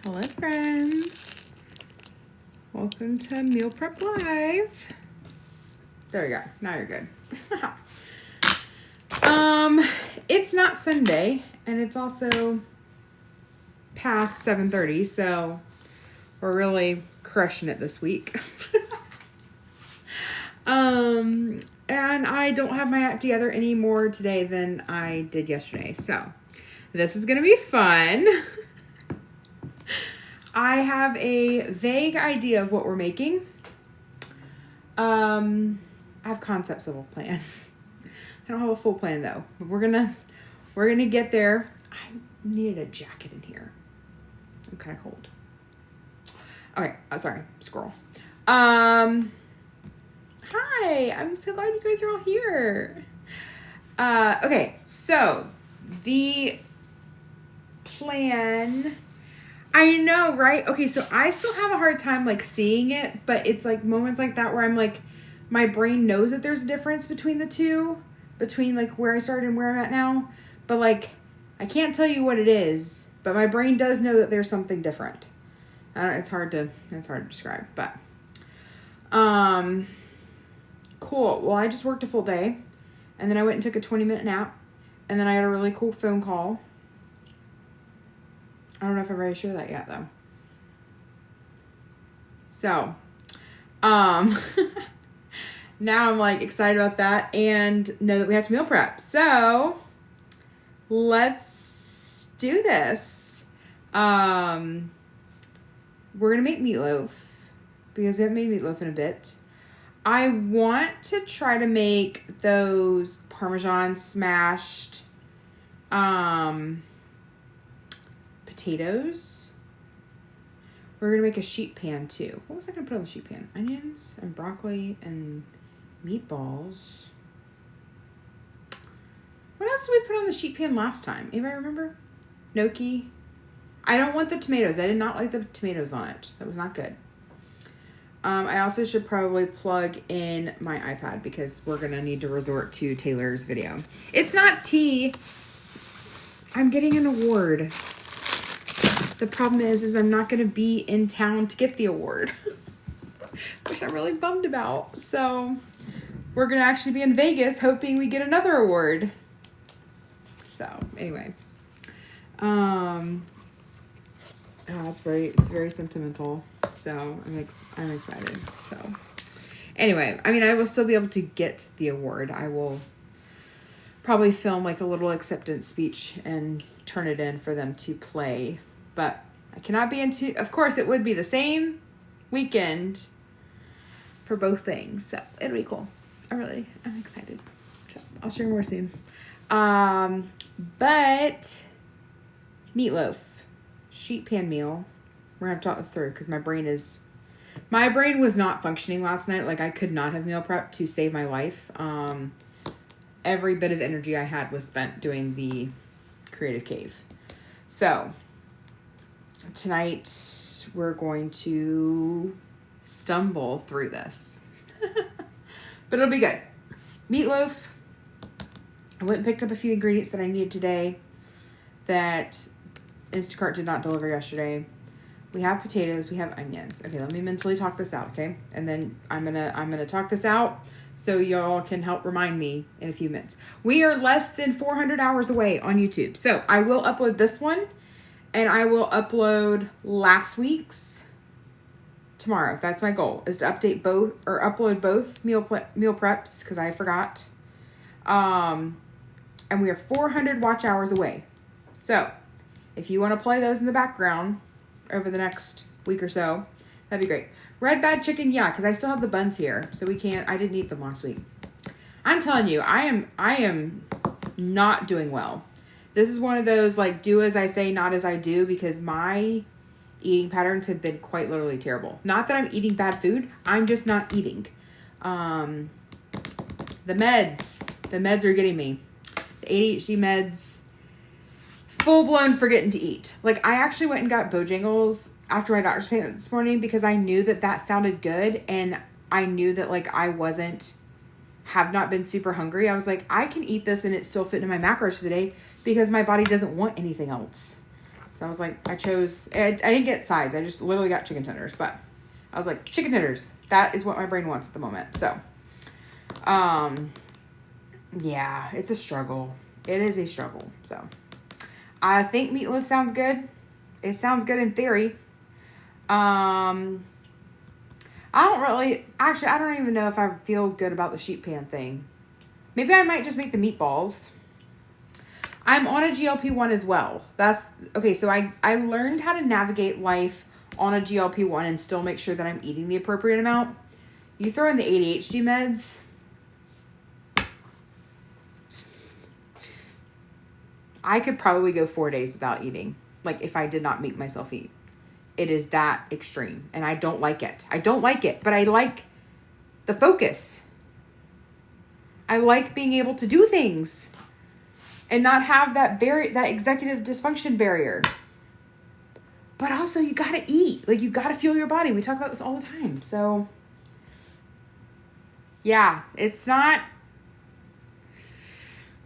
Hello, friends. Welcome to Meal Prep Live. There you go. Now you're good. It's not Sunday, and it's also past 7:30, so we're really crushing it this week. And I don't have my act together any more today than I did yesterday, so this is gonna be fun. I have a vague idea of what we're making. I have concepts of a plan. I don't have a full plan though. But we're gonna get there. I needed a jacket in here. I'm kind of cold. Okay, sorry, squirrel. Hi, I'm so glad you guys are all here. Okay, so the plan. I know, right? Okay, so I still have a hard time like seeing it, but it's like moments like that where I'm like, my brain knows that there's a difference between the two, between like where I started and where I'm at now, but like I can't tell you what it is, but my brain does know that there's something different. It's hard to describe, but cool. Well, I just worked a full day, and then I went and took a 20-minute nap, and then I had a really cool phone call. I don't know if I'm ready to share that yet, though. So, now I'm like excited about that and know that we have to meal prep. So, let's do this. We're going to make meatloaf because we haven't made meatloaf in a bit. I want to try to make those Parmesan smashed, potatoes. We're going to make a sheet pan too. What was I going to put on the sheet pan? Onions and broccoli and meatballs. What else did we put on the sheet pan last time? Anybody remember? Gnocchi. I don't want the tomatoes. I did not like the tomatoes on it. That was not good. I also should probably plug in my iPad because we're going to need to resort to Taylor's video. It's not tea. I'm getting an award. The problem is I'm not going to be in town to get the award, which I'm really bummed about. So we're going to actually be in Vegas hoping we get another award. So anyway, it's very sentimental. So I'm excited. So anyway, I mean, I will still be able to get the award. I will probably film like a little acceptance speech and turn it in for them to play. But I cannot be into, of course, it would be the same weekend for both things. So it'll be cool. I'm excited. So I'll share more soon. But meatloaf, sheet pan meal. We're going to have to talk this through because my brain was not functioning last night. Like I could not have meal prep to save my life. Every bit of energy I had was spent doing the creative cave. So tonight we're going to stumble through this, but it'll be good. Meatloaf. I went and picked up a few ingredients that I needed today that Instacart did not deliver yesterday. We have potatoes, we have onions. Okay, let me mentally talk this out, okay? And then I'm gonna talk this out so y'all can help remind me in a few minutes. We are less than 400 hours away on YouTube. So I will upload this one and I will upload last week's tomorrow. That's my goal, is to update both or upload both meal preps because I forgot. And we are 400 watch hours away. So if you want to play those in the background over the next week or so, that'd be great. Red bad chicken, yeah, because I still have the buns here, so we can't. I didn't eat them last week. I'm telling you, I am not doing well. This is one of those like do as I say, not as I do, because my eating patterns have been quite literally terrible. Not that I'm eating bad food, I'm just not eating. The meds are getting me. The ADHD meds, full blown forgetting to eat. Like I actually went and got Bojangles after my doctor's appointment this morning because I knew that sounded good, and I knew that like I have not been super hungry. I was like, I can eat this and it still fit into my macros for the day because my body doesn't want anything else. So I was like, I didn't get sides. I just literally got chicken tenders. But I was like, chicken tenders. That is what my brain wants at the moment. So, yeah, it's a struggle. It is a struggle. So I think meatloaf sounds good. It sounds good in theory. I don't even know if I feel good about the sheet pan thing. Maybe I might just make the meatballs. I'm on a GLP-1 as well. Okay, so I learned how to navigate life on a GLP-1 and still make sure that I'm eating the appropriate amount. You throw in the ADHD meds. I could probably go 4 days without eating. Like, if I did not make myself eat. It is that extreme. And I don't like it. But I like the focus. I like being able to do things. And not have that executive dysfunction barrier. But also, you gotta eat. Like, you gotta fuel your body. We talk about this all the time. So, yeah, it's not,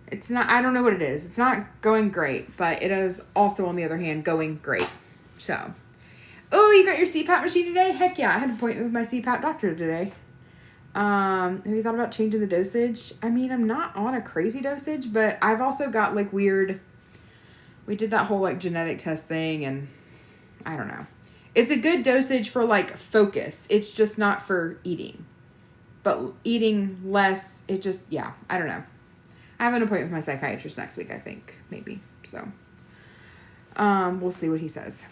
I don't know what it is. It's not going great. But it is also, on the other hand, going great. So, oh, you got your CPAP machine today? Heck yeah, I had an appointment with my CPAP doctor today. Have you thought about changing the dosage? I mean, I'm not on a crazy dosage, but I've also got like we did that whole like genetic test thing, and I don't know. It's a good dosage for like focus. It's just not for eating. But eating less, I don't know. I have an appointment with my psychiatrist next week, I think, maybe. So, we'll see what he says.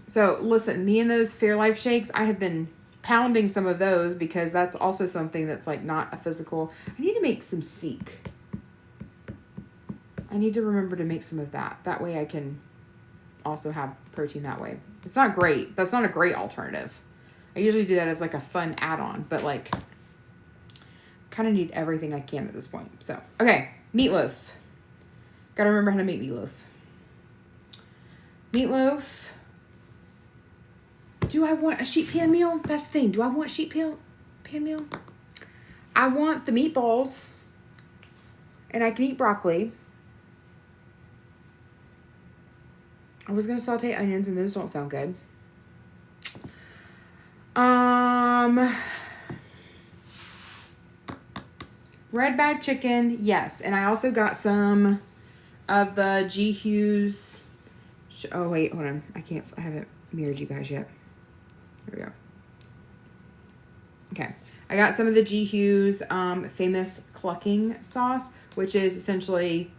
So, listen, me and those Fairlife shakes, I have been pounding some of those because that's also something that's like not a physical. I need to make some Seek. I need to remember to make some of that. That way I can also have protein that way. It's not great. That's not a great alternative. I usually do that as like a fun add-on, but like kind of need everything I can at this point. So, okay, meatloaf. Gotta remember how to make meatloaf. Meatloaf. Do I want a sheet pan meal? That's the thing. Do I want sheet pan meal? I want the meatballs. And I can eat broccoli. I was going to saute onions, and those don't sound good. Red bag chicken, yes. And I also got some of the G. Hughes. Oh, wait, hold on. I haven't mirrored you guys yet. There we go. Okay. I got some of the G. Hughes famous clucking sauce, which is essentially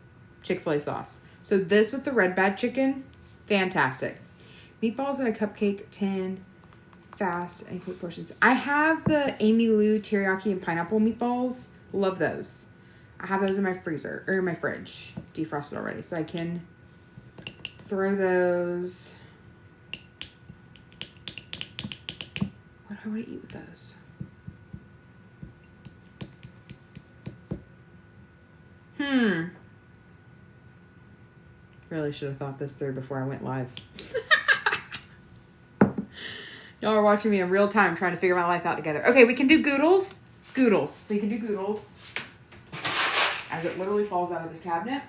Chick-fil-A sauce. So this with the red bag chicken, fantastic. Meatballs in a cupcake tin, fast and quick portions. I have the Amy Lou teriyaki and pineapple meatballs. Love those. I have those in my freezer, or in my fridge, defrosted already. So I can throw those. What do I want to eat with those? Really should have thought this through before I went live. Y'all are watching me in real time trying to figure my life out together. Okay, we can do goodles. Goodles. We can do goodles. As it literally falls out of the cabinet.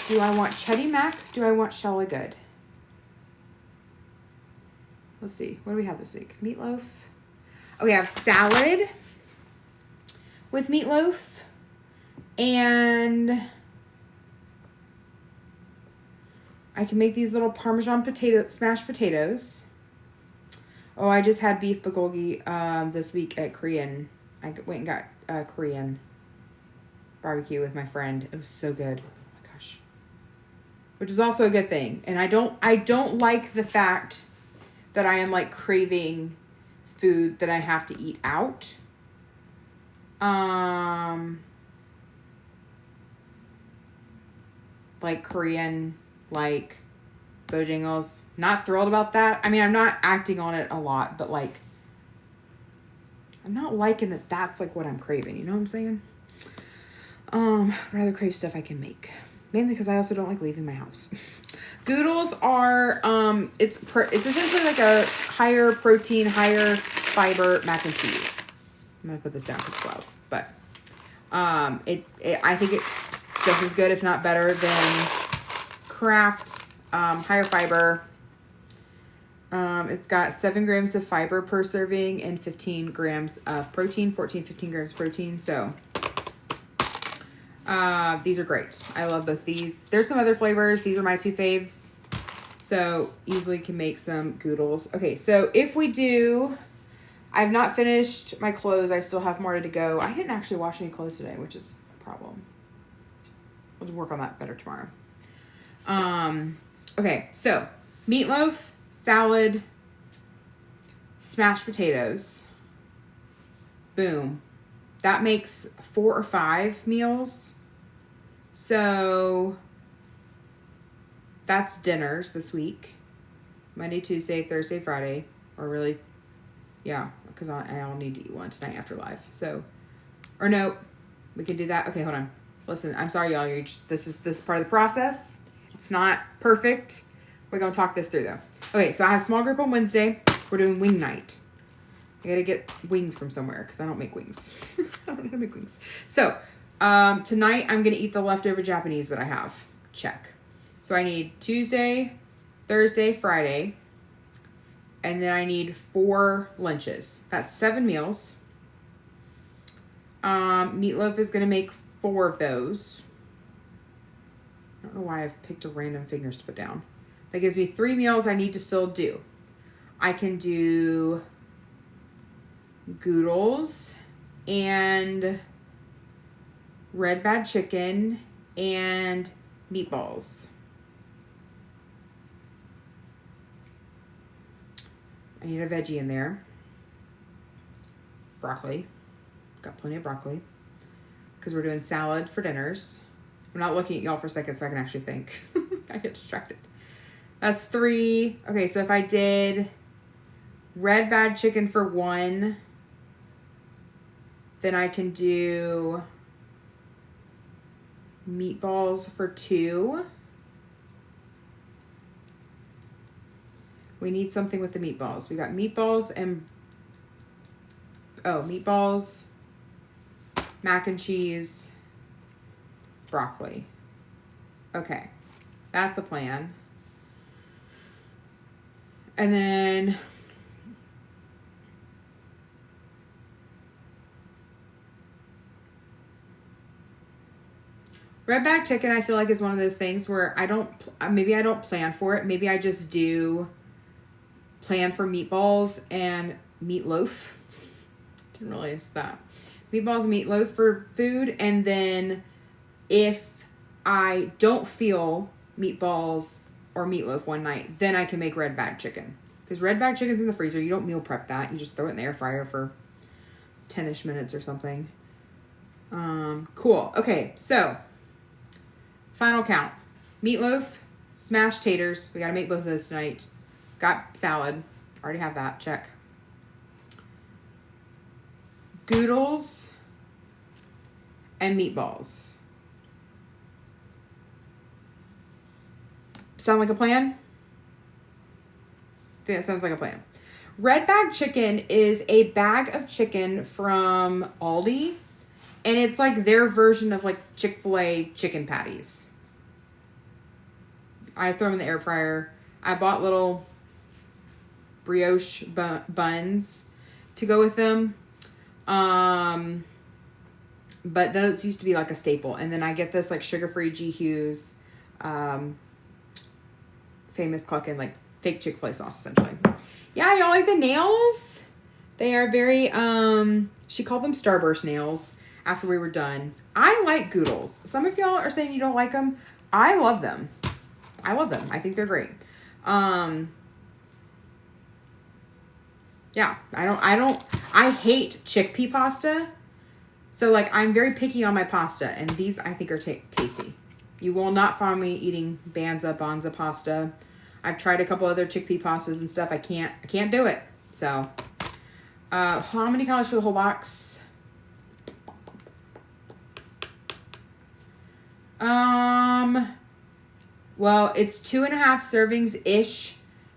Do I want Chutty Mac? Do I want Shella Good? Let's see. What do we have this week? Meatloaf. Oh, we have salad with meatloaf. And I can make these little Parmesan smashed potatoes. Oh, I just had beef bulgogi this week at Korean. I went and got Korean barbecue with my friend. It was so good. Oh my gosh. Which is also a good thing. And I don't like the fact that I am like craving food that I have to eat out. Like Korean, like Bojangles. Not thrilled about that. I mean, I'm not acting on it a lot, but like, I'm not liking that that's like what I'm craving. You know what I'm saying? Rather crave stuff I can make. Mainly because I also don't like leaving my house. Goodles are, it's essentially like a higher protein, higher fiber mac and cheese. I'm going to put this down because it's loud. But, I think it's just as good, if not better, than Kraft higher fiber. It's got 7 grams of fiber per serving and 15 grams of protein, 15 grams of protein. So these are great. I love both these. There's some other flavors. These are my 2 faves. So easily can make some goodles. Okay, so if we do, I've not finished my clothes. I still have more to go. I didn't actually wash any clothes today, which is a problem. We'll work on that better tomorrow. Okay, so meatloaf, salad, smashed potatoes. Boom. That makes 4 or 5 meals. So that's dinners this week. Monday, Tuesday, Thursday, Friday. Or really, yeah, because I'll need to eat one tonight after live. So, or no, we can do that. Okay, hold on. Listen, I'm sorry, y'all. This is part of the process. It's not perfect. We're going to talk this through, though. Okay, so I have small group on Wednesday. We're doing wing night. I got to get wings from somewhere because I don't make wings. I don't know how to make wings. So, tonight I'm going to eat the leftover Japanese that I have. Check. So I need Tuesday, Thursday, Friday. And then I need 4 lunches. That's 7 meals. Meatloaf is going to make 4 of those. I don't know why I've picked a random fingers to put down. That gives me 3 meals I need to still do. I can do goodles and red bad chicken and meatballs. I need a veggie in there. Broccoli. Got plenty of broccoli. Because we're doing salad for dinners. I'm not looking at y'all for a second so I can actually think. I get distracted. That's 3. Okay, so if I did red bad chicken for 1, then I can do meatballs for 2. We need something with the meatballs. We got meatballs and, meatballs, mac and cheese, broccoli. Okay, that's a plan. And then red bag chicken, I feel like is one of those things where maybe I don't plan for it. Maybe I just do plan for meatballs and meatloaf. Didn't realize that. Meatballs and meatloaf for food. And then if I don't feel meatballs or meatloaf one night, then I can make red bag chicken. Because red bag chicken's in the freezer. You don't meal prep that. You just throw it in the air fryer for 10-ish minutes or something. Cool. Okay, so final count. Meatloaf, smashed taters. We got to make both of those tonight. Got salad. Already have that. Check. Goodles and meatballs. Sound like a plan? Yeah, it sounds like a plan. Red bag chicken is a bag of chicken from Aldi. And it's like their version of like Chick-fil-A chicken patties. I throw them in the air fryer. I bought little brioche buns to go with them. But those used to be like a staple. And then I get this like sugar-free G. Hughes famous clucking like fake Chick-fil-A sauce essentially. Yeah, y'all like the nails? They are very, she called them Starburst nails after we were done. I like goodles. Some of y'all are saying you don't like them. I love them. I love them. I think they're great. Yeah, I hate chickpea pasta. So like I'm very picky on my pasta and these I think are tasty. You will not find me eating Bonza pasta. I've tried a couple other chickpea pastas and stuff. I can't do it. So, how many calories for the whole box? Well, it's 2.5 servings ish,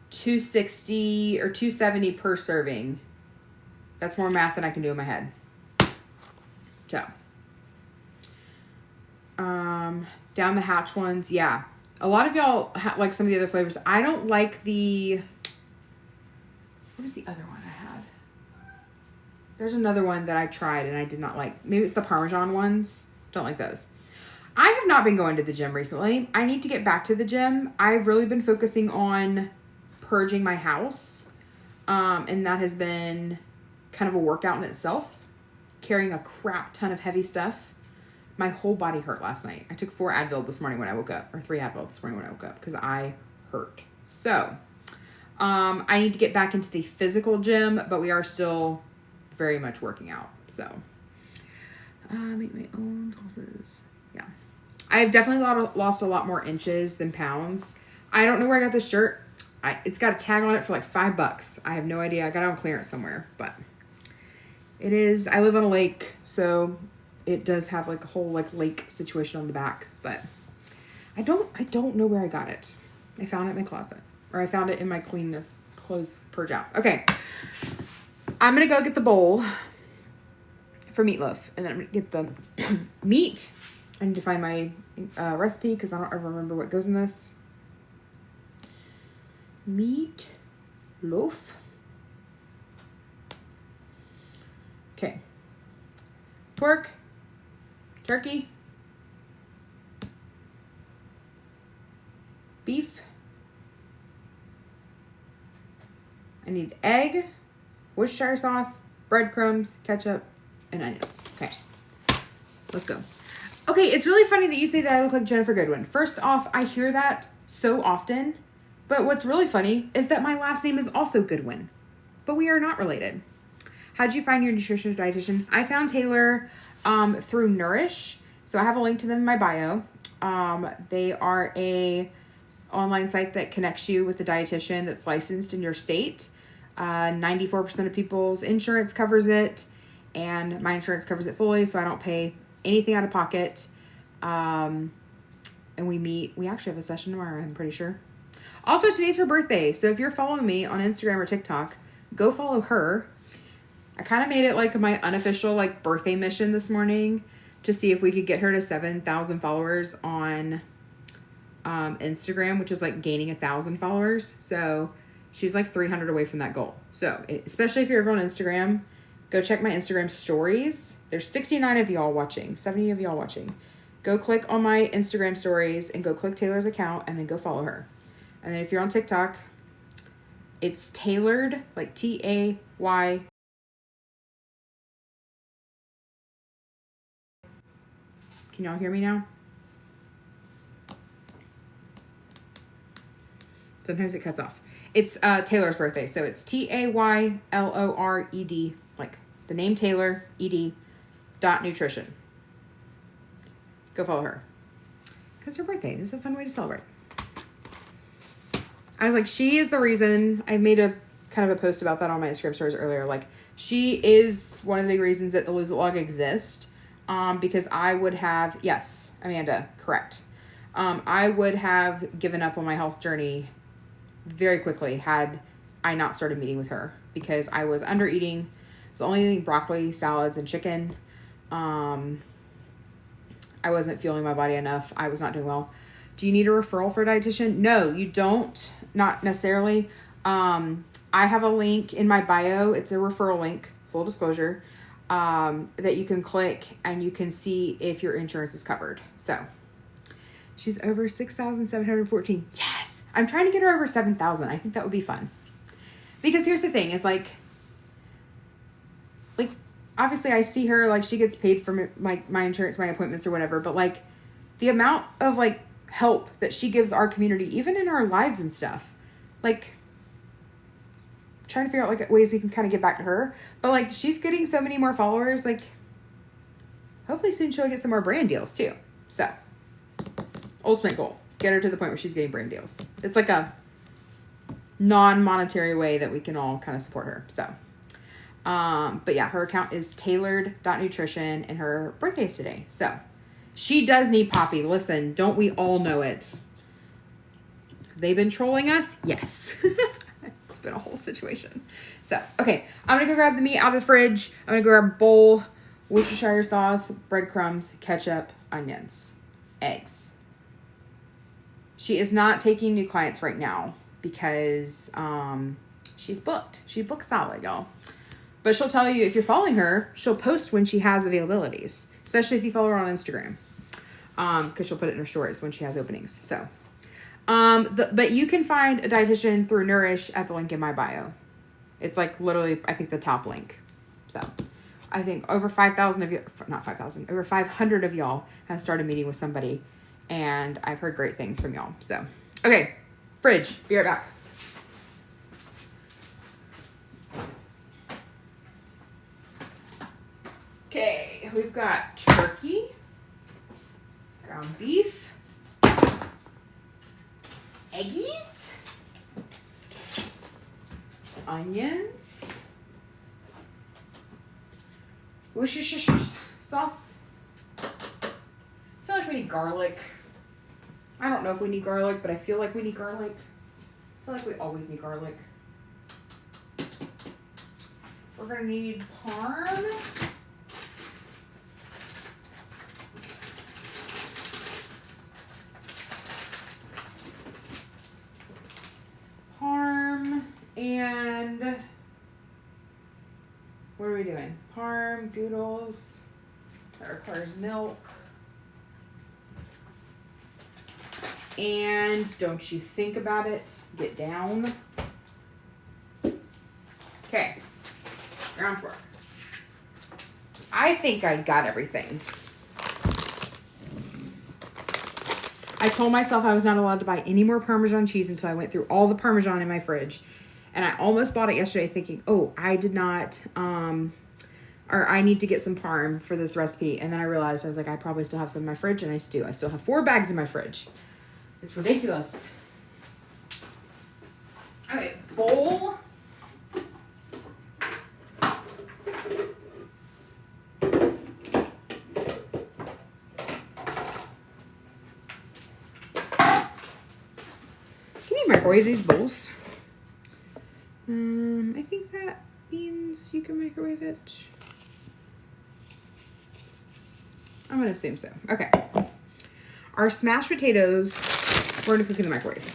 260 or 270 per serving. That's more math than I can do in my head. So, down the hatch ones, yeah. A lot of y'all like some of the other flavors. I don't like the, what was the other one I had? There's another one that I tried and I did not like. Maybe it's the Parmesan ones. Don't like those. I have not been going to the gym recently. I need to get back to the gym. I've really been focusing on purging my house. And that has been kind of a workout in itself. Carrying a crap ton of heavy stuff. My whole body hurt last night. I took 4 Advil this morning when I woke up. Or 3 Advil this morning when I woke up. Because I hurt. So, I need to get back into the physical gym. But we are still very much working out. So, make my own sauces. Yeah. I've definitely lost a lot more inches than pounds. I don't know where I got this shirt. It's got a tag on it for like $5. I have no idea. I got it on clearance somewhere, but it is. I live on a lake, so it does have like a whole like lake situation on the back, but I don't know where I got it. I found it in my closet, or I found it in my clean clothes purge out. Okay. I'm going to go get the bowl for meatloaf, and then I'm going to get the meat. I need to find my recipe because I don't ever remember what goes in this. Meat loaf. Okay. Pork. Turkey. Beef. I need egg, Worcestershire sauce, breadcrumbs, ketchup, and onions. Okay. Let's go. Okay, it's really funny that you say that I look like Jennifer Goodwin. First off, I hear that so often. But what's really funny is that my last name is also Goodwin. But we are not related. How'd you find your nutritionist dietitian? I found Taylor through Nourish. So I have a link to them in my bio. They are a online site that connects you with a dietitian that's licensed in your state. 94% of people's insurance covers it. And my insurance covers it fully, so I don't pay anything out of pocket. And we actually have a session tomorrow, I'm pretty sure. Also, today's her birthday. So if you're following me on Instagram or TikTok, go follow her. I kind of made it like my unofficial like birthday mission this morning to see if we could get her to 7,000 followers on Instagram, which is like gaining 1,000 followers. So she's like 300 away from that goal. So especially if you're ever on Instagram, go check my Instagram stories. There's 69 of y'all watching, 70 of y'all watching. Go click on my Instagram stories and go click Taylor's account and then go follow her. And then if you're on TikTok, it's tailored, like T-A-Y. Can y'all hear me now? Sometimes it cuts off. It's Taylor's birthday. So it's Taylored, like the name Taylor, ed.nutrition. Go follow her. Because it's her birthday. This is a fun way to celebrate. I was like, she is the reason. I made a kind of a post about that on my Instagram stories earlier. Like, she is one of the reasons that the Lose It Log exists. Because I would have, yes, Amanda, correct. I would have given up on my health journey very quickly had I not started meeting with her, because I was under eating. I was only eating broccoli, salads, and chicken. I wasn't fueling my body enough. I was not doing well. Do you need a referral for a dietitian? No, you don't. Not necessarily. I have a link in my bio. It's a referral link, full disclosure, that you can click and you can see if your insurance is covered. So she's over 6,714. Yes. I'm trying to get her over 7,000. I think that would be fun. Because here's the thing is like obviously I see her, like she gets paid for my insurance, my appointments or whatever, but like the amount of like help that she gives our community, even in our lives and stuff, like trying to figure out like ways we can kind of get back to her. But like she's getting so many more followers, like hopefully soon she'll get some more brand deals too. So ultimate goal, get her to the point where she's getting brand deals. It's like a non-monetary way that we can all kind of support her. So but yeah, her account is tailored.nutrition and her birthday's today. So she does need Poppy. Listen, don't we all know it? They've been trolling us? Yes. It's been a whole situation. So, okay. I'm going to go grab the meat out of the fridge. I'm going to grab a bowl, Worcestershire sauce, breadcrumbs, ketchup, onions, eggs. She is not taking new clients right now because she's booked. She books solid, y'all. But she'll tell you, if you're following her, she'll post when she has availabilities, especially if you follow her on Instagram. Because she'll put it in her stories when she has openings. So, but you can find a dietitian through Nourish at the link in my bio. It's like literally, I think, the top link. So, I think over 5,000 of you, not 5,000, over 500 of y'all have started meeting with somebody. And I've heard great things from y'all. So, okay, fridge. Be right back. Okay, we've got turkey, ground beef, eggies, onions, Worcestershire sauce. I feel like we need garlic. I don't know if we need garlic, but I feel like we need garlic. I feel like we always need garlic. We're gonna need parm. And what are we doing? Parm, goodles. That requires milk. And don't you think about it. Get down. Okay. Ground pork. I think I got everything. I told myself I was not allowed to buy any more Parmesan cheese until I went through all the Parmesan in my fridge. And I almost bought it yesterday thinking, oh, I did not, or I need to get some parm for this recipe. And then I realized, I was like, I probably still have some in my fridge, and I do. I still have 4 bags in my fridge. It's ridiculous. Okay, bowl. Can you microwave these bowls? I think that means you can microwave it. I'm going to assume so. Okay. Our smashed potatoes, we're going to cook in the microwave.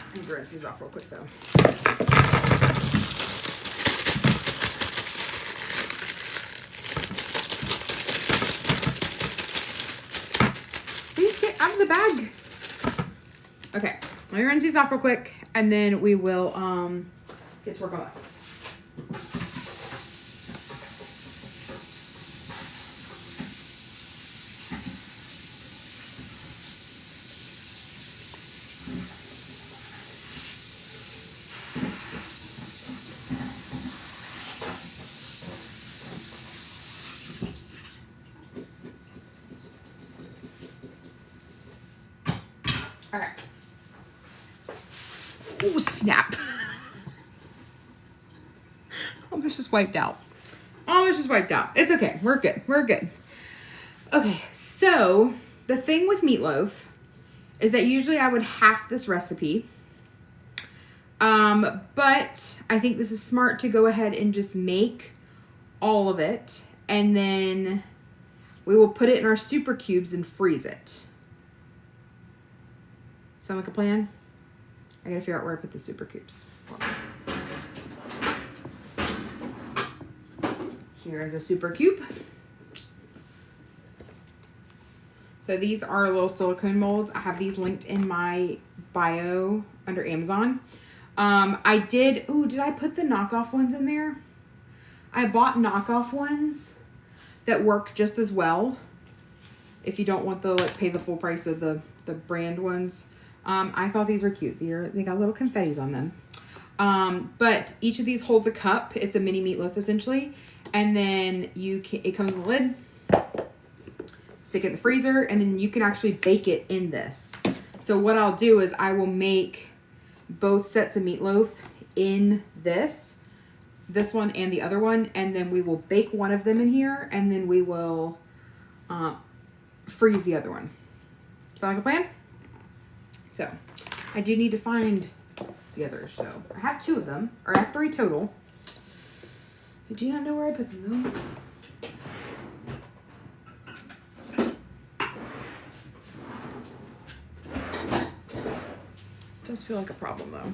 I'm going to rinse these off real quick though. Out of the bag. Okay, let me rinse these off real quick, and then we will get to work on this. Okay. Oh, snap. Almost just wiped out. Almost just wiped out. It's okay. We're good. We're good. Okay, so the thing with meatloaf is that usually I would half this recipe. But I think this is smart to go ahead and just make all of it. And then we will put it in our super cubes and freeze it. Sound like a plan? I gotta figure out where I put the super cubes. Here is a super cube. So these are little silicone molds. I have these linked in my bio under Amazon. Did I put the knockoff ones in there? I bought knockoff ones that work just as well. If you don't want the, pay the full price of the brand ones. I thought these were cute. They got little confettis on them. But each of these holds a cup. It's a mini meatloaf essentially. And then it comes with a lid. Stick it in the freezer, and then you can actually bake it in this. So what I'll do is I will make both sets of meatloaf in this one and the other one, and then we will bake one of them in here, and then we will freeze the other one. Sound like a plan? So I do need to find the others. So I have 2 of them, or I have 3 total. Do you not know where I put them though? This does feel like a problem though.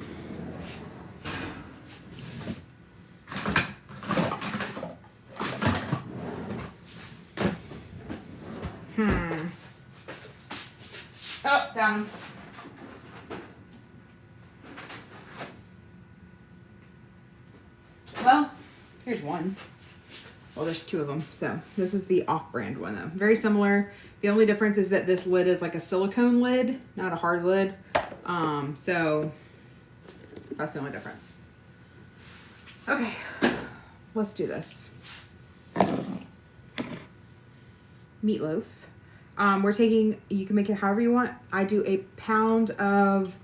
Oh, found them. Well, here's one. Well, there's two of them. So this is the off-brand one though. Very similar. The only difference is that this lid is like a silicone lid, not a hard lid. So that's the only difference. Okay, let's do this. Meatloaf. We're taking, you can make it however you want. I do a pound of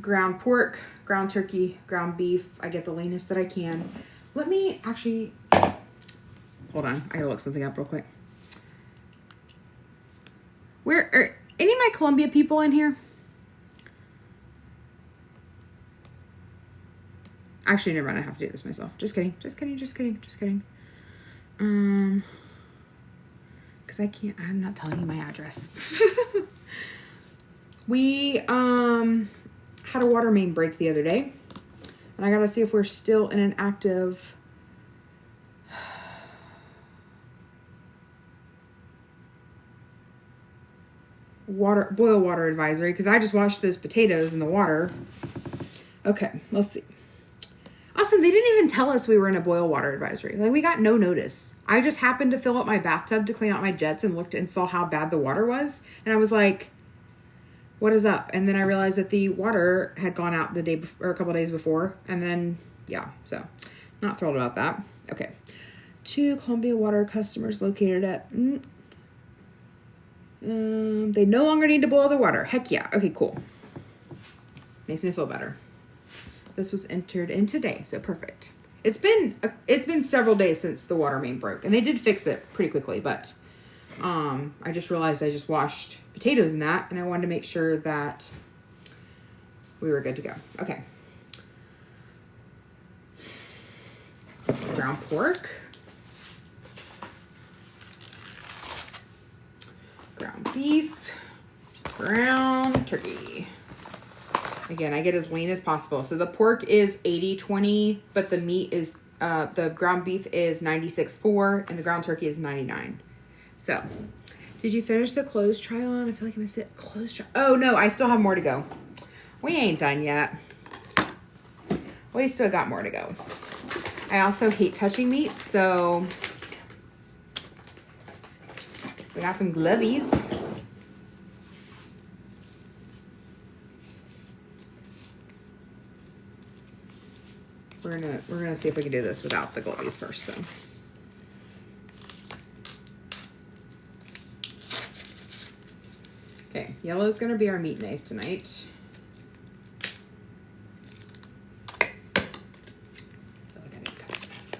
ground pork, ground turkey, ground beef. I get the leanest that I can. Let me actually, hold on. I gotta look something up real quick. Where are any of my Colombia people in here? Actually, never mind. I have to do this myself. Just kidding. Just kidding. Just kidding. Just kidding. Because I'm not telling you my address. We had a water main break the other day, and I gotta see if we're still in an active boil water advisory, because I just washed those potatoes in the water. Okay, let's see. Also, they didn't even tell us we were in a boil water advisory. Like, we got no notice. I just happened to fill up my bathtub to clean out my jets and looked and saw how bad the water was. And I was like, what is up? And then I realized that the water had gone out the day before, or a couple days before. And then, yeah, so not thrilled about that. Okay. 2 Columbia Water customers located at, they no longer need to boil the water. Heck yeah. Okay, cool. Makes me feel better. This was entered in today, so perfect. It's been several days since the water main broke, and they did fix it pretty quickly, but I just realized I just washed potatoes in that, and I wanted to make sure that we were good to go. Okay. Ground pork. Ground beef. Ground turkey. Again, I get as lean as possible. So the pork is 80-20, but the meat is, the ground beef is 96.4, and the ground turkey is 99. So, did you finish the clothes try on? I feel like I missed it. Clothes try. Oh, no, I still have more to go. We ain't done yet. We still got more to go. I also hate touching meat, so we got some glovies. We're gonna see if we can do this without the glovies first, though. Okay, yellow is gonna be our meat knife tonight. I feel like I didn't cut stuff.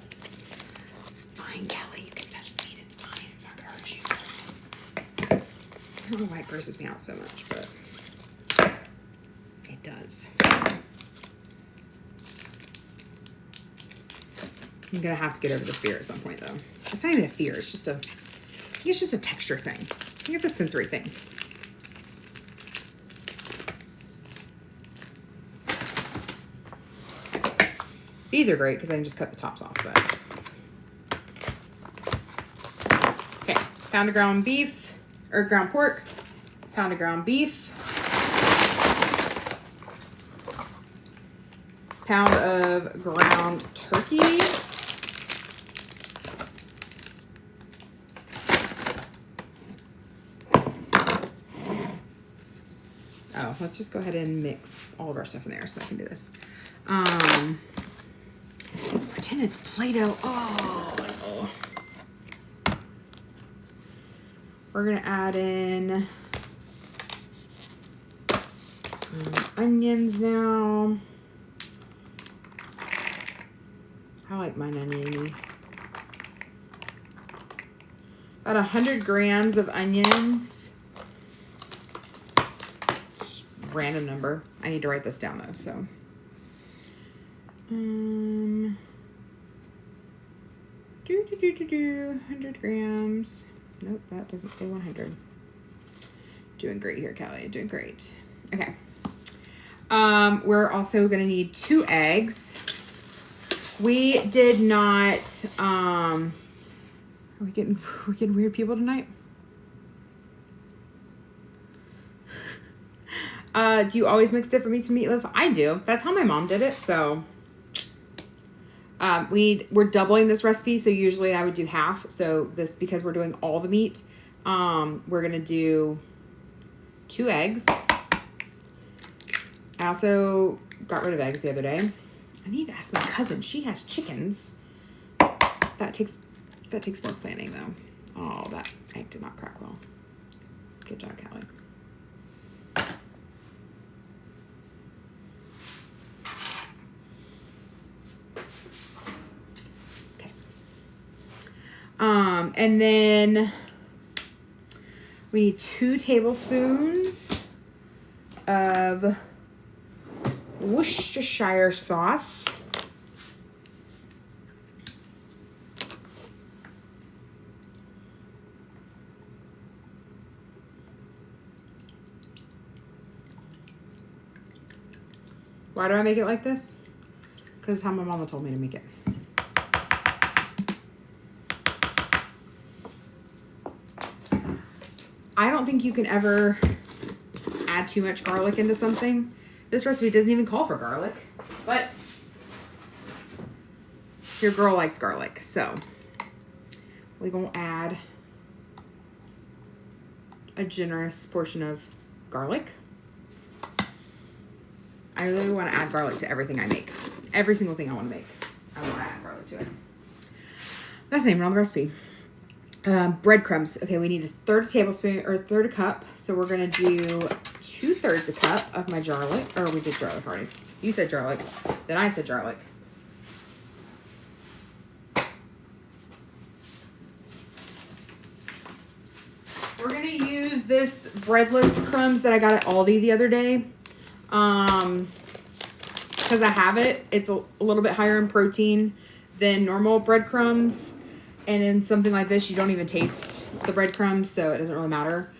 It's fine, Kelly. You can touch the meat. It's fine. It's not gonna hurt you. I don't know why it grosses me out so much, but it does. I'm gonna have to get over this fear at some point, though. It's not even a fear. It's just I think it's just a texture thing. I think it's a sensory thing. These are great because I can just cut the tops off. But okay, pound of ground beef or ground pork, pound of ground beef, pound of ground turkey. Oh, let's just go ahead and mix all of our stuff in there so I can do this. Pretend it's Play-Doh. Oh. We're gonna add in onions now. I like mine oniony. About 100 grams of onions. Random number. I need to write this down though, so. 100 grams. Nope, that doesn't say 100. Doing great here, Callie. Doing great. Okay. We're also gonna need 2 eggs. We did not. Are we getting weird people tonight? Do you always mix different meats for meatloaf? I do. That's how my mom did it. So, we're doubling this recipe. So usually I would do half. So this, because we're doing all the meat, we're gonna do 2 eggs. I also got rid of eggs the other day. I need to ask my cousin. She has chickens. That takes more planning though. Oh, that egg did not crack well. Good job, Callie. Okay. And then we need 2 tablespoons of Worcestershire sauce. Why do I make it like this? Because how my mama told me to make it. I don't think you can ever add too much garlic into something. This recipe doesn't even call for garlic, but your girl likes garlic, so we're gonna add a generous portion of garlic. I really want to add garlic to everything I make. Every single thing I want to make, I want to add garlic to it. That's not even on the recipe. Breadcrumbs. Okay, we need a third tablespoon or third a cup. So we're gonna do 2/3 a cup of my garlic. Or we did garlic already. You said garlic, then I said garlic. We're gonna use this breadless crumbs that I got at Aldi the other day. Because I have it. It's a little bit higher in protein than normal breadcrumbs. And in something like this, you don't even taste the breadcrumbs, so it doesn't really matter.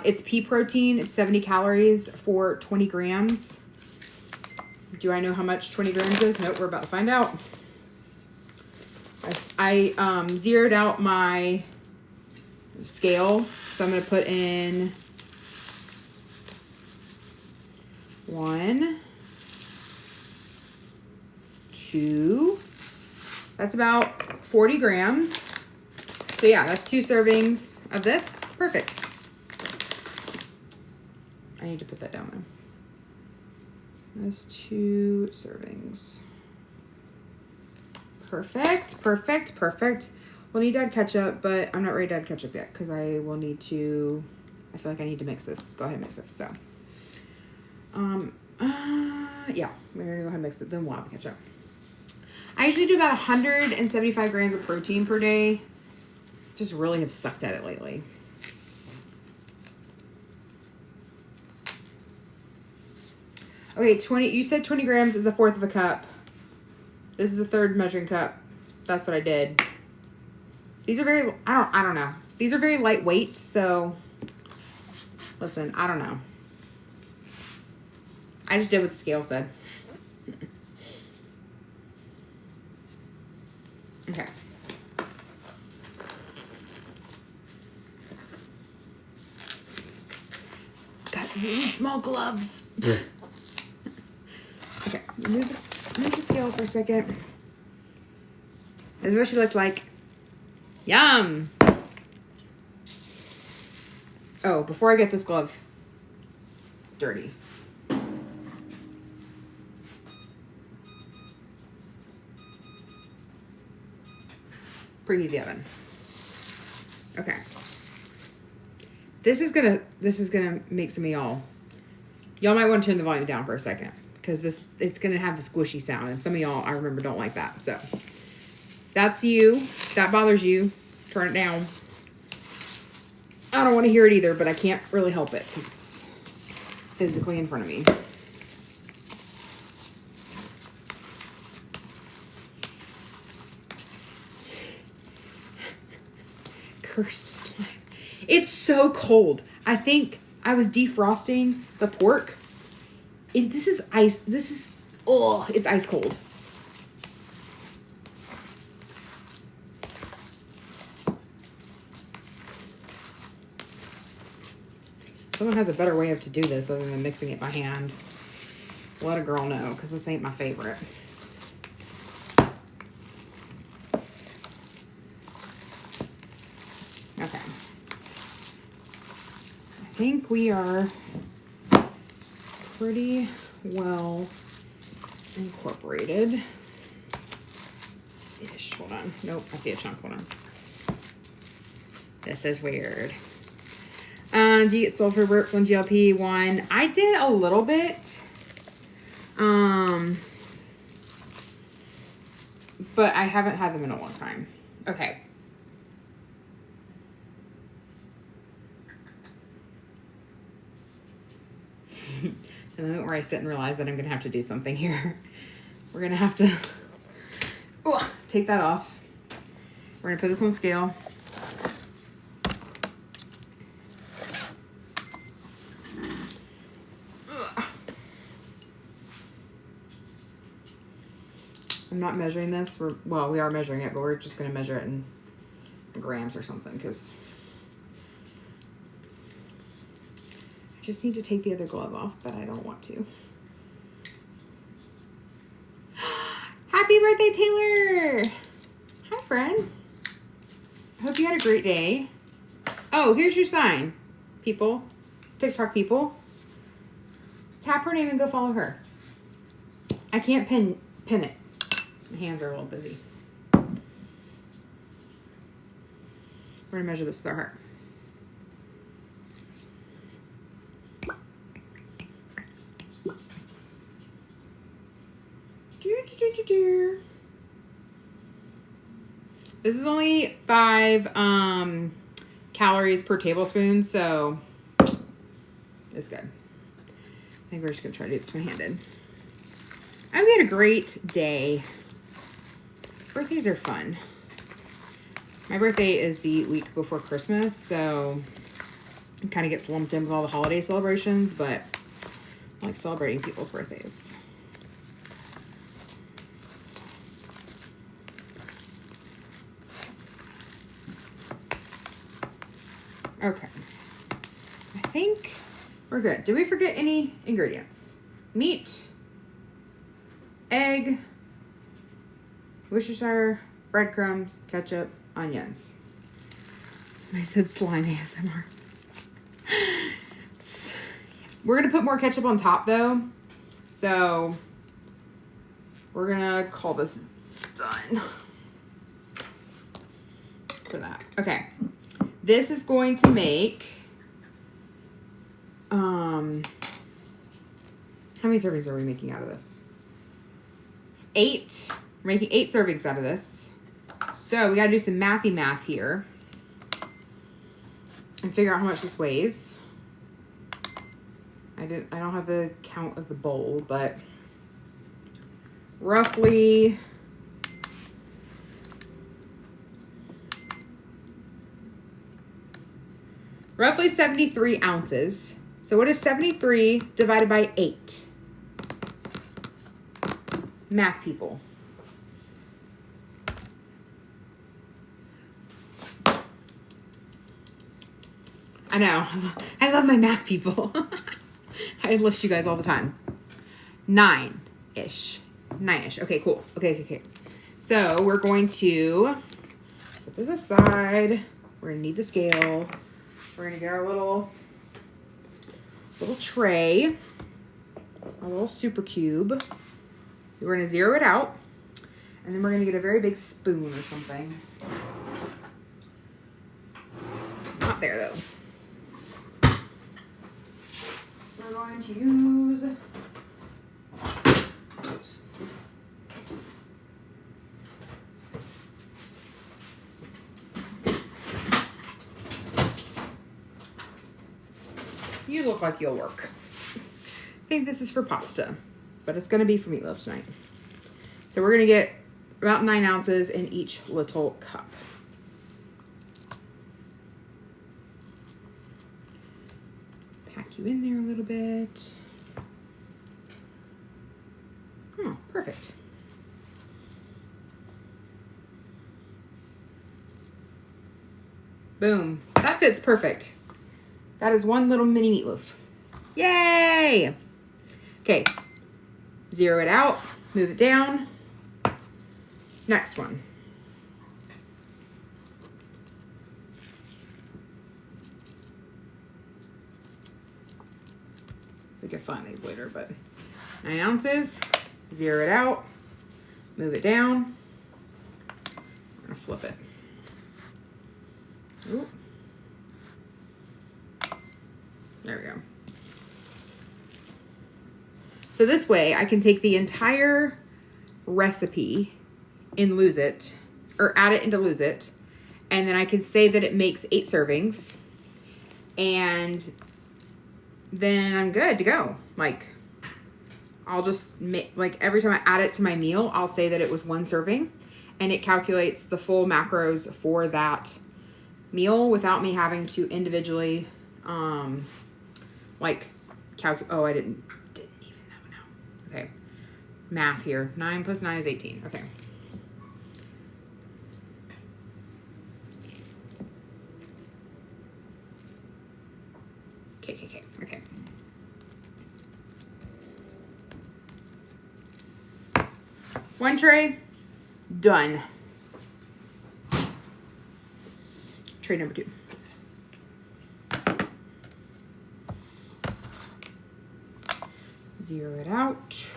It's pea protein. It's 70 calories for 20 grams. Do I know how much 20 grams is? Nope, we're about to find out. I zeroed out my scale, so I'm going to put in 1, 2. That's about 40 grams. So yeah, that's 2 servings of this. Perfect. I need to put that down there. That's 2 servings. Perfect, perfect, perfect. We'll need to add ketchup, but I'm not ready to add ketchup yet because I will need to, I feel like I need to mix this. Go ahead and mix this, so. Yeah, we're gonna go ahead and mix it, then we'll have ketchup. I usually do about 175 grams of protein per day. Just really have sucked at it lately. Okay, you said 20 grams is 1/4 of a cup. This is a 1/3 measuring cup. That's what I did. These are very, I don't know. These are very lightweight, so listen, I don't know. I just did what the scale said. Okay. Got really small gloves. Okay, move the scale for a second. This is what she looks like. Yum! Oh, before I get this glove dirty. Preheat the oven. Okay. This is gonna make some of y'all might want to turn the volume down for a second because it's gonna have the squishy sound, and some of y'all I remember don't like that. So that's you. That bothers you. Turn it down. I don't want to hear it either, but I can't really help it because it's physically in front of me. cursed slime. It's so cold. I think I was defrosting the pork. This is ice. This is, oh, it's ice cold. Someone has a better way to do this other than mixing it by hand. Let a girl know, because this ain't my favorite. Okay. I think we are pretty well incorporated. Ish. Hold on. Nope, I see a chunk. Hold on. This is weird. Do you get sulfur burps on GLP-1? I did a little bit. But I haven't had them in a long time. Okay. The moment where I sit and realize that I'm going to have to do something here. We're going to have to take that off. We're going to put this on scale. I'm not measuring this. Well, we are measuring it, but we're just going to measure it in grams or something because I just need to take the other glove off, but I don't want to. Happy birthday, Taylor! Hi, friend. I hope you had a great day. Oh, here's your sign, people. TikTok people. Tap her name and go follow her. I can't pin it. My hands are a little busy. We're going to measure this with our heart. This is only 5 calories per tablespoon, so it's good. I think we're just going to try to do this one-handed. And we had a great day. Birthdays are fun. My birthday is the week before Christmas, so it kind of gets lumped in with all the holiday celebrations, but I like celebrating people's birthdays. Okay. I think we're good. Did we forget any ingredients? Meat, egg, Worcestershire, breadcrumbs, ketchup, onions. I said slime ASMR. We're going to put more ketchup on top, though. So, we're going to call this done. For that. Okay. This is going to make... how many servings are we making out of this? 8. We're making 8 servings out of this. So we got to do some mathy math here. And figure out how much this weighs. I don't have the count of the bowl, but roughly 73 ounces. So what is 73 divided by 8? Math people. I know. I love my math people. I enlist you guys all the time. 9-ish. 9-ish. Okay, cool. Okay. So we're going to set this aside. We're going to need the scale. We're going to get our little tray. Our little super cube. We're going to zero it out. And then we're going to get a very big spoon or something. Not there, though. We're going to use... Oops. You look like you'll work. I think this is for pasta, but it's going to be for meatloaf tonight. So we're going to get about 9 ounces in each little cup. you in there a little bit. Oh, perfect. Boom. That fits perfect. That is one little mini meatloaf. Yay! Okay. Zero it out. Move it down. Next one. We can find these later, but 9 ounces. Zero it out. Move it down. I'm gonna flip it. Ooh. There we go. So this way I can take the entire recipe and lose it, or add it into lose it, and then I can say that it makes 8 servings, and then I'm good to go. Like, I'll just make, like, every time I add it to my meal, I'll say that it was 1 serving, and it calculates the full macros for that meal without me having to individually, like, oh, I didn't even that one out. Okay. Math here. 9 plus 9 is 18. Okay. Okay. 1 tray, done. Tray number 2. Zero it out.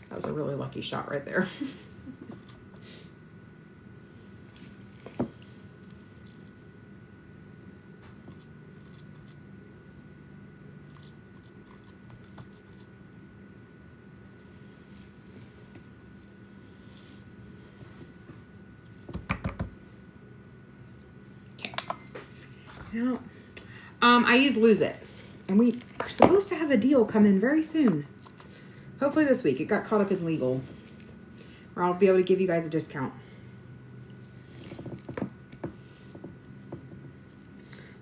That was a really lucky shot right there. Now, I use Lose It, and we are supposed to have a deal come in very soon. Hopefully this week. It got caught up in legal, or I'll be able to give you guys a discount. For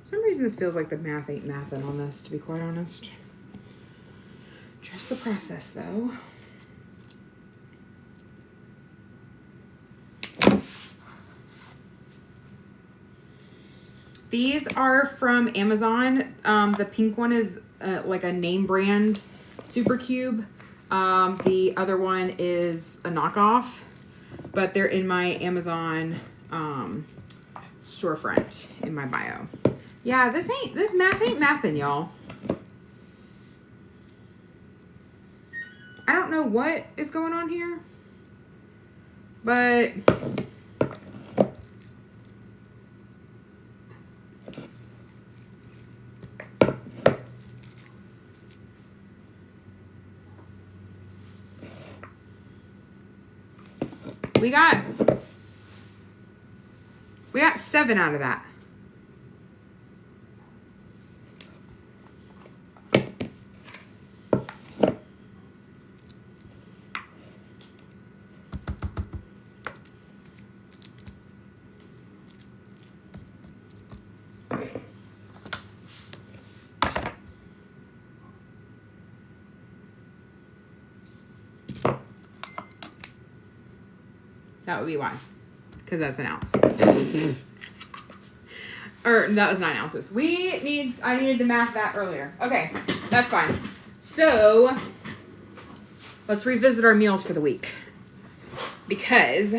some reason this feels like the math ain't mathin' on this, to be quite honest. Trust the process, though. These are from Amazon. The pink one is like a name brand Super Cube. The other one is a knockoff, but they're in my Amazon storefront in my bio. Yeah, this math ain't mathin', y'all. I don't know what is going on here, but we got 7 out of that. That would be why, because that's an ounce. Or that was 9 ounces. I needed to math that earlier. Okay, that's fine. So let's revisit our meals for the week, because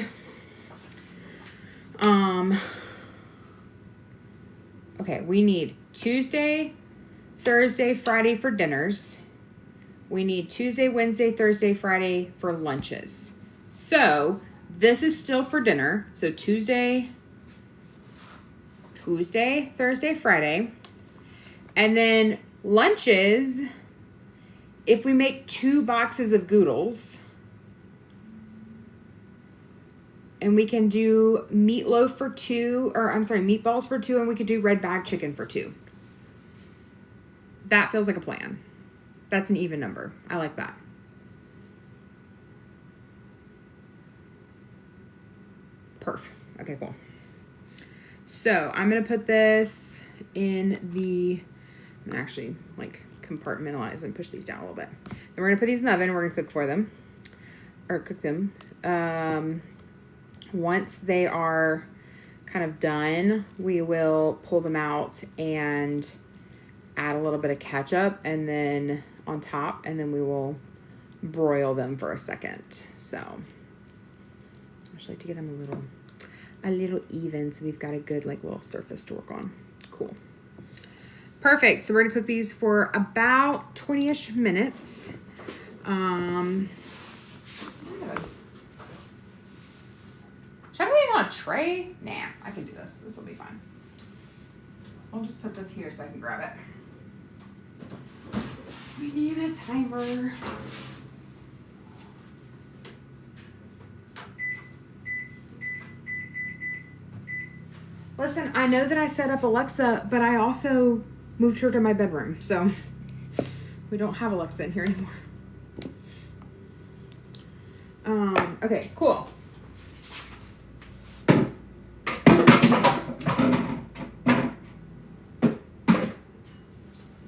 okay, we need Tuesday, Thursday, Friday for dinners. We need Tuesday, Wednesday, Thursday, Friday for lunches. So this is still for dinner. So Tuesday, Thursday, Friday. And then lunches, if we make 2 boxes of Goodles, and we can do meatloaf for 2, or I'm sorry, meatballs for 2, and we could do red bag chicken for 2. That feels like a plan. That's an even number. I like that. Perf. Okay, cool. So I'm going to put this in the, I'm going to actually like compartmentalize and push these down a little bit. Then we're going to put these in the oven. We're going to cook them. Once they are kind of done, we will pull them out and add a little bit of ketchup and then on top, and then we will broil them for a second. So I just like to get them a little even, so we've got a good like little surface to work on. Cool. Perfect. So we're gonna cook these for about 20-ish minutes. Should I put these on a tray? Nah, I can do this. This will be fine. I'll just put this here so I can grab it. We need a timer. Listen, I know that I set up Alexa, but I also moved her to my bedroom, so we don't have Alexa in here anymore. Okay, cool.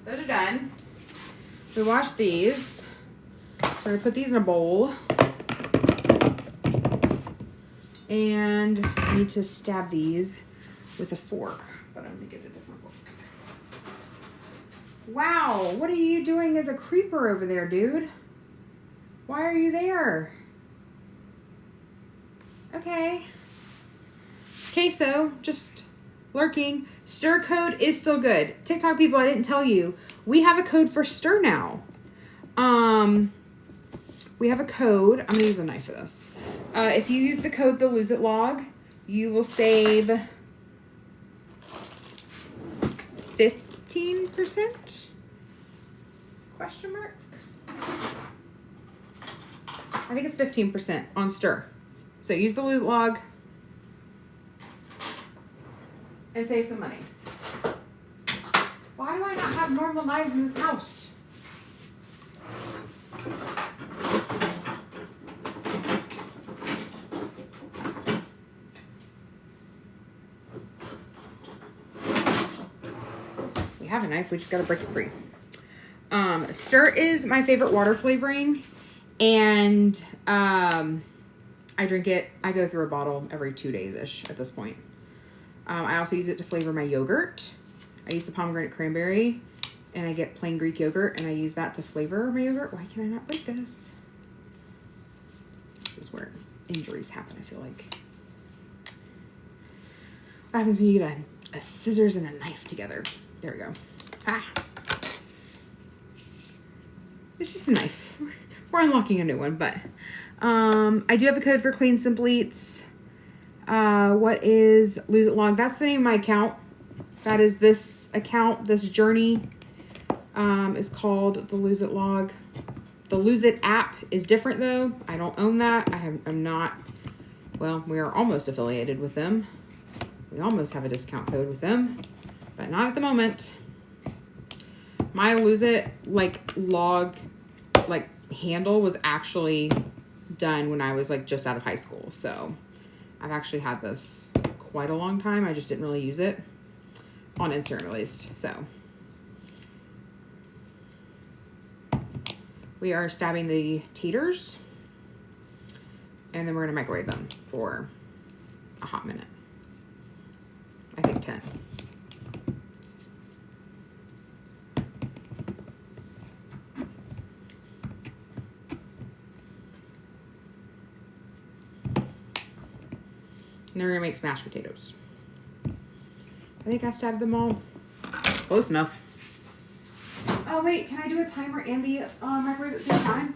Those are done. We washed these. We're gonna put these in a bowl. And I need to stab these with a fork, but I'm gonna get a different fork. Wow, what are you doing as a creeper over there, dude? Why are you there? Okay. Queso, just lurking. Stir code is still good. TikTok people, I didn't tell you. We have a code for stir now. We have a code. I'm gonna use a knife for this. If you use the code the Lose It Log, you will save 15%? Question mark? I think it's 15% on stir. So use the Lose It Log and save some money. Why do I not have normal knives in this house? We have a knife, we just gotta break it free. Stir is my favorite water flavoring, and I drink it, I go through a bottle every 2 days-ish at this point. I also use it to flavor my yogurt. I use the pomegranate cranberry, and I get plain Greek yogurt, and I use that to flavor my yogurt. Why can I not break this? This is where injuries happen, I feel like. What happens when you get a scissors and a knife together? There we go. Ah. It's just a knife. We're unlocking a new one, but I do have a code for Clean Simple Eats. What is Lose It Log? That's the name of my account. That is this account. This journey is called the Lose It Log. The Lose It app is different though. I don't own that. I'm not, well, we are almost affiliated with them. We almost have a discount code with them, but not at the moment. My Lose It log handle was actually done when I was just out of high school. So I've actually had this quite a long time. I just didn't really use it on Instagram at least. So we are stabbing the taters, and then we're gonna microwave them for a hot minute. I think 10. And then we're gonna make smashed potatoes. I think I stabbed them all. Close enough. Oh wait, can I do a timer and the microwave at the same time?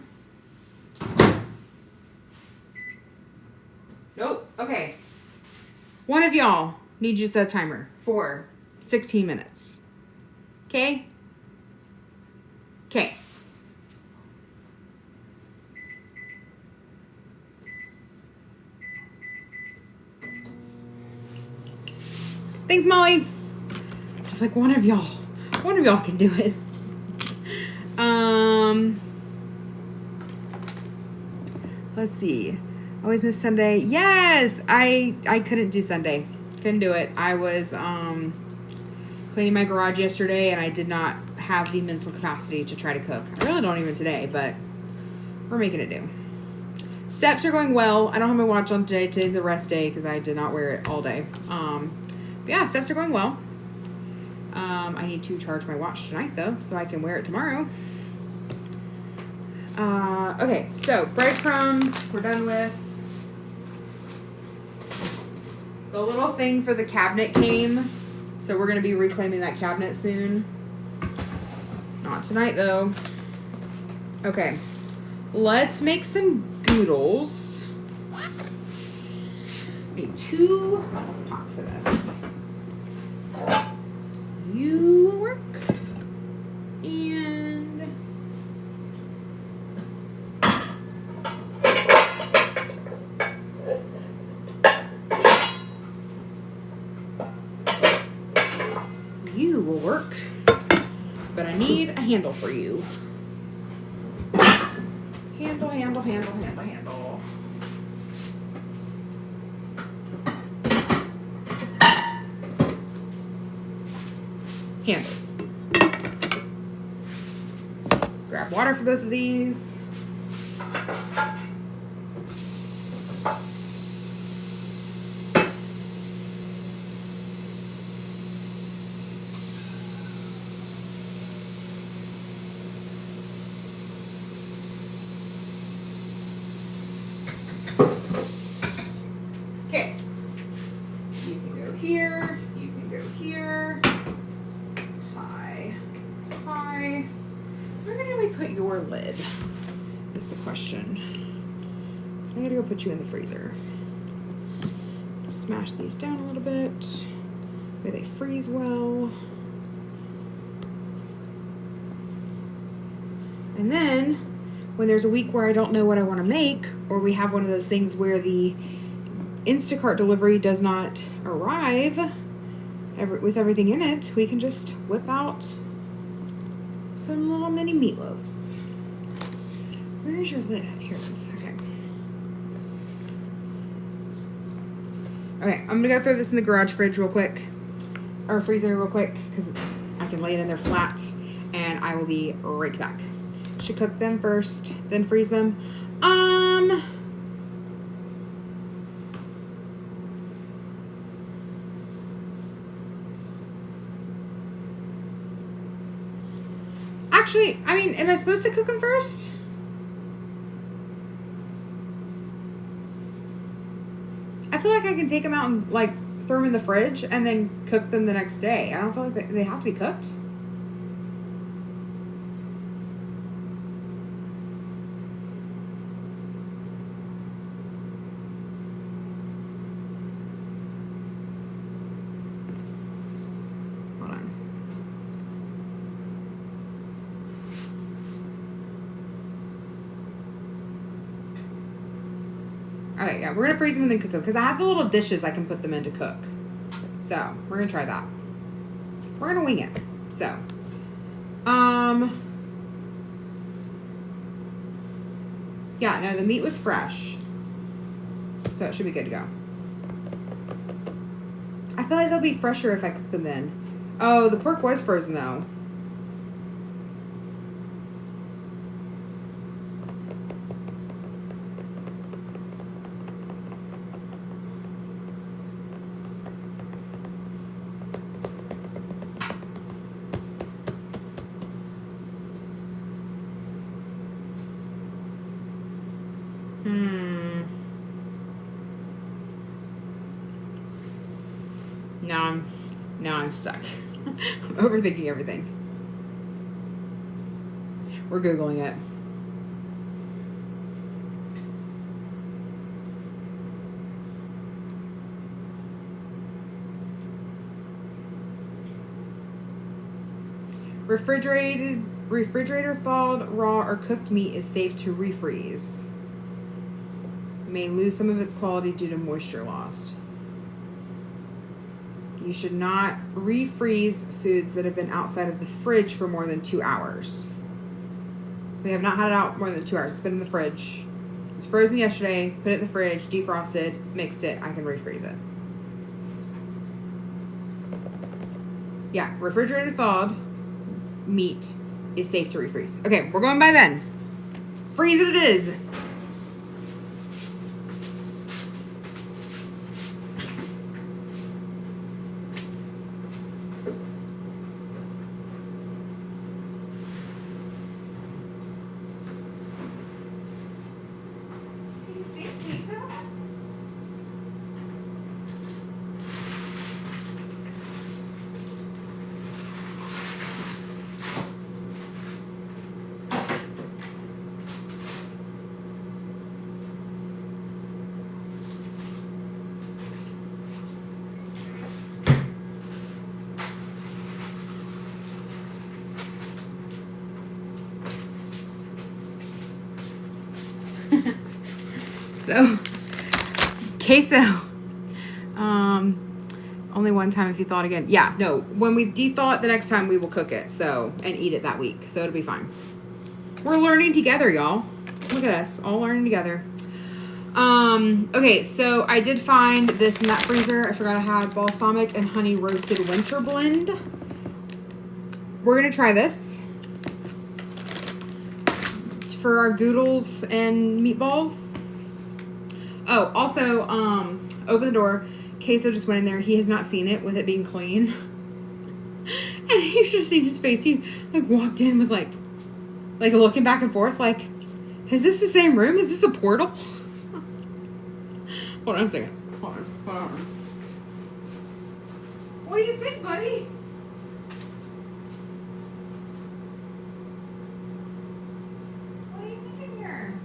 Nope. Okay. One of y'all needs you to set a timer for 16 minutes. Okay? Okay. Thanks, Molly. It's like one of y'all can do it. Let's see. Always miss Sunday. Yes, I couldn't do Sunday. Couldn't do it. I was cleaning my garage yesterday, and I did not have the mental capacity to try to cook. I really don't even today, but we're making it do. Steps are going well. I don't have my watch on today. Today's a rest day because I did not wear it all day. But yeah, steps are going well. I need to charge my watch tonight, though, so I can wear it tomorrow. Okay, so breadcrumbs we're done with. The little thing for the cabinet came, so we're going to be reclaiming that cabinet soon. Not tonight, though. Okay, let's make some noodles. Need 2 pots for this. You will work. And you will work. But I need a handle for you. Handle. Handle. Grab water for both of these. Okay. You can go here. You can go here. Hi. Where do we put your lid? Is the question. I'm gonna go put you in the freezer. Smash these down a little bit. Where they freeze well. And then, when there's a week where I don't know what I want to make, or we have one of those things where the Instacart delivery does not arrive with everything in it, we can just whip out some little mini meatloafs. Where's your lid at? Here it is. Okay. Okay, I'm gonna go throw this in the garage fridge real quick, or freezer real quick, because I can lay it in there flat, and I will be right back. Should cook them first, then freeze them. Actually, I mean, am I supposed to cook them first? I feel like I can take them out and, like, throw them in the fridge and then cook them the next day. I don't feel like they have to be cooked. Hold on. Alright, yeah, we're going to freeze them and then cook them. Because I have the little dishes I can put them in to cook. So, we're going to try that. We're going to wing it. So, yeah, no, the meat was fresh. So, it should be good to go. I feel like they'll be fresher if I cook them then. Oh, the pork was frozen, though. Now I'm stuck. I'm overthinking everything. We're Googling it. Refrigerator thawed, raw, or cooked meat is safe to refreeze. It may lose some of its quality due to moisture loss. You should not refreeze foods that have been outside of the fridge for more than 2 hours. We have not had it out more than 2 hours. It's been in the fridge. It was frozen yesterday. Put it in the fridge, defrosted, mixed it. I can refreeze it. Yeah, refrigerator thawed meat is safe to refreeze. Okay, we're going by then. Freeze it is. So, queso. Only one time if you thaw it again. Yeah, no. When we de-thaw it the next time, we will cook it. So, and eat it that week. So it'll be fine. We're learning together, y'all. Look at us, all learning together. Okay, so I did find this in that freezer. I forgot I had balsamic and honey roasted winter blend. We're gonna try this. It's for our goodles and meatballs. Oh, also, open the door. Queso just went in there. He has not seen it with it being clean. And you should have seen his face. He like walked in and was like looking back and forth like, is this the same room? Is this a portal? Hold on a second. Hold on. What do you think, buddy? What are you thinking here?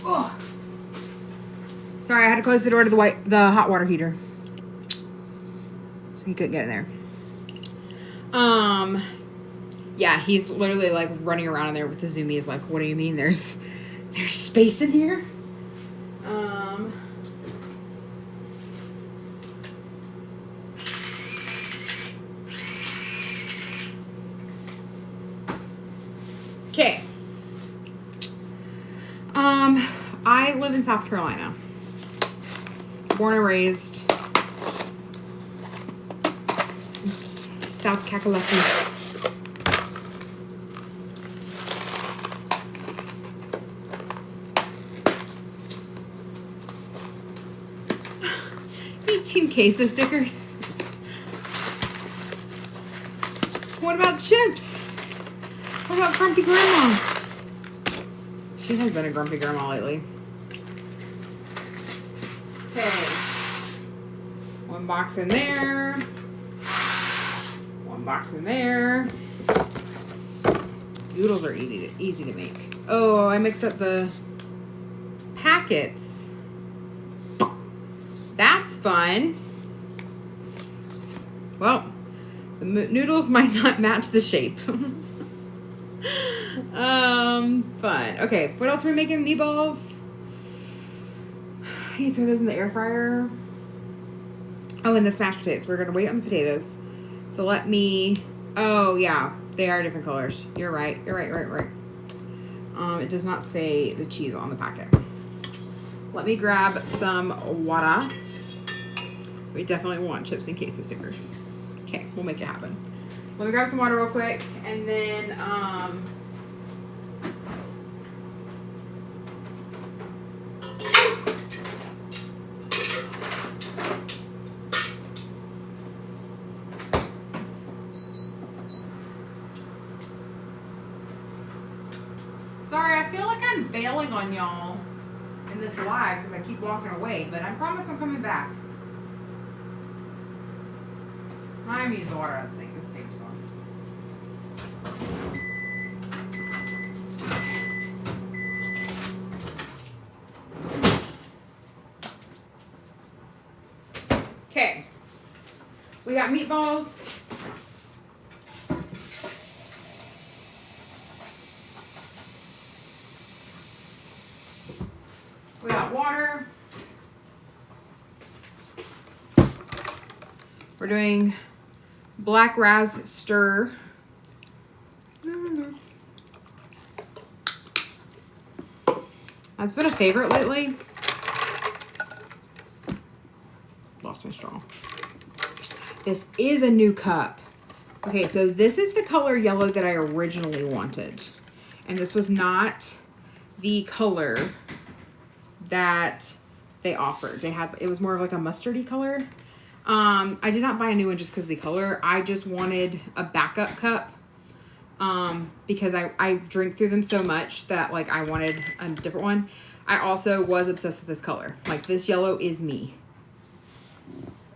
Oh. Sorry, I had to close the door to the hot water heater. So he couldn't get in there. Yeah, he's literally like running around in there with the zoomies like, what do you mean there's space in here? Okay. I live in South Carolina. Born and raised. South Kakalaki. Team queso stickers. What about chips? What about Grumpy Grandma? She has been a grumpy grandma lately. Okay. One box in there. One box in there. Oodles are easy to make. Oh, I mixed up the packets. That's fun. Well, the noodles might not match the shape. Fun. Okay, what else are we making? Meatballs. I need to throw those in the air fryer. Oh, and the smashed potatoes. We're gonna wait on the potatoes. So let me. Oh yeah, they are different colors. You're right. You're right. It does not say the cheese on the packet. Let me grab some water. We definitely want chips and queso stickers. Okay, we'll make it happen. Let me grab some water real quick, and then sorry, I feel like I'm bailing on y'all in this live because I keep walking away, but I promise I'm coming back. I'm using the water out of the sink. This takes too long. Okay. We got meatballs. We got water. We're doing black ras stir. That's been a favorite lately. Lost my straw. This is a new cup. Okay, so this is the color yellow that I originally wanted. And this was not the color that they offered. It was more of like a mustardy color. I did not buy a new one just because of the color. I just wanted a backup cup. Because I drink through them so much that like I wanted a different one. I also was obsessed with this color. Like this yellow is me.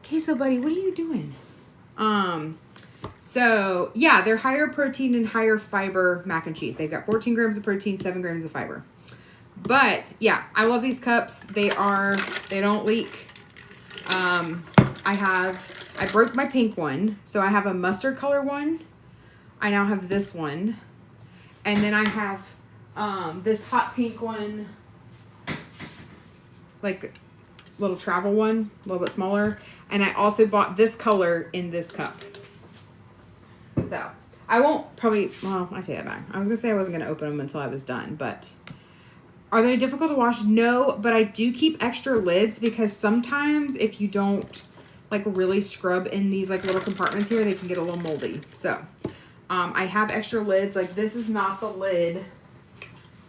Okay, so buddy, what are you doing? So yeah, they're higher protein and higher fiber mac and cheese. They've got 14 grams of protein, 7 grams of fiber. But yeah, I love these cups. They don't leak. I broke my pink one. So I have a mustard color one. I now have this one. And then I have, this hot pink one, like little travel one, a little bit smaller. And I also bought this color in this cup. So I won't probably, well, I take that back. I was gonna say I wasn't gonna open them until I was done, but are they difficult to wash? No, but I do keep extra lids because sometimes if you don't like really scrub in these like little compartments here, they can get a little moldy. So I have extra lids. Like this is not the lid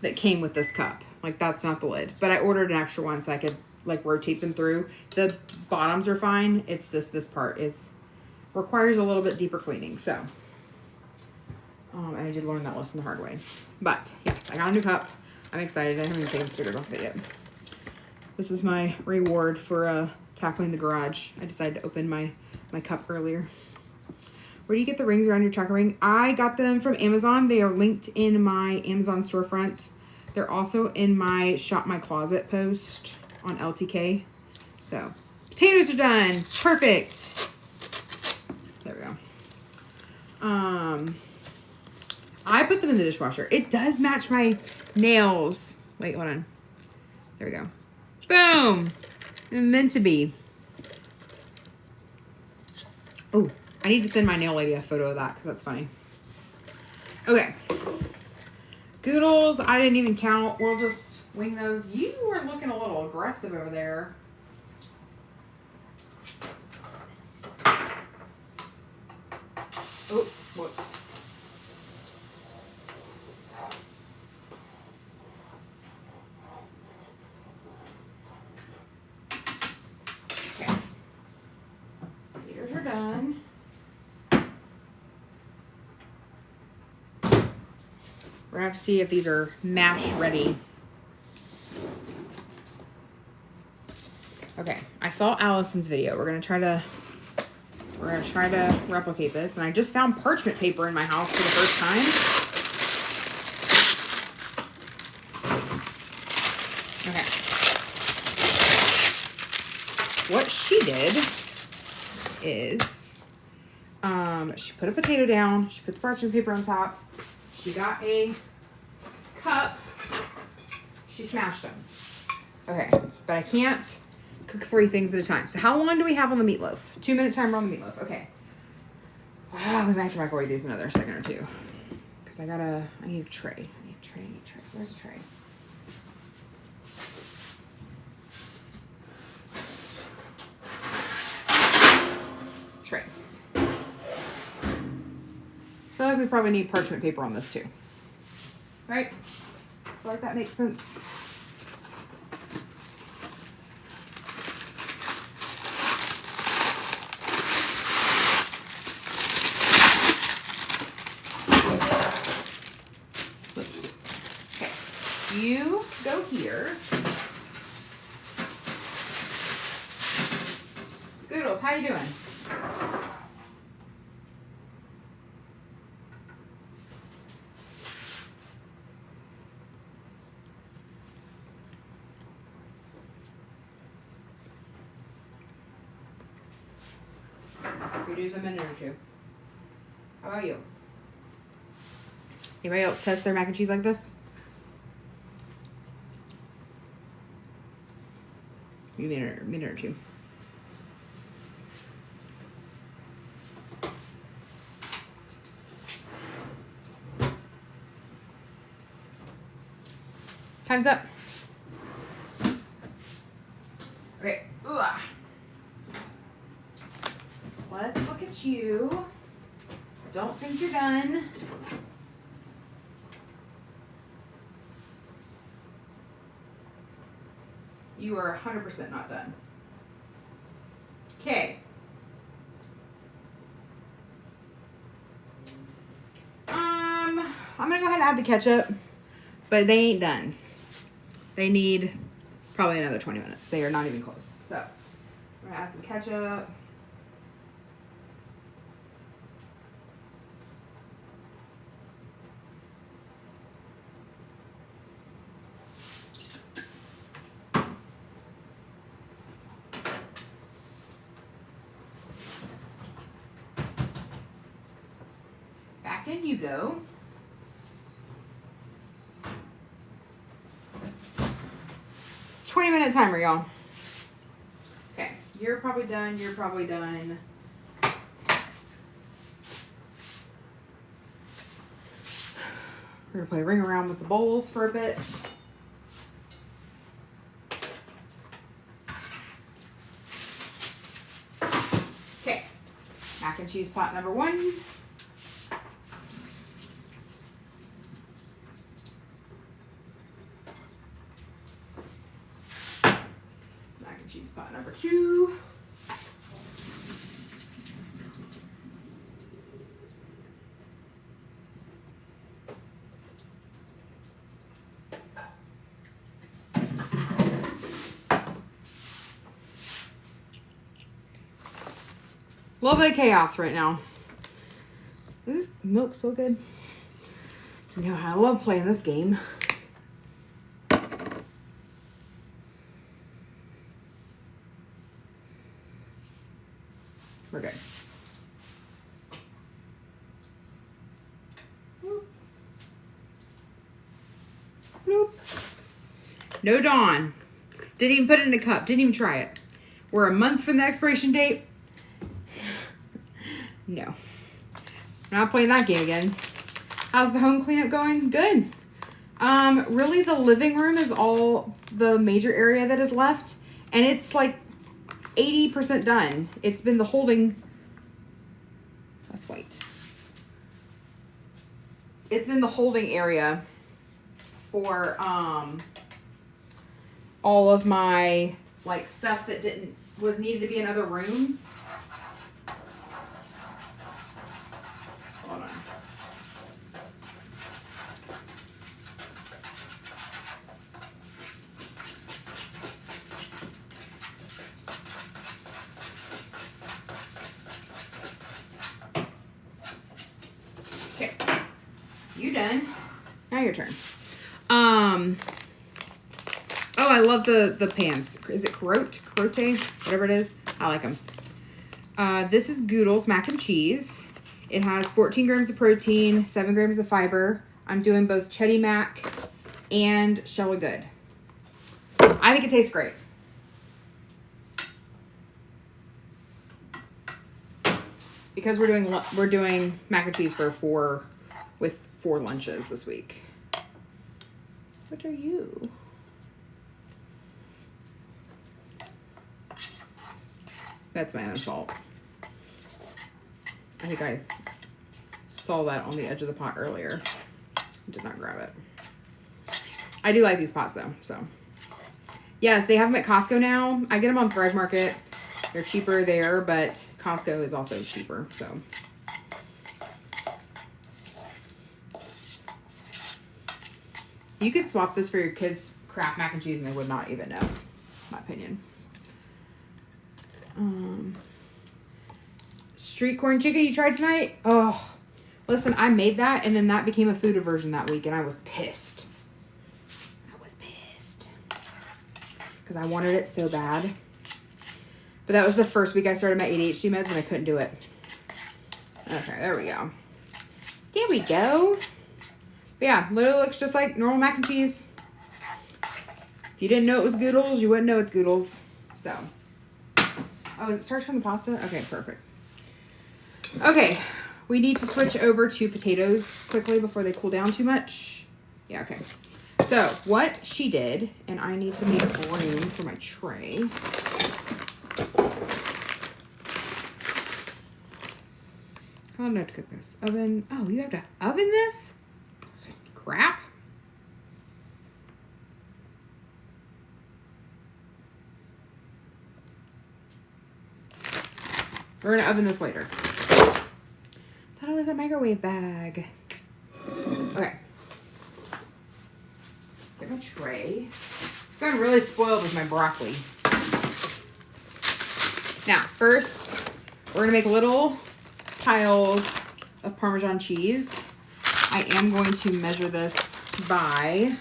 that came with this cup. Like that's not the lid, but I ordered an extra one so I could like rotate them through. The bottoms are fine. It's just this part requires a little bit deeper cleaning. So, and I did learn that lesson the hard way. But yes, I got a new cup. I'm excited. I haven't even taken the sticker off it yet. This is my reward for tackling the garage. I decided to open my cup earlier. Where do you get the rings around your chakra ring? I got them from Amazon. They are linked in my Amazon storefront. They're also in my Shop My Closet post on LTK. So, potatoes are done. Perfect. There we go. I put them in the dishwasher. It does match my nails. Wait, hold on. There we go. Boom. Meant to be. Oh, I need to send my nail lady a photo of that because that's funny. Okay. Goodles, I didn't even count. We'll just wing those. You were looking a little aggressive over there. Oh, whoops. Okay. Ears are done. We're gonna have to see if these are mash ready. Okay, I saw Allison's video. We're gonna try to replicate this, and I just found parchment paper in my house for the first time. Okay. What she did is, she put a potato down. She put the parchment paper on top. She got a cup. She smashed them. Okay, but I can't cook 3 things at a time. So how long do we have on the meatloaf? 2-minute timer on the meatloaf. Okay. We might have to microwave these another second or two. Because I need a tray. I need a tray. Where's the tray? Tray. I feel like we probably need parchment paper on this too. Right? I feel like that makes sense. You go here. Goodles, how you doing? We do a minute or two. How about you? Anybody else test their mac and cheese like this? Maybe a minute or two. Time's up. Okay. Ooh. Let's look at you. Don't think you're done. You are 100% not done. Okay. I'm gonna go ahead and add the ketchup, but they ain't done. They need probably another 20 minutes. They are not even close. So I'm gonna add some ketchup. Back in you go. Minute timer, y'all. Okay, you're probably done. You're probably done. We're gonna play ring around with the bowls for a bit. Okay, mac and cheese pot number 1. Cheese pot number 2. Love the chaos right now. Is this milk so good? You know, I love playing this game. We're good. Nope. No Dawn. Didn't even put it in a cup. Didn't even try it. We're a month from the expiration date. No. Not playing that game again. How's the home cleanup going? Good. Really the living room is all the major area that is left. And it's like 80% done. It's been the holding. That's white. It's been the holding area for all of my like stuff that was needed to be in other rooms. Hold on. You done? Now your turn. Oh, I love the pans. Is it Carote? Whatever it is. I like them. This is Goodles mac and cheese. It has 14 grams of protein, 7 grams of fiber. I'm doing both Cheddar Mac and Shella Good. I think it tastes great. Because we're doing mac and cheese for 4 lunches this week. What are you? That's my own fault. I think I saw that on the edge of the pot earlier. Did not grab it. I do like these pots though, so. Yes, they have them at Costco now. I get them on Thrive Market. They're cheaper there, but Costco is also cheaper, so. You could swap this for your kids' Kraft mac and cheese and they would not even know, in my opinion. Street corn chicken you tried tonight? Oh, listen, I made that and then that became a food aversion that week and I was pissed. Because I wanted it so bad. But that was the first week I started my ADHD meds and I couldn't do it. Okay, there we go. There we go. But yeah, literally looks just like normal mac and cheese. If you didn't know it was Goodles, you wouldn't know it's Goodles. So, oh, is it starts from the pasta? Okay, perfect. Okay, we need to switch over to potatoes quickly before they cool down too much. Yeah, okay. So, what she did, and I need to make room for my tray. How do I have to cook this? Oven. Oh, you have to oven this? Crap. We're gonna oven this later. Thought it was a microwave bag. Okay. Get my tray. I've gotten really spoiled with my broccoli. Now, first, we're gonna make little piles of Parmesan cheese. I am going to measure this by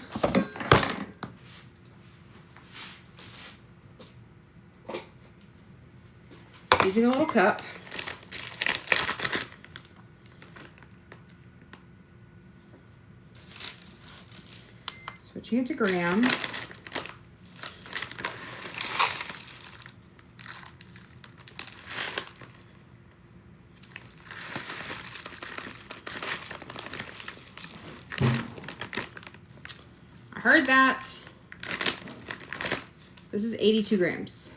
using a little cup. Switching it to grams. I heard that. This is 82 grams.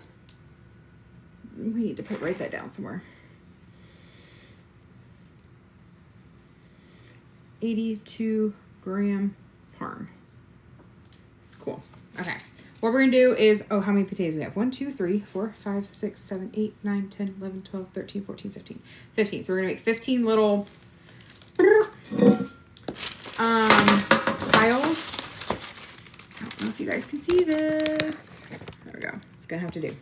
We need to write that down somewhere. 82 gram parm. Cool. Okay. What we're going to do is, oh, how many potatoes do we have? 1, 2, 3, 4, 5, 6, 7, 8, 9, 10, 11, 12, 13, 14, 15. 15. So we're going to make 15 little piles. I don't know if you guys can see this. There we go. It's going to have to do.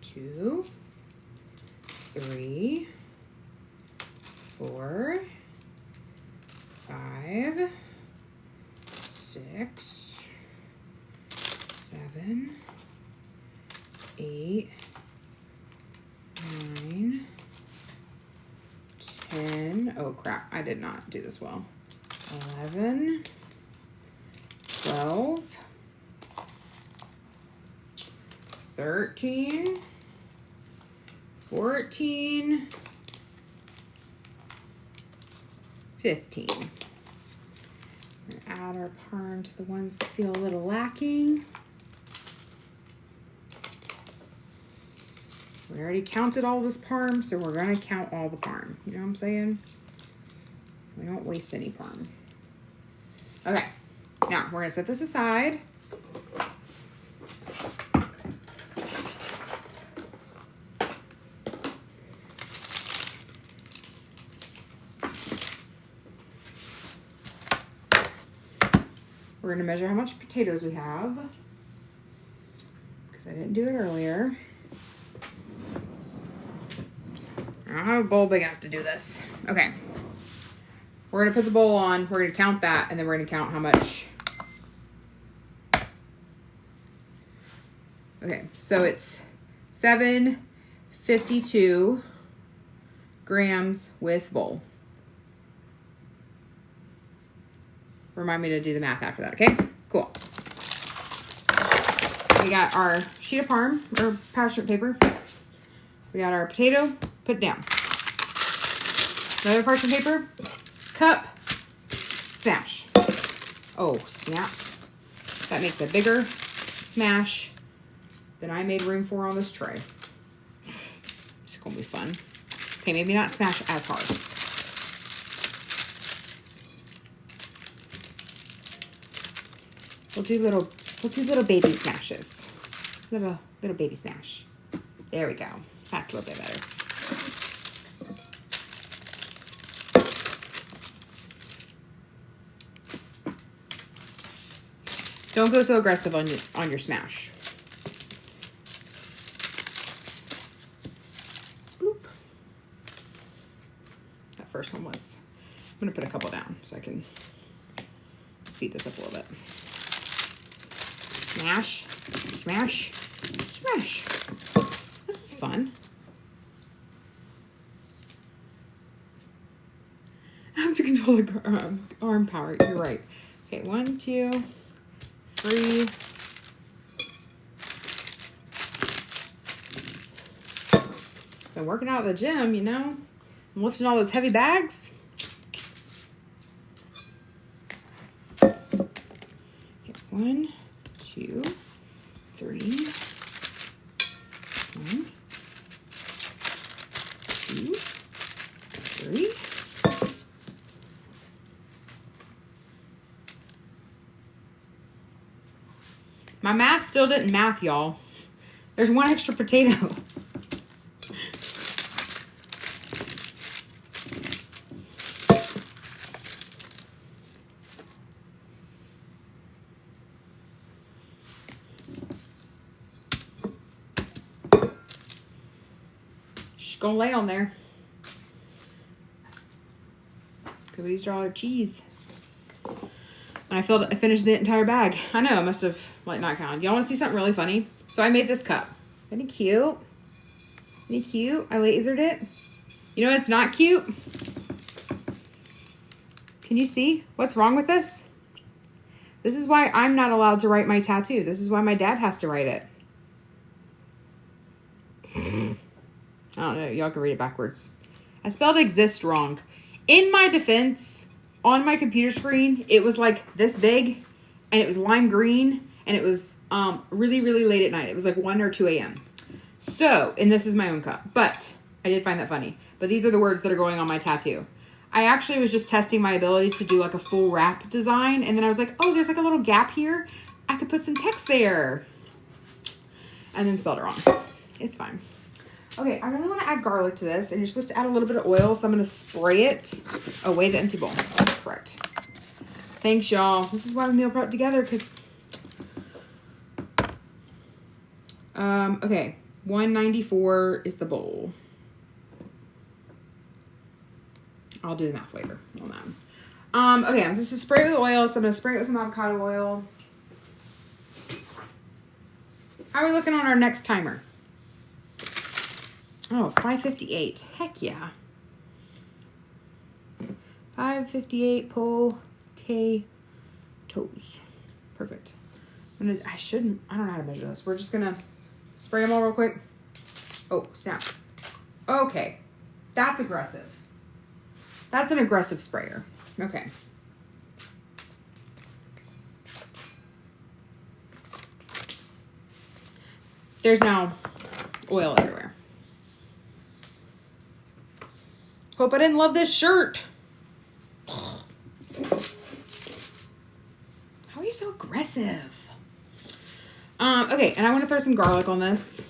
2, 3, 4, 5, 6, 7, 8, 9, 10. Oh crap, I did not do this well. 11, 12, 13, 14, 15. We're gonna add our parm to the ones that feel a little lacking. We already counted all this parm, so we're gonna count all the parm. You know what I'm saying? We don't waste any parm. Okay, now we're gonna set this aside. We're going to measure how much potatoes we have, because I didn't do it earlier. I don't have a bowl big enough to do this. Okay. We're going to put the bowl on, we're going to count that, and then we're going to count how much. Okay, so it's 752 grams with bowl. Remind me to do the math after that, okay? Cool. We got our sheet of parm, or parchment paper. We got our potato, put it down. Another parchment paper, cup, smash. Oh, snaps. That makes a bigger smash than I made room for on this tray. It's gonna be fun. Okay, maybe not smash as hard. We'll do little baby smashes. Little baby smash. There we go. That's a little bit better. Don't go so aggressive on your smash. Bloop. That first one was. I'm gonna put a couple down so I can speed this up a little bit. Smash, smash, smash. This is fun. I have to control the arm power. You're right. Okay, 1, 2, 3. Been working out at the gym, you know. I'm lifting all those heavy bags. Okay, 1, 2, 3. 1, 2, 3. My math still didn't math, y'all. There's 1 extra potato. She's gonna lay on there. Could we use all our cheese? And I finished the entire bag. I know, I must have like not counted. Y'all want to see something really funny? So I made this cup. Isn't it cute? Isn't it cute? I lasered it. You know what's not cute? Can you see what's wrong with this? This is why I'm not allowed to write my tattoo. This is why my dad has to write it. I don't know. Y'all can read it backwards. I spelled exist wrong. In my defense, on my computer screen, it was like this big, and it was lime green, and it was really, really late at night. It was like 1 or 2 a.m. So, and this is my own cup, but I did find that funny. But these are the words that are going on my tattoo. I actually was just testing my ability to do like a full wrap design, and then I was like, oh, there's like a little gap here. I could put some text there. And then spelled it wrong. It's fine. Okay, I really want to add garlic to this, and you're supposed to add a little bit of oil, so I'm going to spray it away the empty bowl. That's correct. Thanks, y'all. This is why we meal prep together, because... okay, 194 is the bowl. I'll do the math later on that. Okay, I'm just going to spray it with oil, so I'm going to spray it with some avocado oil. How are we looking on our next timer? Oh, 5:58. Heck yeah. 5:58 potatoes. Perfect. I don't know how to measure this. We're just gonna spray them all real quick. Oh, snap. Okay. That's aggressive. That's an aggressive sprayer. Okay. There's now oil everywhere. Hope I didn't love this shirt. How are you so aggressive? Okay, and I want to throw some garlic on this.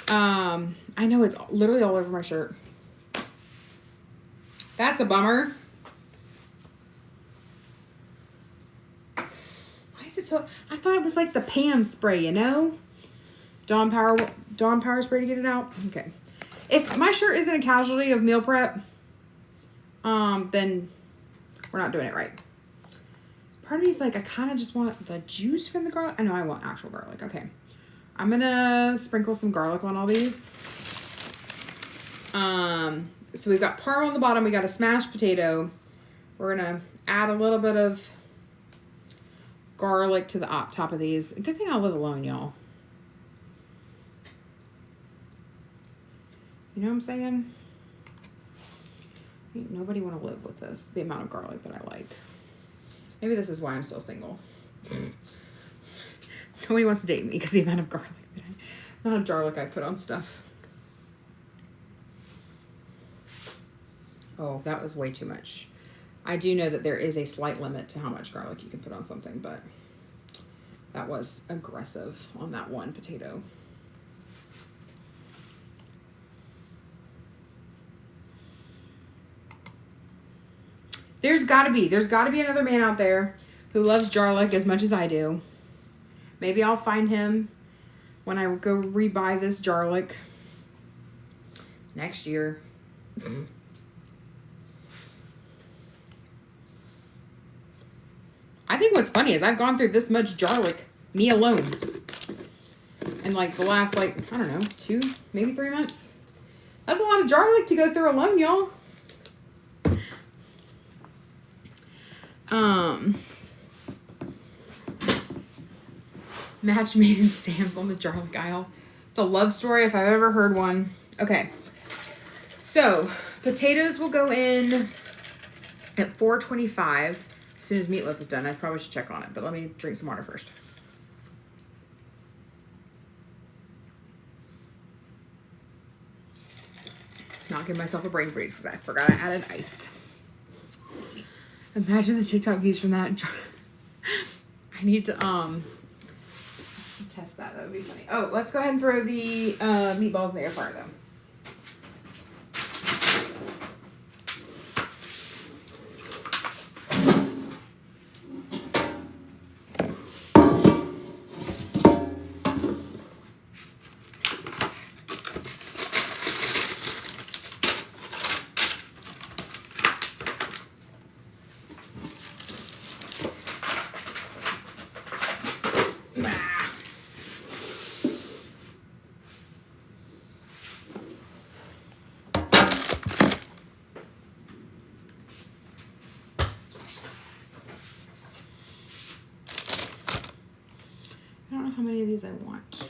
I know it's literally all over my shirt. That's a bummer. Why is it so... I thought it was like the Pam spray, you know? Dawn Power spray to get it out. Okay. If my shirt isn't a casualty of meal prep, then we're not doing it right. Part of me is like, I kind of just want the juice from the garlic. I know I want actual garlic. Okay. I'm going to sprinkle some garlic on all these. So we've got parm on the bottom. We got a smashed potato. We're going to add a little bit of garlic to the top of these. Good thing I live alone, y'all. You know what I'm saying? Ain't nobody want to live with this. The amount of garlic that I like. Maybe this is why I'm still single. Nobody wants to date me because the amount of garlic I put on stuff. Oh, that was way too much. I do know that there is a slight limit to how much garlic you can put on something, but that was aggressive on that one potato. There's gotta be another man out there who loves garlic as much as I do. Maybe I'll find him when I go rebuy this garlic next year. I think what's funny is I've gone through this much garlic, me alone, in like the last, like, I don't know, 2, maybe 3 months. That's a lot of garlic to go through alone, y'all. Match made in Sam's on the garlic aisle. It's a love story if I've ever heard one. Okay. So, potatoes will go in at 425 as soon as meatloaf is done. I probably should check on it, but let me drink some water first. Not give myself a brain freeze because I forgot I added ice. Imagine the TikTok views from that. I need to test that. That would be funny. Oh, let's go ahead and throw the meatballs in the air fryer though. I don't know how many of these I want.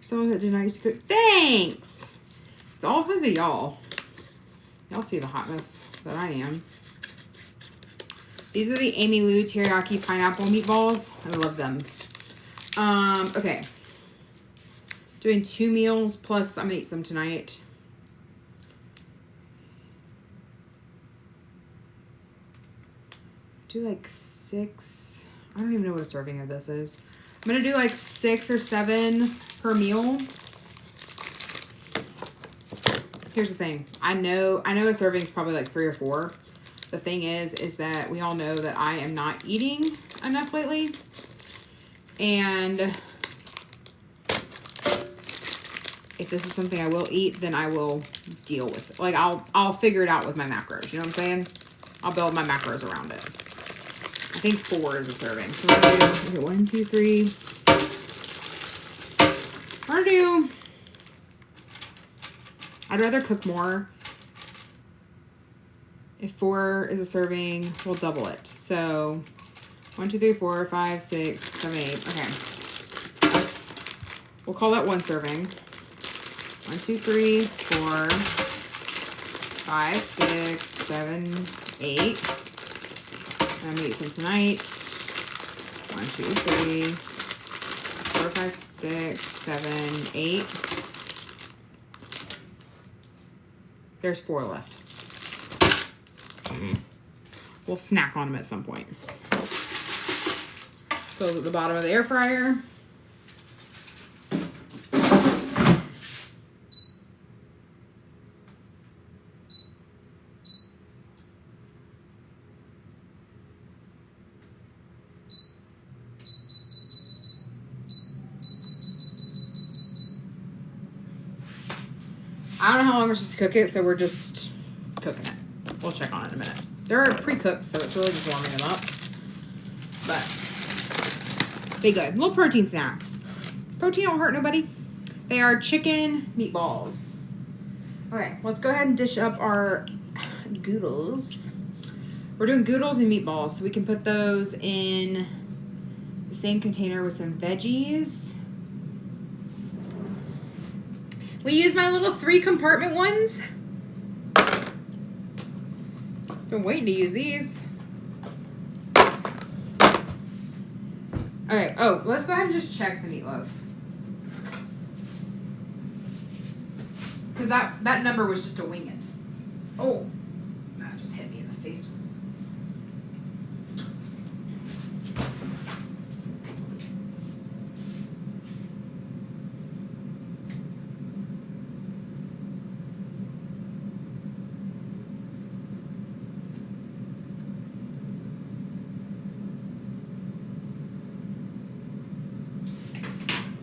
Someone that did not used to cook. Thanks! It's all because of y'all. Y'all see the hotness that I am. These are the Amy Lou teriyaki pineapple meatballs. I love them. Okay. Doing 2 meals plus I'm gonna eat some tonight. Do like 6. I don't even know what a serving of this is. I'm gonna do like 6 or 7 per meal. Here's the thing. I know a serving is probably like 3 or 4. The thing is that we all know that I am not eating enough lately. And if this is something I will eat, then I will deal with it. Like I'll figure it out with my macros. You know what I'm saying? I'll build my macros around it. I think 4 is a serving. So we're gonna do 1, 2, 3. We're gonna do. I'd rather cook more. If 4 is a serving, we'll double it. So 1, 2, 3, 4, 5, 6, 7, 8. Okay. We'll call that 1 serving. 1, 2, 3, 4, 5, 6, 7, 8. I'm gonna eat some tonight. 1, 2, 3, 4, 5, 6, 7, 8. There's 4 left. We'll snack on them at some point. Goes at the bottom of the air fryer. I don't know how long we're supposed to cook it, so we're just cooking it. We'll check on it in a minute. They're pre-cooked, so it's really just warming them up. But they good. Little protein snack. Protein don't hurt nobody. They are chicken meatballs. Okay, let's go ahead and dish up our goodles. We're doing goodles and meatballs, so we can put those in the same container with some veggies. We use my little 3-compartment ones. Been waiting to use these. Okay, oh, let's go ahead and just check the meatloaf. Because that number was just a wing it. Oh, that just hit me in the face.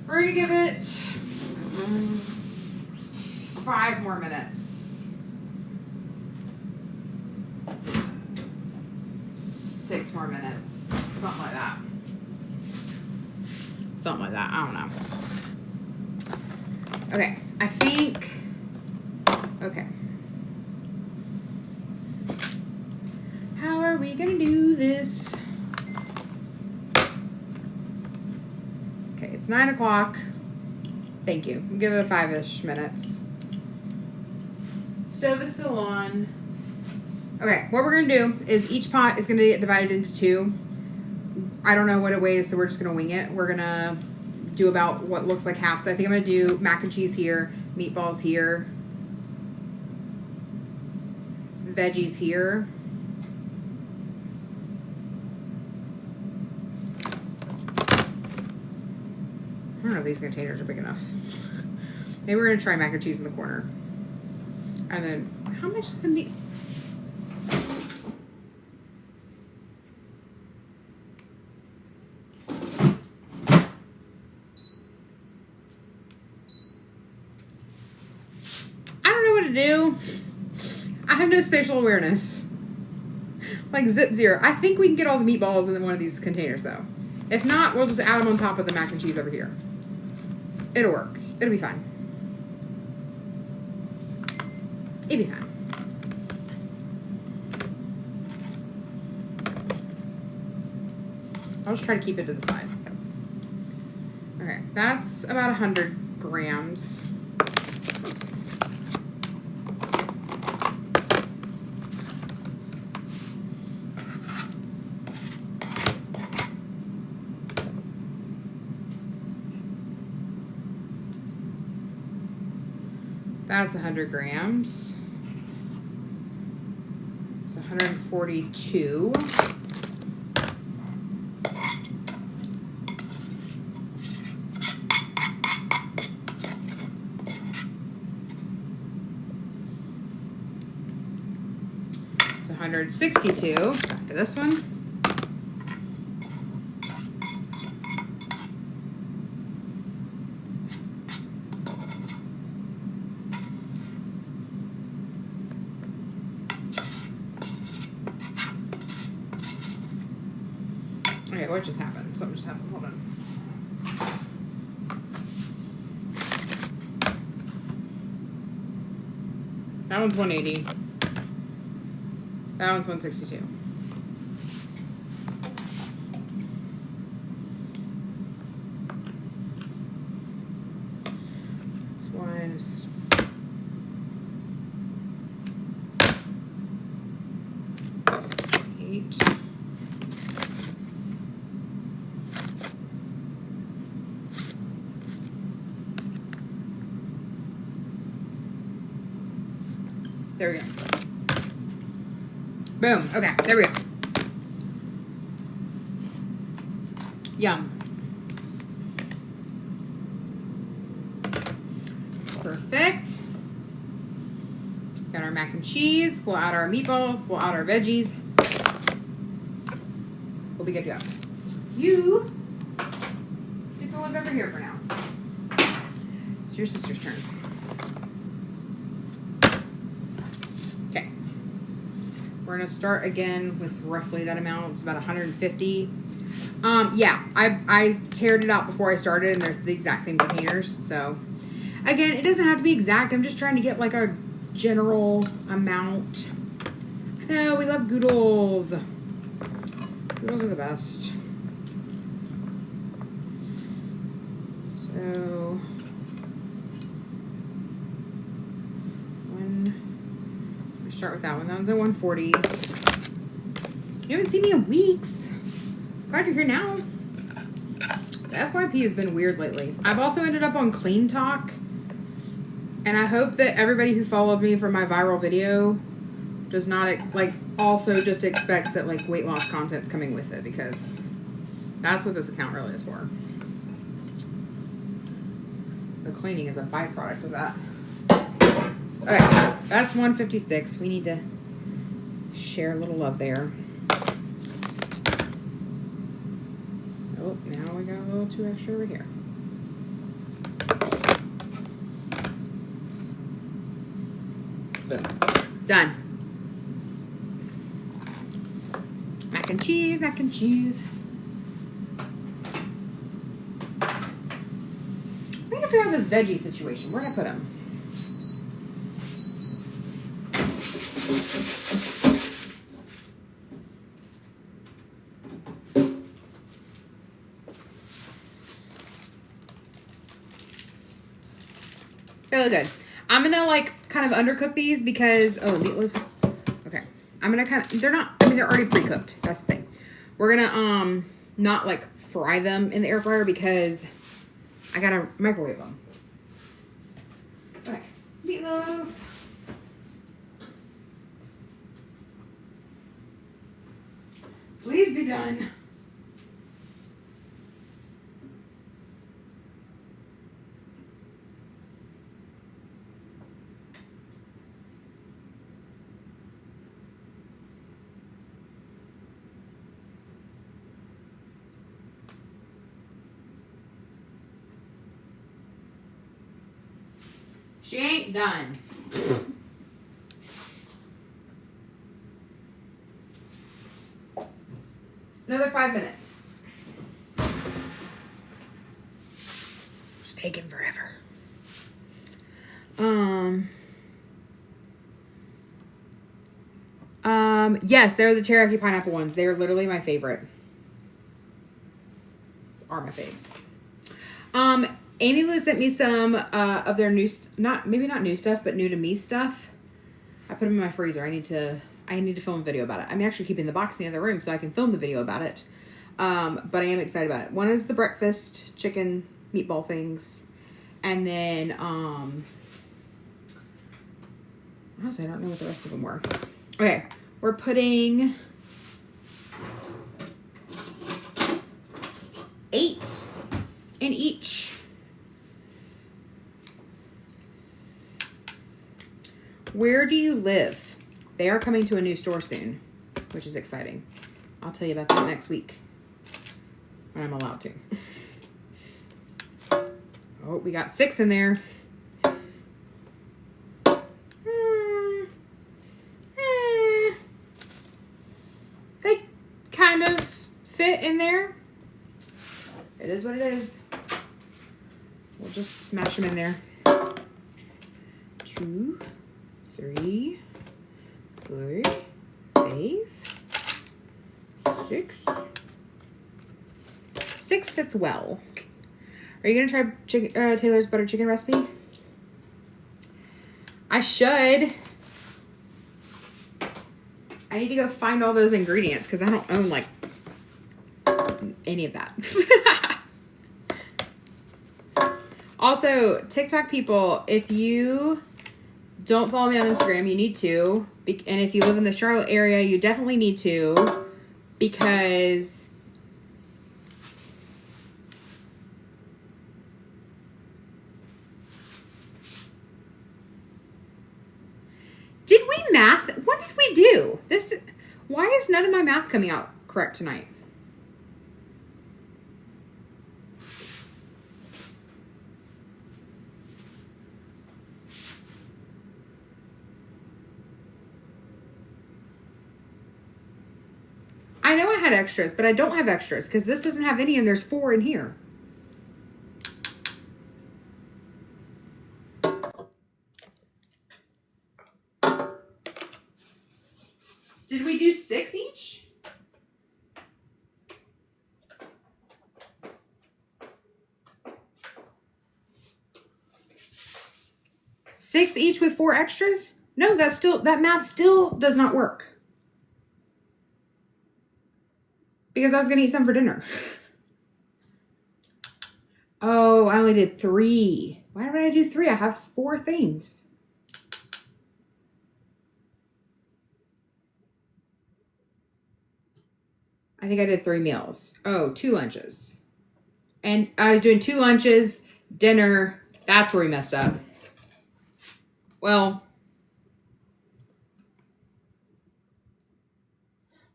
We're gonna give it 5 more minutes. 6 more minutes. Something like that. Something like that. I don't know. Okay. I think. Okay. gonna do this. Okay, it's 9 o'clock. Thank you. Give it a 5-ish minutes. Stove is still on. Okay, what we're gonna do is each pot is gonna get divided into 2. I don't know what it weighs, so we're just gonna wing it. We're gonna do about what looks like half. So I think I'm gonna do mac and cheese here, meatballs here, veggies here. I don't know if these containers are big enough. Maybe we're gonna try mac and cheese in the corner. And then, how much is the meat? I don't know what to do. I have no spatial awareness. Like zip zero. I think we can get all the meatballs in one of these containers though. If not, we'll just add them on top of the mac and cheese over here. It'll work. It'll be fine. It'll be fine. I'll just try to keep it to the side. Okay, that's about 100 grams. That's 100 grams. It's 142. It's 162. Back to this one. Okay, what just happened? Something just happened. Hold on. That one's 180. That one's 162. This one is 8. There we go. Boom. Okay, there we go. Yum. Perfect. Got our mac and cheese. We'll add our meatballs. We'll add our veggies. We'll be good to go. You get to live over here for now. It's your sister's turn. Okay. We're going to start again with roughly that amount. It's about 150. Yeah, I teared it out before I started, and they're the exact same containers. So, again, it doesn't have to be exact. I'm just trying to get like a general amount. Oh, we love goodles. Goodles are the best. So, we start with that one. That one's at 140. You haven't seen me in weeks. Glad you're here now. The FYP has been weird lately. I've also ended up on Clean Talk. And I hope that everybody who followed me for my viral video does not, like, also just expects that, like, weight loss content's coming with it, because that's what this account really is for. The cleaning is a byproduct of that. Okay, that's 156. We need to share a little love there. Oh, now we got a little too extra over here. Boom. Done. Mac and cheese, mac and cheese. I'm trying to figure out this veggie situation. Where'd I put them? so good. I'm gonna like kind of undercook these because, oh, meatloaf. Okay. I'm gonna kind of, they're not, I mean, they're already pre-cooked. That's the thing. We're gonna, not like fry them in the air fryer because I gotta microwave them. Okay. Meatloaf. Please be done. She ain't done. Another 5 minutes. It's taking forever. Yes, they're the Cherokee pineapple ones. They are literally my favorite. Are my faves. Amy Lou sent me some of their new, maybe not new stuff, but new to me stuff. I put them in my freezer. I need to film a video about it. I'm actually keeping the box in the other room so I can film the video about it. But I am excited about it. One is the breakfast chicken meatball things. And then, honestly, I don't know what the rest of them were. Okay, we're putting 8 in each. Where do you live? They are coming to a new store soon, which is exciting. I'll tell you about that next week when I'm allowed to. Oh, we got 6 in there. They kind of fit in there. It is what it is. We'll just smash them in there. 2, 3, 4, 5, 6. 6 fits well. Are you gonna try Taylor's butter chicken recipe? I should. I need to go find all those ingredients because I don't own like any of that. Also, TikTok people, if you don't follow me on Instagram, you need to. And if you live in the Charlotte area, you definitely need to, because did we math? What did we do? Why is none of my math coming out correct tonight? I know I had extras, but I don't have extras because this doesn't have any and there's 4 in here. Did we do 6 each? Six each with 4 extras? No, that math still does not work. Because I was going to eat some for dinner. Oh, I only did 3. Why did I do 3? I have 4 things. I think I did 3 meals. Oh, 2 lunches. And I was doing 2 lunches, dinner. That's where we messed up. Well,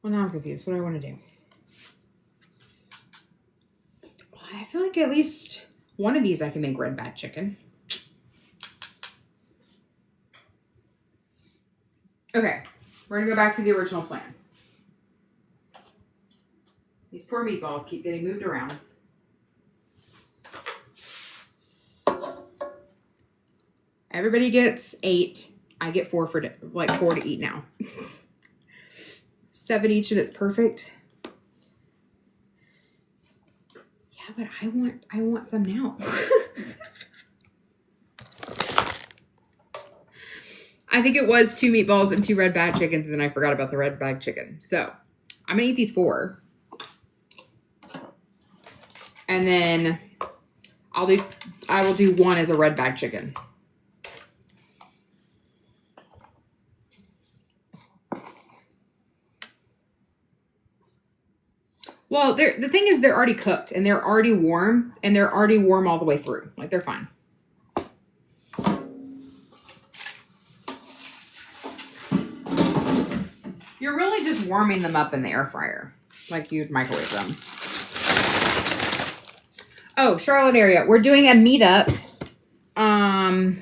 now I'm confused. What do I want to do? I feel like at least one of these I can make red bad chicken. Okay, we're going to go back to the original plan. These poor meatballs keep getting moved around. Everybody gets 8. I get 4 4 to eat now. 7 each and it's perfect. Yeah, but I want some now. I think it was 2 meatballs and 2 red bag chickens, and then I forgot about the red bag chicken. So I'm gonna eat these 4. And then I will do 1 as a red bag chicken. Well, the thing is they're already cooked and they're already warm, and they're already warm all the way through. Like, they're fine. You're really just warming them up in the air fryer, like you'd microwave them. Oh, Charlotte area. We're doing a meetup on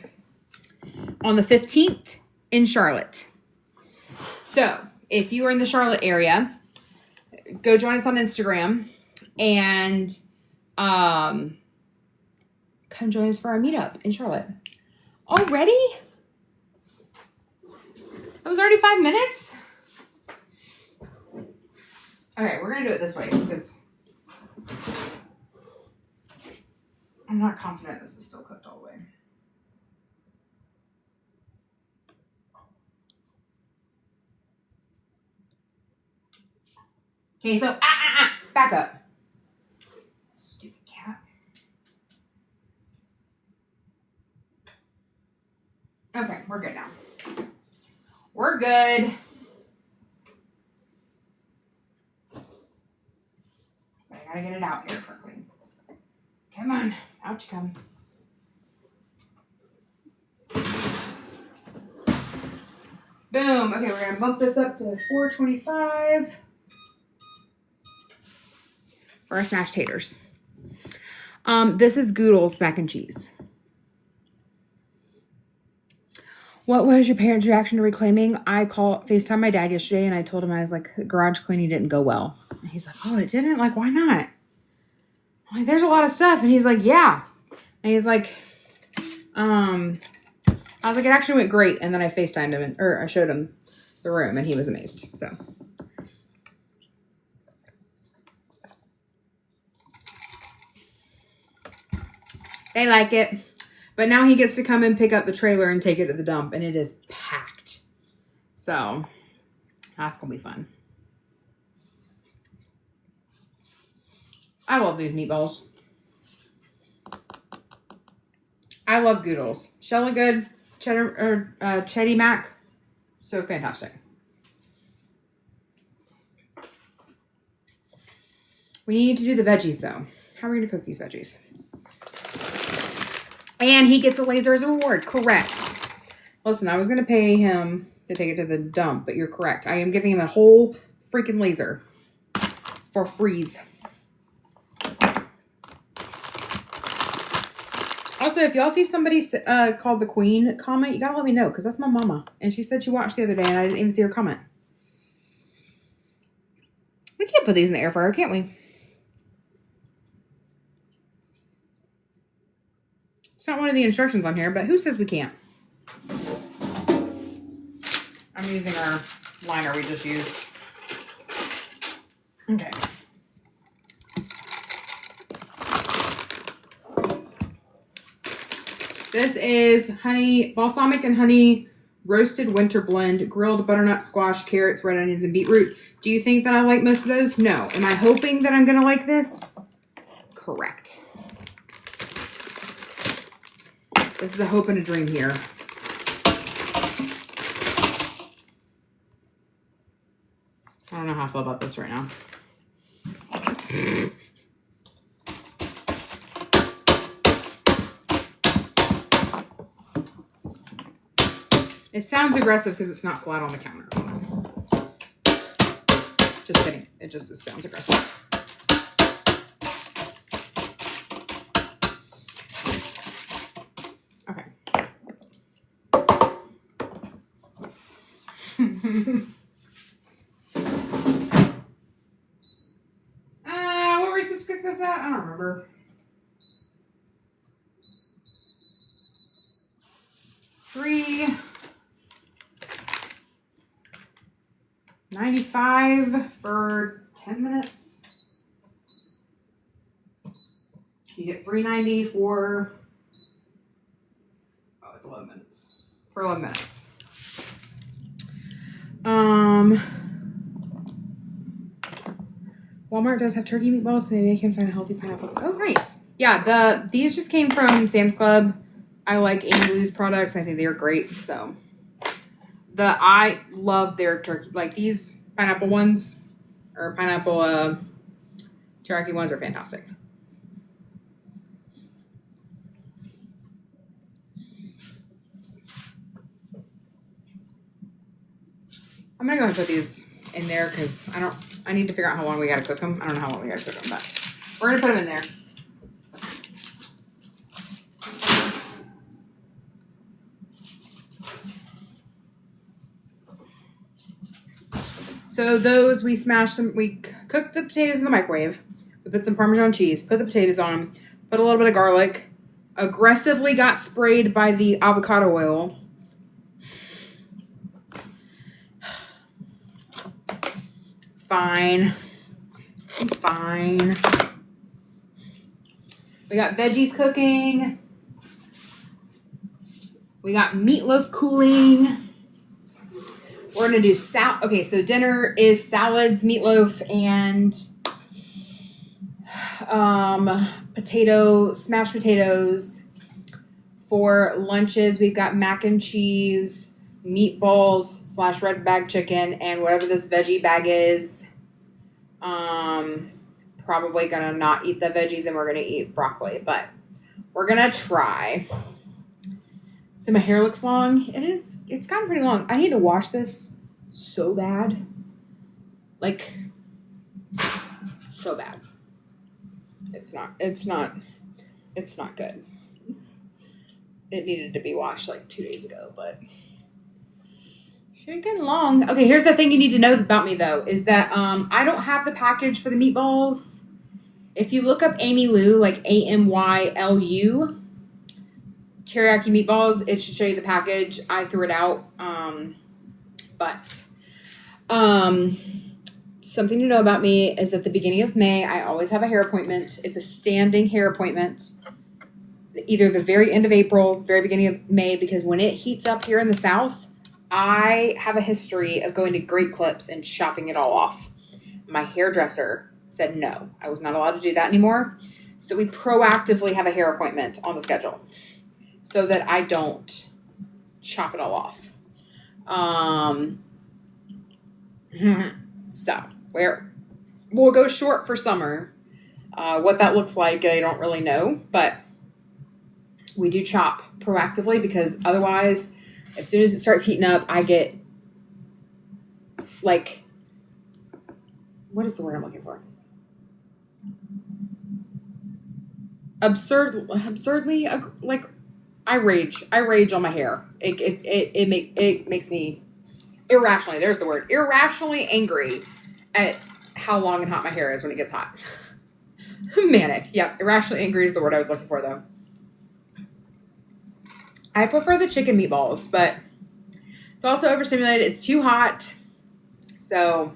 the 15th in Charlotte. So if you are in the Charlotte area, go join us on Instagram and come join us for our meetup in Charlotte. Already? That was already 5 minutes? Okay, we're going to do it this way because I'm not confident this is still cooked all the way. Okay, so back up. Stupid cat. Okay, we're good now. We're good. I gotta get it out here quickly. Come on, out you come. Boom. Okay, we're gonna bump this up to 425 for our smashed taters. This is Goodle's mac and cheese. What was your parents' reaction to reclaiming? I FaceTimed my dad yesterday and I told him, I was like, garage cleaning didn't go well. And he's like, oh, it didn't? Like, why not? I'm like, there's a lot of stuff. And he's like, yeah. And he's like, I was like, it actually went great. And then I FaceTimed him, or I showed him the room, and he was amazed. So. They like it. But now he gets to come and pick up the trailer and take it to the dump, and it is packed. So, that's going to be fun. I love these meatballs. I love Goodles. Shella good, cheddar, or Chetty Mac. So fantastic. We need to do the veggies, though. How are we going to cook these veggies? And he gets a laser as a reward. Correct. Listen, I was going to pay him to take it to the dump, but you're correct. I am giving him a whole freaking laser for freeze. Also, if y'all see somebody called the Queen comment, you got to let me know, because that's my mama. And she said she watched the other day, and I didn't even see her comment. We can't put these in the air fryer, can't we? It's not one of the instructions on here, but who says we can't? I'm using our liner we just used. Okay. This is honey, balsamic and honey roasted winter blend, grilled butternut squash, carrots, red onions, and beetroot. Do you think that I like most of those? No. Am I hoping that I'm going to like this? Correct. This is a hope and a dream here. I don't know how I feel about this right now. It sounds aggressive because it's not flat on the counter. Just kidding. It just sounds aggressive. Okay. What were we supposed to cook this at? I don't remember. $3.95 for 10 minutes. You get $3.90 for, oh, it's 11 minutes. For 11 minutes. Walmart does have turkey meatballs, so maybe I can find a healthy pineapple. Oh, nice. Yeah, these just came from Sam's Club. I like Amy Lou's products. I think they are great. So I love their turkey. Like these pineapple ones or pineapple teriyaki ones are fantastic. I'm gonna go and put these in there because I need to figure out how long we gotta cook them. I don't know how long we gotta cook them, but we're gonna put them in there. So those, we smashed some, we cooked the potatoes in the microwave. We put some Parmesan cheese, put the potatoes on them, put a little bit of garlic, aggressively got sprayed by the avocado oil. It's fine. It's fine. We got veggies cooking. We got meatloaf cooling. We're going to do okay, so dinner is salads, meatloaf, and smashed potatoes. For lunches, we've got mac and cheese, meatballs / red bag chicken, and whatever this veggie bag is. Probably going to not eat the veggies, and we're going to eat broccoli, but we're going to try. So my hair looks long. It's gotten pretty long. I need to wash this so bad. Like, so bad. It's not good. It needed to be washed like 2 days ago, but it's getting long. Okay, here's the thing you need to know about me though, is that I don't have the package for the meatballs. If you look up Amy Lou, like AMYLU, teriyaki meatballs, it should show you the package. I threw it out. But something to know about me is that the beginning of May, I always have a hair appointment. It's a standing hair appointment. Either the very end of April, very beginning of May, because when it heats up here in the South, I have a history of going to Great Clips and chopping it all off. My hairdresser said no, I was not allowed to do that anymore. So we proactively have a hair appointment on the schedule so that I don't chop it all off. So we'll go short for summer. What that looks like, I don't really know, but we do chop proactively because otherwise, as soon as it starts heating up, I get like, what is the word I'm looking for? Absurdly, like, I rage on my hair. It makes me irrationally, there's the word, irrationally angry at how long and hot my hair is when it gets hot. Manic. Yeah, irrationally angry is the word I was looking for, though. I prefer the chicken meatballs, but it's also overstimulated. It's too hot. So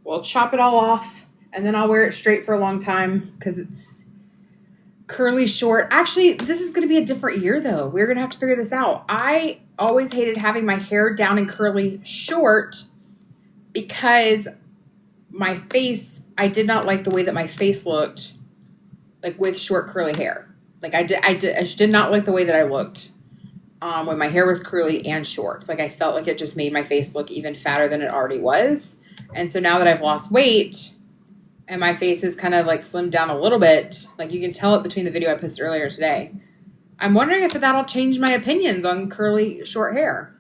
we'll chop it all off, and then I'll wear it straight for a long time because it's curly short. Actually, this is going to be a different year, though. We're going to have to figure this out. I always hated having my hair down and curly short because my face, I did not like the way that my face looked, like with short curly hair. Like I just did not like the way that I looked when my hair was curly and short. Like I felt like it just made my face look even fatter than it already was. And so now that I've lost weight and my face is kind of like slimmed down a little bit, like you can tell it between the video I posted earlier today, I'm wondering if that'll change my opinions on curly short hair.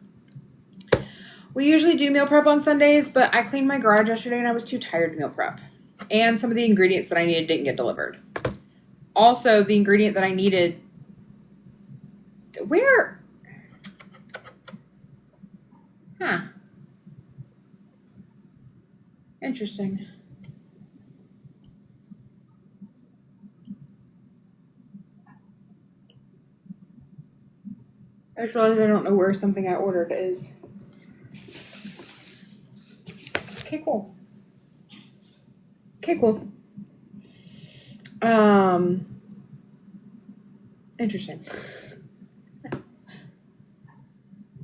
We usually do meal prep on Sundays, but I cleaned my garage yesterday and I was too tired to meal prep. And some of the ingredients that I needed didn't get delivered. Also, the ingredient that I needed, where? Huh. Interesting. I just realized I don't know where something I ordered is. Okay, cool. Interesting.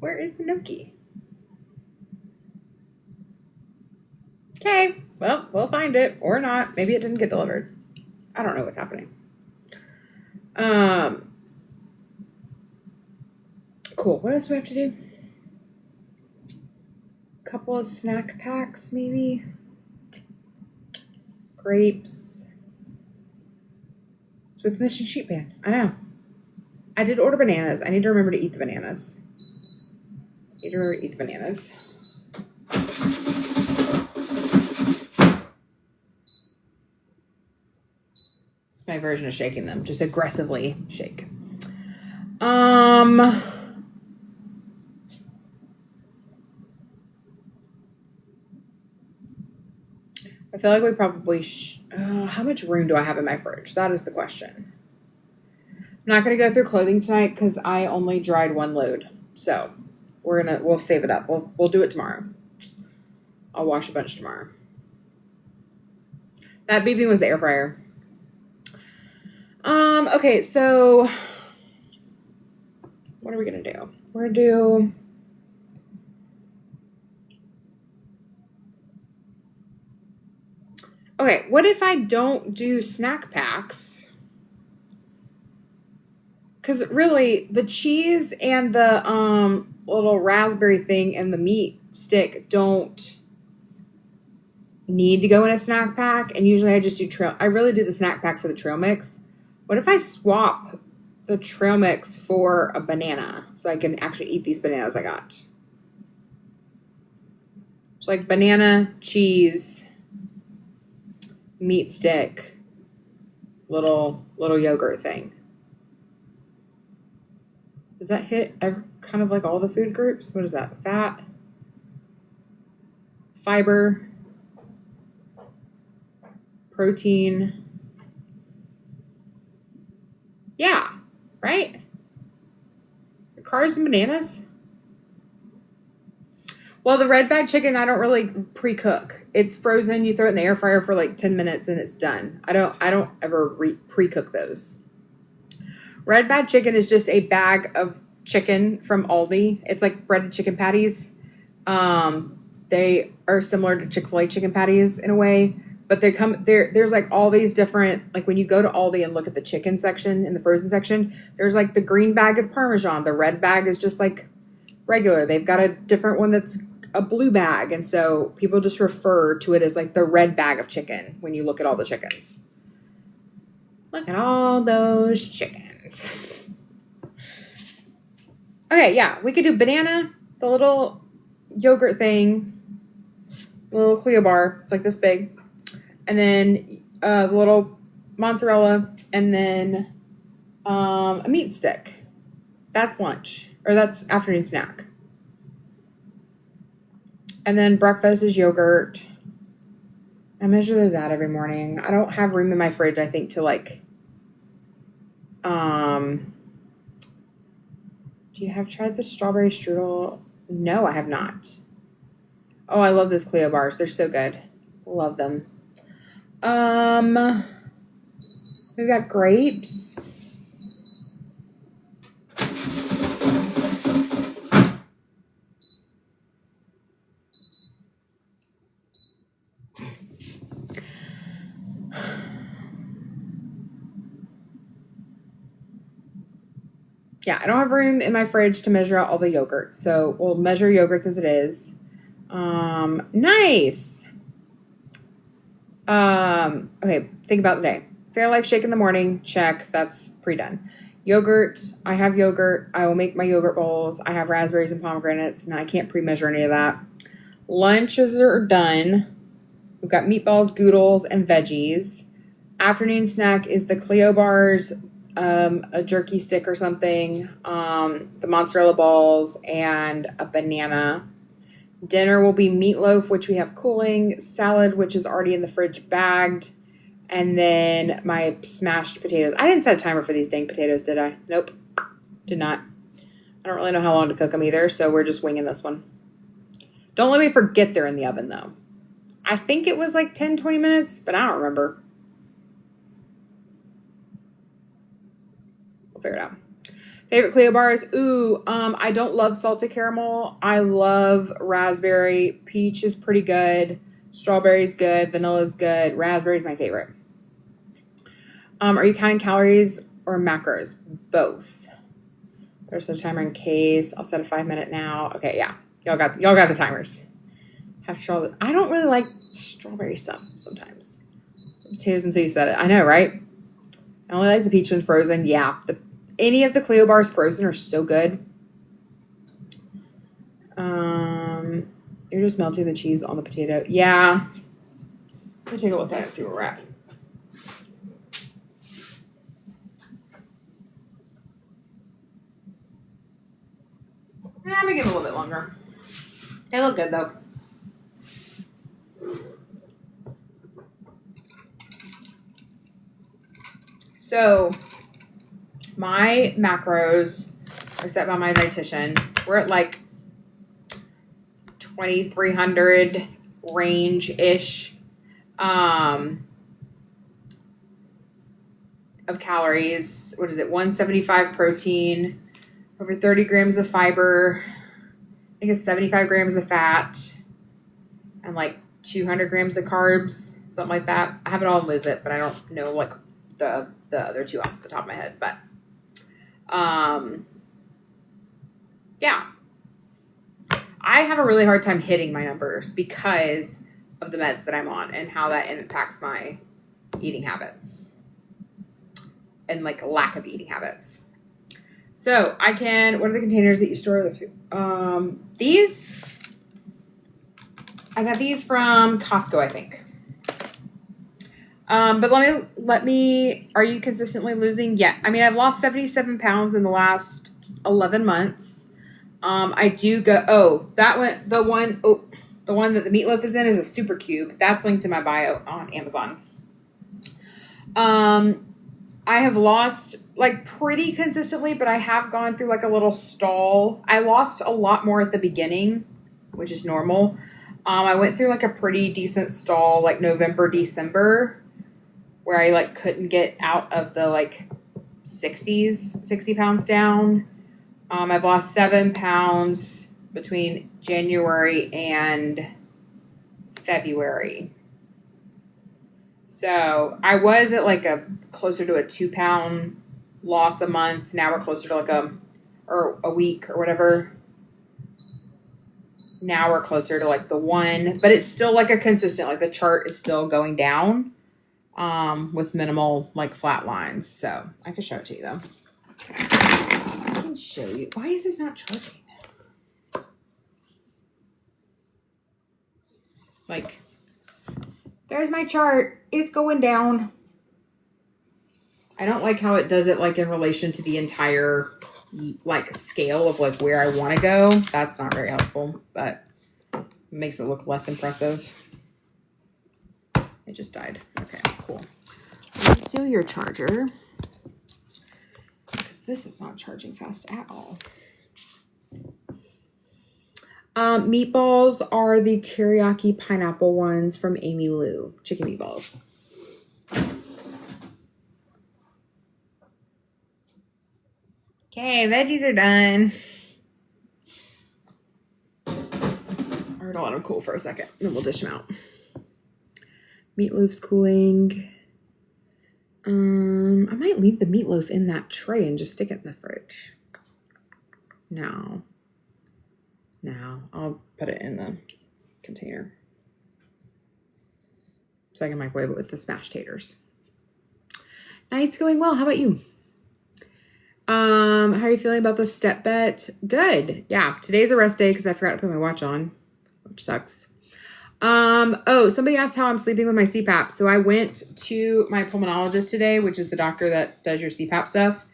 Where is the gnocchi? Okay, well, we'll find it or not. Maybe it didn't get delivered. I don't know what's happening. Cool. What else do we have to do? Couple of snack packs, maybe. Grapes. It's with mission sheet pan. I know. I did order bananas. I need to remember to eat the bananas. It's my version of shaking them. Just aggressively shake. I feel like we probably how much room do I have in my fridge? That is the question. I'm not going to go through clothing tonight because I only dried one load. So we'll save it up. We'll do it tomorrow. I'll wash a bunch tomorrow. That beeping was the air fryer. Okay, so what are we going to do? We're going to do okay, what if I don't do snack packs? Because really, the cheese and the little raspberry thing and the meat stick don't need to go in a snack pack. And usually I just do I really do the snack pack for the trail mix. What if I swap the trail mix for a banana so I can actually eat these bananas I got? It's like banana, cheese, meat stick, little yogurt thing. Does that hit kind of like all the food groups? What is that? Fat, fiber, protein. Yeah, right? Carbs and bananas. Well, the red bag chicken, I don't really pre-cook. It's frozen. You throw it in the air fryer for like 10 minutes and it's done. I don't ever pre-cook those. Red bag chicken is just a bag of chicken from Aldi. It's like breaded chicken patties. They are similar to Chick-fil-A chicken patties in a way, but there's like all these different, like when you go to Aldi and look at the chicken section in the frozen section, there's like the green bag is Parmesan. The red bag is just like regular. They've got a different one that's a blue bag. And so people just refer to it as like the red bag of chicken when you look at all the chickens. Look at all those chickens. Okay, yeah, we could do banana, the little yogurt thing, the little Clio bar. It's like this big. And then the little mozzarella, and then a meat stick. That's lunch, or that's afternoon snack. And then breakfast is yogurt. I measure those out every morning. I don't have room in my fridge, I think, to like, do you have tried the strawberry strudel? No, I have not. Oh, I love those Clio bars. They're so good. Love them. We've got grapes. Yeah, I don't have room in my fridge to measure out all the yogurt, so we'll measure yogurts as it is. Nice. Okay, think about the day. Fairlife shake in the morning, check, that's pre-done. Yogurt, I have yogurt. I will make my yogurt bowls. I have raspberries and pomegranates. Now I can't pre-measure any of that. Lunches are done. We've got meatballs, goodles, and veggies. Afternoon snack is the Clio bars, a jerky stick or something, the mozzarella balls, and a banana. Dinner will be meatloaf, which we have cooling, salad, which is already in the fridge bagged, and then my smashed potatoes. I didn't set a timer for these dang potatoes, did I? Nope, did not. I don't really know how long to cook them either, so we're just winging this one. Don't let me forget they're in the oven, though. I think it was like 10, 20 minutes, but I don't remember. We'll figure it out. Favorite Clio bars? Ooh, I don't love salted caramel. I love raspberry. Peach is pretty good. Strawberry's good. Vanilla's good. Raspberry's my favorite. Are you counting calories or macros? Both. There's a timer in case. I'll set a 5-minute now. Okay, yeah. Y'all got the timers. Have strawberry. I don't really like strawberry stuff sometimes. Potatoes until you said it. I know, right? I only like the peach one frozen. Yeah. Any of the Cleo bars frozen are so good. You're just melting the cheese on the potato. Yeah. Let me take a look at it and see where we're at. I'm gonna give it a little bit longer. They look good though. So my macros are set by my dietitian. We're at like 2,300 range-ish of calories. What is it? 175 protein, over 30 grams of fiber. I think it's 75 grams of fat, and like 200 grams of carbs, something like that. I have it all in Lose It, but I don't know like the other two off the top of my head. But yeah. I have a really hard time hitting my numbers because of the meds that I'm on and how that impacts my eating habits and like lack of eating habits. So what are the containers that you store the food? I got these from Costco, I think. But are you consistently losing? Yeah. I mean, I've lost 77 pounds in the last 11 months. I do go, the one that the meatloaf is in is a super cube. That's linked to my bio on Amazon. I have lost like pretty consistently, but I have gone through like a little stall. I lost a lot more at the beginning, which is normal. I went through like a pretty decent stall, like November, December, where I like couldn't get out of the like 60 pounds down. I've lost 7 pounds between January and February. So I was at like closer to a 2-pound loss a month. Now we're closer to like a week or whatever. Now we're closer to like the 1, but it's still like a consistent, like the chart is still going down, with minimal like flat lines. So I can show it to you though. I can show you. Why is this not charging? Like, there's my chart. It's going down. I don't like how it does it like in relation to the entire like scale of like where I want to go. That's not very helpful, but it makes it look less impressive. It just died. Okay, cool. Let me steal your charger, because this is not charging fast at all. Meatballs are the teriyaki pineapple ones from Amy Lou. Chicken meatballs. Okay, veggies are done. We're gonna let them cool for a second, then we'll dish them out. Meatloaf's cooling. I might leave the meatloaf in that tray and just stick it in the fridge. No, I'll put it in the container so I can microwave it with the smashed taters. Night's going well. How about you? How are you feeling about the step bet? Good. Yeah, today's a rest day because I forgot to put my watch on, which sucks. Somebody asked how I'm sleeping with my CPAP. So I went to my pulmonologist today, which is the doctor that does your CPAP stuff.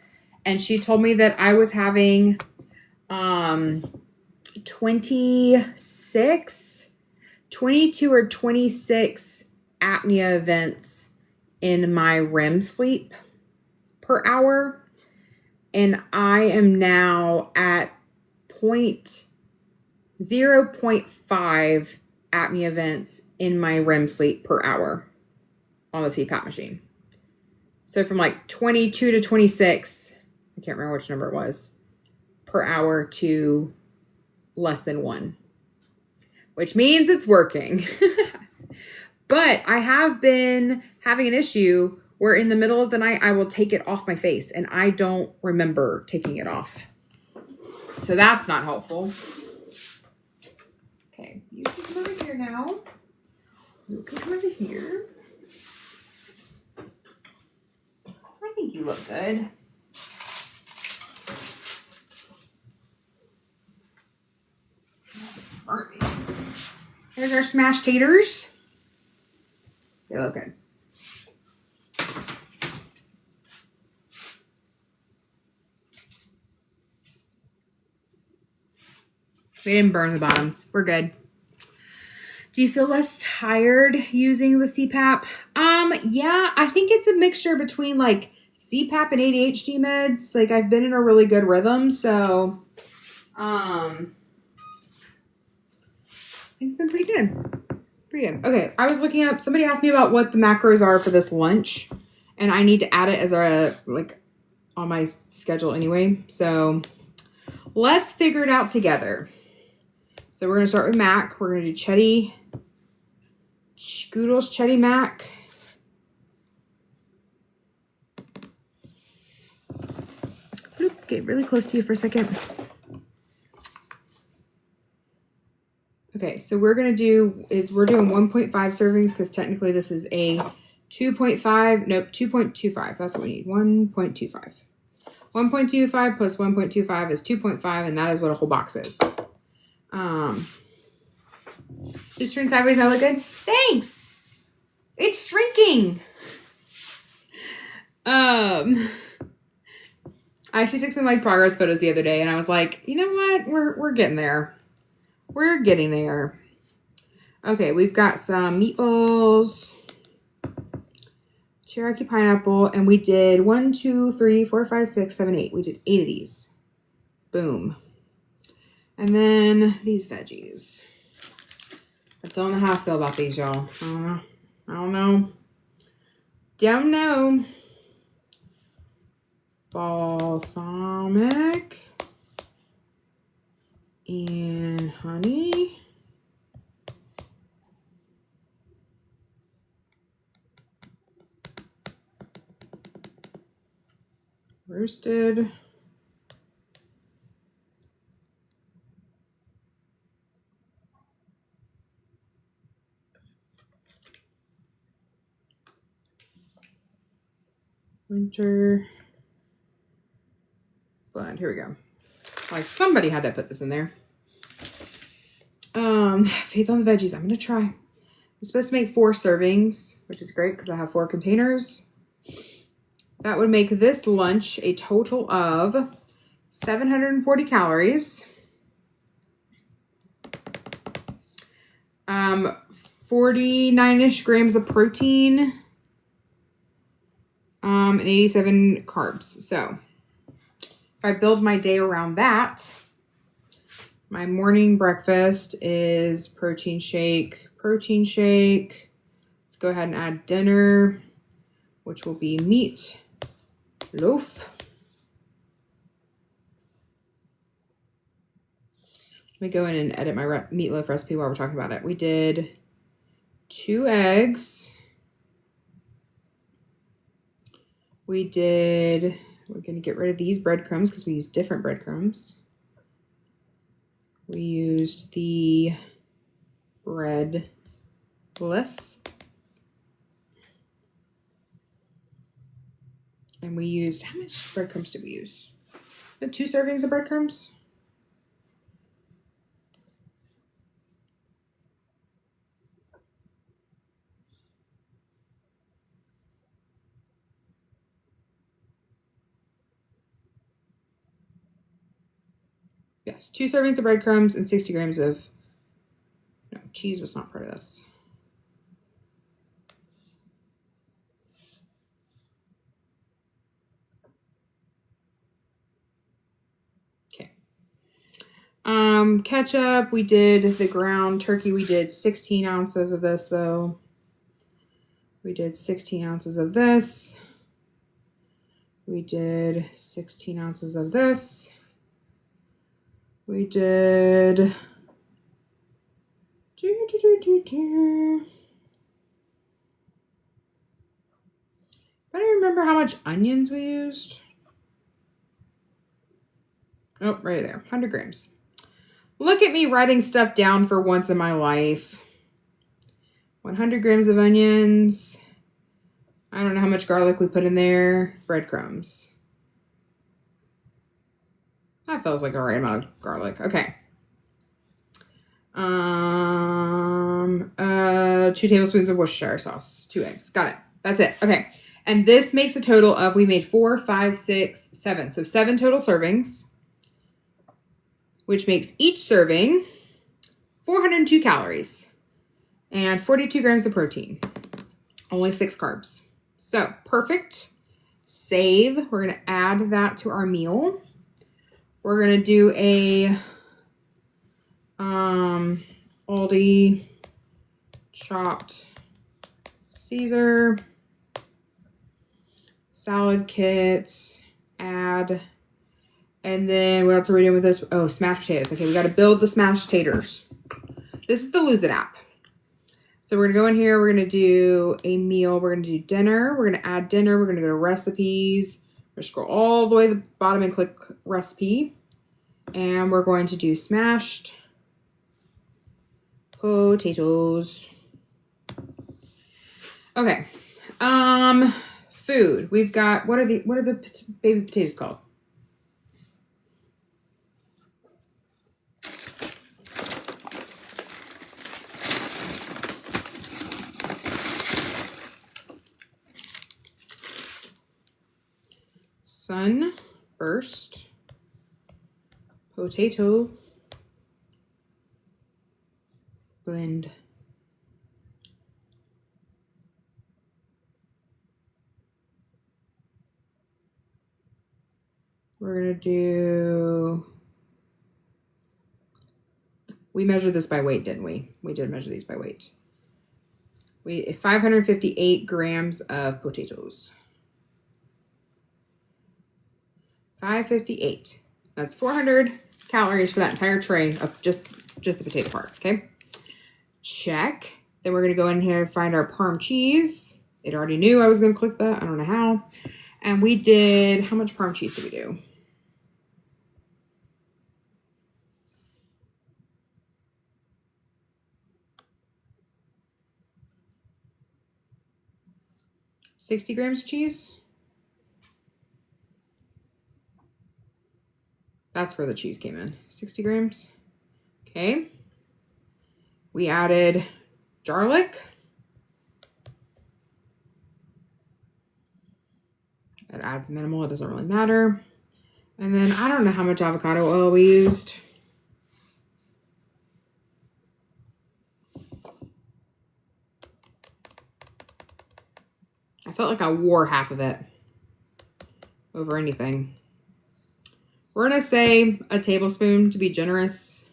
And she told me that I was having 22 or 26 apnea events in my REM sleep per hour. And I am now at 0.5 apnea events in my REM sleep per hour on the CPAP machine. So from like 22 to 26, I can't remember which number it was, per hour to less than 1, which means it's working. But I have been having an issue where in the middle of the night, I will take it off my face and I don't remember taking it off. So that's not helpful. Okay, you can come over here now. You can come over here. I think you look good. Here's our smashed taters. They look good. We didn't burn the bottoms. We're good. Do you feel less tired using the CPAP? Yeah, I think it's a mixture between like CPAP and ADHD meds. Like I've been in a really good rhythm, so it's been pretty good. Pretty good. Okay, I was looking up, somebody asked me about what the macros are for this lunch, and I need to add it as a, like, on my schedule anyway. So let's figure it out together. So we're going to start with mac. We're going to do cheddar, Scoodles cheddar mac. Get really close to you for a second. Okay, so we're doing 1.5 servings because technically this is a 2.5, nope, 2.25. That's what we need, 1.25. 1.25 plus 1.25 is 2.5, and that is what a whole box is. Just turn sideways, I look good? Thanks! It's shrinking! I actually took some like progress photos the other day, and I was like, you know what? We're getting there. We're getting there. Okay, we've got some meatballs, teriyaki pineapple, and we did 1, 2, 3, 4, 5, 6, 7, 8. We did 8 of these. Boom. And then these veggies. I don't know how I feel about these, y'all. I don't know. Don't know. Balsamic and honey. Roasted. Winter blend. Here we go. Like somebody had to put this in there. Faith on the veggies. I'm gonna try. I'm supposed to make 4 servings, which is great because I have 4 containers. That would make this lunch a total of 740 calories. 49-ish grams of protein. And 87 carbs. So if I build my day around that, my morning breakfast is protein shake. Let's go ahead and add dinner, which will be meat loaf. Let me go in and edit my meatloaf recipe while we're talking about it. We did 2 eggs. We're going to get rid of these breadcrumbs because we use different breadcrumbs. We used the breadless. And we used, how much breadcrumbs did we use? 2 servings of breadcrumbs? Yes, 2 servings of breadcrumbs and 60 grams of, no, cheese was not part of this. Okay. Ketchup, we did the ground turkey. We did 16 ounces of this though. We did 16 ounces of this. We did 16 ounces of this. We did I don't remember how much onions we used. Oh, right there, 100 grams. Look at me writing stuff down for once in my life. 100 grams of onions. I don't know how much garlic we put in there. Breadcrumbs. That feels like the right amount of garlic. Okay. 2 tablespoons of Worcestershire sauce. 2 eggs. Got it. That's it. Okay. And this makes a total of, we made 4, 5, 6, 7. So 7 total servings, which makes each serving 402 calories and 42 grams of protein. Only 6 carbs. So perfect. Save. We're going to add that to our meal. We're going to do a Aldi chopped Caesar salad kit, add, and then what else are we doing with this? Oh, smashed potatoes. Okay, we got to build the smashed taters. This is the Lose It app. So we're going to go in here. We're going to do a meal. We're going to do dinner. We're going to add dinner. We're going to go to recipes. We're going to scroll all the way to the bottom and click recipe. And we're going to do smashed potatoes. Okay. Food. We've got, what are the baby potatoes called? Sunburst potato blend. We're going to do, we measured this by weight, didn't we? We did measure these by weight. 558 grams of potatoes. 558. That's 400 calories for that entire tray of just the potato part, okay? Check. Then we're going to go in here and find our Parm cheese. It already knew I was going to click that. I don't know how. And we did, how much Parm cheese did we do? $60 grams cheese. That's where the cheese came in. 60 grams. Okay. We added garlic. It adds minimal. It doesn't really matter. And then I don't know how much avocado oil we used. I felt like I wore half of it over anything. We're going to say a tablespoon to be generous,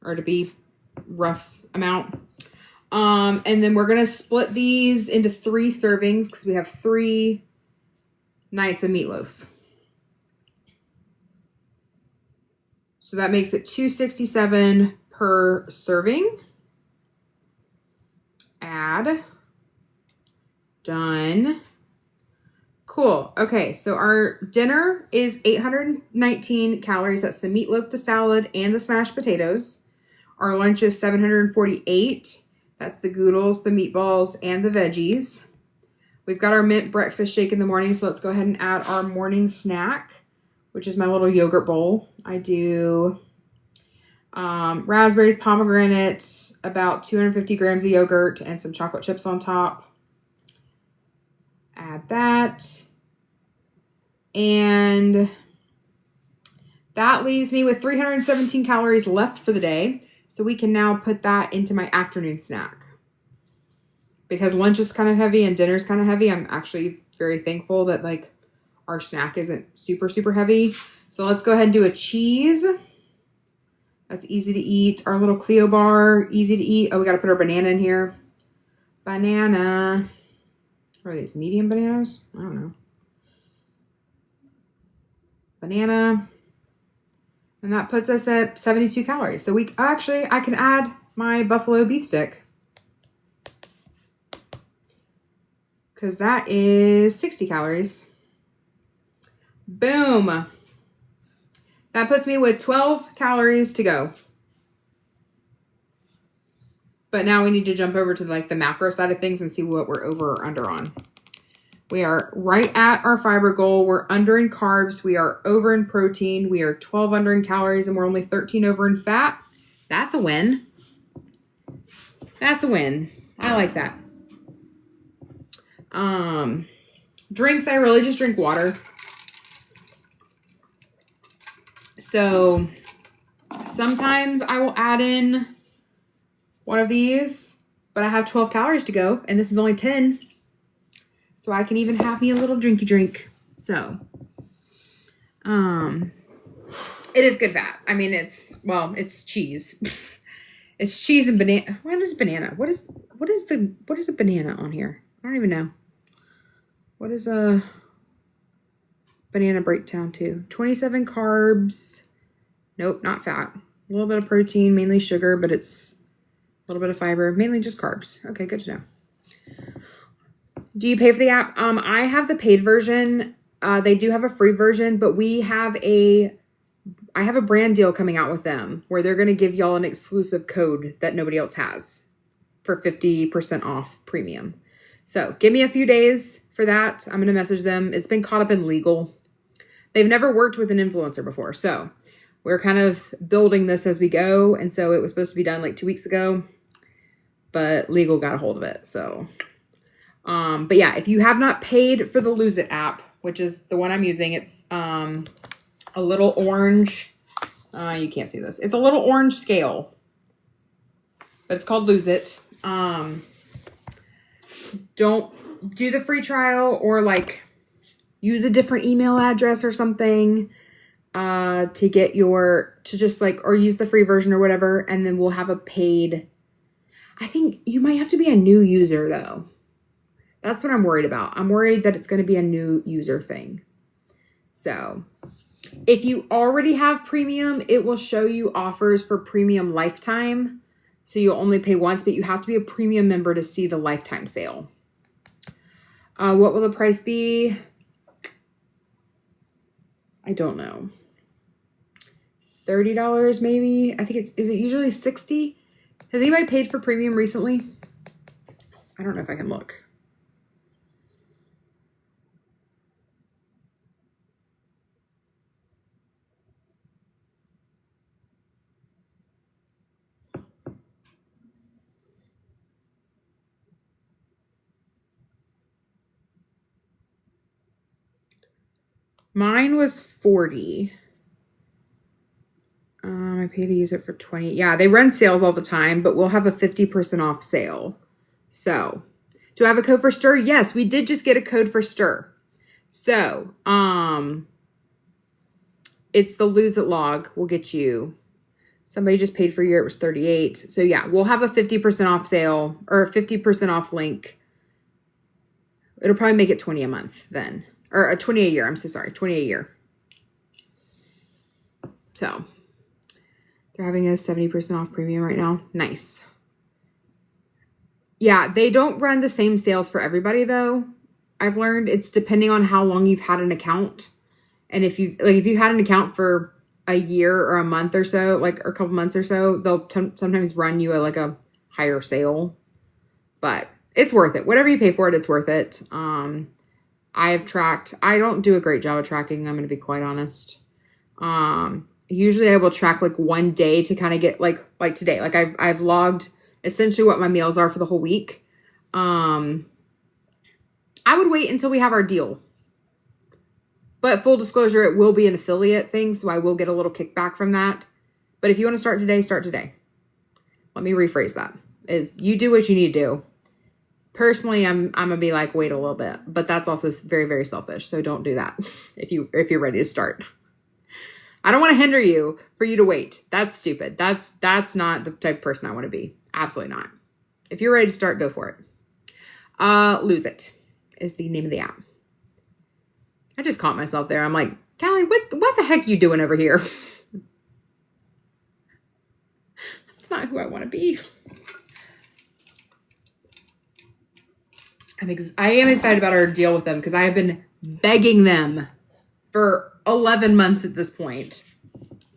or to be rough amount. And then we're going to split these into 3 servings because we have 3 nights of meatloaf. So that makes it $267 per serving. Add. Done. Cool. Okay, so our dinner is 819 calories. That's the meatloaf, the salad, and the smashed potatoes. Our lunch is 748. That's the goodles, the meatballs, and the veggies. We've got our mint breakfast shake in the morning, so let's go ahead and add our morning snack, which is my little yogurt bowl. I do raspberries, pomegranate, about 250 grams of yogurt, and some chocolate chips on top. Add that. And that leaves me with 317 calories left for the day. So we can now put that into my afternoon snack. Because lunch is kind of heavy and dinner's kind of heavy, I'm actually very thankful that like our snack isn't super, super heavy. So let's go ahead and do a cheese. That's easy to eat. Our little Clio bar, easy to eat. Oh, we got to put our banana in here. Banana. What are these, medium bananas? I don't know. Banana. And that puts us at 72 calories. So we actually, I can add my buffalo beef stick. because that is 60 calories. Boom. That puts me with 12 calories to go. But now we need to jump over to like the macro side of things and see what we're over or under on. We are right at our fiber goal. We're under in carbs. We are over in protein. We are 12 under in calories, and we're only 13 over in fat. That's a win. That's a win. I like that. Drinks, I really just drink water. So sometimes I will add in one of these, but I have 12 calories to go, and this is only 10. So I can even have me a little drinky drink. So, it is good fat. I mean, it's cheese. It's cheese and banana. What is banana? What is a banana on here? I don't even know. What is a banana breakdown to? 27 carbs. Nope, not fat. A little bit of protein, mainly sugar, but it's a little bit of fiber, mainly just carbs. Okay, good to know. Do you pay for the app? I have the paid version. They do have a free version, but I have a brand deal coming out with them where they're going to give y'all an exclusive code that nobody else has for 50% off premium. So give me a few days for that. I'm going to message them. It's been caught up in legal. They've never worked with an influencer before. So we're kind of building this as we go. And so it was supposed to be done like 2 weeks ago, but legal got a hold of it. So, but yeah, if you have not paid for the Lose It app, which is the one I'm using, it's, a little orange, you can't see this. It's a little orange scale, but it's called Lose It. Don't do the free trial or like use a different email address or something, or use the free version or whatever. And then we'll have a paid, I think you might have to be a new user though. That's what I'm worried about. I'm worried that it's going to be a new user thing. So if you already have premium, it will show you offers for premium lifetime. So you'll only pay once, but you have to be a premium member to see the lifetime sale. What will the price be? I don't know. $30 maybe. I think is it usually $60? Has anybody paid for premium recently? I don't know if I can look. Mine was 40. I paid to use it for 20. Yeah, they run sales all the time, but we'll have a 50% off sale. So, do I have a code for Stir? Yes, we did just get a code for Stir. So, it's the Lose It log. We'll get you. Somebody just paid for a year. It was 38. So yeah, we'll have a 50% off sale or a 50% off link. It'll probably make it 20 a month then. Or a 20 a year. I'm so sorry. 20 a year. So they're having a 70% off premium right now. Nice. Yeah, they don't run the same sales for everybody though. I've learned it's depending on how long you've had an account. And if you've had an account for a year or a month or so, or a couple months or so, they'll sometimes run you a higher sale. But it's worth it. Whatever you pay for it, it's worth it. I don't do a great job of tracking. I'm going to be quite honest. Usually I will track one day to kind of get like today, I've logged essentially what my meals are for the whole week. I would wait until we have our deal, but full disclosure, it will be an affiliate thing. So I will get a little kickback from that. But if you want to start today, start today. Let me rephrase that is you do what you need to do. Personally, I'm gonna be wait a little bit, but that's also very, very selfish. So don't do that if you're ready to start. I don't want to hinder you for you to wait. That's stupid. That's not the type of person I want to be. Absolutely not. If you're ready to start, go for it. Lose It is the name of the app. I just caught myself there. I'm like, Callie, what the heck are you doing over here? That's not who I want to be. I am excited about our deal with them because I have been begging them for 11 months at this point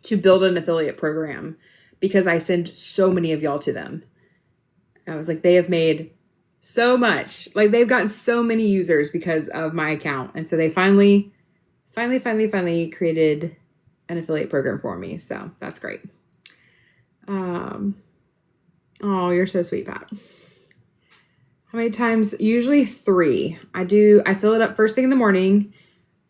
to build an affiliate program because I send so many of y'all to them. I was like, they have made so much. Like, they've gotten so many users because of my account. And so they finally created an affiliate program for me. So that's great. Oh, you're so sweet, Pat. How many times? Usually 3. I fill it up first thing in the morning.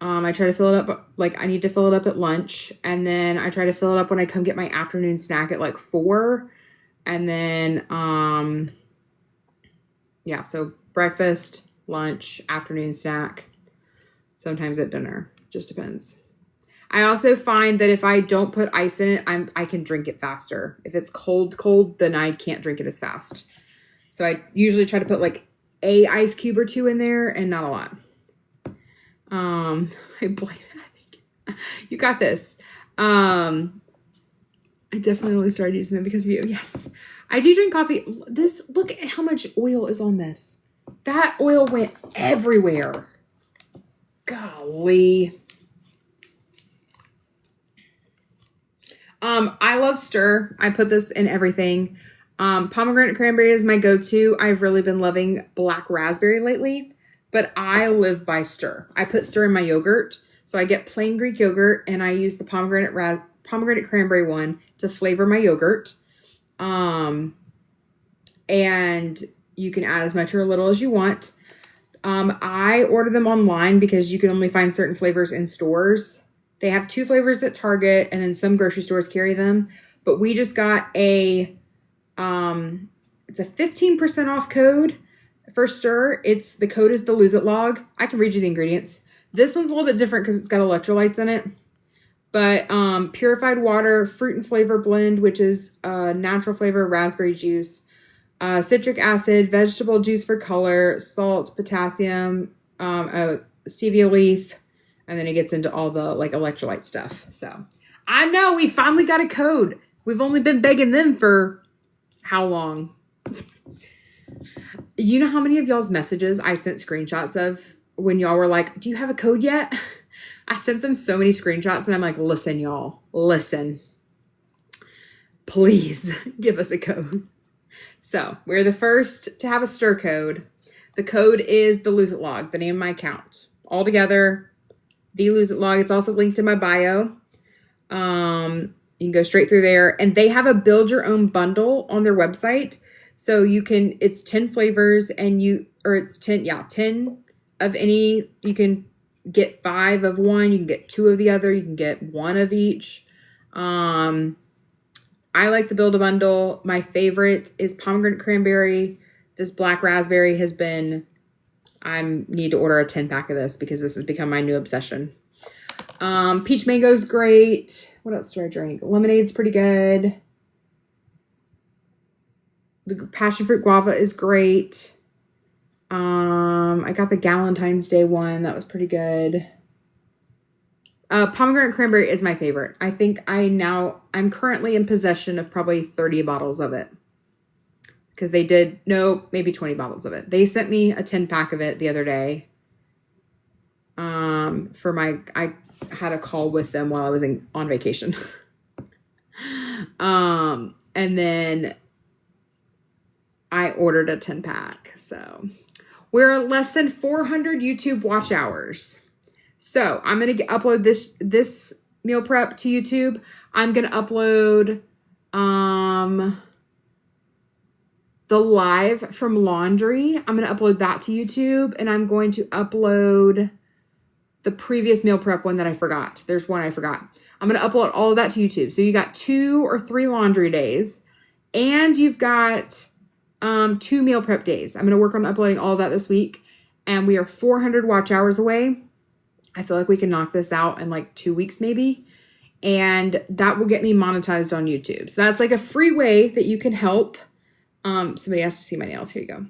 I try to fill it up, like I need to fill it up at lunch. And then I try to fill it up when I come get my afternoon snack at like 4. And then, yeah, so breakfast, lunch, afternoon snack, sometimes at dinner, just depends. I also find that if I don't put ice in it, I can drink it faster. If it's cold, then I can't drink it as fast. So I usually try to put like a ice cube or 2 in there and not a lot. I blame it, I think. You got this. I definitely only started using them because of you. Yes. I do drink coffee. Look at how much oil is on this. That oil went everywhere. Golly. I love Stir. I put this in everything. Pomegranate cranberry is my go-to. I've really been loving black raspberry lately, but I live by Stir. I put Stir in my yogurt. So I get plain Greek yogurt and I use the pomegranate cranberry one to flavor my yogurt. And you can add as much or a little as you want. I order them online because you can only find certain flavors in stores. They have 2 flavors at Target and then some grocery stores carry them. But we just got it's a 15% off code for Stir. The code is the Lose It log. I can read you the ingredients. This one's a little bit different because it's got electrolytes in it. But purified water, fruit and flavor blend, which is natural flavor, raspberry juice, citric acid, vegetable juice for color, salt, potassium, stevia leaf. And then it gets into all the like electrolyte stuff. So I know we finally got a code. We've only been begging them for how long? You know how many of y'all's messages I sent screenshots of when y'all were like, do you have a code yet? I sent them so many screenshots and I'm like, listen, y'all, listen, please give us a code. So we're the first to have a Stir code. The code is the Lose It log, the name of my account. All together. The Lose It log. It's also linked in my bio. You can go straight through there. And they have a build your own bundle on their website. So it's 10 flavors and it's 10 of any. You can get 5 of one. You can get 2 of the other. You can get 1 of each. I like the build a bundle. My favorite is pomegranate cranberry. This black raspberry has been, I need to order a 10-pack of this because this has become my new obsession. Peach mango's great. What else do I drink? Lemonade's pretty good. The passion fruit guava is great. I got the Galentine's Day one. That was pretty good. Pomegranate cranberry is my favorite. I think I'm currently in possession of probably 30 bottles of it. Because maybe 20 bottles of it. They sent me a 10-pack of it the other day. I had a call with them while I was on vacation. And then I ordered a 10-pack. So we're less than 400 YouTube watch hours. So I'm going to upload this meal prep to YouTube. I'm going to upload the live from laundry. I'm going to upload that to YouTube, and I'm going to upload the previous meal prep one that I forgot. There's one I forgot. I'm going to upload all of that to YouTube. So you got 2 or 3 laundry days, and you've got 2 meal prep days. I'm going to work on uploading all of that this week, and we are 400 watch hours away. I feel like we can knock this out in like 2 weeks maybe, and that will get me monetized on YouTube. So that's like a free way that you can help. Somebody has to see my nails. Here you go.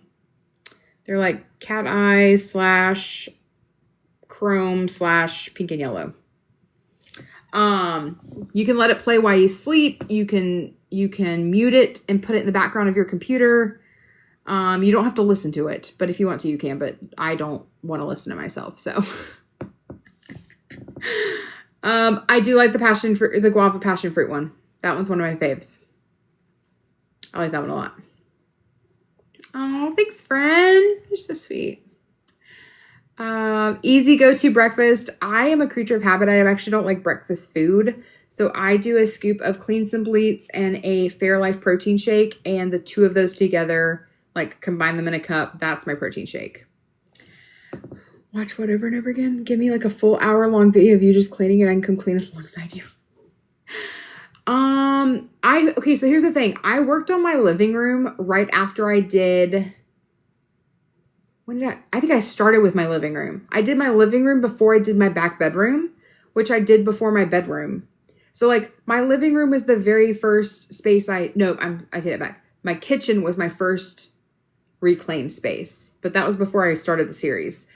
They're like cat eye / chrome / pink and yellow. You can let it play while you sleep. You can mute it and put it in the background of your computer. You don't have to listen to it, but if you want to, you can, but I don't want to listen to myself, so. I do like the guava passion fruit one. That one's one of my faves. I like that one a lot. Oh, thanks, friend. You're so sweet. Easy go-to breakfast. I am a creature of habit. I actually don't like breakfast food. So I do a scoop of Clean Simple Eats and a Fairlife protein shake. And the two of those together, like combine them in a cup. That's my protein shake. Watch what over and over again. Give me like a full hour-long video of you just cleaning it. I can come clean alongside you. Okay, so here's the thing. I worked on my living room right after I did... I think I started with my living room. I did my living room before I did my back bedroom, which I did before my bedroom. So like my living room was the very first space I take it back. My kitchen was my first reclaimed space, but that was before I started the series.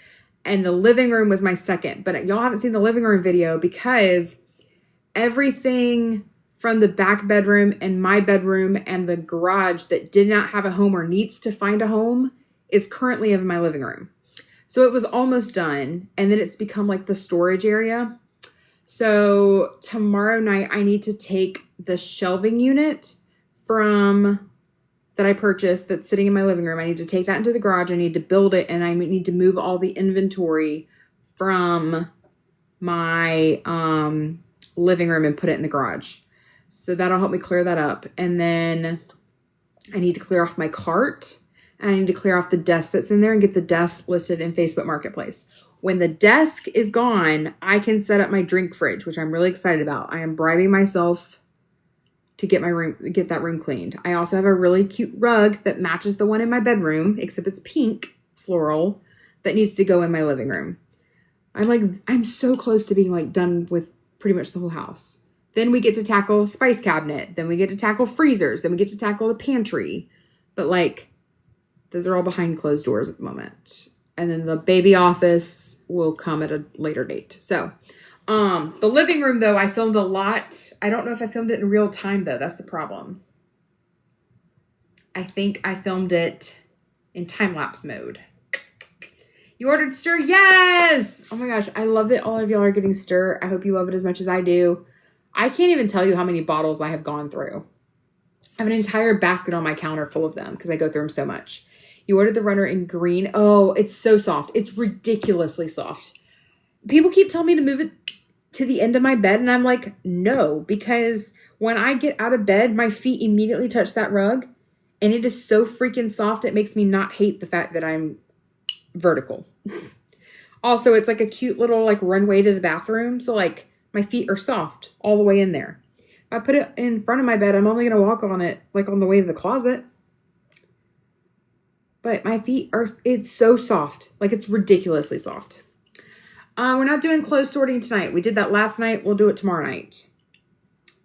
And the living room was my second, but y'all haven't seen the living room video because everything from the back bedroom and my bedroom and the garage that did not have a home or needs to find a home is currently in my living room. So it was almost done. And then it's become like the storage area. So tomorrow night, I need to take the shelving unit that I purchased that's sitting in my living room. I need to take that into the garage. I need to build it. And I need to move all the inventory from my living room and put it in the garage. So that'll help me clear that up. And then I need to clear off my cart. And I need to clear off the desk that's in there and get the desk listed in Facebook Marketplace. When the desk is gone, I can set up my drink fridge, which I'm really excited about. I am bribing myself to get that room cleaned. I also have a really cute rug that matches the one in my bedroom, except it's pink floral, that needs to go in my living room. I'm so close to being like done with pretty much the whole house. Then we get to tackle spice cabinet. Then we get to tackle freezers. Then we get to tackle the pantry. But like, those are all behind closed doors at the moment. And then the baby office will come at a later date. So, the living room though, I filmed a lot. I don't know if I filmed it in real time though. That's the problem. I think I filmed it in time-lapse mode. You ordered stir? Yes! Oh my gosh, I love that all of y'all are getting stir. I hope you love it as much as I do. I can't even tell you how many bottles I have gone through. I have an entire basket on my counter full of them because I go through them so much. You ordered the runner in green. Oh, it's so soft. It's ridiculously soft. People keep telling me to move it to the end of my bed. And I'm like, no, because when I get out of bed, my feet immediately touch that rug. And it is so freaking soft. It makes me not hate the fact that I'm vertical. Also, it's like a cute little like runway to the bathroom. So like my feet are soft all the way in there. If I put it in front of my bed, I'm only going to walk on it like on the way to the closet. But my feet it's so soft. Like it's ridiculously soft. We're not doing clothes sorting tonight. We did that last night. We'll do it tomorrow night.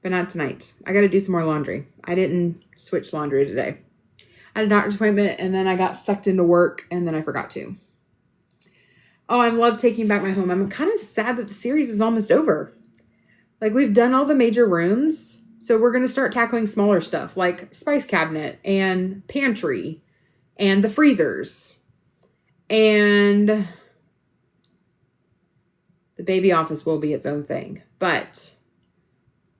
But not tonight. I got to do some more laundry. I didn't switch laundry today. I had a doctor's appointment and then I got sucked into work and then I forgot to. Oh, I love taking back my home. I'm kind of sad that the series is almost over. Like we've done all the major rooms. So we're going to start tackling smaller stuff like spice cabinet and pantry and the freezers and the baby office will be its own thing. But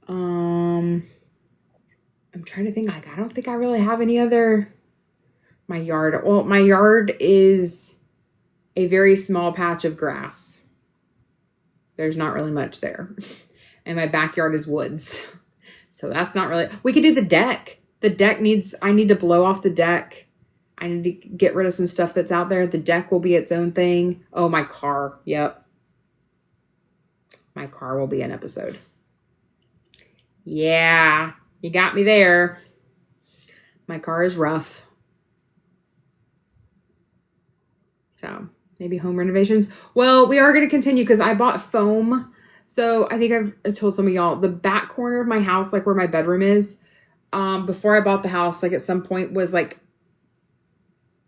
I'm trying to think, like, I don't think I really have any other, my yard. Well, my yard is a very small patch of grass. There's not really much there. And my backyard is woods. So that's not really, we could do the deck. The deck I need to blow off the deck. I need to get rid of some stuff that's out there. The deck will be its own thing. Oh, my car. Yep. My car will be an episode. Yeah, you got me there. My car is rough. So maybe home renovations. Well, we are going to continue because I bought foam. So I think I've told some of y'all the back corner of my house, like where my bedroom is, before I bought the house, like at some point was like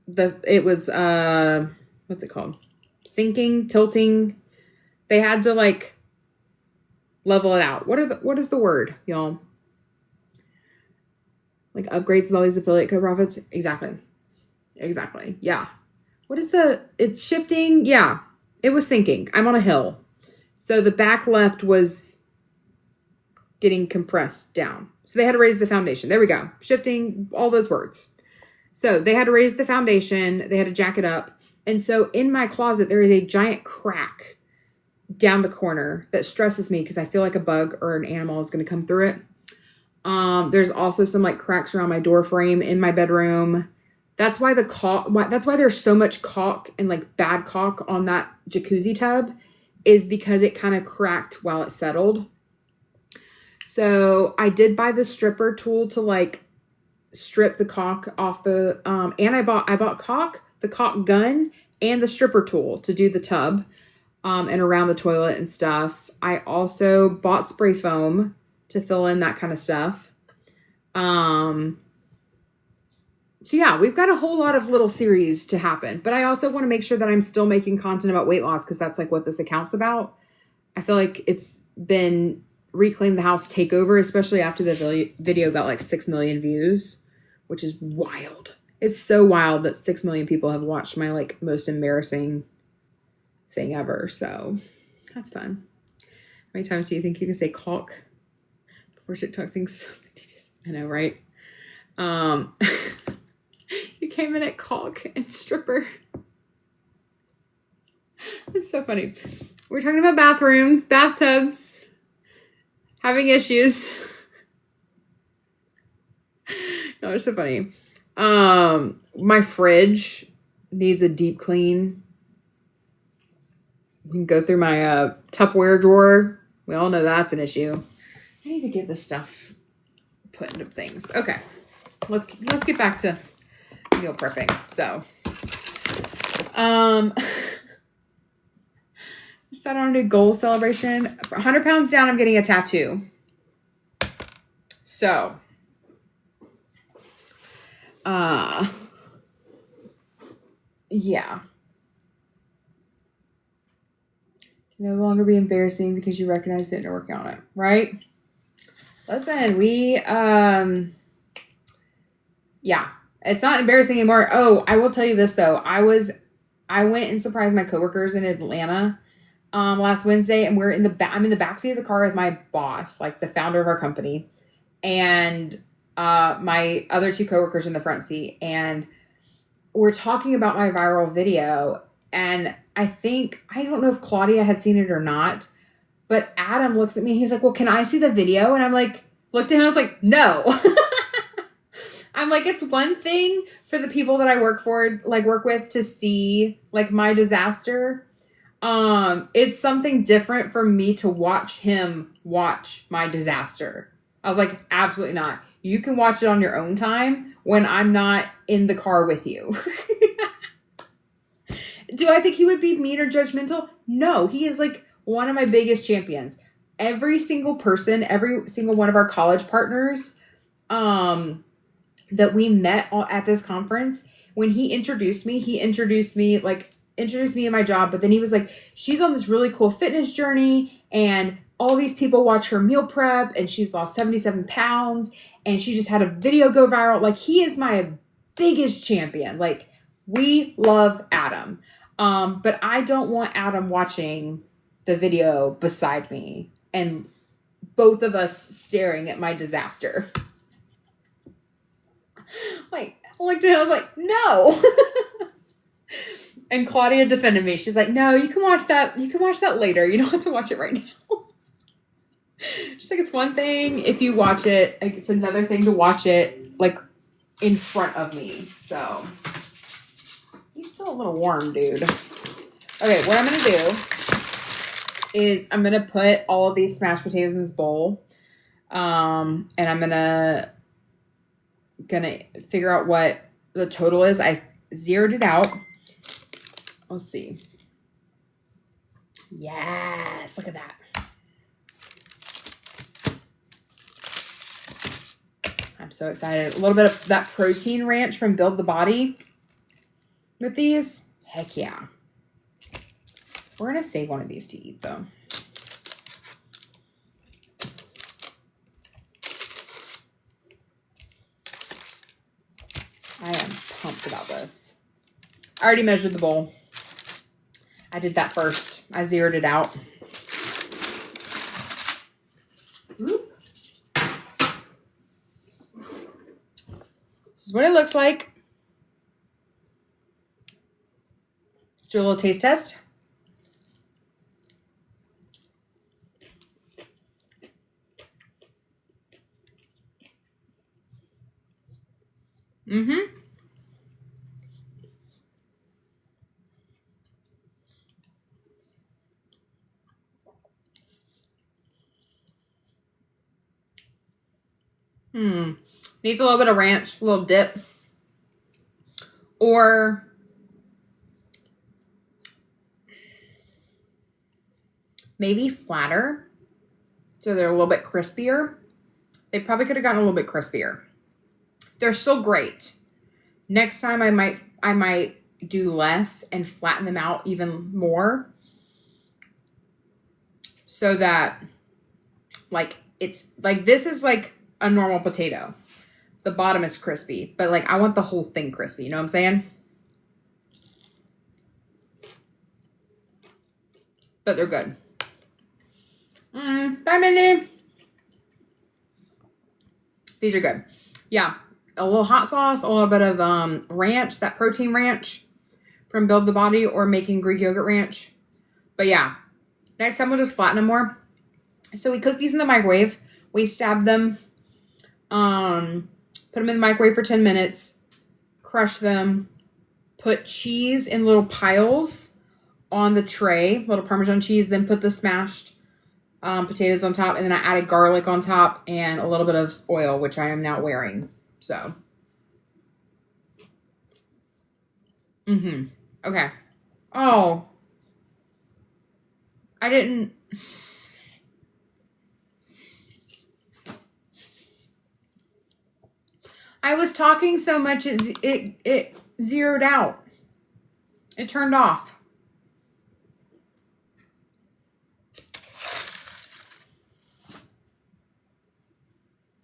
what's it called? Sinking, tilting. They had to like level it out. What is the word, y'all? Like upgrades with all these affiliate code profits? Exactly. exactly. Yeah. It's shifting. Yeah. It was sinking. I'm on a hill. So the back left was getting compressed down. So they had to raise the foundation. There we go. Shifting, all those words. So they had to raise the foundation. They had to jack it up. And so in my closet, there is a giant crack down the corner that stresses me because I feel like a bug or an animal is going to come through it. There's also some like cracks around my door frame in my bedroom. That's why that's why there's so much caulk and like bad caulk on that jacuzzi tub, is because it kind of cracked while it settled. So I did buy the stripper tool to like strip the caulk off the, and I bought caulk, the caulk gun, and the stripper tool to do the tub, and around the toilet and stuff. I also bought spray foam to fill in that kind of stuff. So yeah, we've got a whole lot of little series to happen, but I also want to make sure that I'm still making content about weight loss because that's like what this account's about. I feel like it's been Reclaim the House takeover, especially after the video got like 6 million views, which is wild. It's so wild that 6 million people have watched my like most embarrassing thing ever. So that's fun. How many times do you think you can say caulk before TikTok thinks I know, right? You came in at caulk and stripper. It's so funny. We're talking about bathrooms, bathtubs, having issues. No, it's so funny. My fridge needs a deep clean. We can go through my Tupperware drawer. We all know that's an issue. I need to get this stuff put into things. Okay, let's get back to meal prepping. So, set on a goal celebration. 100 pounds down, I'm getting a tattoo. So, yeah. No longer be embarrassing because you recognized it and are working on it, right? Listen, yeah, it's not embarrassing anymore. Oh, I will tell you this though. I went and surprised my coworkers in Atlanta last Wednesday, and I'm in the backseat of the car with my boss, like the founder of our company, and my other 2 coworkers in the front seat, and we're talking about my viral video. And I don't know if Claudia had seen it or not, but Adam looks at me and he's like, well, can I see the video? And I'm like, looked at him, I was like, no. I'm like, it's one thing for the people that I work with to see like my disaster. It's something different for me to watch him watch my disaster. I was like, absolutely not. You can watch it on your own time when I'm not in the car with you. Do I think he would be mean or judgmental? No, he is like one of my biggest champions. Every single person, every single one of our college partners that we met at this conference, when he introduced me in my job, but then he was like, she's on this really cool fitness journey and all these people watch her meal prep and she's lost 77 pounds and she just had a video go viral. Like, he is my biggest champion. Like, we love Adam. But I don't want Adam watching the video beside me and both of us staring at my disaster. Like, I looked at him, I was like, no. And Claudia defended me. She's like, no, you can watch that. You can watch that later. You don't have to watch it right now. She's like, it's one thing if you watch it. Like, it's another thing to watch it, like, in front of me. So, he's still a little warm, dude. Okay, what I'm going to do is I'm going to put all of these smashed potatoes in this bowl. And I'm going to figure out what the total is. I zeroed it out. Let's see. Yes, look at that. I'm so excited. A little bit of that protein ranch from Build the Body with these. Heck yeah. We're going to save one of these to eat, though. I am pumped about this. I already measured the bowl. I did that first. I zeroed it out. Oop. This is what it looks like. Let's do a little taste test. Mm-hmm. Needs a little bit of ranch, a little dip. Or maybe flatter. So they're a little bit crispier. They probably could have gotten a little bit crispier. They're still great. Next time I might do less and flatten them out even more. So that like it's like this is like a normal potato. The bottom is crispy, but like I want the whole thing crispy, you know what I'm saying? But they're good. Bye, Mindy. These are good. Yeah, a little hot sauce, a little bit of ranch, that protein ranch from Build the Body, or making Greek yogurt ranch. But yeah, next time we'll just flatten them more. So we cook these in the microwave. We stab them, put them in the microwave for 10 minutes, crush them, put cheese in little piles on the tray, little Parmesan cheese, then put the smashed potatoes on top, and then I added garlic on top and a little bit of oil, which I am now wearing. So, okay. Oh, I didn't. I was talking so much it zeroed out. It turned off.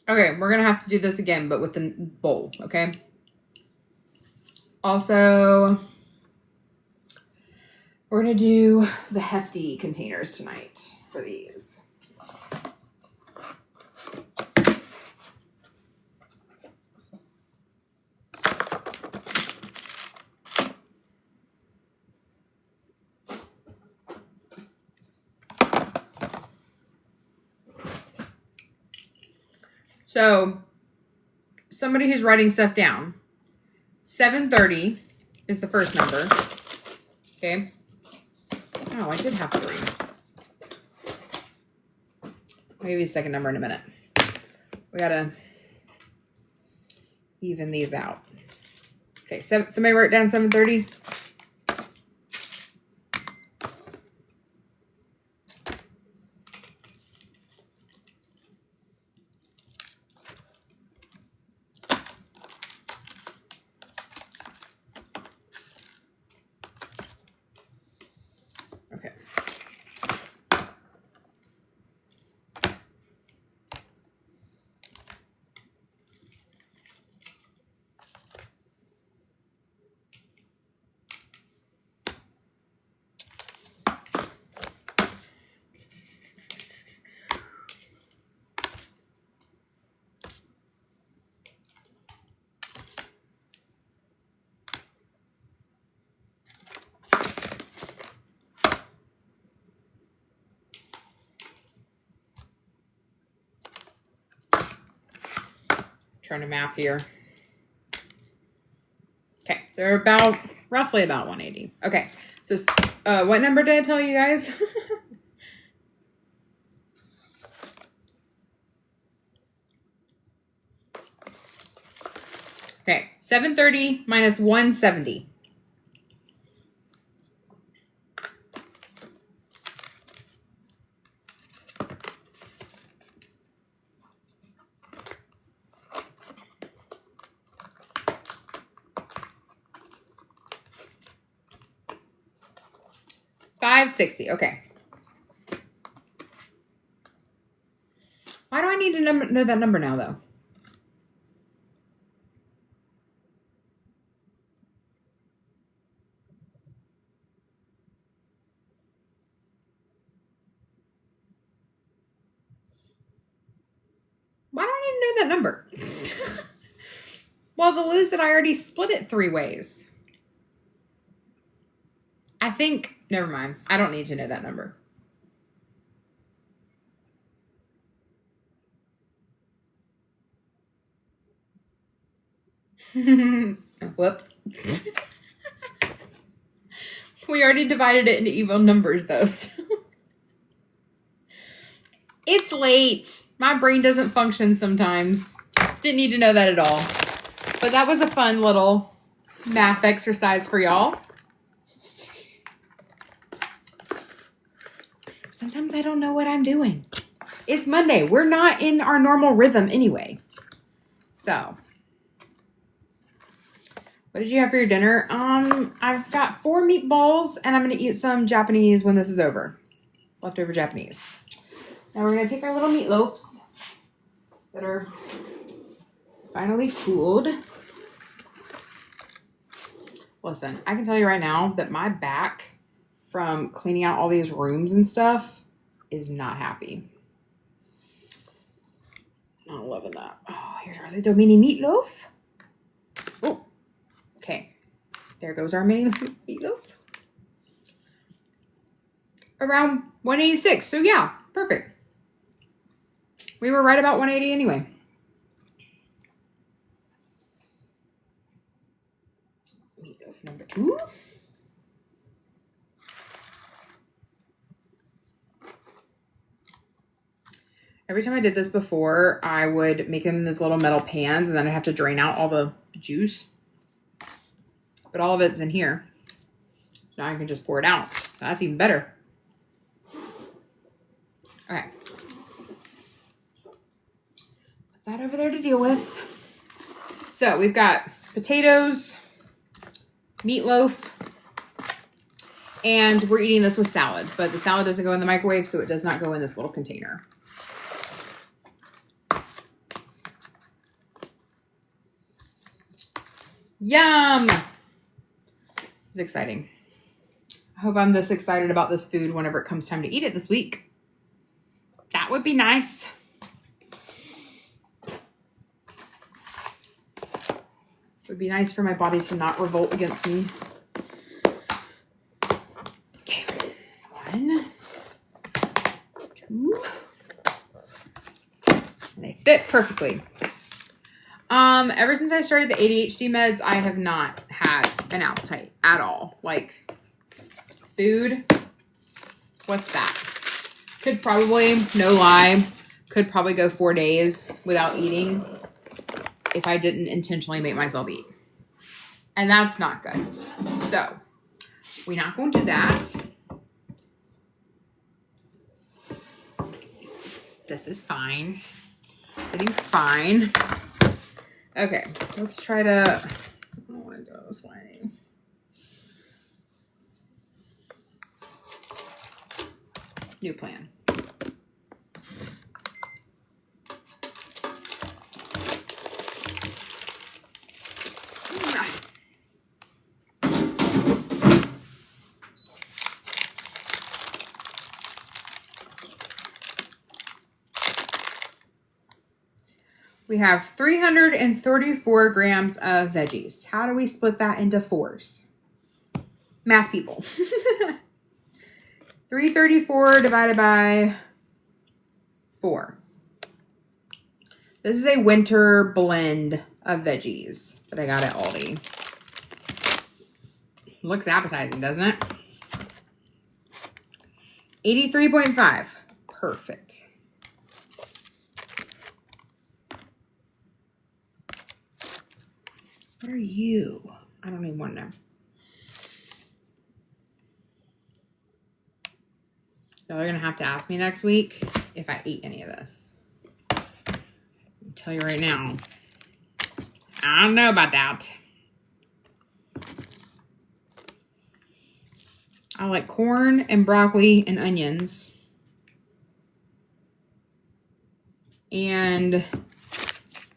Okay, we're going to have to do this again, but with the bowl, okay? Also, we're going to do the hefty containers tonight for these. So, somebody who's writing stuff down, 730 is the first number. Okay. Oh, I did have 3. I'll give you a second number in a minute. We gotta even these out. Okay, somebody wrote down 730. Okay. Trying to math here. Okay, they're roughly about 180. Okay, so what number did I tell you guys? Okay, 730 minus 170. $560. Okay. Why do I need to know that number now, though? know that number? Well, the Lou said I already split it 3 ways. I think, never mind. I don't need to know that number. Whoops. We already divided it into even numbers, though. So. It's late. My brain doesn't function sometimes. Didn't need to know that at all. But that was a fun little math exercise for y'all. Sometimes I don't know what I'm doing. It's Monday. We're not in our normal rhythm anyway. So, what did you have for your dinner? I've got 4 meatballs, and I'm going to eat some Japanese when this is over. Leftover Japanese. Now we're going to take our little meatloafs that are finally cooled. Listen, I can tell you right now that my back from cleaning out all these rooms and stuff is not happy. Not loving that. Oh, here's our little mini meatloaf. Oh, okay. There goes our mini meatloaf. Around 186. So yeah, perfect. We were right about 180 anyway. Meatloaf number 2. Every time I did this before, I would make them in these little metal pans, and then I'd have to drain out all the juice. But all of it's in here. So now I can just pour it out. That's even better. All right. Put that over there to deal with. So we've got potatoes, meatloaf, and we're eating this with salad. But the salad doesn't go in the microwave, so it does not go in this little container. Yum! It's exciting. I hope I'm this excited about this food whenever it comes time to eat it this week. That would be nice. It would be nice for my body to not revolt against me. Okay. 1, 2. And they fit perfectly. Ever since I started the ADHD meds, I have not had an appetite at all. Like, food, what's that? Could probably, no lie, could probably go 4 days without eating if I didn't intentionally make myself eat. And that's not good. So, we're not going to do that. This is fine. Everything's fine. Okay, let's try to, I don't want to go this way. New plan. We have 334 grams of veggies. How do we split that into 4s? Math people. 334 divided by 4. This is a winter blend of veggies that I got at Aldi. Looks appetizing, doesn't it? 83.5. Perfect. What are you? I don't even want to know. Y'all are going to have to ask me next week if I ate any of this. I'll tell you right now. I don't know about that. I like corn and broccoli and onions. And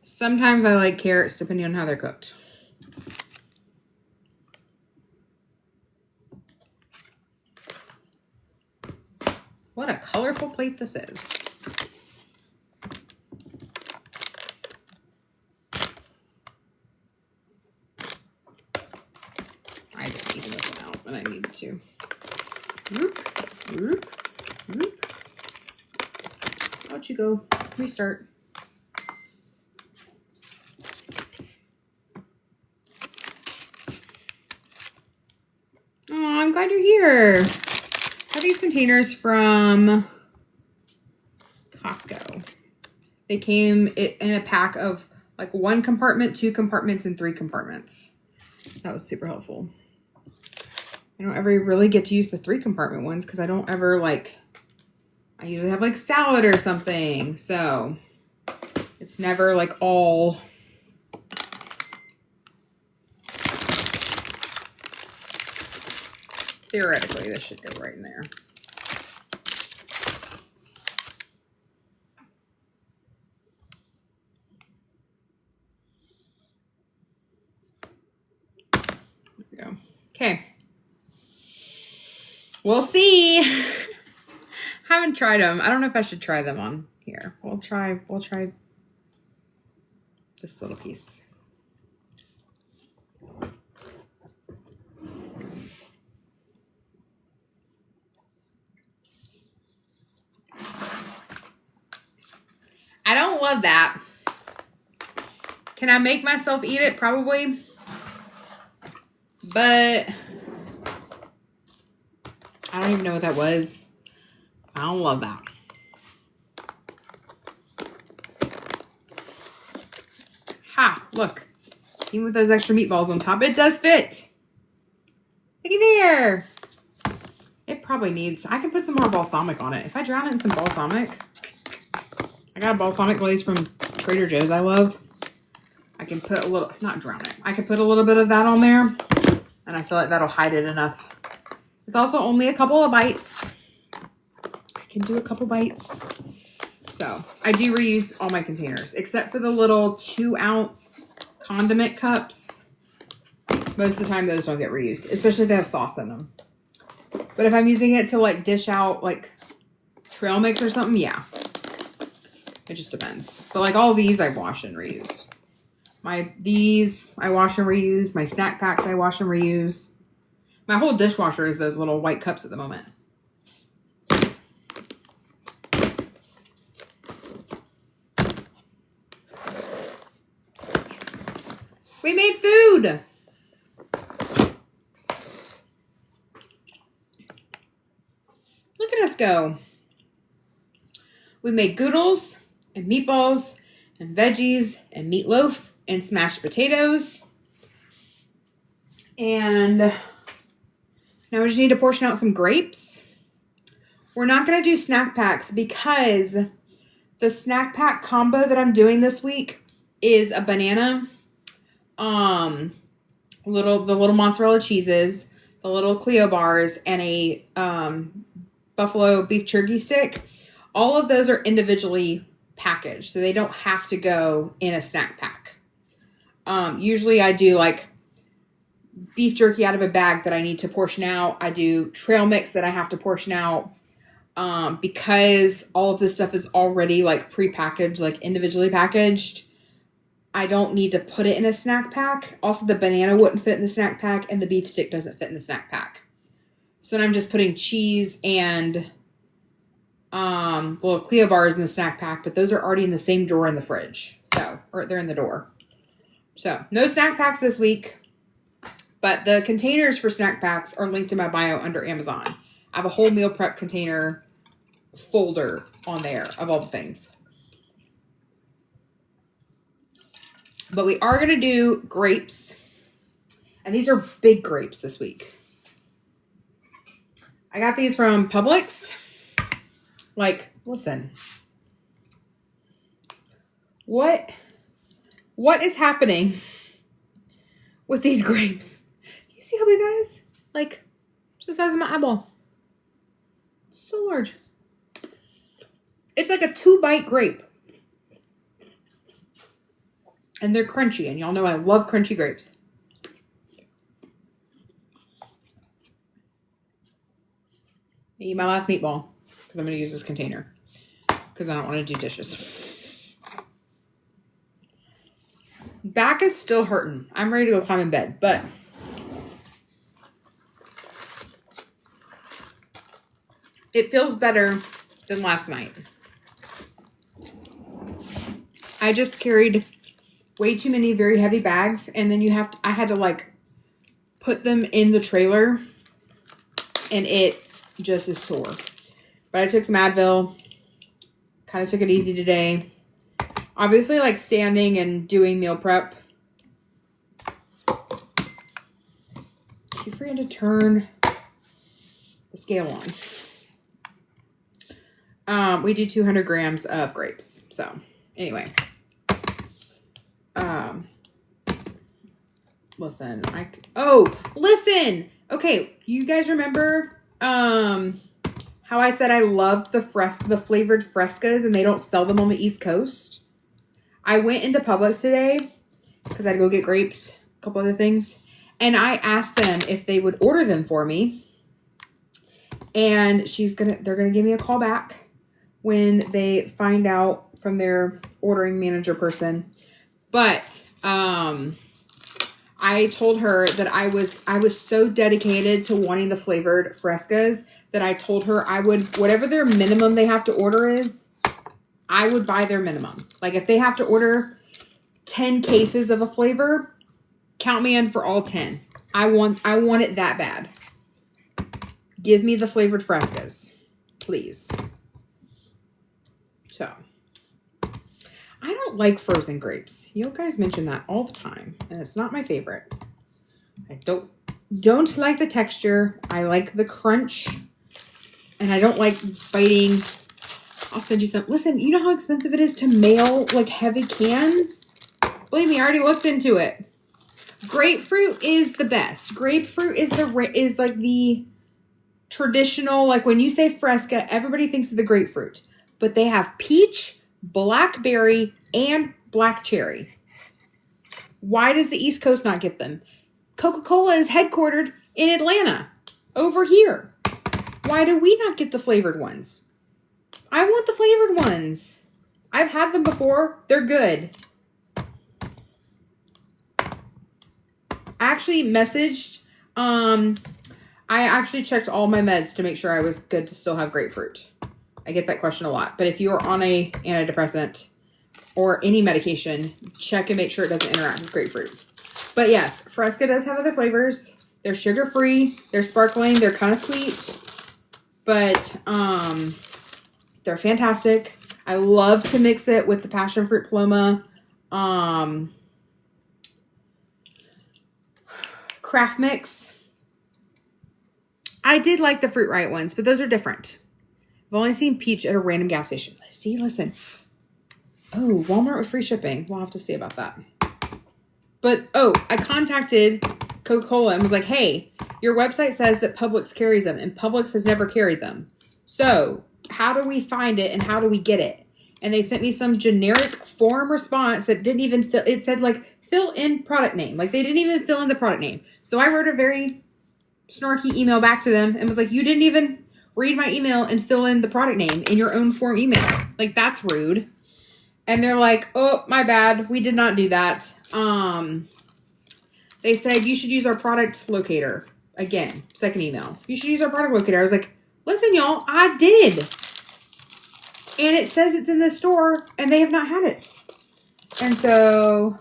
sometimes I like carrots depending on how they're cooked. What a colorful plate this is. even this one out, and I needed to. Whoop, whoop, whoop. Out you go. Restart. Oh, I'm glad you're here. I have these containers from Costco. They came in a pack of like 1 compartment, 2 compartments, and 3 compartments. That was super helpful. I don't ever really get to use the 3 compartment ones because I don't ever like, I usually have like salad or something. So it's never like all. Theoretically, this should go right in there. There we go. Okay. We'll see. Haven't tried them. I don't know if I should try them on here. We'll try this little piece. I don't love that. Can I make myself eat it? Probably. But I don't even know what that was. I don't love that. Ha, look. Even with those extra meatballs on top, it does fit. Looky there. It probably needs, I can put some more balsamic on it. If I drown it in some balsamic, I got a balsamic glaze from Trader Joe's I love. I can put a little, not drown it. I can put a little bit of that on there. And I feel like that'll hide it enough. It's also only a couple of bites. I can do a couple bites. So I do reuse all my containers, except for the little 2-ounce condiment cups. Most of the time those don't get reused, especially if they have sauce in them. But if I'm using it to like dish out like trail mix or something, yeah. It just depends. But like all these I wash and reuse. These I wash and reuse. My snack packs I wash and reuse. My whole dishwasher is those little white cups at the moment. We made food. Look at us go. We made goodles and meatballs and veggies and meatloaf and smashed potatoes. And now we just need to portion out some grapes. We're not going to do snack packs because the snack pack combo that I'm doing this week is a banana, the little mozzarella cheeses, the little Clio bars, and a buffalo beef jerky stick. All of those are individually packaged, so they don't have to go in a snack pack. Usually I do like beef jerky out of a bag that I need to portion out. I do trail mix that I have to portion out. Because all of this stuff is already like pre-packaged, like individually packaged, I don't need to put it in a snack pack. Also, the banana wouldn't fit in the snack pack, and the beef stick doesn't fit in the snack pack. So then I'm just putting cheese and little Clio bars in the snack pack, but those are already in the same drawer in the fridge. So, or they're in the door. So no snack packs this week, but the containers for snack packs are linked in my bio under Amazon. I have a whole meal prep container folder on there of all the things. But we are going to do grapes. And these are big grapes this week. I got these from Publix. Like, listen. What is happening with these grapes? You see how big that is? Like, it's the size of my eyeball. So large. It's like a 2-bite grape. And they're crunchy. And y'all know I love crunchy grapes. I eat my last meatball. Because I'm going to use this container. Because I don't want to do dishes. Back is still hurting. I'm ready to go climb in bed. But It feels better than last night. I just carried way too many very heavy bags, and then I had to like put them in the trailer, and it just is sore. But I took some Advil, kind of took it easy today. Obviously, like standing and doing meal prep. Keep forgetting to turn the scale on. We do 200 grams of grapes. So anyway, listen, listen. Okay. You guys remember, how I said I love the flavored Frescas and they don't sell them on the East Coast? I went into Publix today because I had to go get grapes, a couple other things. And I asked them if they would order them for me. And they're going to give me a call back when they find out from their ordering manager person. But, I told her that I was so dedicated to wanting the flavored Frescas that I told her I would, whatever their minimum they have to order is, I would buy their minimum. Like if they have to order 10 cases of a flavor, count me in for all 10. I want it that bad. Give me the flavored Frescas, please. So, I don't like frozen grapes. You guys mention that all the time, and it's not my favorite. I don't like the texture. I like the crunch, and I don't like biting. I'll send you some. Listen, you know how expensive it is to mail like heavy cans? Believe me, I already looked into it. Grapefruit is the best. Grapefruit is like the traditional, like when you say Fresca, everybody thinks of the grapefruit. But they have peach, blackberry, and black cherry. Why does the East Coast not get them? Coca-Cola is headquartered in Atlanta, over here. Why do we not get the flavored ones? I want the flavored ones. I've had them before. They're good. I actually messaged, I actually checked all my meds to make sure I was good to still have grapefruit. I get that question a lot. But if you're on a antidepressant or any medication, check and make sure it doesn't interact with grapefruit. But yes, Fresca does have other flavors. They're sugar-free. They're sparkling. They're kind of sweet. But they're fantastic. I love to mix it with the passion fruit Paloma. Craft mix. I did like the Fruit Right ones, but those are different. I've only seen peach at a random gas station. See, listen. Oh, Walmart with free shipping. We'll have to see about that. But, I contacted Coca-Cola and was like, hey, your website says that Publix carries them, and Publix has never carried them. So, how do we find it, and how do we get it? And they sent me some generic form response that didn't even fill. It said, like, fill in product name. Like, they didn't even fill in the product name. So, I wrote a very snarky email back to them and was like, you didn't even read my email and fill in the product name in your own form email. Like, that's rude. And they're like, oh, my bad. We did not do that. They said you should use our product locator. Again, second email. You should use our product locator. I was like, listen, y'all, I did. And it says it's in the store and they have not had it. And so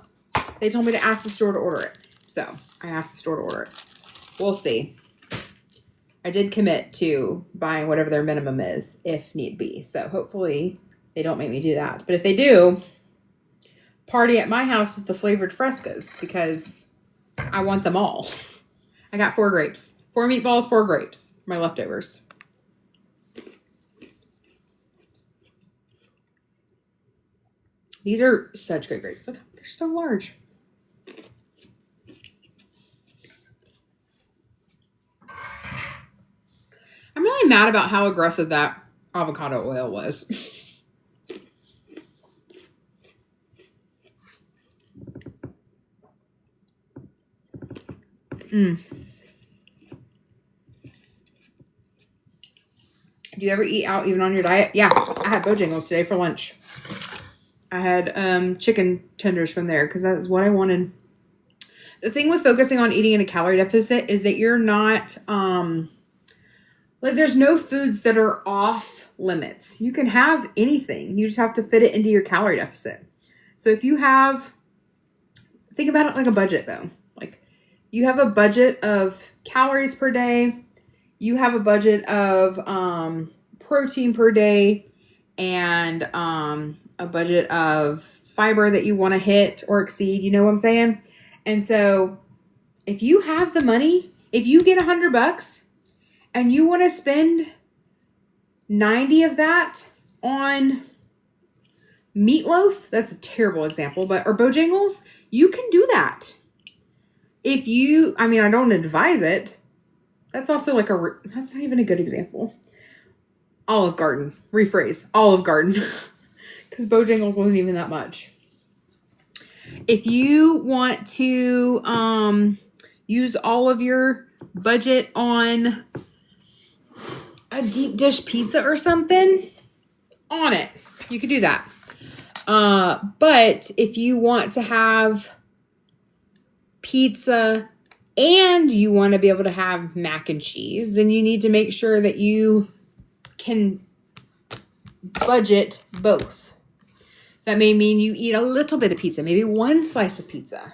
they told me to ask the store to order it. So I asked the store to order it. We'll see. I did commit to buying whatever their minimum is if need be. So hopefully they don't make me do that. But if they do, party at my house with the flavored Frescas because I want them all. I got 4 grapes. 4 meatballs, 4 grapes. My leftovers. These are such good grapes. Look, they're so large. I'm really mad about how aggressive that avocado oil was. Do you ever eat out even on your diet? Yeah, I had Bojangles today for lunch. I had chicken tenders from there because that's what I wanted. The thing with focusing on eating in a calorie deficit is that you're not Like there's no foods that are off limits. You can have anything. You just have to fit it into your calorie deficit. So if you have, think about it like a budget though. Like you have a budget of calories per day, you have a budget of protein per day, and a budget of fiber that you want to hit or exceed. You know what I'm saying? And so if you have the money, if you get $100 and you want to spend 90 of that on meatloaf, that's a terrible example, but or Bojangles, you can do that. If you, I mean, I don't advise it. That's also like that's not even a good example. Olive Garden, rephrase, Olive Garden, because Bojangles wasn't even that much. If you want to use all of your budget on a deep dish pizza or something, on it, you could do that. But if you want to have pizza and you want to be able to have mac and cheese, then you need to make sure that you can budget both. So that may mean you eat a little bit of pizza, maybe one slice of pizza,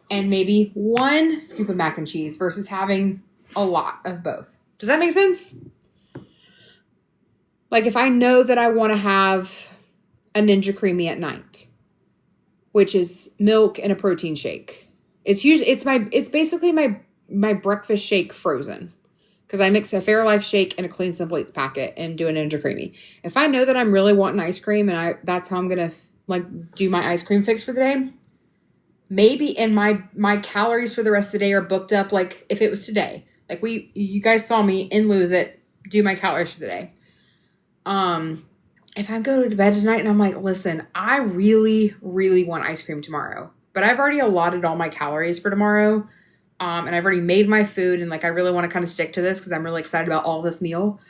and maybe one scoop of mac and cheese versus having a lot of both. Does that make sense? Like if I know that I want to have a Ninja Creamy at night, which is milk and a protein shake. It's basically my breakfast shake frozen, because I mix a Fairlife shake and a Clean Simple Eats packet and do a Ninja Creamy. If I know that I'm really wanting ice cream and that's how I'm gonna do my ice cream fix for the day, maybe, and my calories for the rest of the day are booked up. Like if it was today, like you guys saw me in Lose It do my calories for the day. If I go to bed tonight and I'm like, listen, I really, really want ice cream tomorrow, but I've already allotted all my calories for tomorrow. And I've already made my food and I really want to kind of stick to this because I'm really excited about all this meal.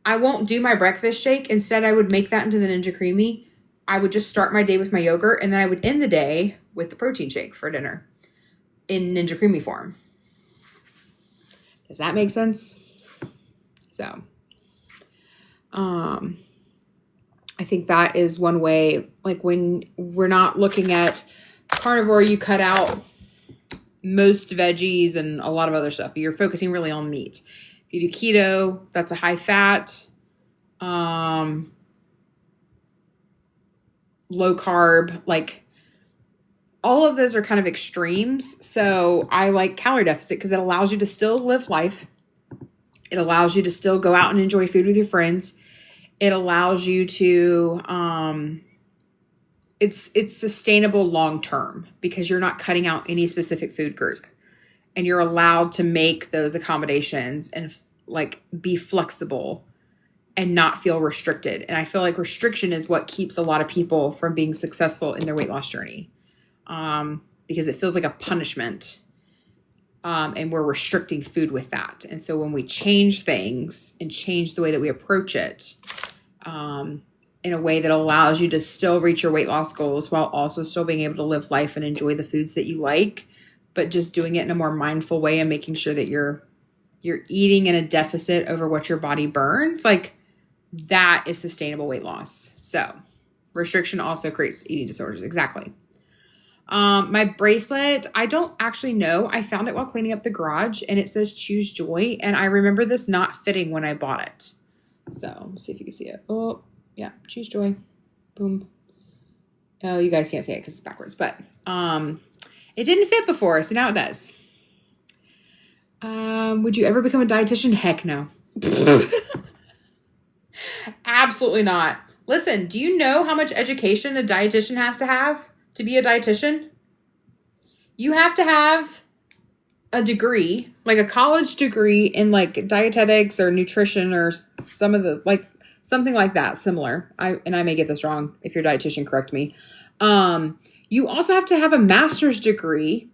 I won't do my breakfast shake. Instead, I would make that into the Ninja Creamy. I would just start my day with my yogurt, and then I would end the day with the protein shake for dinner in Ninja Creamy form. Does that make sense? So, I think that is one way, like when we're not looking at carnivore, you cut out most veggies and a lot of other stuff. You're focusing really on meat. If you do keto, that's a high fat, low carb, like all of those are kind of extremes. So I like calorie deficit because it allows you to still live life. It allows you to still go out and enjoy food with your friends. It allows you to, it's sustainable long-term because you're not cutting out any specific food group, and you're allowed to make those accommodations and be flexible and not feel restricted. And I feel like restriction is what keeps a lot of people from being successful in their weight loss journey. Because it feels like a punishment. And we're restricting food with that. And so when we change things and change the way that we approach it, in a way that allows you to still reach your weight loss goals while also still being able to live life and enjoy the foods that you like, but just doing it in a more mindful way and making sure that you're eating in a deficit over what your body burns, like that is sustainable weight loss. So restriction also creates eating disorders. Exactly. My bracelet, I don't actually know. I found it while cleaning up the garage and it says choose joy. And I remember this not fitting when I bought it. So let's see if you can see it. Oh yeah. Choose joy. Boom. Oh, you guys can't see it because it's backwards, but, it didn't fit before. So now it does. Would you ever become a dietitian? Heck no. Absolutely not. Listen, do you know how much education a dietitian has to be a dietitian? You have to have a degree, like a college degree in dietetics or nutrition or some of the something like that, similar. I may get this wrong. If you're a dietitian, correct me. You also have to have a master's degree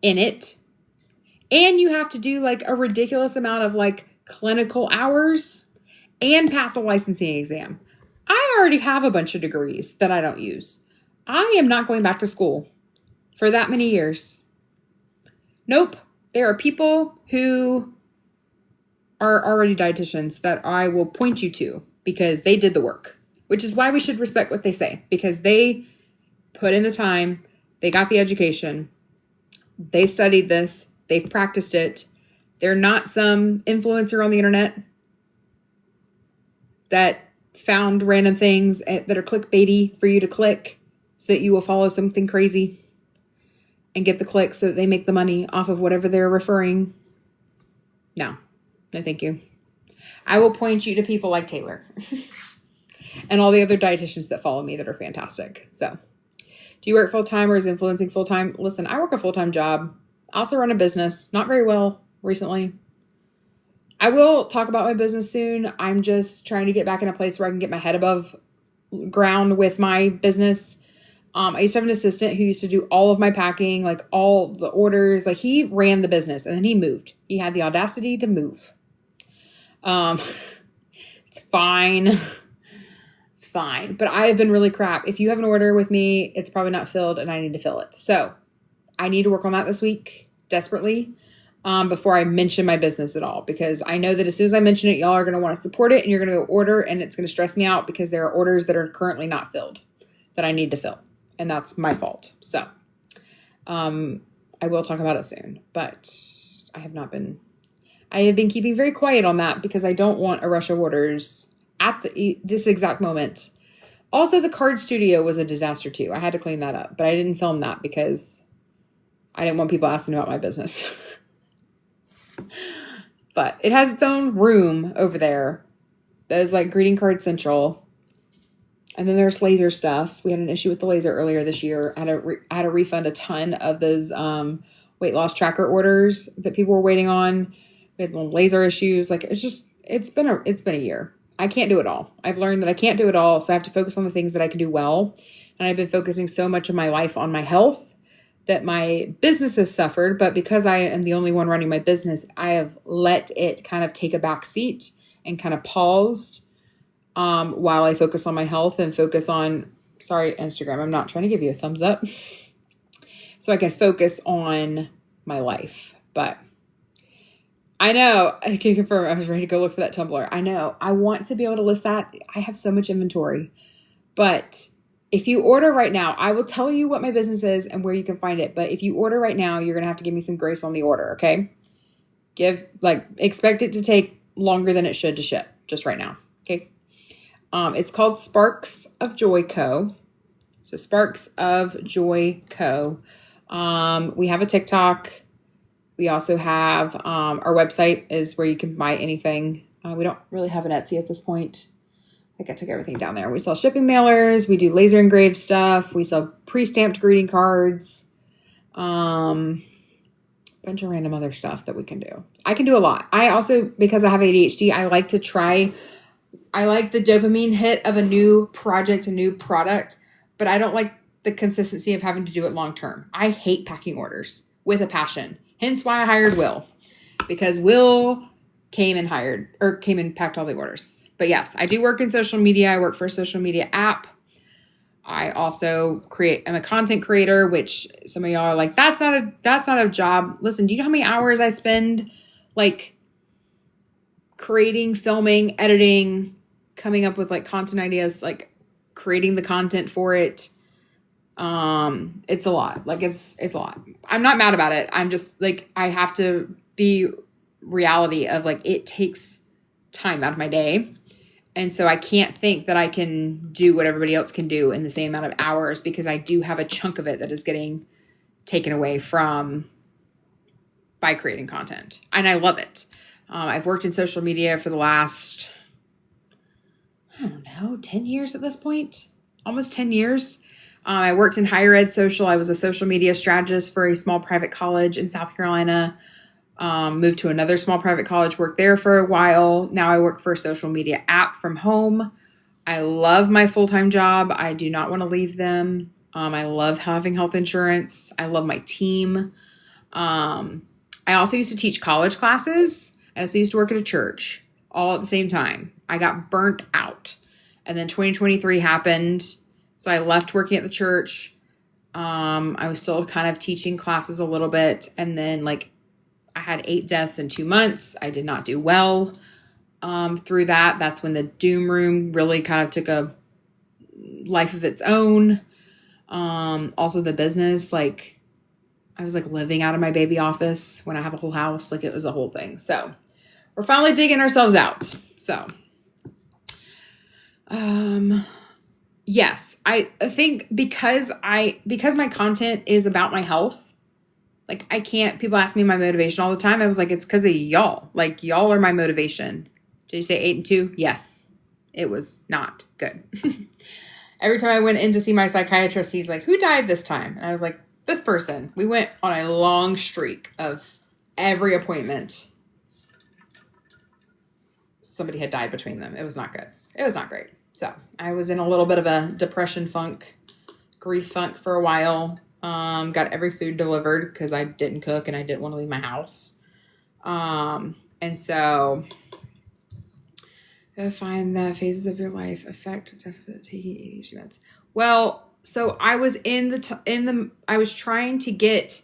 in it. And you have to do a ridiculous amount of clinical hours and pass a licensing exam. I already have a bunch of degrees that I don't use. I am not going back to school for that many years. Nope. There are people who are already dietitians that I will point you to because they did the work, which is why we should respect what they say, because they put in the time, they got the education, they studied this, they've practiced it. They're not some influencer on the internet that found random things that are clickbaity for you to click so that you will follow something crazy and get the clicks so that they make the money off of whatever they're referring. No, thank you. I will point you to people like Taylor and all the other dietitians that follow me that are fantastic. So, do you work full-time or is influencing full-time? Listen, I work a full-time job. I also run a business, not very well recently. I will talk about my business soon. I'm just trying to get back in a place where I can get my head above ground with my business. I used to have an assistant who used to do all of my packing, like all the orders. Like he ran the business and then he moved. He had the audacity to move. It's fine. It's fine. But I have been really crap. If you have an order with me, it's probably not filled and I need to fill it. So I need to work on that this week desperately. Before I mention my business at all, because I know that as soon as I mention it, y'all are going to want to support it and you're going to go order and it's going to stress me out because there are orders that are currently not filled that I need to fill. And that's my fault. So, I will talk about it soon, but I have been keeping very quiet on that because I don't want a rush of orders at this exact moment. Also, the card studio was a disaster too. I had to clean that up, but I didn't film that because I didn't want people asking about my business. But it has its own room over there that is like greeting card central. And then there's laser stuff. We had an issue with the laser earlier this year. I had to refund a ton of those weight loss tracker orders that people were waiting on. We had laser issues. Like it's been a year. I can't do it all. I've learned that I can't do it all. So I have to focus on the things that I can do well. And I've been focusing so much of my life on my health that my business has suffered, but because I am the only one running my business, I have let it kind of take a back seat and kind of paused while I focus on my health and focus on, sorry, Instagram, I'm not trying to give you a thumbs up, so I can focus on my life. But I know, I can confirm, I was ready to go look for that Tumblr. I know, I want to be able to list that. I have so much inventory, but if you order right now, I will tell you what my business is and where you can find it. But if you order right now, you're going to have to give me some grace on the order, okay? Expect it to take longer than it should to ship just right now, okay? It's called Sparks of Joy Co. So Sparks of Joy Co. We have a TikTok. We also have our website is where you can buy anything. We don't really have an Etsy at this point. I think I took everything down there. We sell shipping mailers. We do laser engraved stuff. We sell pre-stamped greeting cards. Bunch of random other stuff that we can do. I can do a lot. I also, because I have ADHD, I like the dopamine hit of a new project, a new product, but I don't like the consistency of having to do it long term. I hate packing orders with a passion. Hence why I hired Will, because Will came and packed all the orders. But yes, I do work in social media. I work for a social media app. I also I'm a content creator, which some of y'all are like, that's not a job. Listen, do you know how many hours I spend like creating, filming, editing, coming up with like content ideas, like creating the content for it? It's a lot. Like it's a lot. I'm not mad about it. I'm just like, I have to be reality of like, it takes time out of my day. And so I can't think that I can do what everybody else can do in the same amount of hours, because I do have a chunk of it that is getting taken away by creating content. And I love it. I've worked in social media for the last, 10 years at this point, almost 10 years. I worked in higher ed social. I was a social media strategist for a small private college in South Carolina. Moved to another small private college, worked there for a while. Now I work for a social media app from home. I love my full-time job. I do not want to leave them. I love having health insurance. I love my team. I also used to teach college classes. I also used to work at a church all at the same time. I got burnt out. And then 2023 happened. So I left working at the church. I was still kind of teaching classes a little bit. And then I had 8 deaths in 2 months. I did not do well through that. That's when the doom room really kind of took a life of its own. Also the business, like I was like living out of my baby office when I have a whole house. Like it was a whole thing. So we're finally digging ourselves out. So, yes, I think because my content is about my health, like I can't, people ask me my motivation all the time. I was like, it's because of y'all. Like y'all are my motivation. Did you say 8 and 2? Yes. It was not good. Every time I went in to see my psychiatrist, he's like, who died this time? And I was like, this person. We went on a long streak of every appointment. Somebody had died between them. It was not good. It was not great. So I was in a little bit of a depression funk, grief funk for a while. Got every food delivered because I didn't cook and I didn't want to leave my house. And so find the phases of your life affect deficit taking ADHD meds. Well, so I was I was trying to get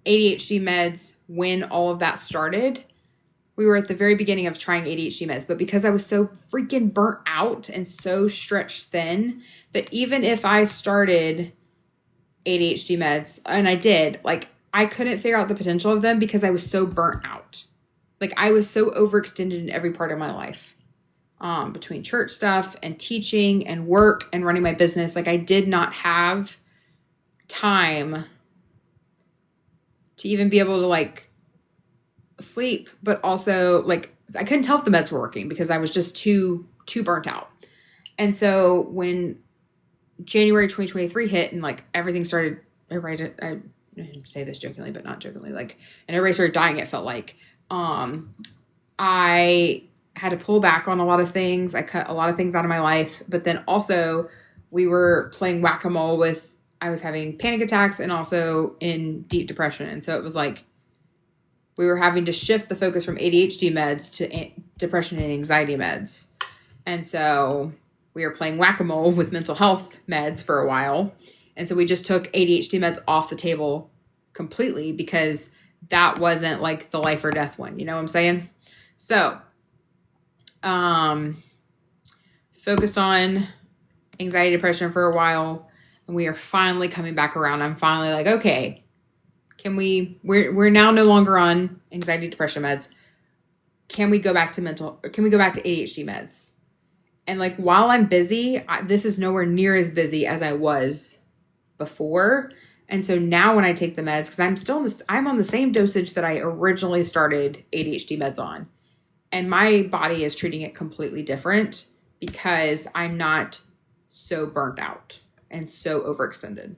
ADHD meds when all of that started. We were at the very beginning of trying ADHD meds, but because I was so freaking burnt out and so stretched thin that even if I started ADHD meds, and I did, like I couldn't figure out the potential of them because I was so burnt out. Like I was so overextended in every part of my life. Between church stuff and teaching and work and running my business. Like I did not have time to even be able to like sleep, but also like I couldn't tell if the meds were working because I was just too burnt out. And so when January 2023 hit and like everything started, I say this jokingly, but not jokingly, like, and everybody started dying, it felt like, I had to pull back on a lot of things. I cut a lot of things out of my life, but then also we were playing whack-a-mole I was having panic attacks and also in deep depression. And so it was like, we were having to shift the focus from ADHD meds to depression and anxiety meds. And so we were playing whack-a-mole with mental health meds for a while. And so we just took ADHD meds off the table completely because that wasn't like the life or death one. You know what I'm saying? So, focused on anxiety, depression for a while, and we are finally coming back around. I'm finally like, okay, we're now no longer on anxiety, depression meds. Can we go back to ADHD meds? And like, while I'm busy, this is nowhere near as busy as I was before. And so now when I take the meds, because I'm on the same dosage that I originally started ADHD meds on. And my body is treating it completely different because I'm not so burnt out and so overextended.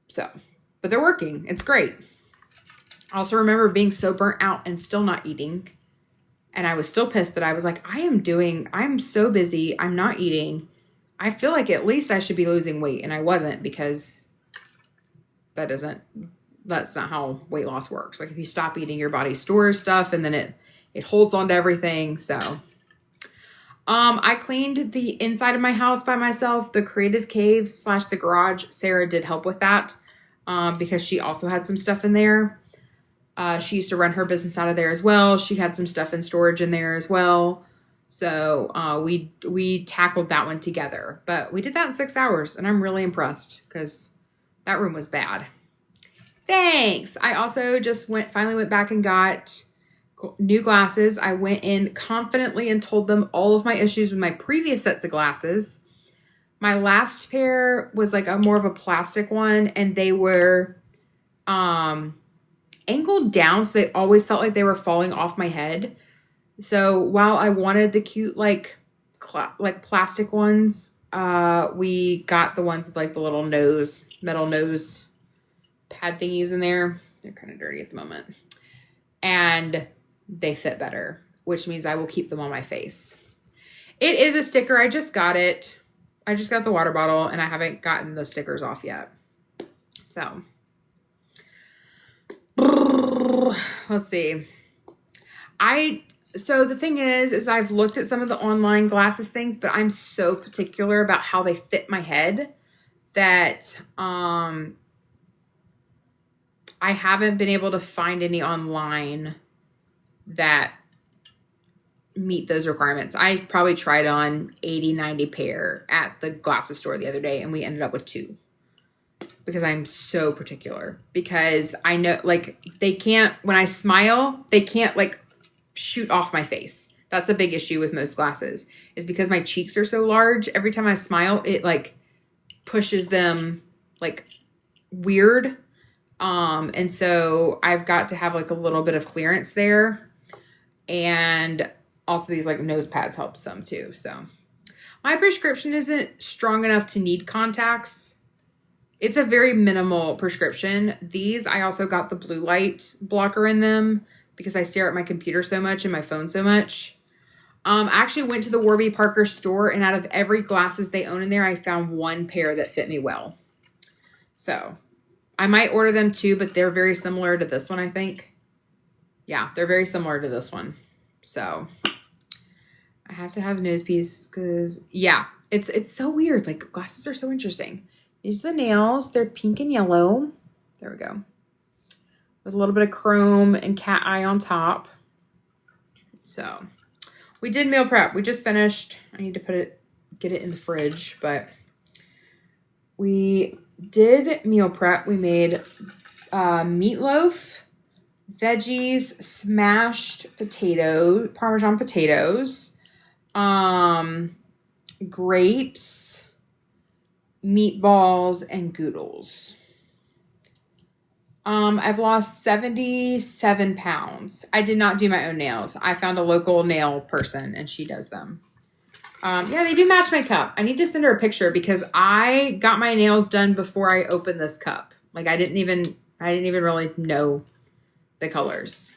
So, but they're working. It's great. I also remember being so burnt out and still not eating. And I was still pissed that I was like, I'm so busy. I'm not eating. I feel like at least I should be losing weight. And I wasn't because that's not how weight loss works. Like if you stop eating, your body stores stuff and then it holds on to everything. So, I cleaned the inside of my house by myself, the creative cave / the garage. Sarah did help with that, because she also had some stuff in there. She used to run her business out of there as well. She had some stuff in storage in there as well. So, we tackled that one together, but we did that in 6 hours and I'm really impressed because that room was bad. Thanks. I also just finally went back and got new glasses. I went in confidently and told them all of my issues with my previous sets of glasses. My last pair was like more of a plastic one and they were, angled down. So they always felt like they were falling off my head. So while I wanted the cute, like plastic ones, we got the ones with like the little metal nose pad thingies in there. They're kind of dirty at the moment. And they fit better, which means I will keep them on my face. It is a sticker. I just got it. I just got the water bottle and I haven't gotten the stickers off yet. So, let's see. So the thing is I've looked at some of the online glasses things, but I'm so particular about how they fit my head that, I I haven't been able to find any online that meet those requirements. I probably tried on 80, 90 pair at the glasses store the other day, and we ended up with 2 because I'm so particular, because I know, like, they can't, when I smile, they can't like shoot off my face. That's a big issue with most glasses, is because my cheeks are so large. Every time I smile, it like pushes them like weird. And so I've got to have like a little bit of clearance there. And also these like nose pads help some too. So my prescription isn't strong enough to need contacts. It's a very minimal prescription. These, I also got the blue light blocker in them because I stare at my computer so much and my phone so much. I actually went to the Warby Parker store, and out of every glasses they own in there, I found 1 pair that fit me well. So I might order them too, but they're very similar to this one, I think. Yeah, they're very similar to this one. So I have to have nose piece because, yeah, it's so weird. Like, glasses are so interesting. These are the nails. They're pink and yellow. There we go. With a little bit of chrome and cat eye on top. So we did meal prep. We just finished. I need to get it in the fridge, but we did meal prep. We made meatloaf, veggies, smashed potatoes, Parmesan potatoes, grapes, meatballs, and goodles. I've lost 77 pounds. I did not do my own nails. I found a local nail person and she does them. Yeah, they do match my cup. I need to send her a picture because I got my nails done before I opened this cup. Like, I didn't even really know the colors.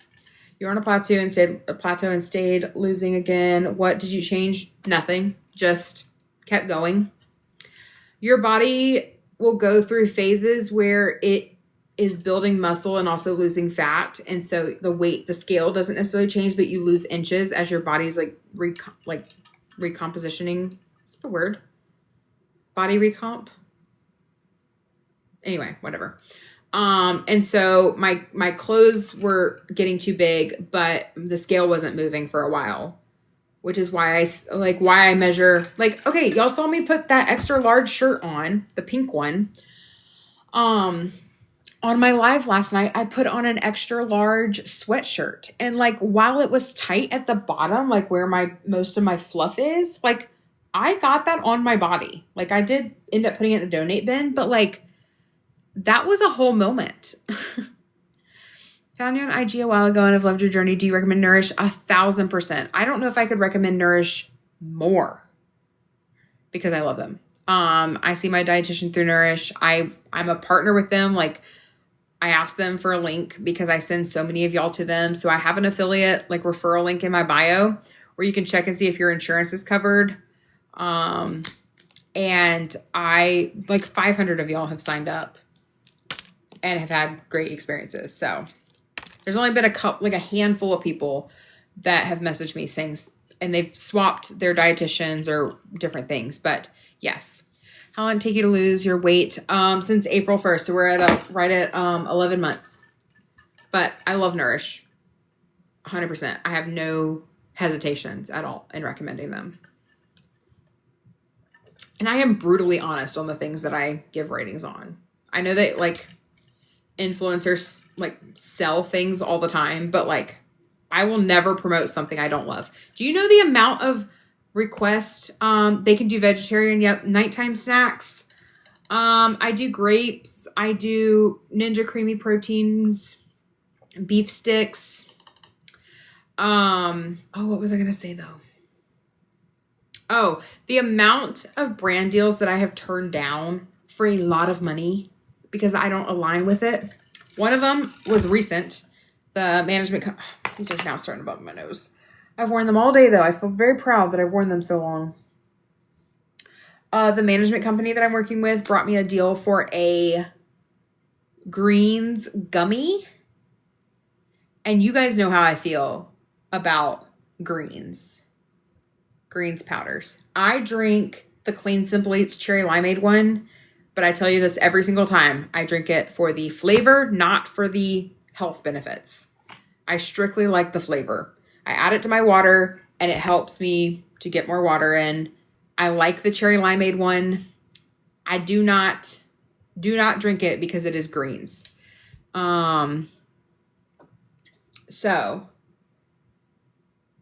You're on a plateau and stayed losing again. What did you change? Nothing. Just kept going. Your body will go through phases where it is building muscle and also losing fat. And so the scale doesn't necessarily change, but you lose inches as your body's like recompositioning. What's the word? Body recomp? Anyway, whatever. And so my clothes were getting too big, but the scale wasn't moving for a while, which is why I measure, like, okay, y'all saw me put that extra large shirt on, the pink one. On my live last night, I put on an extra large sweatshirt, and like, while it was tight at the bottom, like where most of my fluff is, like, I got that on my body. Like, I did end up putting it in the donate bin, but like, that was a whole moment. Found you on IG a while ago and I've loved your journey. Do you recommend Nourish? 1,000%. I don't know if I could recommend Nourish more because I love them. I see my dietitian through Nourish. I'm a partner with them. Like, I asked them for a link because I send so many of y'all to them. So I have an affiliate like referral link in my bio where you can check and see if your insurance is covered. And I, like, 500 of y'all have signed up and have had great experiences. So there's only been a handful of people that have messaged me saying, and they've swapped their dietitians or different things. But yes. How long did it take you to lose your weight? Since April 1st. So we're right at 11 months. But I love Nourish. 100%. I have no hesitations at all in recommending them. And I am brutally honest on the things that I give ratings on. I know that, like, influencers like sell things all the time, but like, I will never promote something I don't love. Do you know the amount of requests they can do vegetarian? Yep. Nighttime snacks. I do grapes. I do Ninja Creamy Proteins, beef sticks. Oh, what was I gonna say though? Oh, the amount of brand deals that I have turned down for a lot of money because I don't align with it. One of them was recent. The management, these are now starting to bug my nose. I've worn them all day though. I feel very proud that I've worn them so long. The management company that I'm working with brought me a deal for a greens gummy. And you guys know how I feel about greens powders. I drink the Clean Simple Eats Cherry Limeade one, but I tell you this every single time. I drink it for the flavor, not for the health benefits. I strictly like the flavor. I add it to my water and it helps me to get more water in. I like the cherry limeade one. I do not drink it because it is greens. So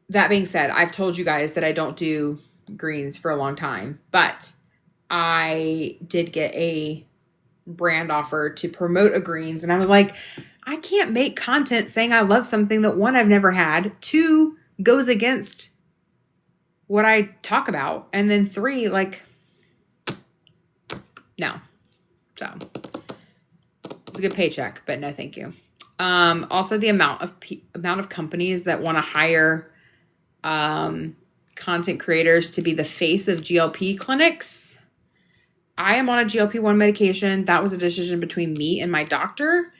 that being said, I've told you guys that I don't do greens for a long time, but I did get a brand offer to promote a greens. And I was like, I can't make content saying I love something that, one, I've never had, two, goes against what I talk about, and then three, like, no. So it's a good paycheck, but no, thank you. Also the amount of companies that want to hire content creators to be the face of GLP clinics. I am on a GLP-1 medication. That was a decision between me and my doctor.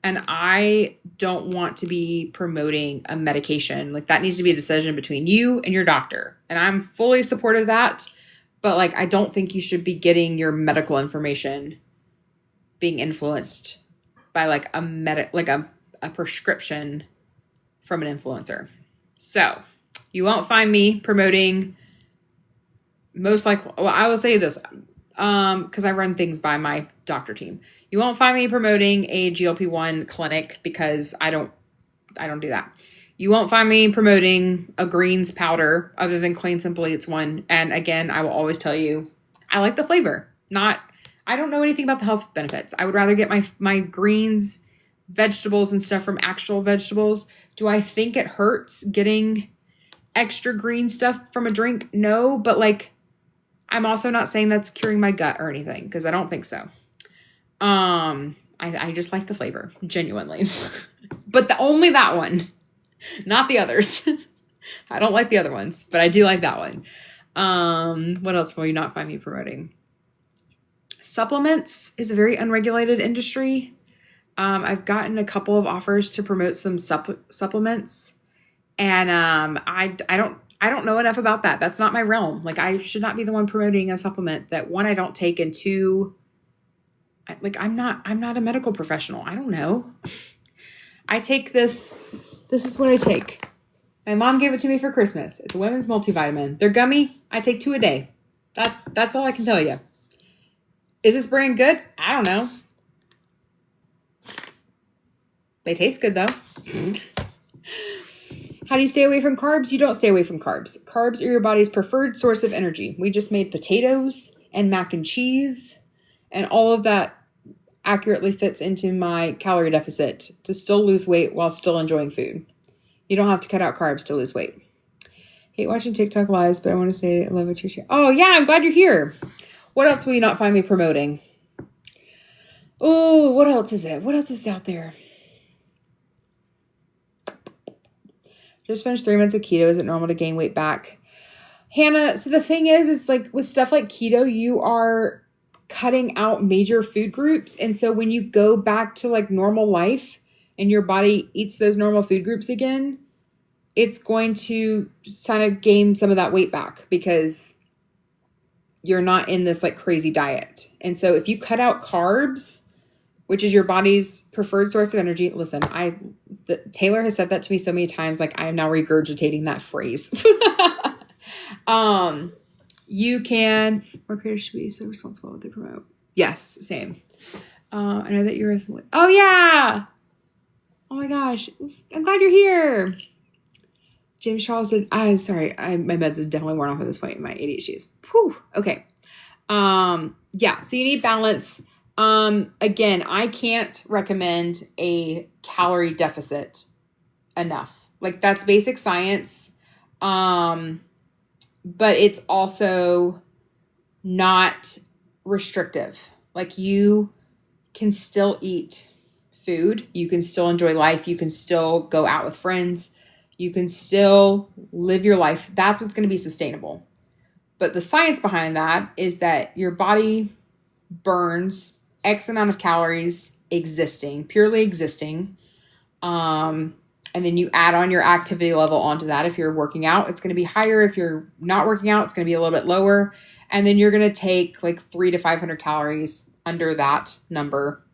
And I don't want to be promoting a medication. Like, that needs to be a decision between you and your doctor. And I'm fully supportive of that. But like, I don't think you should be getting your medical information being influenced by like a prescription from an influencer. So you won't find me promoting, most likely, well, I will say this, because I run things by my doctor team. You won't find me promoting a GLP-1 clinic because I don't do that. You won't find me promoting a greens powder other than Clean Simple Eats one. And again, I will always tell you, I like the flavor. I don't know anything about the health benefits. I would rather get my greens, vegetables and stuff from actual vegetables. Do I think it hurts getting extra green stuff from a drink? No, but like, I'm also not saying that's curing my gut or anything, because I don't think so. I just like the flavor, genuinely. But only that one, not the others. I don't like the other ones, but I do like that one. What else will you not find me promoting? Supplements is a very unregulated industry. I've gotten a couple of offers to promote some supplements, and I don't know enough about that. That's not my realm. Like, I should not be the one promoting a supplement that, one, I don't take, and two, like, I'm not a medical professional. I don't know. I take this. This is what I take. My mom gave it to me for Christmas. It's a women's multivitamin. They're gummy. I take 2 a day. That's all I can tell you. Is this brand good? I don't know. They taste good though. How do you stay away from carbs? You don't stay away from carbs. Carbs are your body's preferred source of energy. We just made potatoes and mac and cheese, and all of that accurately fits into my calorie deficit to still lose weight while still enjoying food. You don't have to cut out carbs to lose weight. Hate watching TikTok lives, but I want to say I love what you're sharing. Oh yeah, I'm glad you're here. What else will you not find me promoting? Oh, what else is it? What else is out there? Just finished 3 months of keto. Is it normal to gain weight back? Hannah, so the thing is like with stuff like keto, you are cutting out major food groups. And so when you go back to like normal life and your body eats those normal food groups again, it's going to kind of gain some of that weight back because you're not in this like crazy diet. And so if you cut out carbs, which is your body's preferred source of energy. Listen, Taylor has said that to me so many times, like I am now regurgitating that phrase. You can, more creators should be so responsible what they promote. Yes, same. I know that you're, oh yeah. Oh my gosh. I'm glad you're here. James Charles did, I'm sorry. My meds are definitely worn off at this point. My ADHD is, whew, okay. Yeah, so you need balance. Again, I can't recommend a calorie deficit enough. Like that's basic science. But it's also not restrictive. Like you can still eat food. You can still enjoy life. You can still go out with friends. You can still live your life. That's what's going to be sustainable. But the science behind that is that your body burns X amount of calories purely existing. And then you add on your activity level onto that. If you're working out, it's going to be higher. If you're not working out, it's going to be a little bit lower. And then you're going to take like 300 to 500 calories under that number,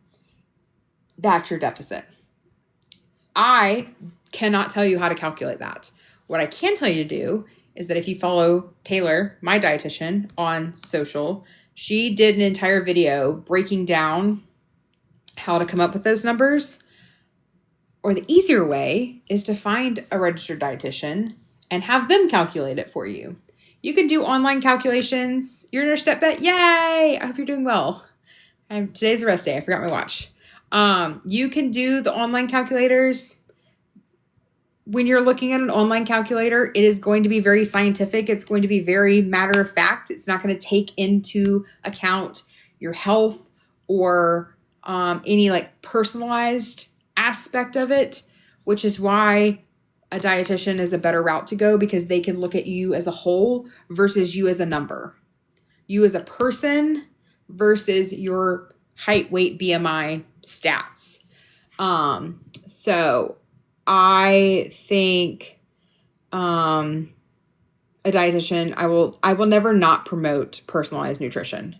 that's your deficit. I cannot tell you how to calculate that. What I can tell you to do is that if you follow Taylor, my dietitian, on social, she did an entire video breaking down how to come up with those numbers. Or the easier way is to find a registered dietitian and have them calculate it for you. You can do online calculations. You're in your step bet. Yay! I hope you're doing well. Today's a rest day. I forgot my watch. You can do the online calculators. When you're looking at an online calculator, it is going to be very scientific. It's going to be very matter of fact. It's not going to take into account your health or any like personalized aspect of it, which is why a dietitian is a better route to go, because they can look at you as a whole versus you as a number, you as a person versus your height, weight, BMI stats. So I think a dietitian, I will never not promote personalized nutrition.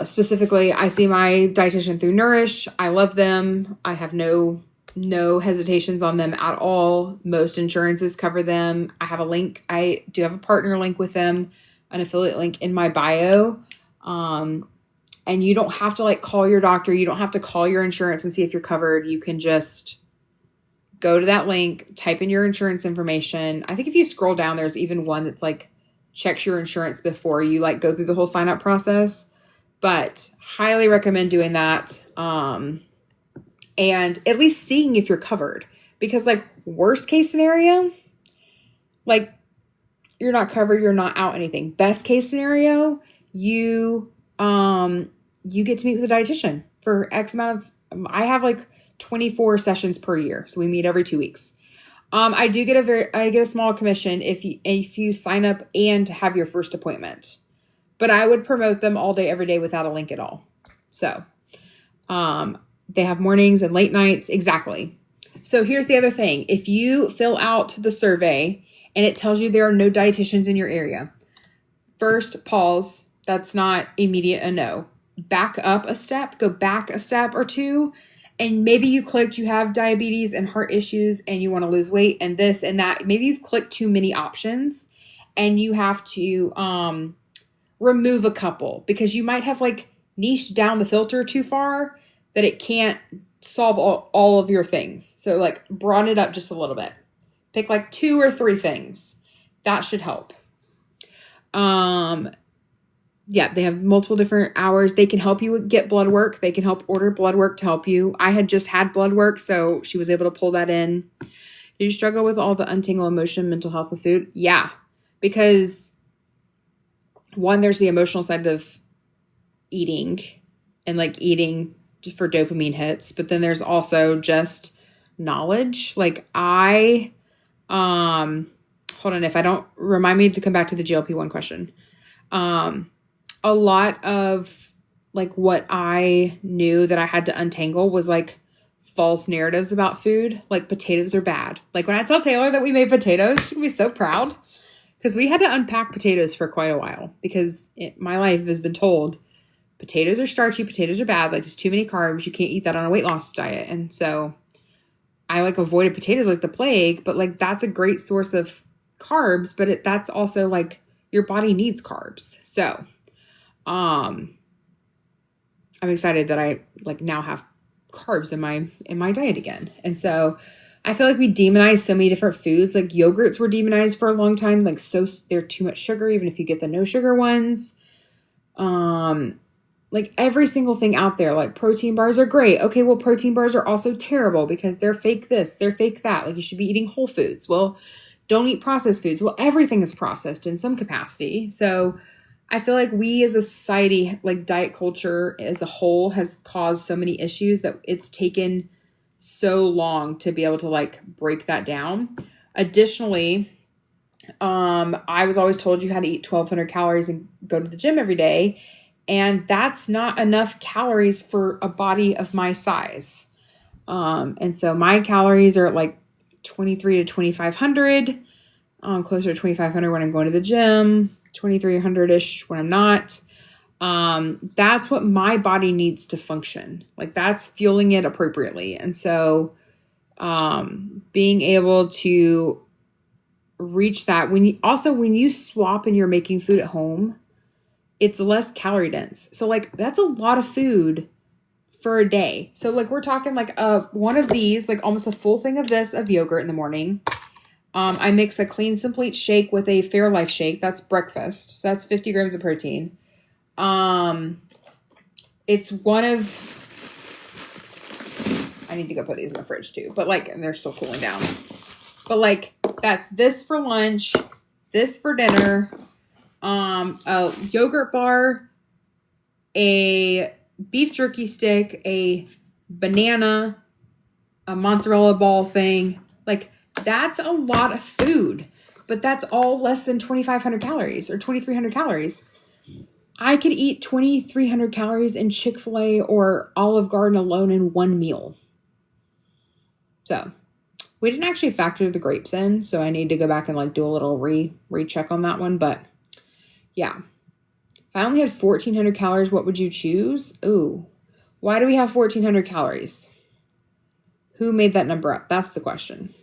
Specifically, I see my dietitian through Nourish. I love them. I have no hesitations on them at all. Most insurances cover them. I have a link. I do have a partner link with them, an affiliate link in my bio. And you don't have to like call your doctor. You don't have to call your insurance and see if you're covered. You can just go to that link, type in your insurance information. I think if you scroll down, there's even one that's like checks your insurance before you like go through the whole sign up process. But highly recommend doing that. And at least seeing if you're covered, because like worst case scenario, like you're not covered, you're not out anything. Best case scenario, you get to meet with a dietitian for X amount of, I have like 24 sessions per year. So we meet every 2 weeks. I get a small commission if you sign up and have your first appointment, but I would promote them all day, every day without a link at all. So, they have mornings and late nights. Exactly. So here's the other thing. If you fill out the survey and it tells you there are no dietitians in your area, first pause. That's not immediate a no. Back up a step, go back a step or two. And maybe you clicked, you have diabetes and heart issues and you want to lose weight and this and that. Maybe you've clicked too many options and you have to remove a couple, because you might have like niched down the filter too far that it can't solve all of your things. So like broaden it up just a little bit. Pick like 2 or 3 things. That should help. Yeah, they have multiple different hours. They can help you get blood work. They can help order blood work to help you. I had just had blood work, so she was able to pull that in. Did you struggle with all the untangle emotion, mental health with food? Yeah, because one, there's the emotional side of eating and like eating for dopamine hits, but then there's also just knowledge. Like hold on, if I don't, remind me to come back to the GLP-1 question. A lot of like what I knew that I had to untangle was like false narratives about food. Like potatoes are bad. Like when I tell Taylor that we made potatoes, she's gonna be so proud, because we had to unpack potatoes for quite a while, because my life has been told potatoes are starchy, potatoes are bad. Like there's too many carbs. You can't eat that on a weight loss diet. And so I like avoided potatoes like the plague, but like that's a great source of carbs, but that's also like your body needs carbs. So I'm excited that I like now have carbs in my diet again. And so I feel like we demonize so many different foods. Like yogurts were demonized for a long time. Like, so they're too much sugar, even if you get the no sugar ones. Like every single thing out there, like protein bars are great. Okay, well, protein bars are also terrible because they're fake this, they're fake that. Like you should be eating whole foods. Well, don't eat processed foods. Well, everything is processed in some capacity. So I feel like we as a society, like diet culture as a whole, has caused so many issues that it's taken so long to be able to like break that down. Additionally, I was always told you had to eat 1,200 calories and go to the gym every day. And that's not enough calories for a body of my size. And so my calories are at like 23 to 2,500, closer to 2,500 when I'm going to the gym, 2,300-ish when I'm not. That's what my body needs to function. Like that's fueling it appropriately. And so, being able to reach that when you swap and you're making food at home, it's less calorie dense. So like that's a lot of food for a day. So like we're talking like one of these, like almost a full thing of this of yogurt in the morning. I mix a Clean Complete shake with a Fairlife shake. That's breakfast. So that's 50 grams of protein. It's one of, I need to go put these in the fridge too, but like, and they're still cooling down. But like, that's this for lunch, this for dinner, a yogurt bar, a beef jerky stick, a banana, a mozzarella ball thing. Like, that's a lot of food, but that's all less than 2,500 calories or 2,300 calories. I could eat 2,300 calories in Chick-fil-A or Olive Garden alone in one meal. So we didn't actually factor the grapes in, so I need to go back and like do a little recheck on that one. But yeah, if I only had 1,400 calories, what would you choose? Ooh, why do we have 1,400 calories? Who made that number up? That's the question.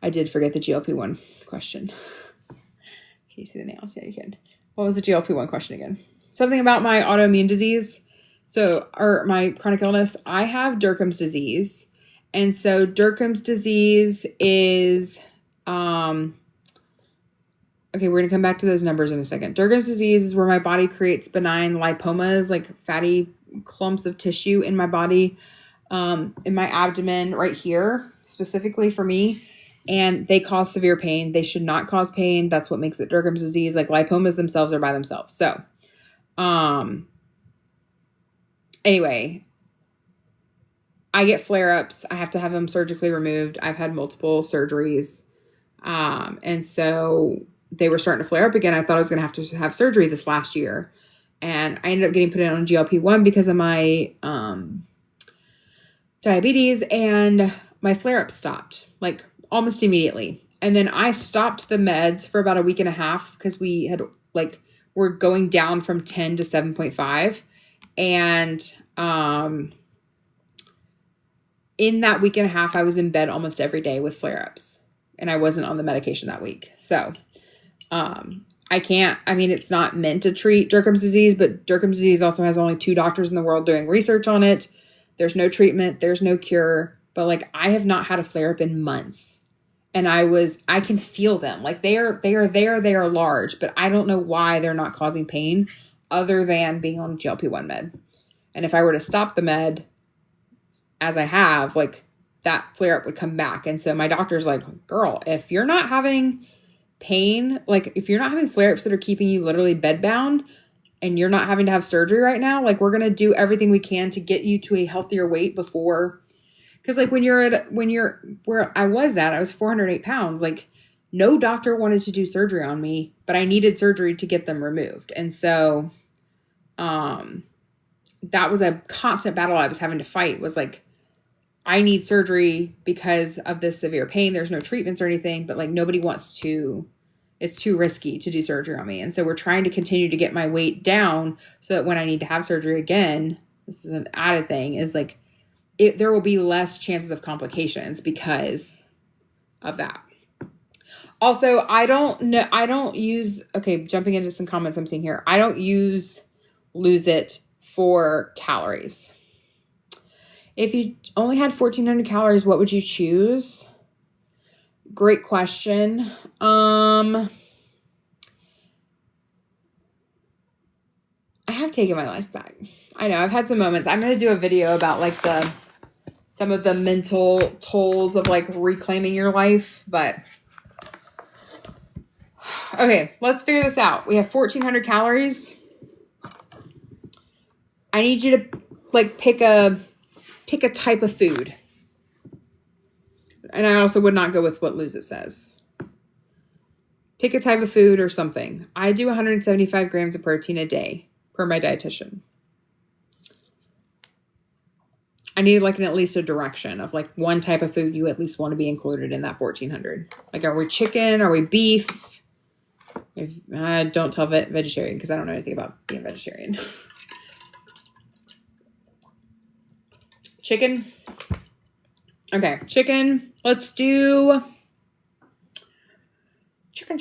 I did forget the GLP-1 question. Can you see the nails? Yeah, you can. What was the GLP-1 question again? Something about my autoimmune disease. Or my chronic illness. I have Derkham's disease. And so Derkham's disease is, okay, we're going to come back to those numbers in a second. Derkham's disease is where my body creates benign lipomas, like fatty clumps of tissue in my body, in my abdomen right here, specifically for me. And they cause severe pain. They should not cause pain. That's what makes it Derkham's disease. Like lipomas themselves are by themselves. So, anyway, I get flare-ups. I have to have them surgically removed. I've had multiple surgeries. And so they were starting to flare up again. I thought I was going to have surgery this last year. And I ended up getting put in on GLP-1 because of my diabetes, and my flare-up stopped like almost immediately. And then I stopped the meds for about a week and a half because we're going down from 10 to 7.5. And in that week and a half, I was in bed almost every day with flare-ups, and I wasn't on the medication that week. So it's not meant to treat Derkham's disease, but Derkham's disease also has only 2 doctors in the world doing research on it. There's no treatment. There's no cure. But like, I have not had a flare-up in months, and I can feel them. Like they are there. They are large, but I don't know why they're not causing pain other than being on GLP-1 med. And if I were to stop the med, as I have, like that flare-up would come back. And so my doctor's like, girl, if you're not having pain, like if you're not having flare-ups that are keeping you literally bedbound, and you're not having to have surgery right now, like we're going to do everything we can to get you to a healthier weight before. Because like where I was at, I was 408 pounds. Like no doctor wanted to do surgery on me, but I needed surgery to get them removed. And so, that was a constant battle I was having to fight, was like, I need surgery because of this severe pain. There's no treatments or anything, but like nobody wants to, it's too risky to do surgery on me. And so we're trying to continue to get my weight down so that when I need to have surgery again, this is an added thing, is like, there will be less chances of complications because of that. Also, jumping into some comments I'm seeing here. I don't use Lose It for calories. If you only had 1,400 calories, what would you choose? Great question. I have taken my life back. I know I've had some moments. I'm going to do a video about like some of the mental tolls of like reclaiming your life, but okay, let's figure this out. We have 1,400 calories. I need you to like pick a type of food. And I also would not go with what Lose It says. Pick a type of food or something. I do 175 grams of protein a day per my dietitian. I need like at least a direction of like one type of food you at least want to be included in that 1,400. Like, are we chicken? Are we beef? Don't tell vegetarian because I don't know anything about being vegetarian. Chicken. Okay, chicken. Let's do chicken.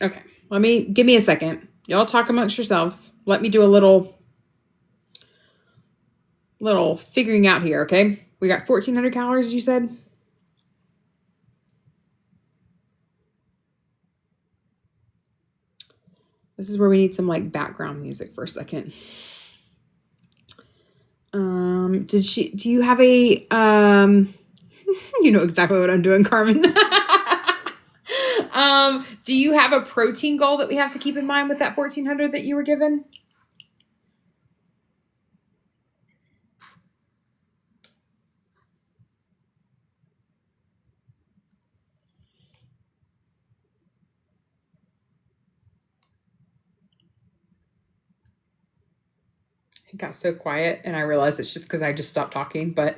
Okay, give me a second. Y'all talk amongst yourselves. Let me do a little figuring out here, okay? We got 1,400 calories, you said? This is where we need some like background music for a second. Do you have a, you know exactly what I'm doing, Carmen. Do you have a protein goal that we have to keep in mind with that 1,400 that you were given? It got so quiet, and I realized it's just because I just stopped talking, but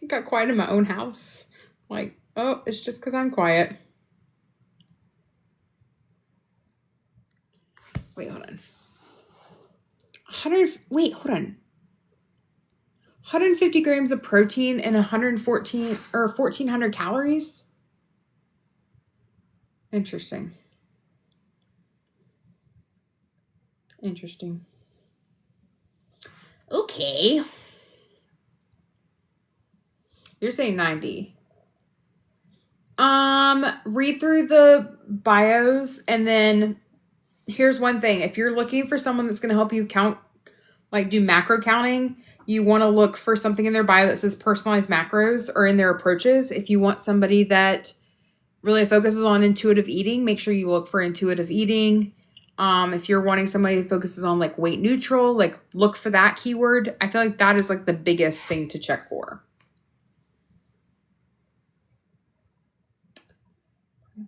it got quiet in my own house. Like, oh, it's just because I'm quiet. Wait, hold on. 150 grams of protein and 114 or 1,400 calories. Interesting. Okay. You're saying 90. Read through the bios, and then here's one thing. If you're looking for someone that's going to help you count, like do macro counting, you want to look for something in their bio that says personalized macros or in their approaches. If you want somebody that really focuses on intuitive eating, make sure you look for intuitive eating. If you're wanting somebody that focuses on like weight neutral, like look for that keyword. I feel like that is like the biggest thing to check for.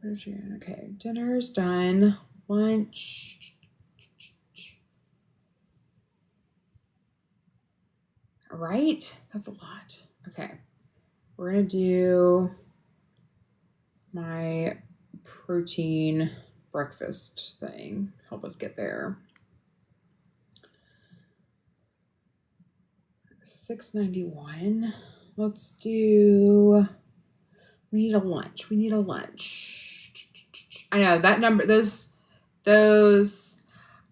Okay, dinner's done. Lunch. All right, that's a lot. Okay, we're gonna do my protein breakfast thing. Help us get there. $6.91. Let's do. We need a lunch. I know that number. Those.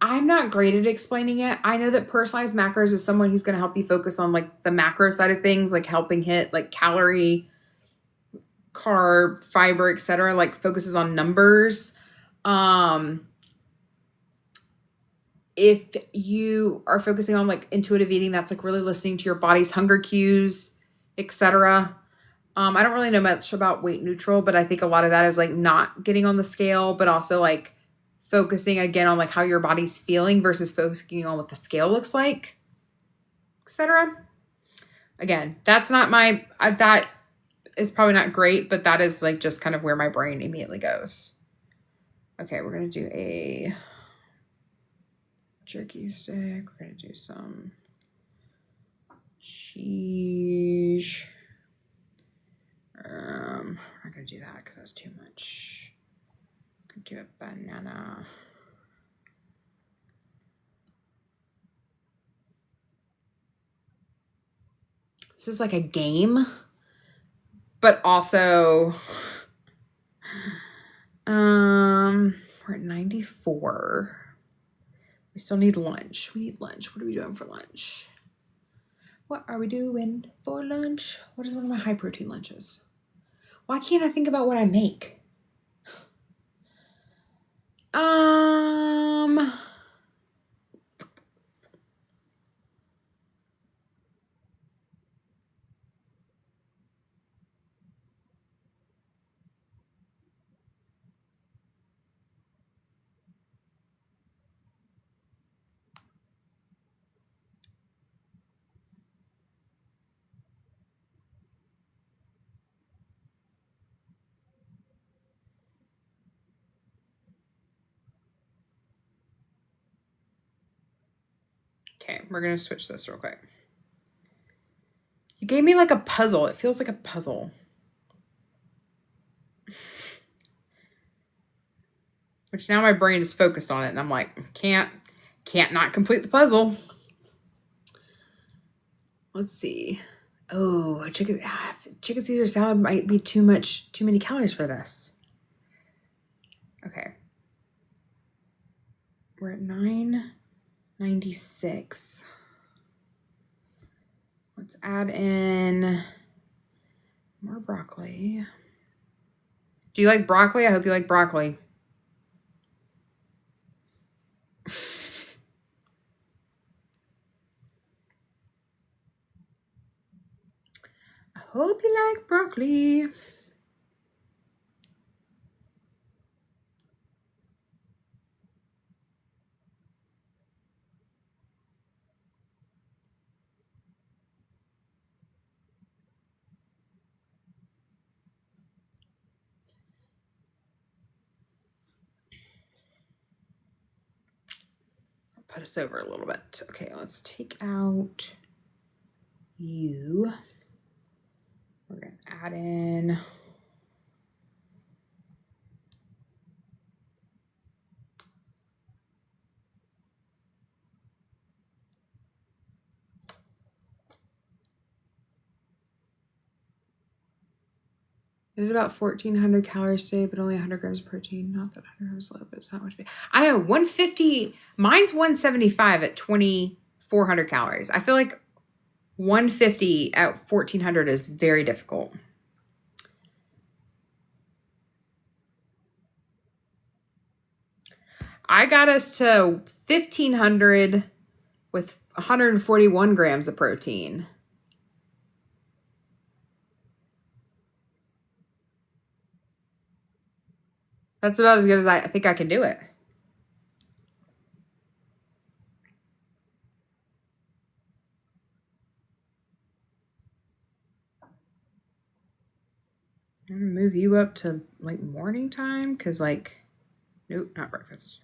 I'm not great at explaining it. I know that personalized macros is someone who's going to help you focus on like the macro side of things, like helping hit like calorie, carb, fiber, etc. Like focuses on numbers. If you are focusing on like intuitive eating, that's like really listening to your body's hunger cues, etc. I don't really know much about weight neutral, but I think a lot of that is like not getting on the scale, but also like focusing again on like how your body's feeling versus focusing on what the scale looks like, etc. Again, that's not my, that is probably not great, but that is like just kind of where my brain immediately goes. Okay, we're going to do a jerky stick. We're going to do some cheese. I'm not going to do that because that's too much. I'm going to do a banana. This is like a game, but also, we're at 94. We still need lunch. What are we doing for lunch? What are we doing for lunch? What is one of my high protein lunches? Why can't I think about what I make? Okay, we're going to switch this real quick. You gave me like a puzzle. It feels like a puzzle. which now my brain is focused on it. And I'm like, can't not complete the puzzle. Let's see. Oh, chicken Caesar salad might be too many calories for this. Okay. We're at 996. Let's add in more broccoli. Do you like broccoli? I hope you like broccoli. I hope you like broccoli. Put us over a little bit. Okay, let's take out you. We're gonna add in it's about 1,400 calories today, but only 100 grams of protein. Not that 100 grams low, but it's not much. I know, 150. Mine's 175 at 2,400 calories. I feel like 150 at 1,400 is very difficult. I got us to 1,500 with 141 grams of protein. That's about as good as I think I can do it. I'm gonna move you up to like morning time because like, nope, not breakfast.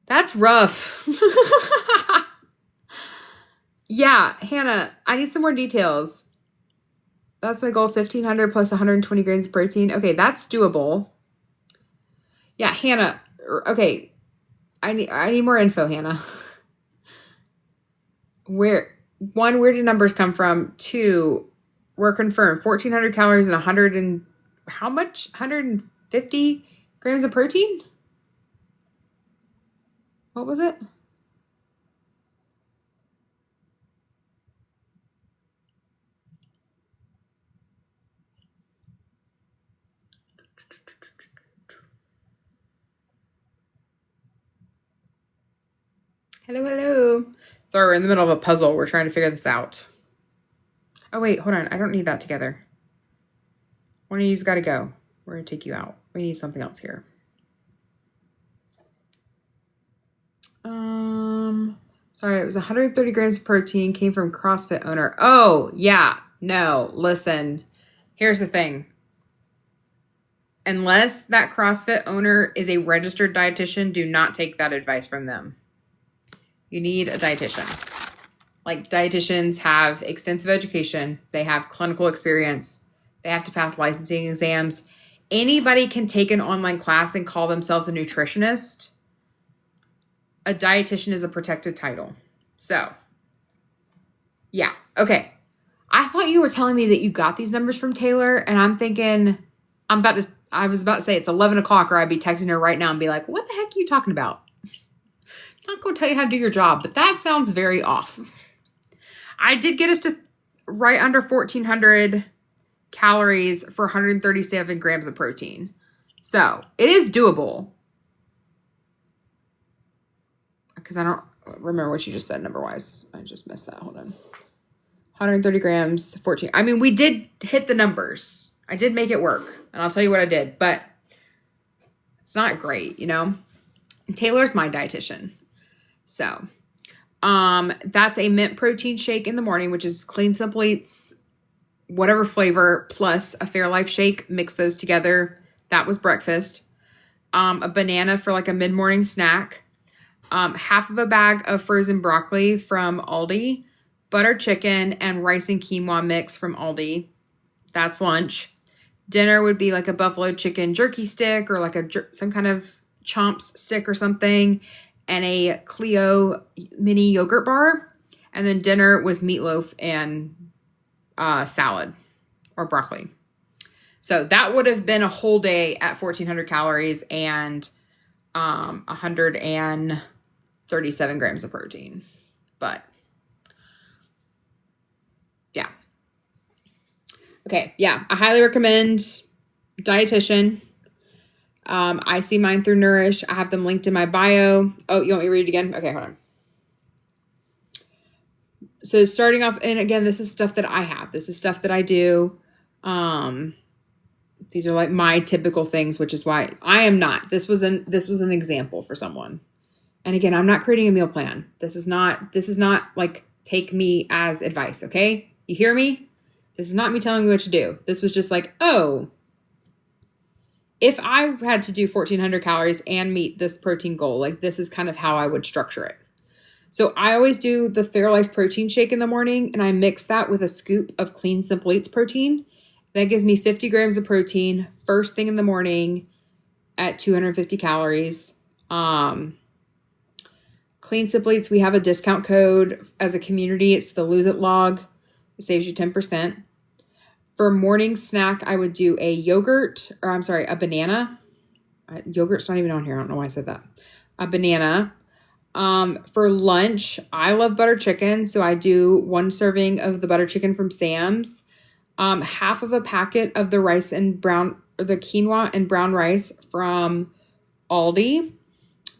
That's rough. Yeah, Hannah, I need some more details. That's my goal, 1,500 plus 120 grams of protein. Okay, that's doable. Yeah, Hannah, okay. I need more info, Hannah. Where did numbers come from? 2, we're confirmed. 1,400 calories and 100 and how much? 150 grams of protein? What was it? Hello. Sorry, we're in the middle of a puzzle. We're trying to figure this out. Oh, wait, hold on. I don't need that together. One of you's got to go. We're going to take you out. We need something else here. Sorry, it was 130 grams of protein, came from CrossFit owner. Oh, yeah. No, listen. Here's the thing. Unless that CrossFit owner is a registered dietitian, do not take that advice from them. You need a dietitian. Like, dietitians have extensive education. They have clinical experience. They have to pass licensing exams. Anybody can take an online class and call themselves a nutritionist. A dietitian is a protected title. So, yeah. Okay. I thought you were telling me that you got these numbers from Taylor, and I'm thinking, I was about to say it's 11 o'clock, or I'd be texting her right now and be like, what the heck are you talking about? I'm not going to tell you how to do your job, but that sounds very off. I did get us to right under 1,400 calories for 137 grams of protein. So, it is doable. Because I don't remember what you just said number-wise. I just missed that. Hold on. 130 grams, 14. I mean, we did hit the numbers. I did make it work. And I'll tell you what I did. But it's not great, you know? Taylor's my dietitian. So, that's a mint protein shake in the morning, which is Clean Simple Eats, whatever flavor, plus a Fairlife shake. Mix those together. That was breakfast. A banana for like a mid-morning snack. Half of a bag of frozen broccoli from Aldi, butter chicken, and rice and quinoa mix from Aldi. That's lunch. Dinner would be like a buffalo chicken jerky stick or like some kind of chomps stick or something, and a Clio mini yogurt bar. And then dinner was meatloaf and salad or broccoli. So that would have been a whole day at 1,400 calories and 137 grams of protein. But yeah. Okay. Yeah. I highly recommend dietitian. I see mine through Nourish. I have them linked in my bio. Oh, you want me to read it again? Okay, hold on. So starting off, and again, this is stuff that I have. This is stuff that I do. These are like my typical things, which is why I am not. This was an example for someone. And again, I'm not creating a meal plan. This is not like take me as advice, okay? You hear me? This is not me telling you what to do. This was just like, oh, if I had to do 1,400 calories and meet this protein goal, like this is kind of how I would structure it. So I always do the Fairlife protein shake in the morning, and I mix that with a scoop of Clean Simple Eats protein. That gives me 50 grams of protein first thing in the morning at 250 calories. Clean Simple Eats, we have a discount code as a community. It's the Lose It log. It saves you 10%. For morning snack, I would do a banana. Yogurt's not even on here. I don't know why I said that. A banana. For lunch, I love butter chicken. So I do 1 serving of the butter chicken from Sam's. Half of a packet of the quinoa and brown rice from Aldi.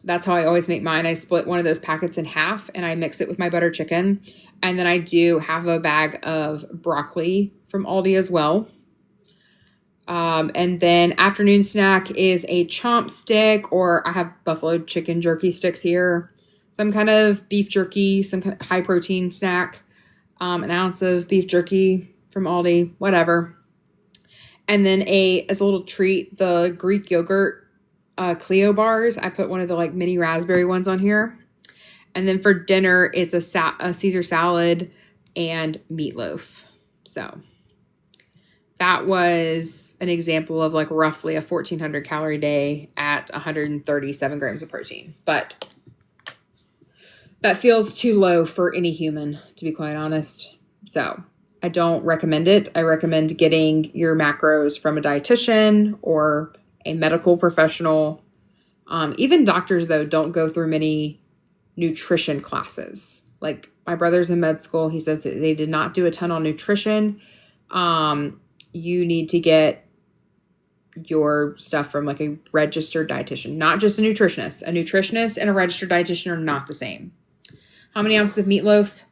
That's how I always make mine. I split one of those packets in half and I mix it with my butter chicken. And then I do half a bag of broccoli from Aldi as well. And then afternoon snack is a chomp stick, or I have buffalo chicken jerky sticks here. Some kind of beef jerky, some kind of high protein snack. An ounce of beef jerky from Aldi, whatever. And then as a little treat, the Greek yogurt Clio bars. I put one of the like mini raspberry ones on here. And then for dinner, it's a Caesar salad and meatloaf. So that was an example of like roughly a 1,400 calorie day at 137 grams of protein. But that feels too low for any human, to be quite honest. So I don't recommend it. I recommend getting your macros from a dietitian or a medical professional. Even doctors, though, don't go through many nutrition classes. Like my brother's in med school. He says that they did not do a ton on nutrition. You need to get your stuff from like a registered dietitian, not just a nutritionist. A nutritionist and a registered dietitian are not the same. How many ounces of meatloaf?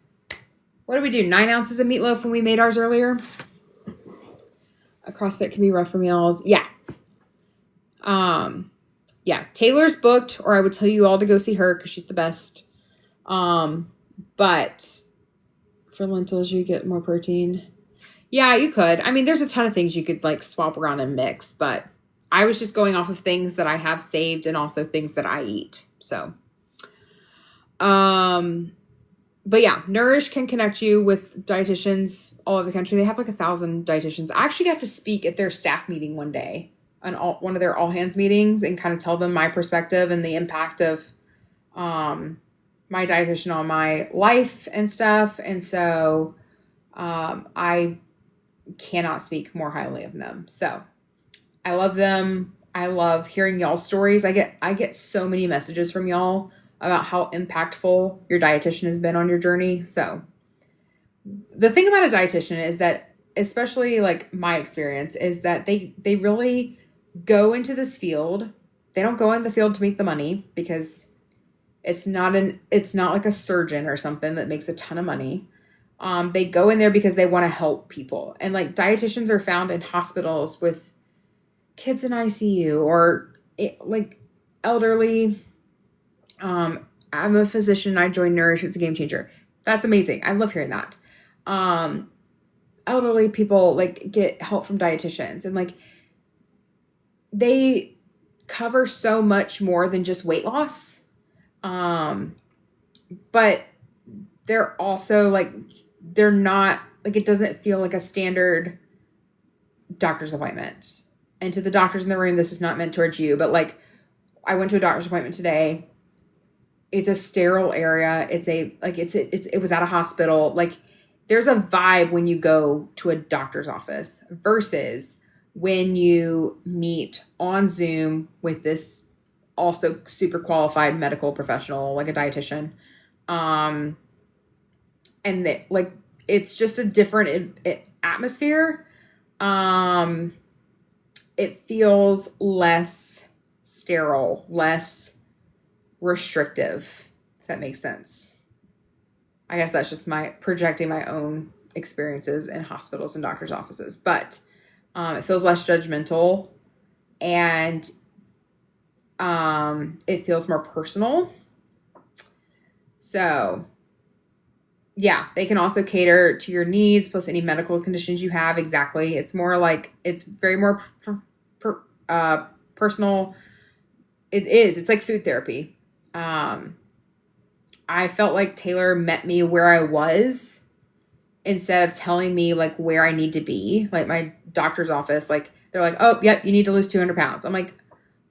What did we do? 9 ounces of meatloaf when we made ours earlier. A CrossFit can be rough for meals. Yeah. Yeah. Taylor's booked, or I would tell you all to go see her because she's the best. But for lentils, you get more protein. Yeah, you could. I mean, there's a ton of things you could like swap around and mix, but I was just going off of things that I have saved and also things that I eat. So, but yeah, Nourish can connect you with dietitians all over the country. They have like 1,000 dietitians. I actually got to speak at their staff meeting one day, on one of their all hands meetings, and kind of tell them my perspective and the impact of my dietitian on my life and stuff. And so I cannot speak more highly of them. So I love them. I love hearing y'all's stories. I get so many messages from y'all about how impactful your dietitian has been on your journey. So the thing about a dietitian is that, especially like my experience, is that they really go into this field. They don't go in the field to make the money, because it's not like a surgeon or something that makes a ton of money. They go in there because they want to help people. And like dietitians are found in hospitals with kids in ICU or like elderly. I'm a physician. I joined Nourish. It's a game changer. That's amazing. I love hearing that. Elderly people like get help from dietitians, and like they cover so much more than just weight loss. But they're also like, they're not like, it doesn't feel like a standard doctor's appointment. And to the doctors in the room, this is not meant towards you, but like I went to a doctor's appointment today. It's a sterile area. It was at a hospital. Like there's a vibe when you go to a doctor's office versus when you meet on Zoom with this also super qualified medical professional, like a dietitian. And like, it's just a different atmosphere. It feels less sterile, less restrictive, if that makes sense. I guess that's just my projecting my own experiences in hospitals and doctors' offices, but it feels less judgmental, and it feels more personal. So yeah, they can also cater to your needs plus any medical conditions you have. Exactly. It's more like, it's very more personal. It's like food therapy. I felt like Taylor met me where I was instead of telling me like where I need to be. Like my doctor's office, like they're like, oh, yep, you need to lose 200 pounds. I'm like,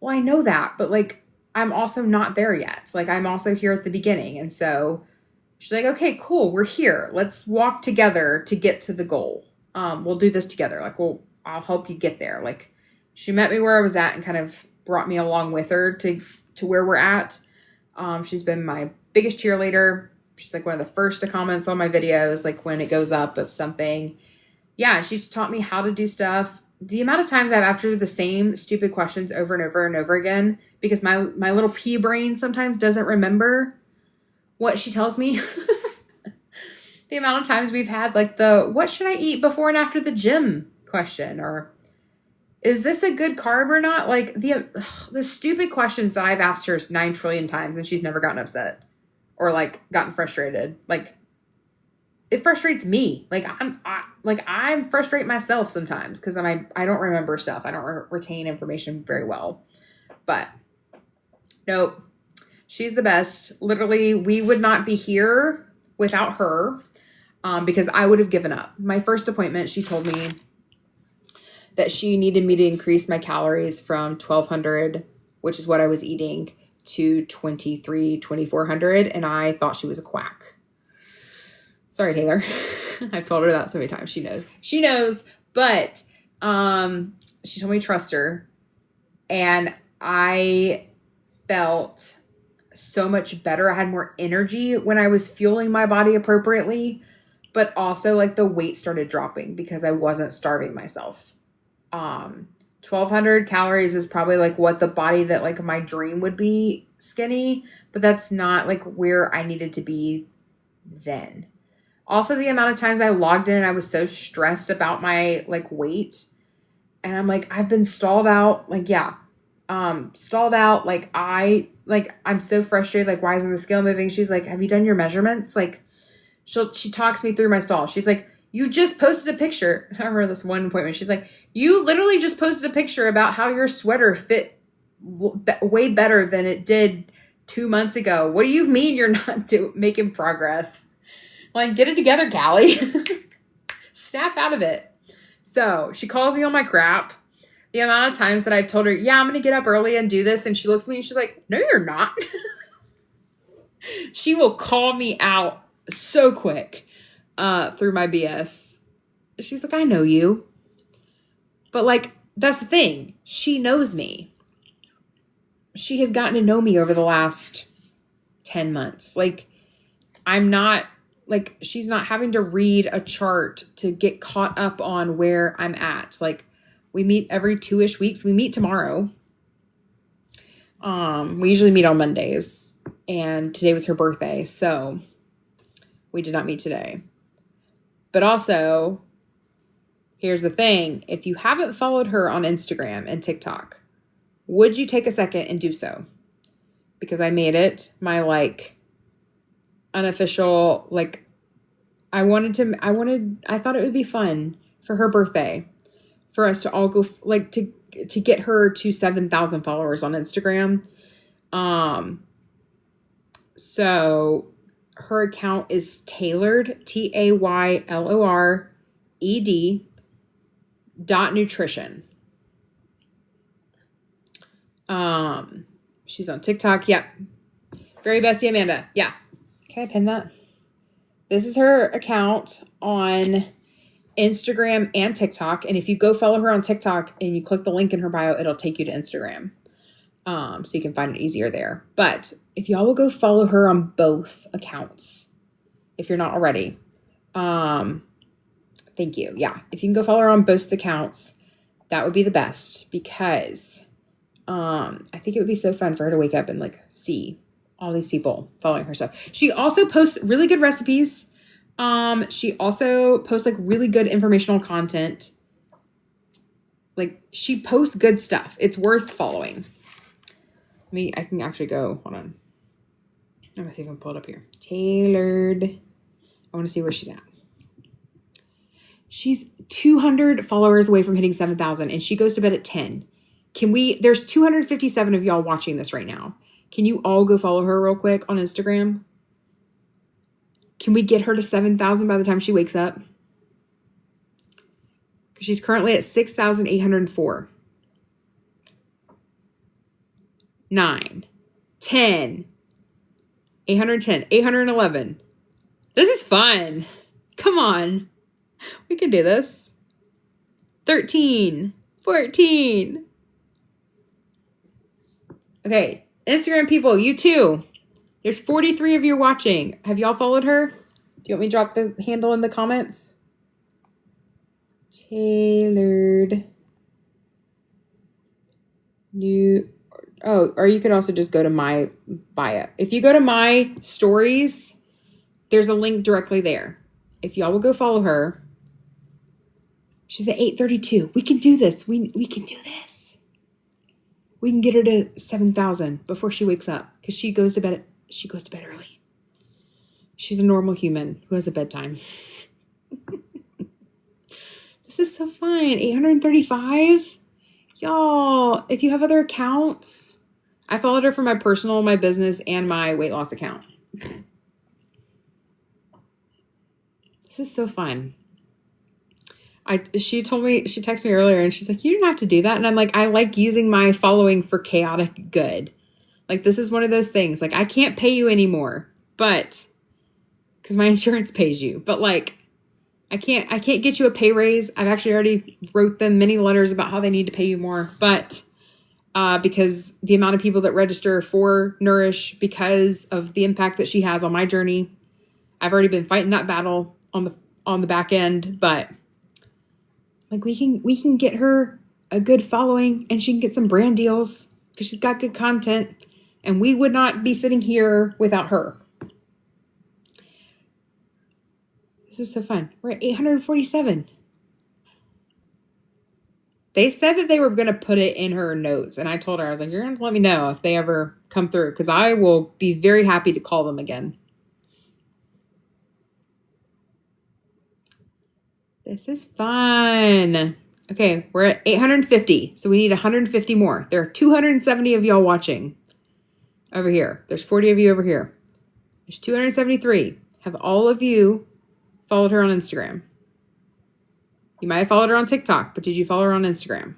well, I know that, but like, I'm also not there yet. Like I'm also here at the beginning. And so she's like, okay, cool. We're here. Let's walk together to get to the goal. We'll do this together. Like, well, I'll help you get there. Like she met me where I was at and kind of brought me along with her to where we're at. She's been my biggest cheerleader. She's like one of the first to comments on my videos, like when it goes up of something. Yeah, she's taught me how to do stuff. The amount of times I've answered the same stupid questions over and over and over again, because my little pea brain sometimes doesn't remember what she tells me. The amount of times we've had like the, what should I eat before and after the gym question, or is this a good carb or not? Like the stupid questions that I've asked her 9 trillion times and she's never gotten upset or like gotten frustrated. Like it frustrates me. Like I'm frustrate myself sometimes because I don't remember stuff. I don't retain information very well, but nope. She's the best. Literally, we would not be here without her because I would have given up. My first appointment, she told me that she needed me to increase my calories from 1,200, which is what I was eating, to 2,400. And I thought she was a quack. Sorry, Taylor. I've told her that so many times. She knows. She knows. But she told me to trust her. And I felt so much better. I had more energy when I was fueling my body appropriately, but also like the weight started dropping because I wasn't starving myself. 1,200 calories is probably like what the body that like my dream would be skinny, but that's not like where I needed to be then. Also, the amount of times I logged in and I was so stressed about my like weight, and I'm like, I've been stalled out. Like, yeah. Stalled out. I'm so frustrated. Like, why isn't the scale moving? She's like, have you done your measurements? Like she talks me through my stall. She's like, you just posted a picture. I remember this one appointment. She's like, you literally just posted a picture about how your sweater fit way better than it did 2 months ago. What do you mean you're not making progress? Like, get it together, Callie. Snap out of it. So she calls me on my crap. The amount of times that I've told her, yeah, I'm going to get up early and do this. And she looks at me and she's like, no, you're not. She will call me out so quick through my BS. She's like, I know you. But like, that's the thing. She knows me. She has gotten to know me over the last 10 months. Like, I'm not, like, she's not having to read a chart to get caught up on where I'm at. Like, we meet every 2-ish weeks. We meet tomorrow. We usually meet on Mondays, and today was her birthday, so we did not meet today. But also, here's the thing. If you haven't followed her on Instagram and TikTok, would you take a second and do so? Because I made it my like unofficial, like I thought it would be fun for her birthday for us to all go like to get her to 7,000 followers on Instagram. So her account is Taylored, Taylord, Nutrition. She's on TikTok. Yep. Very bestie Amanda. Yeah. Can I pin that? This is her account on Instagram and TikTok. And if you go follow her on TikTok and you click the link in her bio, it'll take you to Instagram. So you can find it easier there. But if y'all will go follow her on both accounts, if you're not already, thank you. Yeah. If you can go follow her on both accounts, that would be the best, because I think it would be so fun for her to wake up and like see all these people following her stuff. She also posts really good recipes. She also posts like really good informational content. Like, she posts good stuff. It's worth following. I can actually go, hold on. I'm gonna see if I can pull it up here. Tailored. I want to see where she's at. She's 200 followers away from hitting 7,000, and she goes to bed at 10. There's 257 of y'all watching this right now. Can you all go follow her real quick on Instagram? Can we get her to 7,000 by the time she wakes up? Because she's currently at 6,804. 9, 10, 810, 811. This is fun. Come on. We can do this. 13, 14. Okay, Instagram people, you too. There's 43 of you watching. Have y'all followed her? Do you want me to drop the handle in the comments? Tailored. New. Oh, or you could also just go to my bio. If you go to my stories, there's a link directly there. If y'all will go follow her. She's at 832. We can do this. We can do this. We can get her to 7,000 before she wakes up, because she goes to bed early. She's a normal human who has a bedtime. This is so fun. 835. Y'all, if you have other accounts, I followed her for my personal, my business, and my weight loss account. This is so fun. She texted me earlier and she's like, you didn't have to do that. And I'm like, I like using my following for chaotic good. Like, this is one of those things. Like, I can't pay you anymore, but because my insurance pays you, but like, I can't get you a pay raise. I've actually already wrote them many letters about how they need to pay you more, but because the amount of people that register for Nourish, because of the impact that she has on my journey, I've already been fighting that battle on the back end. But like, we can get her a good following, and she can get some brand deals because she's got good content, and we would not be sitting here without her. This is so fun. We're at 847. They said that they were going to put it in her notes, and I told her, I was like, you're going to let me know if they ever come through, because I will be very happy to call them again. This is fun. Okay, we're at 850, so we need 150 more. There are 270 of y'all watching over here. There's 40 of you over here. There's 273. Have all of you followed her on Instagram? You might have followed her on TikTok, but did you follow her on Instagram?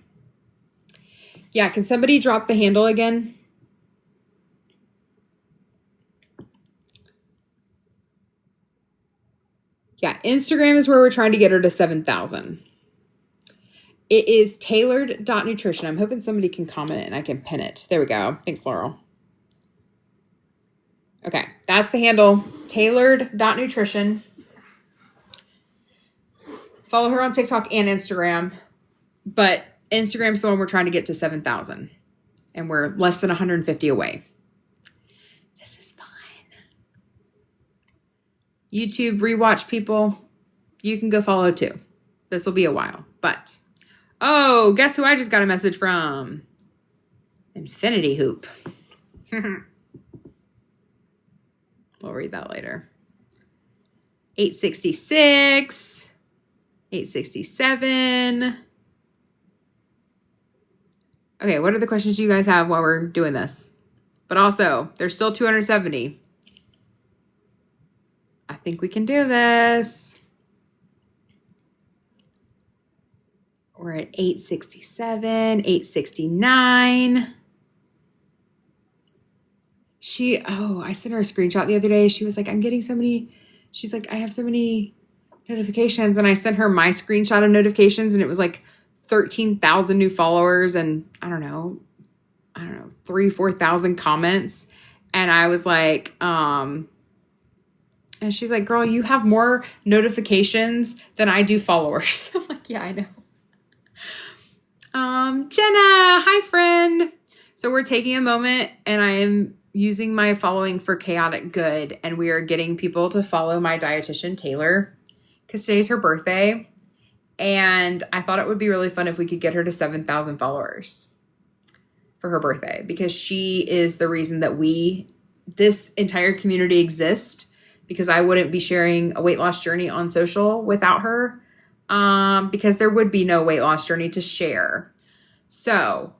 Yeah, can somebody drop the handle again? Yeah, Instagram is where we're trying to get her to 7,000. It is tailored.nutrition. I'm hoping somebody can comment it and I can pin it. There we go. Thanks, Laurel. Okay, that's the handle, tailored.nutrition. Follow her on TikTok and Instagram, but Instagram's the one we're trying to get to 7,000, and we're less than 150 away. This is fun. YouTube rewatch people, you can go follow too. This will be a while, but oh, guess who I just got a message from? Infinity Hoop. We'll read that later. 866, 867. Okay, what are the questions you guys have while we're doing this? But also, there's still 270. I think we can do this. We're We're at 867, 869. I sent her a screenshot the other day. She was like, she's like, I have so many notifications. And I sent her my screenshot of notifications, and it was like 13,000 new followers and I don't know, 4,000 comments. And I was like, and she's like, girl, you have more notifications than I do followers. I'm like, yeah, I know. Jenna, hi friend. So we're taking a moment, and I am using my following for chaotic good. And we are getting people to follow my dietitian, Taylor, because today's her birthday. And I thought it would be really fun if we could get her to 7,000 followers for her birthday, because she is the reason that this entire community exists, because I wouldn't be sharing a weight loss journey on social without her, because there would be no weight loss journey to share. So,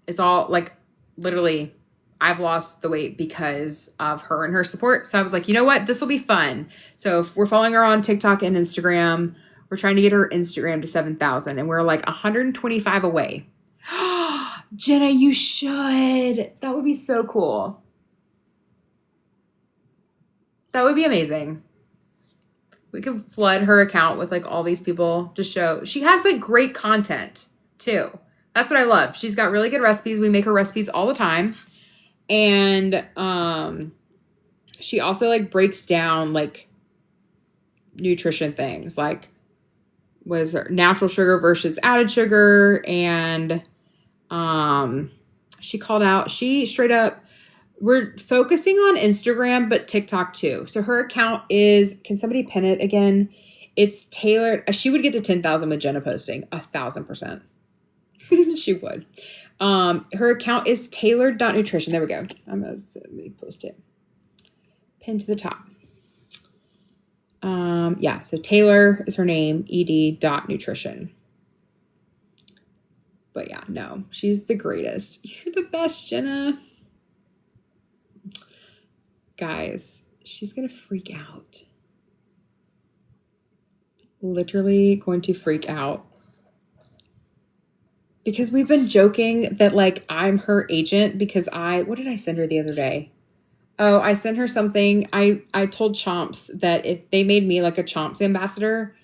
it's all like literally I've lost the weight because of her and her support. So I was like, you know what? This will be fun. So if we're following her on TikTok and Instagram, we're trying to get her Instagram to 7,000, and we're like 125 away. Jenna, you should. That would be so cool. That would be amazing. We could flood her account with like all these people to show. She has like great content too. That's what I love. She's got really good recipes. We make her recipes all the time. And she also like breaks down like nutrition things, like was there natural sugar versus added sugar. And she called out, she straight up, we're focusing on Instagram, but TikTok too. So her account is, can somebody pin it again? It's tailored. She would get to 10,000 with Jenna posting 1,000%. She would. Her account is tailored.nutrition. There we go. Let me post it. Pin to the top. Yeah. So Taylor is her name, ed.nutrition. But yeah, no, she's the greatest. You're the best, Jenna. Guys, she's going to freak out. Literally going to freak out. Because we've been joking that like I'm her agent, because what did I send her the other day? Oh, I sent her something. I told Chomps that if they made me like a Chomps ambassador,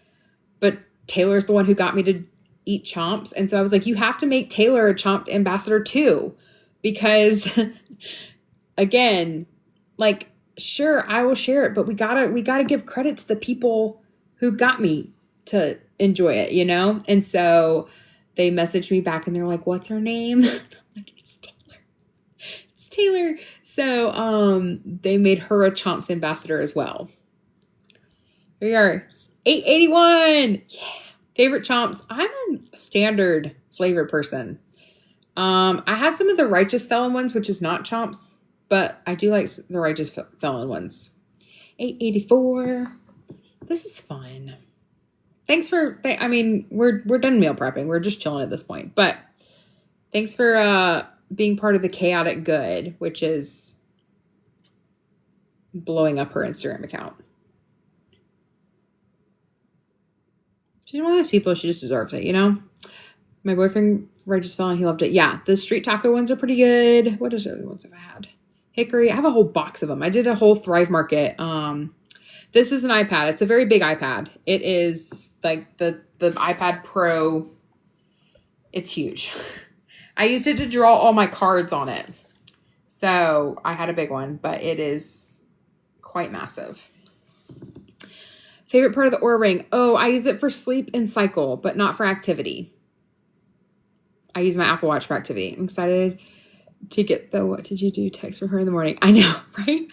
but Taylor's the one who got me to eat Chomps. And so I was like, you have to make Taylor a Chomp ambassador too. Because again, like, sure, I will share it, but we gotta give credit to the people who got me to enjoy it, you know? And so they messaged me back and they're like, what's her name? I'm like, it's Taylor. It's Taylor. So they made her a Chomps ambassador as well. Here we are. 881. Yeah. Favorite Chomps. I'm a standard flavor person. I have some of the Righteous Felon ones, which is not Chomps, but I do like the Righteous Felon ones. 884. This is fun. Thanks for, we're done meal prepping. We're just chilling at this point. But thanks for being part of the chaotic good, which is blowing up her Instagram account. She's one of those people, she just deserves it, you know? My boyfriend, Righteous Felon, he loved it. Yeah, the street taco ones are pretty good. What other ones have I had? Hickory. I have a whole box of them. I did a whole Thrive Market. This is an iPad. It's a very big iPad. It is like the iPad Pro. It's huge. I used it to draw all my cards on it. So I had a big one, but it is quite massive. Favorite part of the Oura Ring. Oh, I use it for sleep and cycle, but not for activity. I use my Apple Watch for activity. I'm excited to get the what did you do text from her in the morning. I know, right?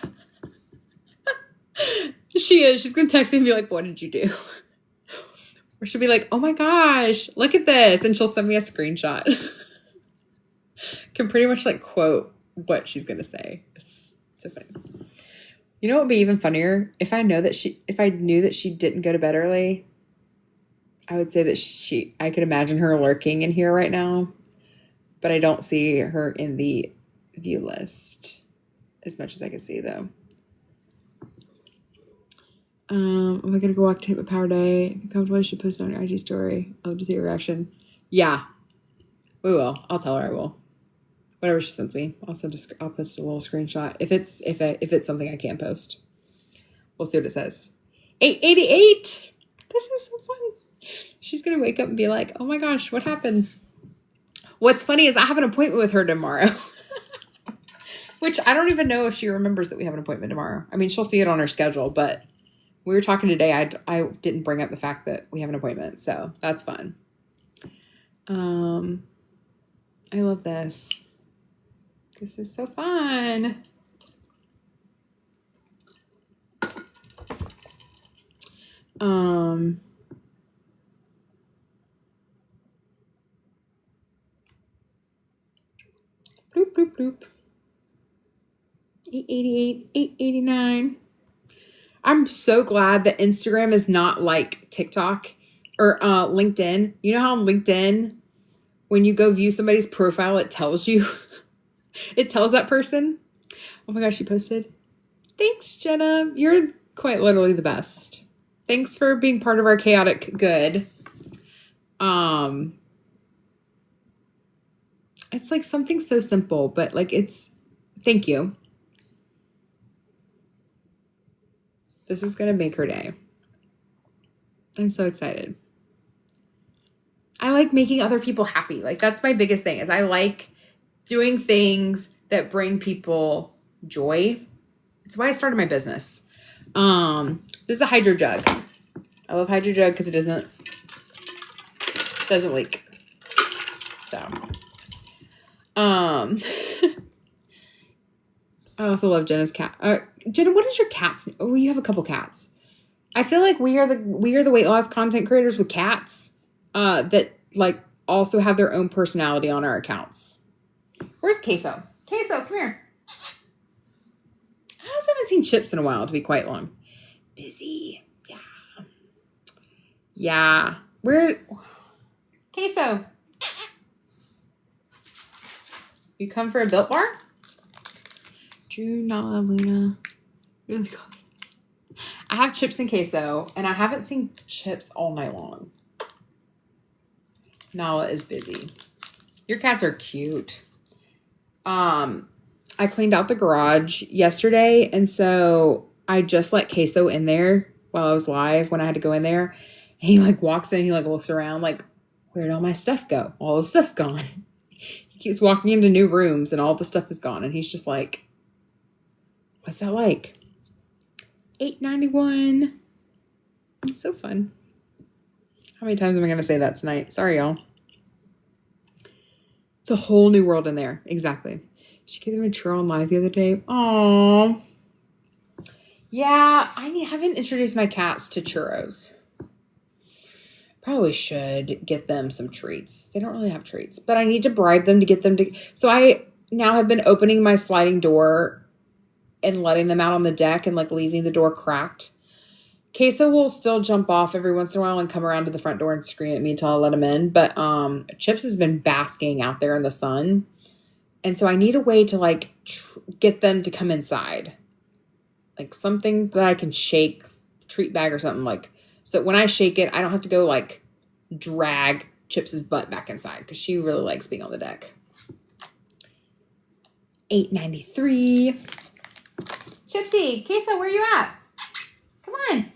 She is. She's going to text me and be like, what did you do? Or she'll be like, oh my gosh, look at this. And she'll send me a screenshot. Can pretty much like quote what she's going to say. It's so funny. You know what would be even funnier? If I knew that she didn't go to bed early, I would say that I could imagine her lurking in here right now, but I don't see her in the view list as much as I can see though. Am I gonna go walk tape a power day? Comfortable, I should post on your IG story. I'll love to see your reaction. Yeah, we will. I'll tell her I will. Whatever she sends me, I'll post a little screenshot if it's something I can post. We'll see what it says. 888. This is so fun. She's gonna wake up and be like, "Oh my gosh, what happened?" What's funny is I have an appointment with her tomorrow, which I don't even know if she remembers that we have an appointment tomorrow. I mean, she'll see it on her schedule, but we were talking today. I didn't bring up the fact that we have an appointment, so that's fun. I love this. This is so fun. Bloop, bloop, bloop. 888, 889. I'm so glad that Instagram is not like TikTok or LinkedIn. You know how on LinkedIn, when you go view somebody's profile, it tells you, it tells that person. Oh my gosh, she posted. Thanks, Jenna. You're quite literally the best. Thanks for being part of our chaotic good. It's like something so simple, but like thank you. This is going to make her day. I'm so excited. I like making other people happy. Like that's my biggest thing is I like doing things that bring people joy. It's why I started my business. This is a Hydro Jug. I love Hydro Jug because it doesn't leak. So, I also love Jenna's cat. Jenna, what is your cat's name? Oh, you have a couple cats. I feel like we are the weight loss content creators with cats that like also have their own personality on our accounts. Where's Queso? Queso, come here. I also haven't seen Chips in a while, to be quite long. Busy. Yeah. Yeah. Where? Queso. You come for a Built Bar? Drew, Nala, Luna. I have Chips and Queso, and I haven't seen Chips all night long. Nala is busy. Your cats are cute. I cleaned out the garage yesterday, and so I just let Queso in there while I was live when I had to go in there. And he like walks in, he like looks around like, where'd all my stuff go? All the stuff's gone. He keeps walking into new rooms and all the stuff is gone. And he's just like, what's that like? 891. It's so fun. How many times am I going to say that tonight? Sorry, y'all. It's a whole new world in there. Exactly. She gave them a churro on live the other day. Aww. Yeah, I haven't introduced my cats to churros. Probably should get them some treats. They don't really have treats, but I need to bribe them to get them to. So I now have been opening my sliding door and letting them out on the deck and like leaving the door cracked. Queso will still jump off every once in a while and come around to the front door and scream at me until I let him in. But Chips has been basking out there in the sun. And so I need a way to like get them to come inside. Like something that I can shake, treat bag or something like. So when I shake it, I don't have to go like drag Chips's butt back inside because she really likes being on the deck. 893. Chipsy, Queso, where you at? Come on.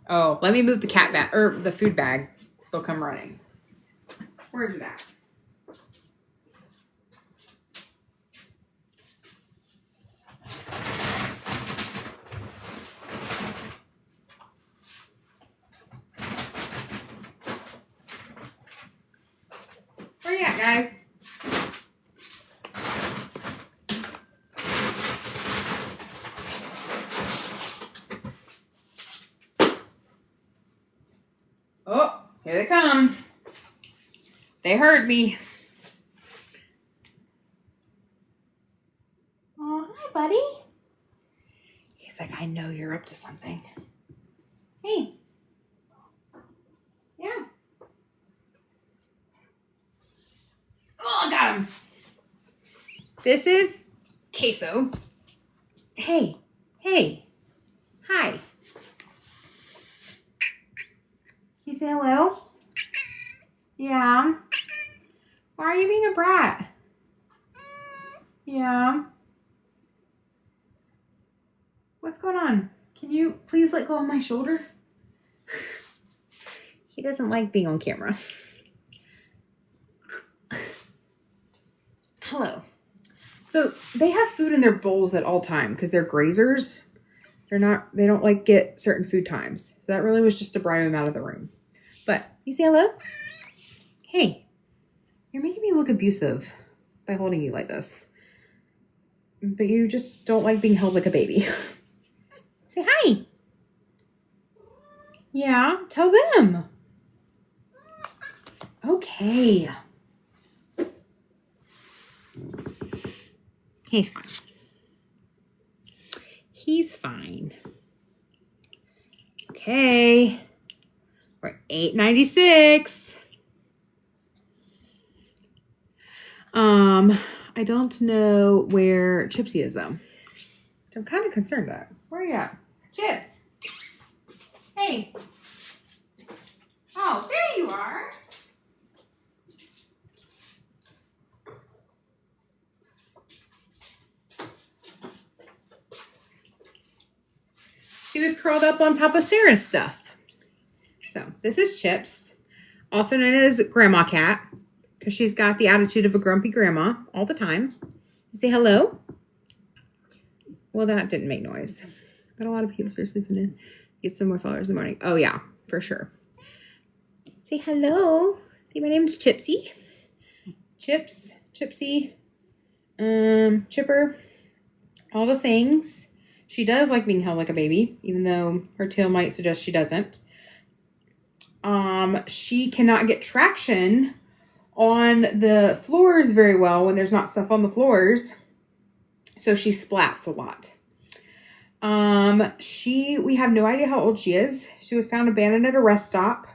Oh, let me move the cat bag or the food bag. They'll come running. Where is it at? Where you at, guys? Oh, here they come. They heard me. Oh, hi, buddy. He's like, I know you're up to something. Hey. Yeah. Oh, got him. This is Queso. Hey. Hey. Hi. You say hello? Yeah. Why are you being a brat? Yeah. What's going on? Can you please let go of my shoulder? He doesn't like being on camera. Hello. So they have food in their bowls at all time because they're grazers. They don't like get certain food times. So that really was just to bribe him out of the room. But you say hello? Hey, you're making me look abusive by holding you like this. But you just don't like being held like a baby. Say hi. Yeah, tell them. Okay. He's fine. He's fine. Okay. We're $8.96. I don't know where Chipsy is though. I'm kind of concerned about it. Where are you at? Chips. Hey. Oh, there you are. She was curled up on top of Sarah's stuff. So this is Chips, also known as Grandma Cat, because she's got the attitude of a grumpy grandma all the time. You say hello. Well, that didn't make noise. But a lot of people are sleeping in. Get some more followers in the morning. Oh, yeah, for sure. Say hello. Say my name's Chipsy. Chips, Chipsy, Chipper, all the things. She does like being held like a baby, even though her tail might suggest she doesn't. She cannot get traction on the floors very well when there's not stuff on the floors. So she splats a lot. We have no idea how old she is. She was found abandoned at a rest stop.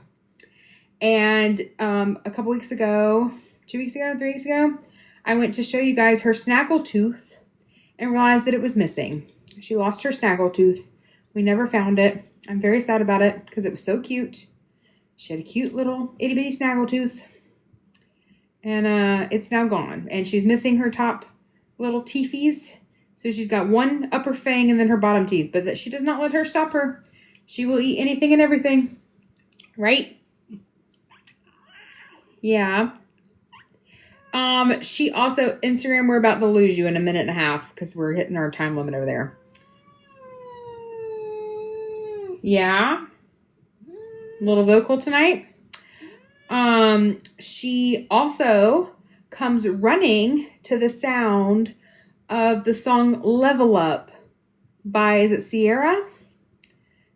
And, a couple weeks ago, 2 weeks ago, 3 weeks ago, I went to show you guys her snaggle tooth and realized that it was missing. She lost her snaggle tooth. We never found it. I'm very sad about it because it was so cute. She had a cute little itty bitty snaggle tooth. And, it's now gone. And she's missing her top little teethies. So she's got one upper fang and then her bottom teeth. But that she does not let her stop her. She will eat anything and everything. Right? Yeah. She also, Instagram, we're about to lose you in a minute and a half because we're hitting our time limit over there. Yeah. A little vocal tonight. She also comes running to the sound of the song Level Up by, is it Sierra?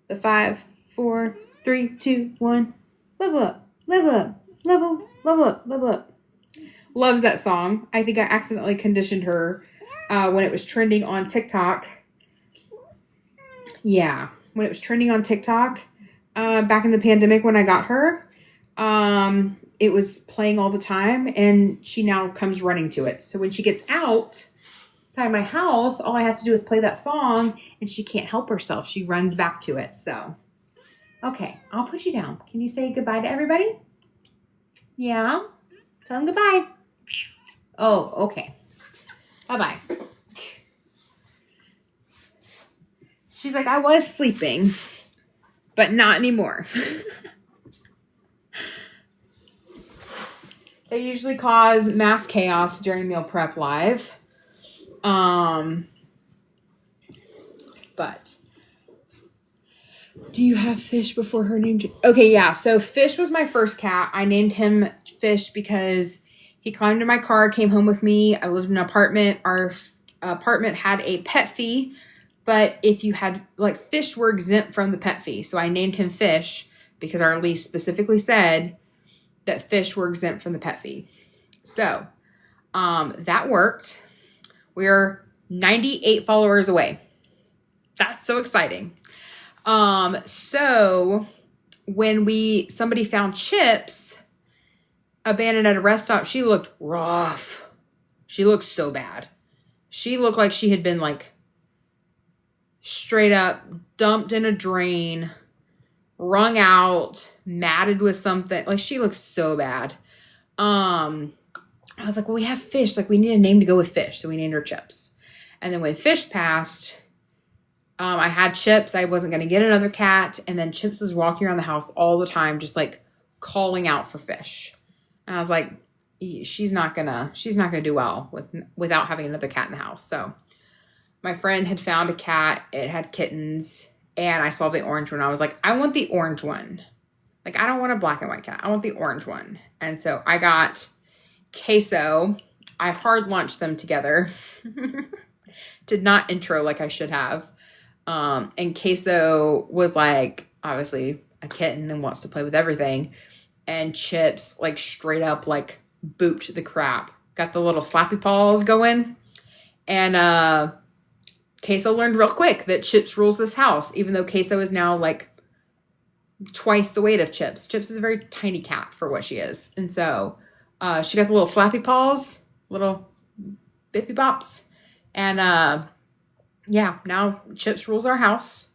The 5, 4, 3, 2, 1. Level up, level up, level up, level up. Loves that song. I think I accidentally conditioned her when it was trending on TikTok. Yeah, when it was trending on TikTok back in the pandemic when I got her. It was playing all the time, and she now comes running to it. So when she gets outside my house, all I have to do is play that song, and she can't help herself. She runs back to it. So, okay, I'll put you down. Can you say goodbye to everybody? Yeah? Tell them goodbye. Oh, okay. Bye-bye. She's like, I was sleeping, but not anymore. They usually cause mass chaos during Meal Prep Live. But do you have Fish before her name? Okay, yeah. So Fish was my first cat. I named him Fish because he climbed in my car, came home with me. I lived in an apartment. Our apartment had a pet fee, but if you had, like, fish were exempt from the pet fee. So I named him Fish because our lease specifically said that fish were exempt from the pet fee. So, that worked. We're 98 followers away. That's so exciting. So when somebody found Chips abandoned at a rest stop, she looked rough. She looked so bad. She looked like she had been, like, straight up dumped in a drain, wrung out, matted with something. Like, she looks so bad. I was like, well, we have fish. Like, we need a name to go with fish. So we named her Chips. And then when Fish passed, I had Chips. I wasn't going to get another cat. And then Chips was walking around the house all the time, just like calling out for Fish. And I was like, she's not gonna do well without having another cat in the house. So my friend had found a cat. It had kittens. And I saw the orange one. I was like, I want the orange one. Like, I don't want a black and white cat. I want the orange one. And so I got Queso. I hard launched them together. Did not intro like I should have. And Queso was like, obviously a kitten and wants to play with everything. And Chips, like, straight up, like, booped the crap. Got the little slappy paws going. And Queso learned real quick that Chips rules this house, even though Queso is now, like, twice the weight of Chips. Chips is a very tiny cat for what she is. And so she got the little slappy paws, little bippy bops. And yeah, now Chips rules our house.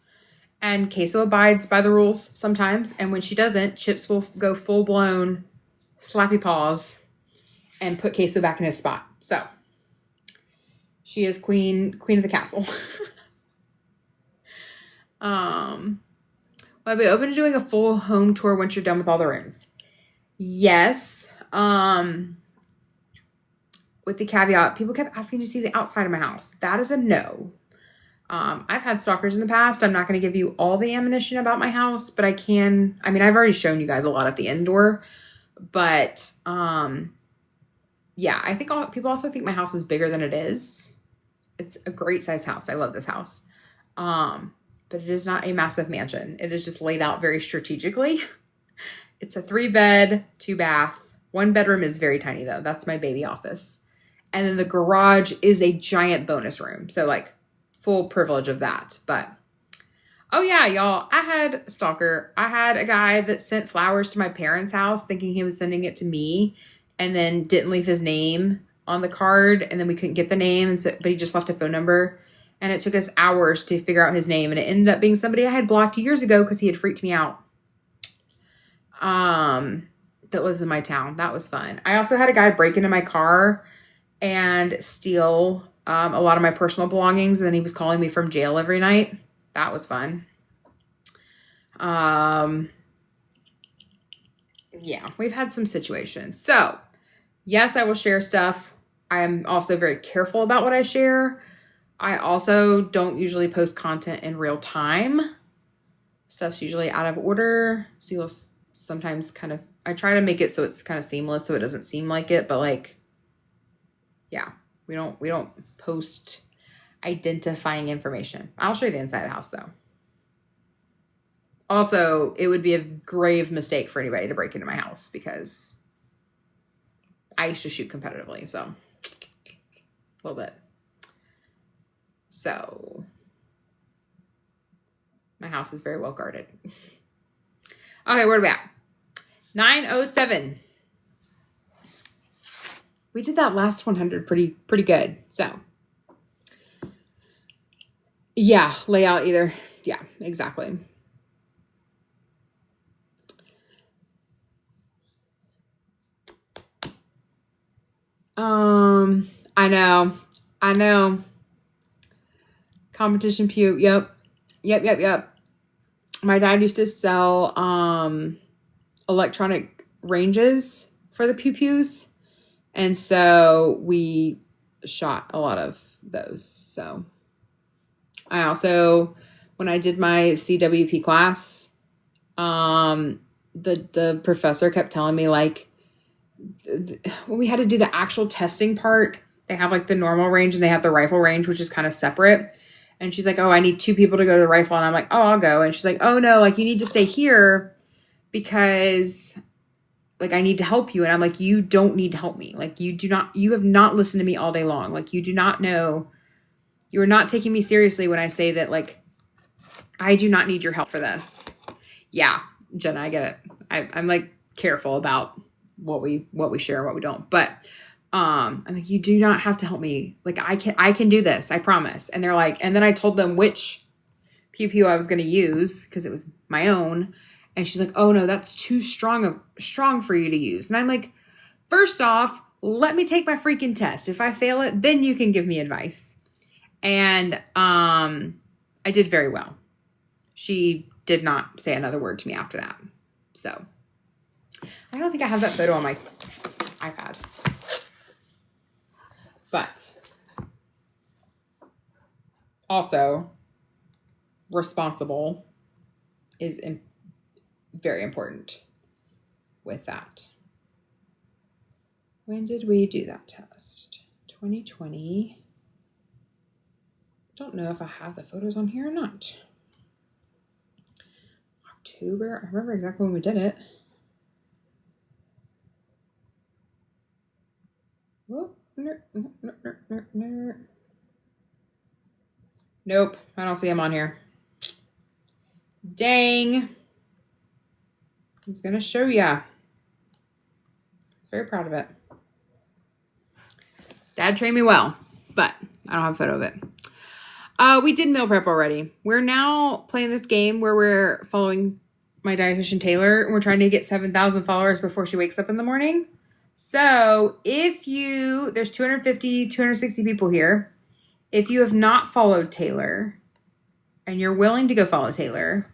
And Queso abides by the rules sometimes. And when she doesn't, Chips will go full-blown slappy paws and put Queso back in his spot. So she is queen of the castle. I'll be open to doing a full home tour once you're done with all the rooms. Yes. With the caveat, people kept asking to see the outside of my house. That is a no. I've had stalkers in the past. I'm not going to give you all the ammunition about my house, but I can. I mean, I've already shown you guys a lot at the indoor, but yeah, I think people also think my house is bigger than it is. It's a great size house. I love this house. But it is not a massive mansion. It is just laid out very strategically. It's a 3-bed, 2-bath. 1 bedroom is very tiny though. That's my baby office. And then the garage is a giant bonus room. So, like, full privilege of that. But oh yeah, y'all, I had a stalker. I had a guy that sent flowers to my parents' house thinking he was sending it to me, and then didn't leave his name on the card, and then we couldn't get the name, and so, but he just left a phone number, and it took us hours to figure out his name, and it ended up being somebody I had blocked years ago because he had freaked me out. That lives in my town. That was fun. I also had a guy break into my car and steal a lot of my personal belongings, and then he was calling me from jail every night. That was fun. Yeah, we've had some situations. So, yes, I will share stuff. I am also very careful about what I share. I also don't usually post content in real time. Stuff's usually out of order. So you'll sometimes kind of, I try to make it so it's kind of seamless so it doesn't seem like it, but like, yeah, we don't post identifying information. I'll show you the inside of the house though. Also, it would be a grave mistake for anybody to break into my house because I used to shoot competitively, so a little bit. So my house is very well guarded. Okay, where are we at? 9:07. We did that last 100 pretty good. So yeah, layout either. Yeah, exactly. I know. Competition puke. Yep. My dad used to sell electronic ranges for the pew-pews. And so we shot a lot of those. So I also, when I did my CWP class, the professor kept telling me, like, when we had to do the actual testing part, they have like the normal range and they have the rifle range, which is kind of separate. And she's like, oh, I need 2 people to go to the rifle. And I'm like, oh, I'll go. And she's like, oh no, like you need to stay here because like I need to help you. And I'm like, you don't need to help me. Like you have not listened to me all day long. Like you do not know, you are not taking me seriously when I say that, like, I do not need your help for this. Yeah, Jenna, I get it. I'm like careful about what we share and what we don't. But I'm like, you do not have to help me. Like I can do this. I promise. And they're like, and then I told them which pew pew I was going to use because it was my own. And she's like, oh no, that's too strong for you to use. And I'm like, first off, let me take my freaking test. If I fail it, then you can give me advice. And I did very well. She did not say another word to me after that. So I don't think I have that photo on my iPad. But also, responsible is very important with that. When did we do that test? 2020. Don't know if I have the photos on here or not. October. I remember exactly when we did it. Whoop. Nope. I don't see him on here. Dang. I was going to show ya. Very proud of it. Dad trained me well, but I don't have a photo of it. We did meal prep already. We're now playing this game where we're following my dietitian Taylor, and we're trying to get 7,000 followers before she wakes up in the morning. So there's 260 people here. If you have not followed Taylor and you're willing to go follow Taylor,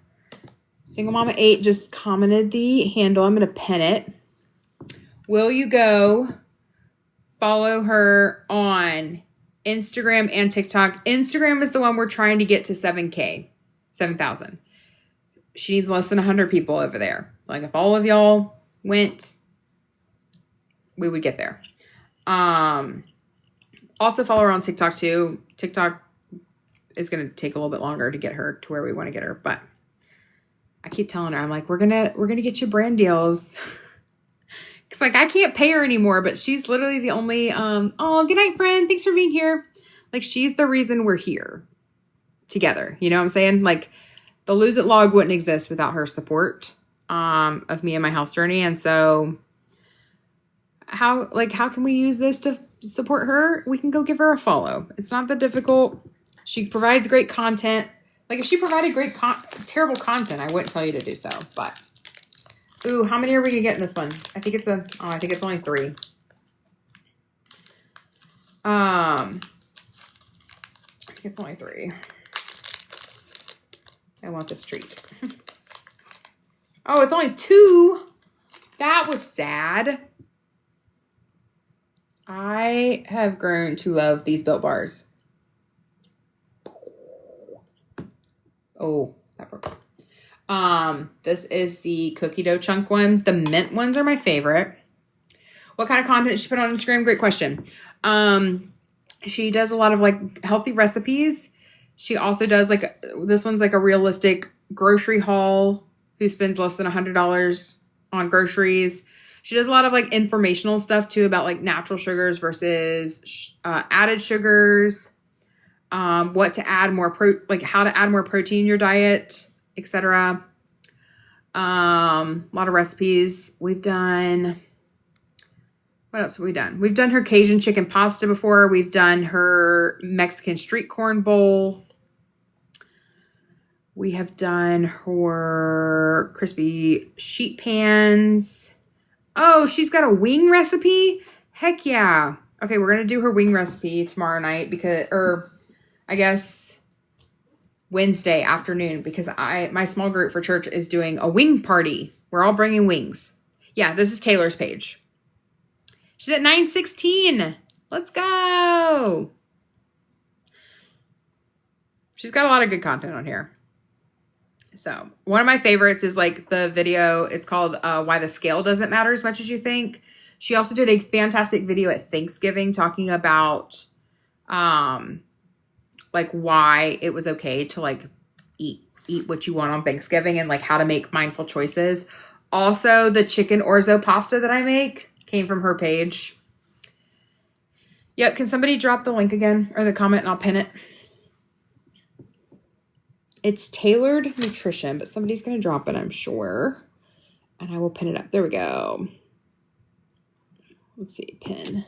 Single Mama 8 just commented the handle. I'm going to pin it. Will you go follow her on Instagram and TikTok? Instagram is the one we're trying to get to 7,000. She needs less than 100 people over there. Like if all of y'all went, we would get there. Also follow her on TikTok too. TikTok is going to take a little bit longer to get her to where we want to get her, but I keep telling her, I'm like, we're going to get you brand deals. It's like, I can't pay her anymore, but she's literally the only, oh, good night, friend. Thanks for being here. Like, she's the reason we're here together. You know what I'm saying? Like, the Lose It log wouldn't exist without her support, of me and my health journey. And so how can we use this to support her? We can go give her a follow. It's not that difficult. She provides great content. Like, if she provided terrible content, I wouldn't tell you to do so, but ooh, how many are we going to get in this one? I think it's only 3. I think it's only 3. I want this treat. Oh, it's only 2. That was sad. I have grown to love these Built Bars. Oh, that broke. This is the cookie dough chunk one. The mint ones are my favorite. What kind of content does she put on Instagram? Great question. She does a lot of like healthy recipes. She also does this one's like a realistic grocery haul. Who spends less than $100 on groceries? She does a lot of like informational stuff too about like natural sugars versus added sugars. What to add more how to add more protein in your diet, etc. A lot of recipes. What else have we done? We've done her Cajun chicken pasta before. We've done her Mexican street corn bowl. We have done her crispy sheet pans. Oh, she's got a wing recipe? Heck yeah. Okay, we're going to do her wing recipe tomorrow night I guess Wednesday afternoon, because my small group for church is doing a wing party. We're all bringing wings. Yeah, this is Taylor's page. She's at 916. Let's go. She's got a lot of good content on here. So one of my favorites is like the video. It's called Why the Scale Doesn't Matter as Much as You Think. She also did a fantastic video at Thanksgiving talking about like why it was okay to like eat what you want on Thanksgiving and like how to make mindful choices. Also, the chicken orzo pasta that I make came from her page. Yep. Can somebody drop the link again or the comment and I'll pin it? It's Tailored Nutrition, but somebody's going to drop it, I'm sure. And I will pin it up. There we go. Let's see. Pin.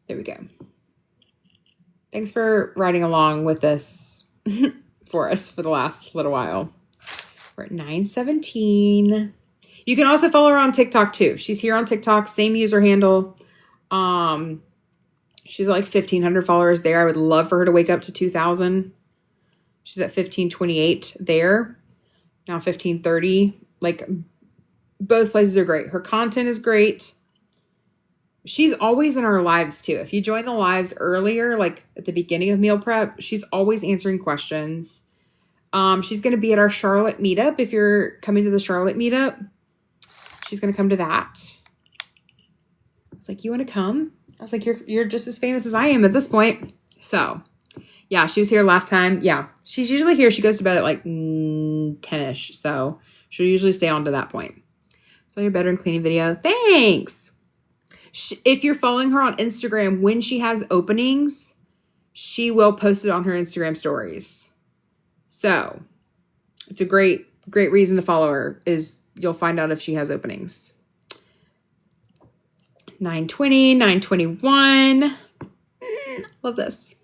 There we go. Thanks for riding along with this for us for the last little while. We're at 917. You can also follow her on TikTok too. She's here on TikTok, same user handle. She's like 1,500 followers there. I would love for her to wake up to 2,000. She's at 1,528 there. Now 1,530. Like, both places are great. Her content is great. She's always in our lives too. If you join the lives earlier, like at the beginning of meal prep, she's always answering questions. She's going to be at our Charlotte meetup. If you're coming to the Charlotte meetup, she's going to come to that. I was like, you want to come? I was like, you're just as famous as I am at this point. So yeah, she was here last time. Yeah, she's usually here. She goes to bed at like 10ish. So she'll usually stay on to that point. So your bedroom cleaning video. Thanks. If you're following her on Instagram, when she has openings, she will post it on her Instagram stories. So it's a great reason to follow her, is you'll find out if she has openings. 920, 921. Love this.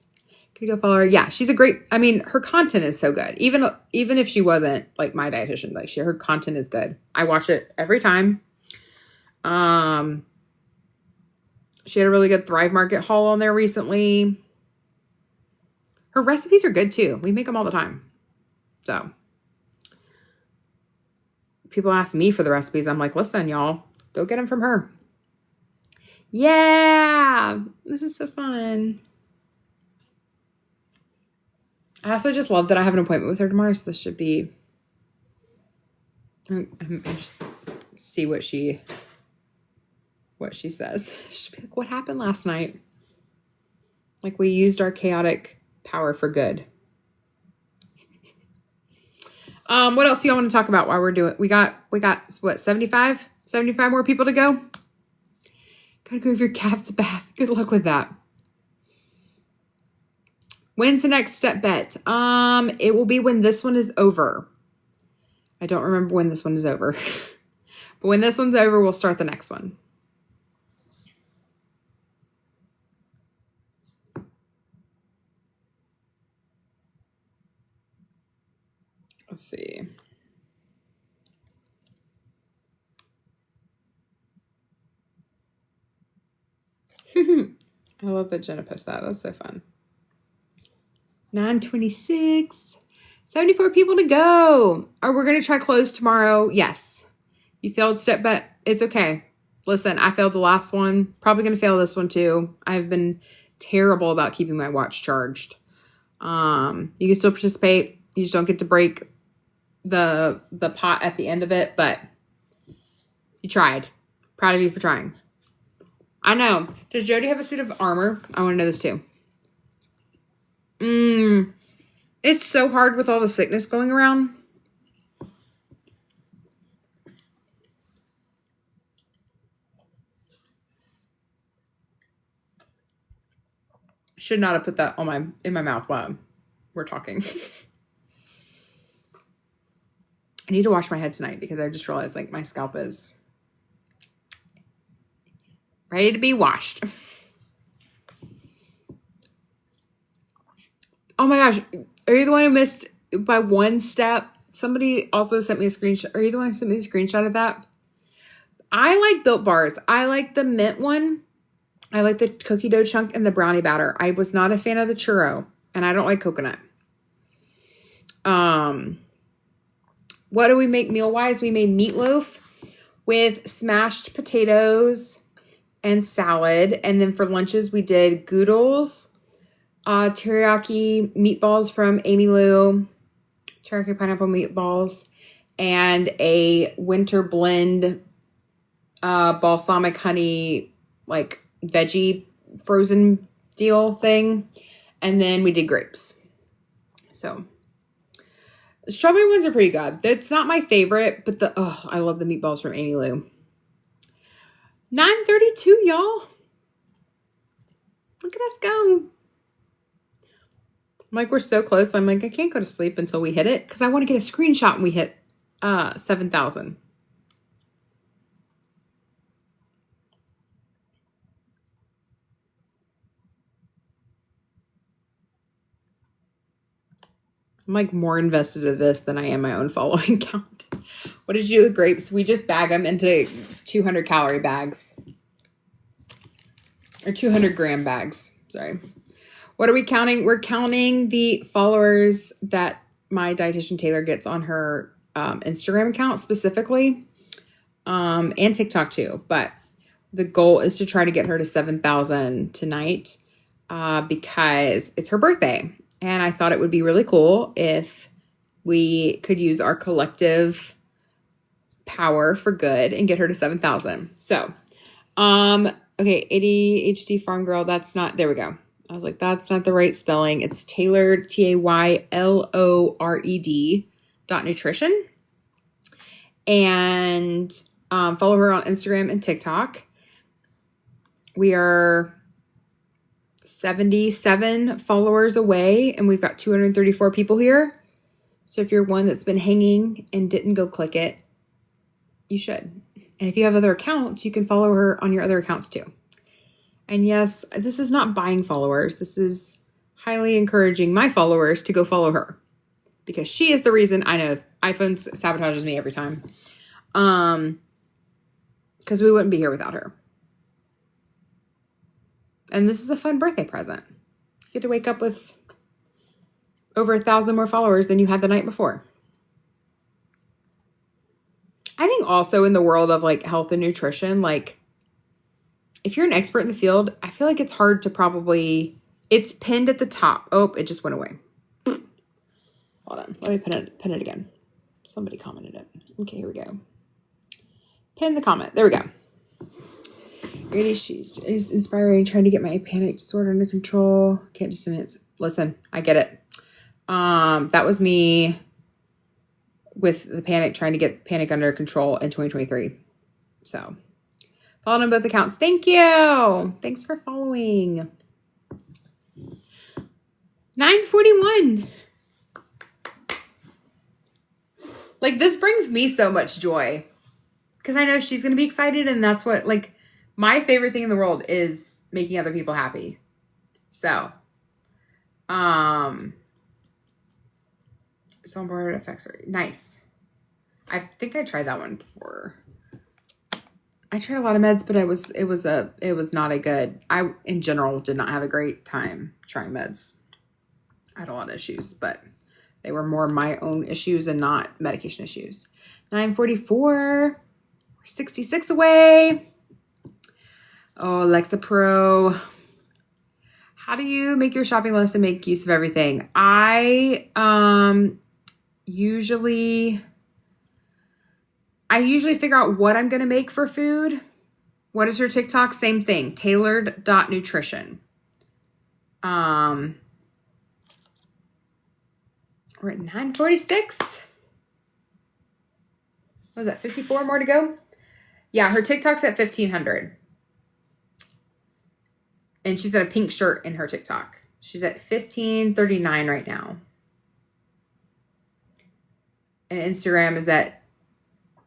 Can you go follow her? Yeah, she's a great, I mean, her content is so good. Even if she wasn't like my dietitian, like her content is good. I watch it every time. She had a really good Thrive Market haul on there recently. Her recipes are good too. We make them all the time. So people ask me for the recipes. I'm like, listen, y'all, go get them from her. Yeah, this is so fun. I also just love that I have an appointment with her tomorrow. So this should be, I'm just see what she says. She'll be like, what happened last night? Like, we used our chaotic power for good. What else do y'all want to talk about while we're doing? We got what, 75 more people to go. Gotta go give your cats a bath. Good luck with that. When's the next step bet? It will be when this one is over. I don't remember when this one is over. But when this one's over, we'll start the next one. Let's see. I love that Jenna posted that. That's so fun. 9:26. 74 people to go. Are we going to try close tomorrow? Yes. You failed step bet. It's okay. Listen, I failed the last one. Probably going to fail this one too. I've been terrible about keeping my watch charged. You can still participate. You just don't get to break the pot at the end of it, but you tried. Proud of you for trying. I know. Does Jody have a suit of armor? I want to know this too. It's so hard with all the sickness going around. Should not have put that in my mouth while we're talking. I need to wash my head tonight because I just realized like my scalp is ready to be washed. Oh my gosh. Are you the one who missed by one step? Somebody also sent me a screenshot. Are you the one who sent me a screenshot of that? I like Built Bars. I like the mint one. I like the cookie dough chunk and the brownie batter. I was not a fan of the churro, and I don't like coconut. What do we make meal-wise? We made meatloaf with smashed potatoes and salad. And then for lunches, we did Goodles, teriyaki meatballs from Amy Lou, teriyaki pineapple meatballs, and a winter blend balsamic honey, like veggie frozen deal thing. And then we did grapes. So the strawberry ones are pretty good. It's not my favorite, but I love the meatballs from Amy Lou. 9:32, y'all. Look at us go. I'm like, we're so close. I'm like, I can't go to sleep until we hit it because I want to get a screenshot when we hit 7,000. I'm like more invested in this than I am my own following count. What did you do with grapes? We just bag them into 200 calorie bags. Or 200 gram bags. Sorry. What are we counting? We're counting the followers that my dietitian Taylor gets on her Instagram account specifically, and TikTok too. But the goal is to try to get her to 7,000 tonight because it's her birthday. And I thought it would be really cool if we could use our collective power for good and get her to 7,000. So, okay, ADHD farm girl. That's not, there we go. I was like, that's not the right spelling. It's Taylored, TAYLORED .nutrition. And follow her on Instagram and TikTok. We are 77 followers away, and we've got 234 people here. So if you're one that's been hanging and didn't go click it, you should. And if you have other accounts, you can follow her on your other accounts too. And yes, this is not buying followers. This is highly encouraging my followers to go follow her because she is the reason. I know iPhone sabotages me every time. Because we wouldn't be here without her. And this is a fun birthday present. You get to wake up with over 1,000 more followers than you had the night before. I think also in the world of like health and nutrition, like if you're an expert in the field, I feel like it's hard to probably, it's pinned at the top. Oh, it just went away. Hold on. Let me pin it again. Somebody commented it. Okay, here we go. Pin the comment. There we go. She is inspiring, trying to get my panic disorder under control. Can't just a minute. Listen, I get it. That was me with the panic, trying to get panic under control in 2023. So followed on both accounts. Thank you. Thanks for following. 9:41. Like this brings me so much joy because I know she's going to be excited. And that's what, like, my favorite thing in the world is making other people happy. So, so on board effects are nice. I think I tried that one before. I tried a lot of meds, but it was not a good, I in general did not have a great time trying meds. I had a lot of issues, but they were more my own issues and not medication issues. 9:44, we're 66 away. Oh, Alexa Pro. How do you make your shopping list and make use of everything? I usually figure out what I'm going to make for food. What is your TikTok? Same thing. Taylored.nutrition. We're at 9:46. What was that? 54 more to go? Yeah, her TikTok's at 1,500. And she's got a pink shirt in her TikTok. She's at 1,539 right now. And Instagram is at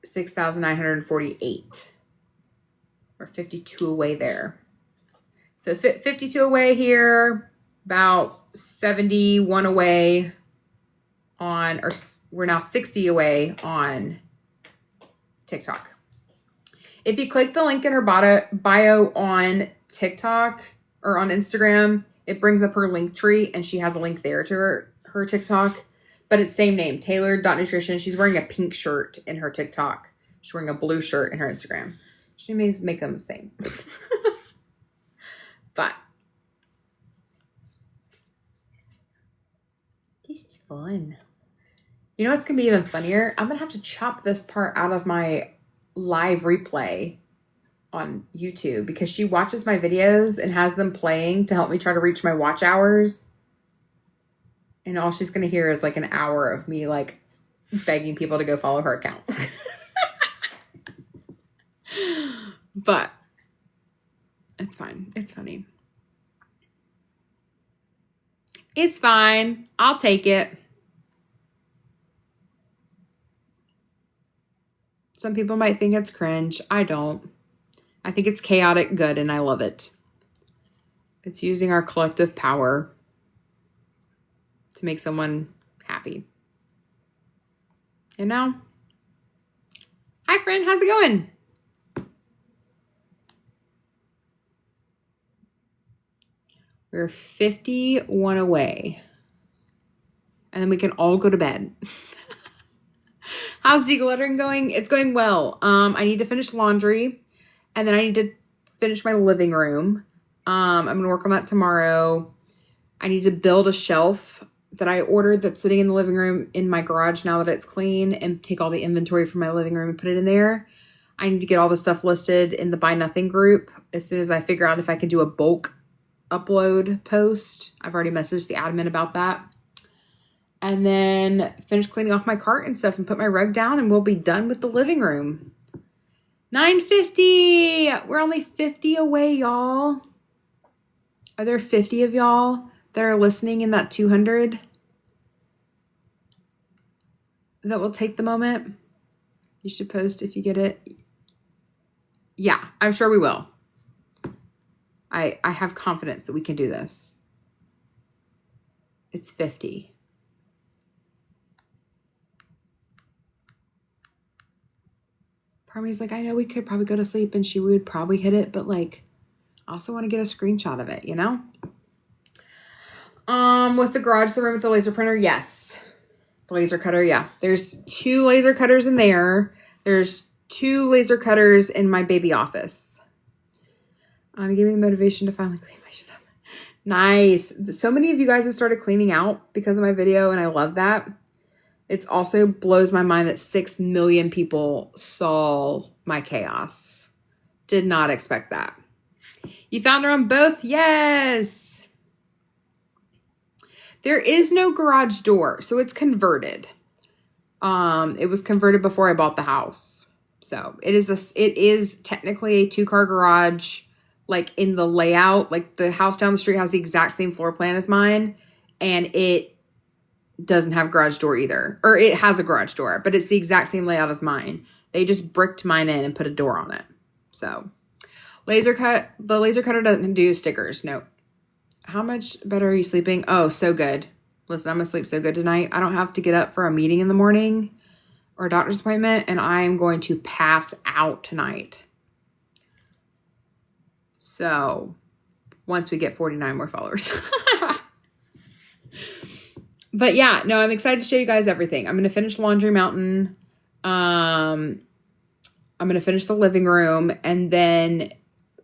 6,948. We're 52 away there. So 52 away here, about 71 away on, or we're now 60 away on TikTok. If you click the link in her bio on TikTok or on Instagram, it brings up her link tree and she has a link there to her TikTok, but it's same name, Taylored.nutrition. She's wearing a pink shirt in her TikTok. She's wearing a blue shirt in her Instagram. She may make them the same. But this is fun. You know what's going to be even funnier? I'm going to have to chop this part out of my live replay on YouTube because she watches my videos and has them playing to help me try to reach my watch hours. And all she's going to hear is like an hour of me like begging people to go follow her account. But it's fine. It's funny. It's fine. I'll take it. Some people might think it's cringe. I don't. I think it's chaotic good and I love it. It's using our collective power to make someone happy. You know? Hi, friend. How's it going? We're 51 away. And then we can all go to bed. How's decluttering going? It's going well. I need to finish laundry. And then I need to finish my living room. I'm going to work on that tomorrow. I need to build a shelf that I ordered that's sitting in the living room in my garage now that it's clean, and take all the inventory from my living room and put it in there. I need to get all the stuff listed in the Buy Nothing group as soon as I figure out if I can do a bulk upload post. I've already messaged the admin about that. And then finish cleaning off my cart and stuff and put my rug down, and we'll be done with the living room. 950. We're only 50 away, y'all. Are there 50 of y'all that are listening in that 200 that will take the moment? You should post if you get it. Yeah, I'm sure we will. I have confidence that we can do this. It's 50. Part of me is like, I know we could probably go to sleep and she would probably hit it, but like, I also want to get a screenshot of it, you know? Was the garage the room with the laser printer? Yes. The laser cutter, yeah. There's 2 laser cutters in there. There's 2 laser cutters in my baby office. Giving me motivation to finally clean my shit up. Nice. So many of you guys have started cleaning out because of my video, and I love that. It also blows my mind that 6 million people saw my chaos. Did not expect that. You found her on both? Yes. There is no garage door, so it's converted. It was converted before I bought the house. So it is technically a 2-car garage, like in the layout. Like the house down the street has the exact same floor plan as mine, and it doesn't have a garage door either. Or it has a garage door, but it's the exact same layout as mine. They just bricked mine in and put a door on it. So the laser cutter doesn't do stickers. No. How much better are you sleeping? Oh, so good. Listen, I'm gonna sleep so good tonight. I don't have to get up for a meeting in the morning or a doctor's appointment, and I am going to pass out tonight. So once we get 49 more followers. But yeah, no, I'm excited to show you guys everything. I'm going to finish Laundry Mountain. I'm going to finish the living room, and then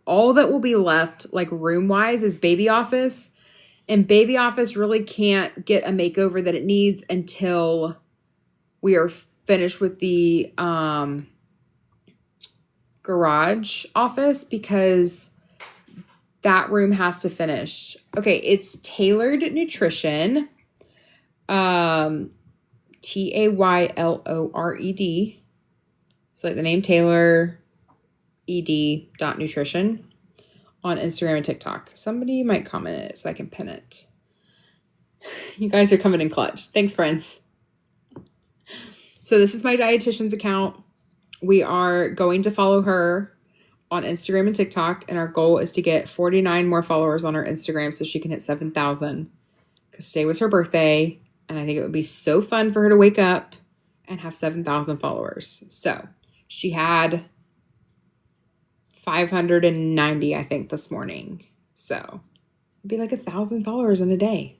all that will be left, like room-wise, is baby office. And baby office really can't get a makeover that it needs until we are finished with the garage office, because that room has to finish. Okay, it's Tailored Nutrition. Taylored. So like the name Taylor, ed.nutrition on Instagram and TikTok. Somebody might comment it so I can pin it. You guys are coming in clutch. Thanks, friends. So this is my dietitian's account. We are going to follow her on Instagram and TikTok, and our goal is to get 49 more followers on her Instagram so she can hit 7,000, because today was her birthday. And I think it would be so fun for her to wake up and have 7,000 followers. So she had 590, I think, this morning. So it'd be like 1,000 followers in a day.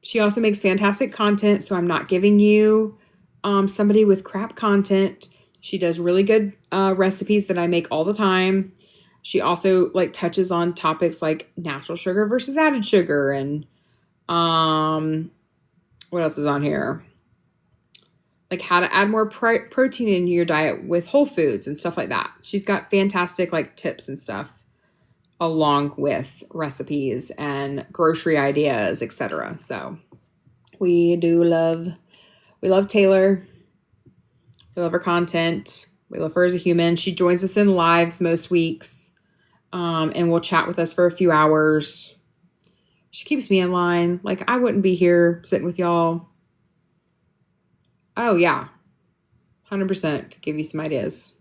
She also makes fantastic content. So I'm not giving you somebody with crap content. She does really good recipes that I make all the time. She also like touches on topics like natural sugar versus added sugar, and what else is on here? Like how to add more protein in your diet with whole foods and stuff like that. She's got fantastic like tips and stuff, along with recipes and grocery ideas, etc. So we love Taylor. We love her content. We love her as a human. She joins us in lives most weeks, and will chat with us for a few hours. She keeps me in line. Like, I wouldn't be here sitting with y'all. Oh, yeah. 100% could give you some ideas.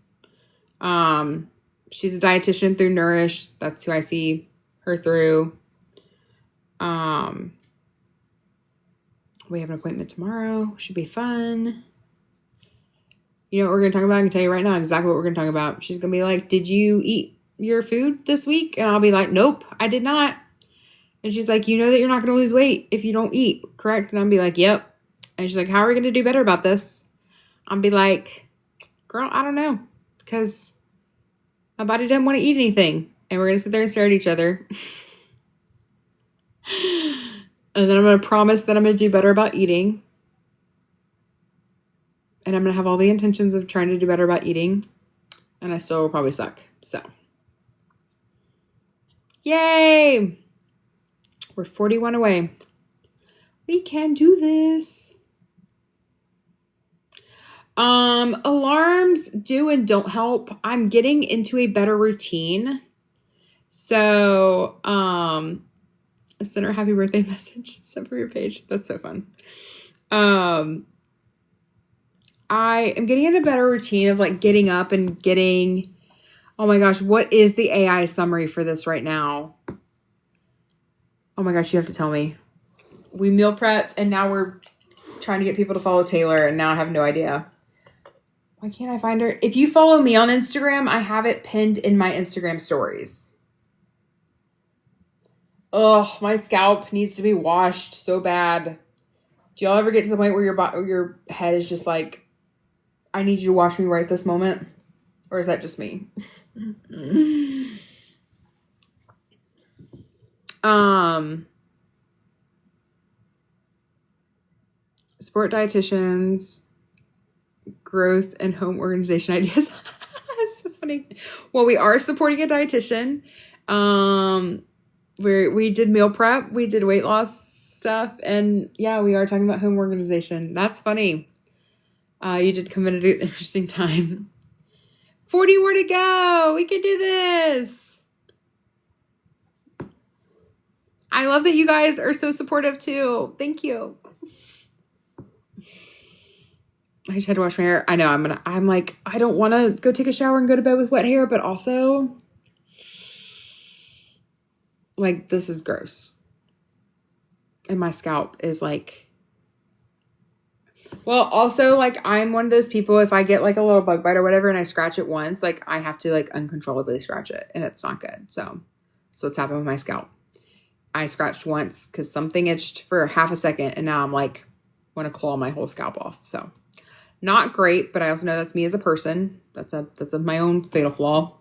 She's a dietitian through Nourish. That's who I see her through. We have an appointment tomorrow. Should be fun. You know what we're going to talk about? I can tell you right now exactly what we're going to talk about. She's going to be like, did you eat your food this week? And I'll be like, nope, I did not. And she's like, you know that you're not going to lose weight if you don't eat, correct? And I'll be like, yep. And she's like, how are we going to do better about this? I'll be like, girl, I don't know. Because my body doesn't want to eat anything. And we're going to sit there and stare at each other. And then I'm going to promise that I'm going to do better about eating. And I'm going to have all the intentions of trying to do better about eating. And I still will probably suck. So. Yay! We're 41 away. We can do this. Alarms do and don't help. I'm getting into a better routine. So, send her a happy birthday message. Send for your page. That's so fun. I am getting in a better routine of like getting up and getting, oh my gosh, what is the AI summary for this right now? Oh my gosh, you have to tell me. We meal prepped and now we're trying to get people to follow Taylor and now I have no idea. Why can't I find her? If you follow me on Instagram, I have it pinned in my Instagram stories. Ugh, my scalp needs to be washed so bad. Do y'all ever get to the point where your head is just like, I need you to wash me right this moment? Or is that just me? Sport dietitians, growth and home organization ideas. That's so funny. Well, we are supporting a dietitian. We did meal prep, we did weight loss stuff, and yeah, we are talking about home organization. That's funny. You did come in at an interesting time. 40 more to go. We can do this. I love that you guys are so supportive too. Thank you. I just had to wash my hair. I know I'm like, I don't want to go take a shower and go to bed with wet hair, but also like, this is gross. And my scalp is like, well, also like I'm one of those people, if I get like a little bug bite or whatever and I scratch it once, like I have to like uncontrollably scratch it and it's not good. So what's happened with my scalp. I scratched once because something itched for half a second and now I'm like, want to claw my whole scalp off. So not great, but I also know that's me as a person. That's my own fatal flaw.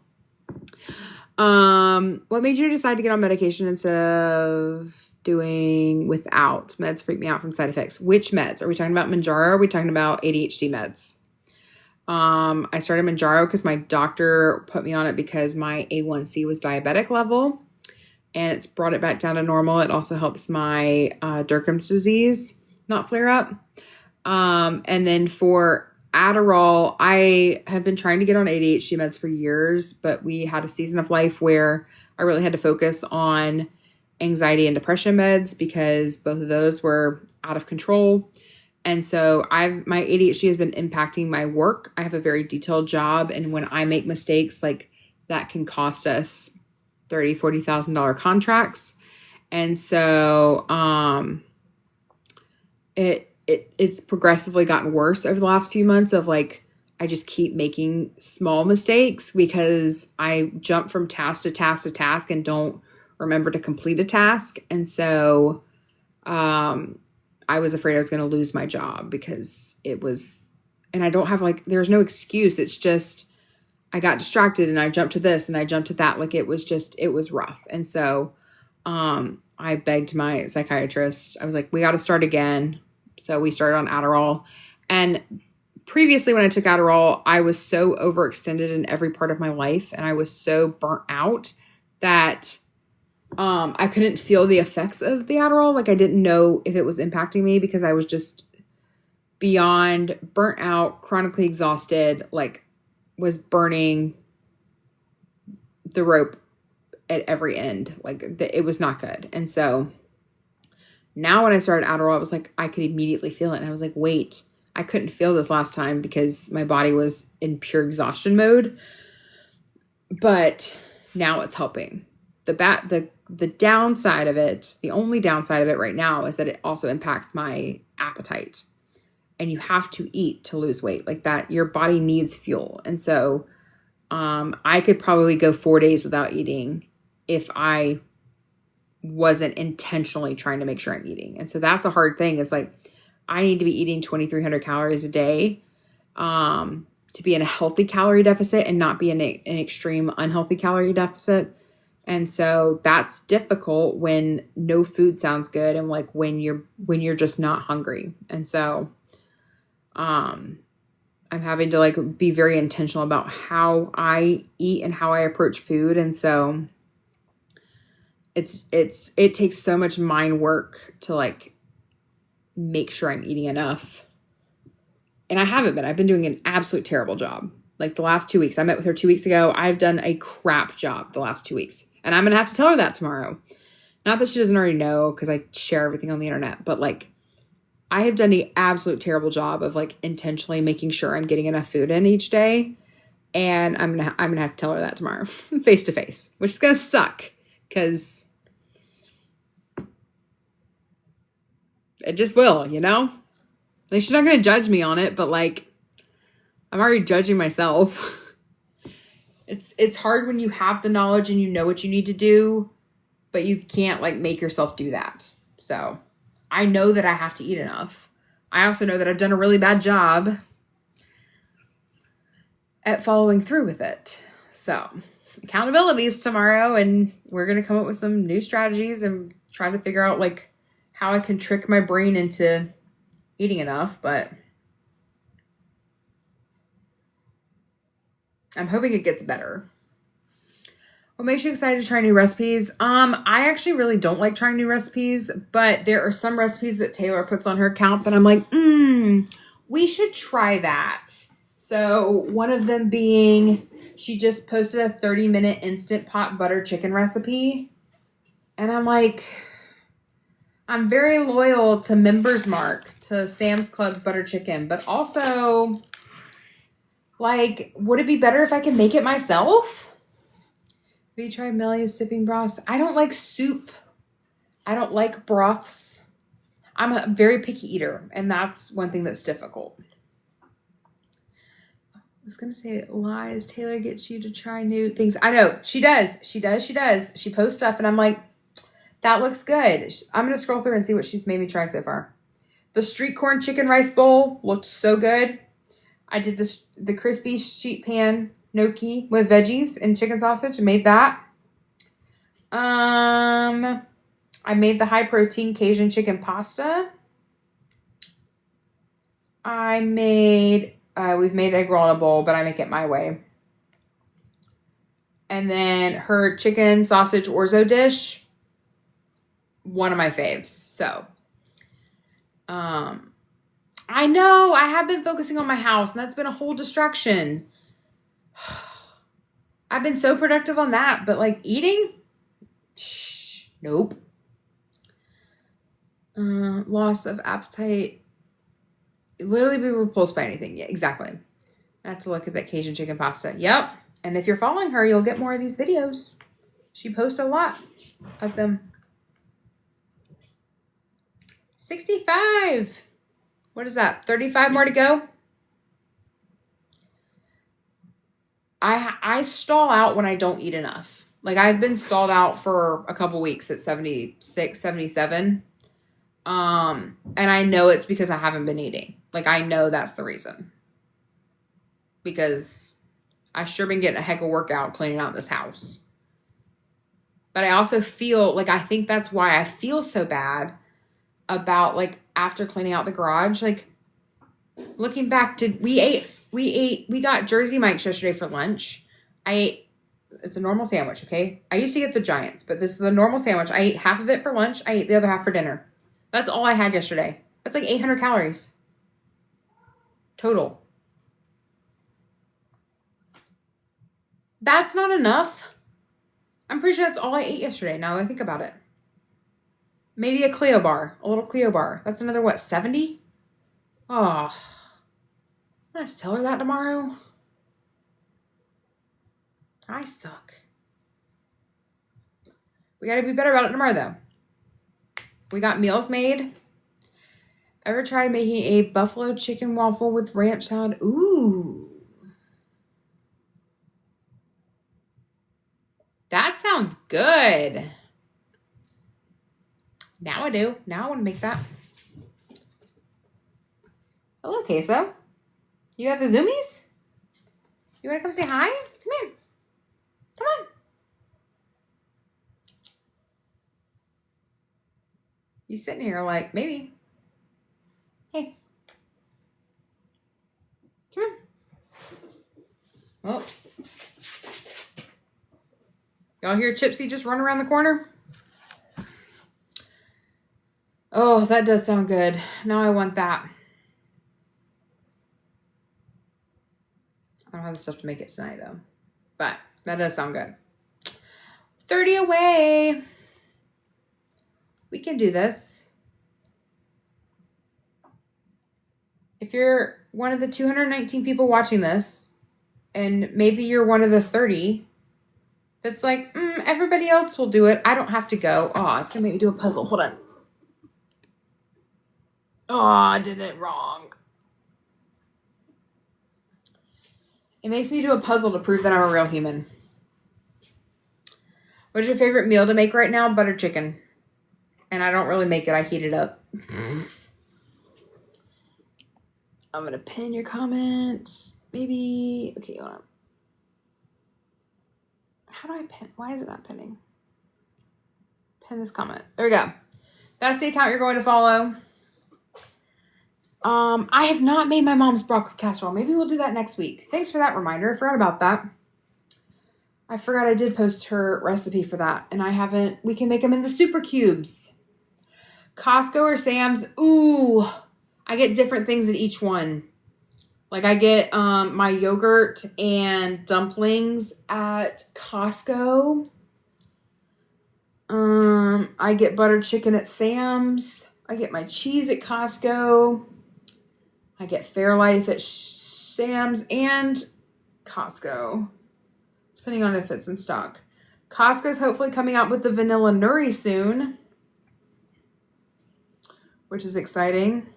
What made you decide to get on medication instead of doing without? Meds freak me out from side effects. Which meds? Are we talking about Manjaro? Or are we talking about ADHD meds? I started Manjaro because my doctor put me on it because my A1C was diabetic level and it's brought it back down to normal. It also helps my Durkheim's disease not flare up. And then for Adderall, I have been trying to get on ADHD meds for years, but we had a season of life where I really had to focus on anxiety and depression meds because both of those were out of control. And so my ADHD has been impacting my work. I have a very detailed job. And when I make mistakes, like that can cost us $30,000, $40,000 contracts. And so, it's progressively gotten worse over the last few months of like, I just keep making small mistakes because I jump from task to task to task and don't remember to complete a task. And so, I was afraid I was going to lose my job because and I don't have like, there's no excuse. It's just, I got distracted and I jumped to this and I jumped to that. Like it was rough. And so, I begged my psychiatrist. I was like, we got to start again. So we started on Adderall. And previously when I took Adderall, I was so overextended in every part of my life. And I was so burnt out that I couldn't feel the effects of the Adderall. Like I didn't know if it was impacting me because I was just beyond burnt out, chronically exhausted, like was burning the rope at every end. Like it was not good. And so now when I started Adderall, I was like, I could immediately feel it. And I was like, wait, I couldn't feel this last time because my body was in pure exhaustion mode. But now it's helping. the downside of it, the only downside of it right now is that it also impacts my appetite. And you have to eat to lose weight. Like that, your body needs fuel. And so I could probably go 4 days without eating if I wasn't intentionally trying to make sure I'm eating. And so that's a hard thing, is like, I need to be eating 2,300 calories a day to be in a healthy calorie deficit and not be in an extreme unhealthy calorie deficit. And so that's difficult when no food sounds good and like when you're just not hungry. And so I'm having to like be very intentional about how I eat and how I approach food. And so it takes so much mind work to like make sure I'm eating enough. And I haven't been. I've been doing an absolute terrible job. Like the last 2 weeks, I met with her 2 weeks ago. I've done a crap job the last 2 weeks. And I'm going to have to tell her that tomorrow. Not that she doesn't already know, because I share everything on the internet, but like I have done the absolute terrible job of like intentionally making sure I'm getting enough food in each day. And I'm going to have to tell her that tomorrow face to face, which is going to suck because it just will, you know? Like she's not going to judge me on it, but like I'm already judging myself. It's hard when you have the knowledge and you know what you need to do, but you can't like make yourself do that. So I know that I have to eat enough. I also know that I've done a really bad job at following through with it. So accountability is tomorrow, and we're going to come up with some new strategies and try to figure out like how I can trick my brain into eating enough, but I'm hoping it gets better. What makes you excited to try new recipes? I actually really don't like trying new recipes, but there are some recipes that Taylor puts on her account that I'm like, we should try that. So one of them being, she just posted a 30-minute Instant Pot butter chicken recipe. And I'm like, I'm very loyal to Members Mark, to Sam's Club butter chicken, but also like, would it be better if I could make it myself? Have you tried Millie's sipping broths? I don't like soup. I don't like broths. I'm a very picky eater, and that's one thing that's difficult. I was going to say lies. Taylor gets you to try new things. I know. She does. She posts stuff, and I'm like, that looks good. I'm going to scroll through and see what she's made me try so far. The street corn chicken rice bowl looked so good. I did the crispy sheet pan gnocchi with veggies and chicken sausage. I made that. I made the high protein Cajun chicken pasta. We've made egg roll in a bowl, but I make it my way. And then her chicken sausage orzo dish, one of my faves. So, I know I have been focusing on my house, and that's been a whole distraction. I've been so productive on that, but like eating, nope. Loss of appetite, literally be repulsed by anything. Yeah, exactly. I have to look at that Cajun chicken pasta. Yep. And if you're following her, you'll get more of these videos. She posts a lot of them. 65. What is that? 35 more to go? I stall out when I don't eat enough. Like I've been stalled out for a couple weeks at 76, 77. And I know it's because I haven't been eating. Like I know that's the reason. Because I sure been getting a heck of a workout cleaning out this house. But I also feel like, I think that's why I feel so bad about like after cleaning out the garage, like looking back to, we got Jersey Mike's yesterday for lunch. It's a normal sandwich. Okay. I used to get the Giants, but this is a normal sandwich. I ate half of it for lunch. I ate the other half for dinner. That's all I had yesterday. That's like 800 calories total. That's not enough. I'm pretty sure that's all I ate yesterday. Now that I think about it. Maybe a Clio bar, a little Clio bar. That's another, what, 70? Oh, I have to tell her that tomorrow. I suck. We got to be better about it tomorrow, though. We got meals made. Ever tried making a buffalo chicken waffle with ranch salad? Ooh. That sounds good. Now I do. Now I want to make that. Hello, Queso. You have the zoomies? You want to come say hi? Come here. Come on. You sitting here like, maybe. Hey. Come on. Oh. Y'all hear Chipsy just run around the corner? Oh, that does sound good. Now I want that. I don't have the stuff to make it tonight, though. But that does sound good. 30 away. We can do this. If you're one of the 219 people watching this, and maybe you're one of the 30 that's like, everybody else will do it. I don't have to go. Oh, it's going to make me do a puzzle. Hold on. Oh, I did it wrong. It makes me do a puzzle to prove that I'm a real human. What's your favorite meal to make right now? Butter chicken. And I don't really make it. I heat it up. I'm going to pin your comments. Maybe. Okay, hold on. How do I pin? Why is it not pinning? Pin this comment. There we go. That's the account you're going to follow. I have not made my mom's broccoli casserole. Maybe we'll do that next week. Thanks for that reminder. I forgot about that. I forgot I did post her recipe for that. And I haven't. We can make them in the super cubes. Costco or Sam's. Ooh. I get different things at each one. Like I get my yogurt and dumplings at Costco. I get butter chicken at Sam's. I get my cheese at Costco. I get Fairlife at Sam's and Costco, depending on if it's in stock. Costco's hopefully coming out with the vanilla nuri soon, which is exciting.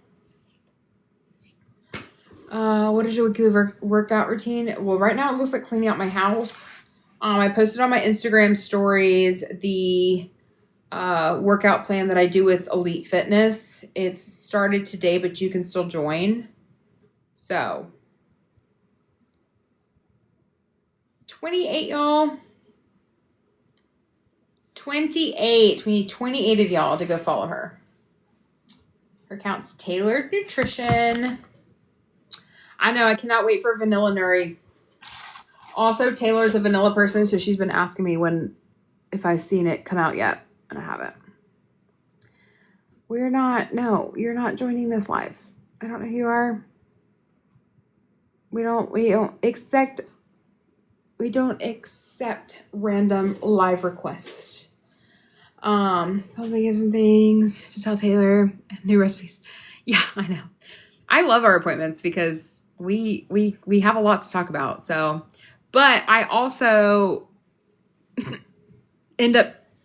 What is your weekly workout routine? Well, right now it looks like cleaning out my house. I posted on my Instagram stories the workout plan that I do with Elite Fitness. It's started today, but you can still join. So 28, y'all. 28. We need 28 of y'all to go follow her. Her account's Tailored Nutrition. I know. I cannot wait for Vanilla Nuri. Also, Taylor's a vanilla person, so she's been asking me if I've seen it come out yet, and I haven't. You're not joining this live. I don't know who you are. We don't accept random live requests. Sounds like you have some things to tell Taylor and new recipes. Yeah, I know. I love our appointments because we have a lot to talk about. So, but I also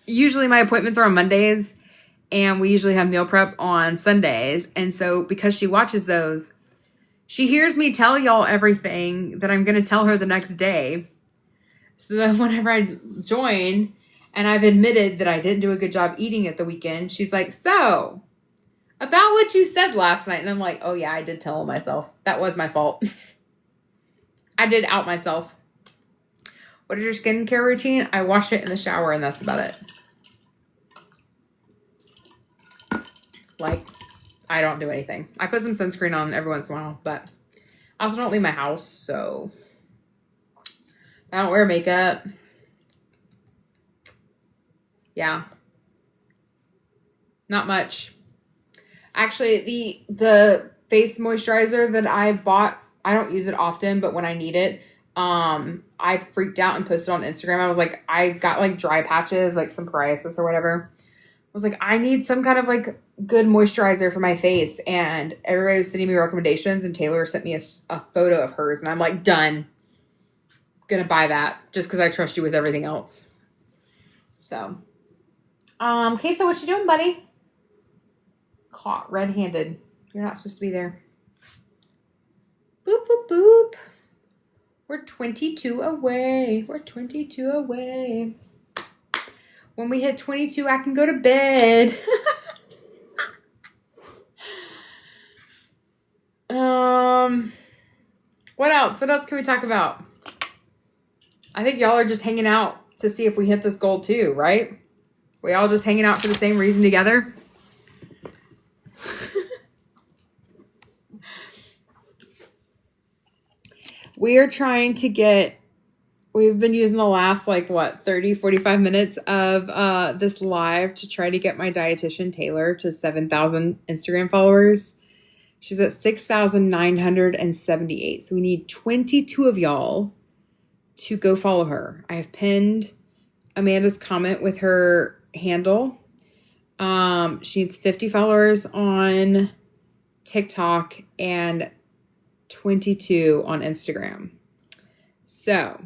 usually my appointments are on Mondays and we usually have meal prep on Sundays. And so because she watches those, she hears me tell y'all everything that I'm going to tell her the next day. So that whenever I join and I've admitted that I didn't do a good job eating at the weekend, she's like, so about what you said last night. And I'm like, oh yeah, I did tell myself. That was my fault. I did out myself. What is your skincare routine? I wash it in the shower and that's about it. Like, I don't do anything. I put some sunscreen on every once in a while, but I also don't leave my house, so I don't wear makeup. Yeah. Not much. Actually, the face moisturizer that I bought, I don't use it often, but when I need it, I freaked out and posted on Instagram. I was like, I got like dry patches, like some psoriasis or whatever. I was like, I need some kind of like good moisturizer for my face. And everybody was sending me recommendations and Taylor sent me a photo of hers and I'm like, done. Gonna buy that just because I trust you with everything else. So Queso, what you doing, buddy? Caught red-handed. You're not supposed to be there. Boop, boop, boop. We're 22 away. We're 22 away. When we hit 22, I can go to bed. What else? What else can we talk about? I think y'all are just hanging out to see if we hit this goal too, right? We all just hanging out for the same reason together. We are trying to get, we've been using the last 30, 45 minutes of this live to try to get my dietitian Taylor to 7,000 Instagram followers. She's at 6,978. So we need 22 of y'all to go follow her. I have pinned Amanda's comment with her handle. She needs 50 followers on TikTok and 22 on Instagram. So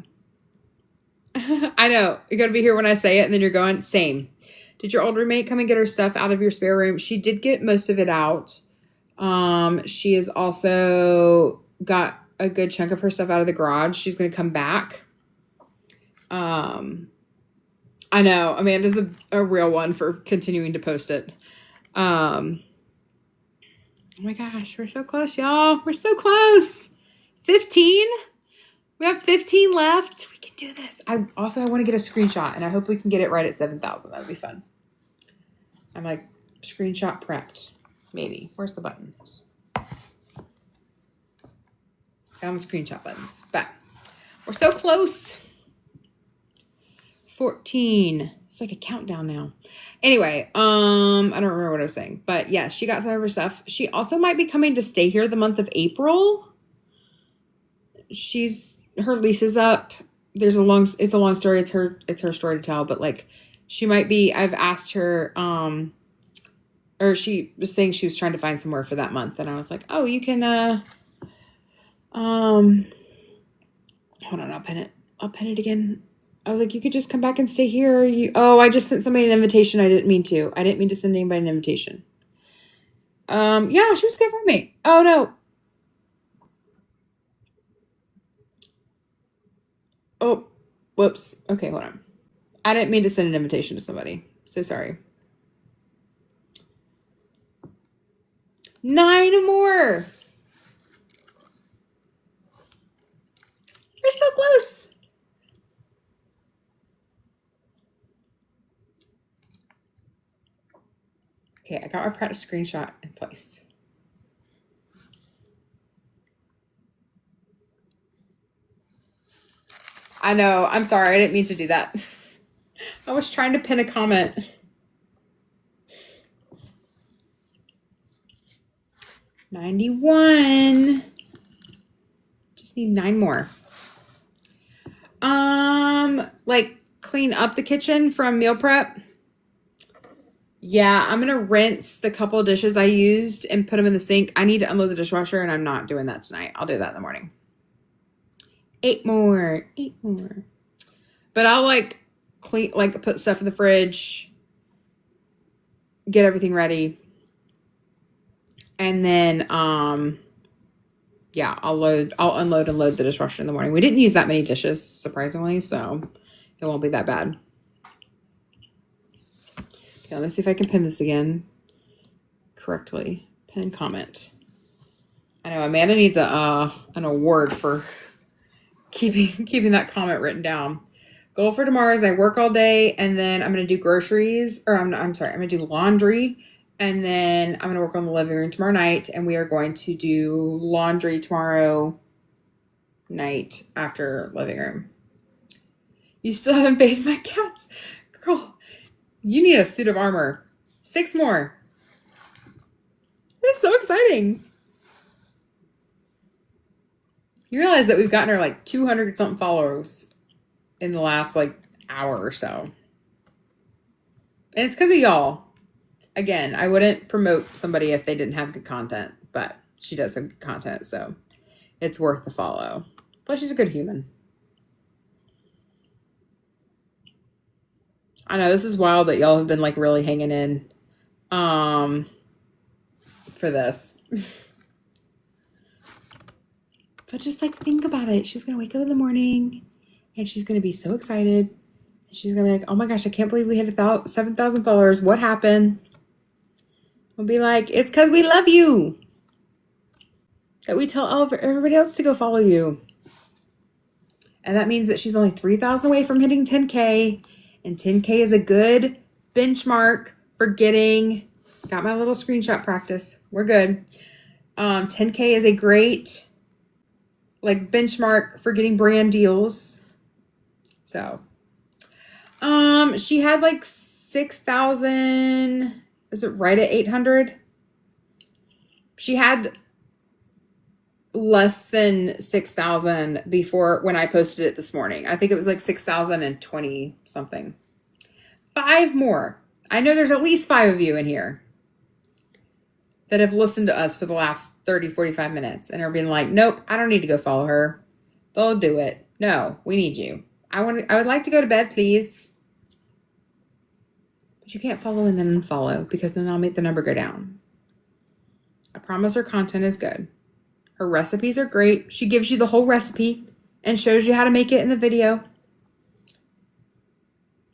I know you're going to be here when I say it and then you're going, same. Did your old roommate come and get her stuff out of your spare room? She did get most of it out. She has also got a good chunk of her stuff out of the garage. She's going to come back. I know Amanda's a real one for continuing to post it. Oh my gosh, we're so close, y'all. We're so close. 15. We have 15 left. We can do this. I want to get a screenshot and I hope we can get it right at 7,000. That would be fun. I'm like screenshot prepped. Maybe. Where's the buttons? Found the screenshot buttons. But we're so close. 14. It's like a countdown now. Anyway, I don't remember what I was saying. But yeah, she got some of her stuff. She also might be coming to stay here the month of April. Her lease is up. It's a long story. It's her story to tell. But she might be, I've asked her, or she was saying she was trying to find somewhere for that month. And I was like, oh, you can, hold on, I'll pin it again. I was like, you could just come back and stay here. I just sent somebody an invitation. I didn't mean to. I didn't mean to send anybody an invitation. Yeah, she was a good roommate. Oh no. Oh, whoops. Okay, hold on. I didn't mean to send an invitation to somebody. So sorry. 9 more. We're so close. Okay, I got my practice screenshot in place. I know. I'm sorry. I didn't mean to do that. I was trying to pin a comment. 91. Just need 9 more. Clean up the kitchen from meal prep. Yeah, I'm going to rinse the couple of dishes I used and put them in the sink. I need to unload the dishwasher and I'm not doing that tonight. I'll do that in the morning. 8 more. But I'll clean, put stuff in the fridge, get everything ready. And then, yeah, I'll unload and load the dishwasher in the morning. We didn't use that many dishes, surprisingly, so it won't be that bad. Okay, let me see if I can pin this again correctly. Pin comment. I know Amanda needs an award for keeping that comment written down. Goal for tomorrow is I work all day and then I'm going to do groceries, or I'm going to do laundry, and then I'm going to work on the living room tomorrow night, and we are going to do laundry tomorrow night after living room. You still haven't bathed my cats? Girl, you need a suit of armor. 6 more. That's so exciting. You realize that we've gotten her 200 something followers in the last hour or so. And it's because of y'all. Again, I wouldn't promote somebody if they didn't have good content, but she does have good content, so it's worth the follow. Plus, she's a good human. I know this is wild that y'all have been like really hanging in for this. But just like think about it. She's gonna wake up in the morning and she's gonna be so excited. And she's gonna be like, oh my gosh, I can't believe we hit 7,000 followers. What happened? We'll be like, it's because we love you. That we tell everybody else to go follow you. And that means that she's only 3,000 away from hitting 10K. And 10K is a good benchmark for getting, got my little screenshot practice. We're good. 10K is a great like benchmark for getting brand deals. So, she had like 6,000. Is it right at 800? She had less than 6,000 before when I posted it this morning. I think it was like 6,020 something. 5 more. I know there's at least 5 of you in here that have listened to us for the last 30, 45 minutes and are being like, nope, I don't need to go follow her. They'll do it. No, we need you. I would like to go to bed, please. But you can't follow and then unfollow because then I'll make the number go down. I promise her content is good. Her recipes are great. She gives you the whole recipe and shows you how to make it in the video.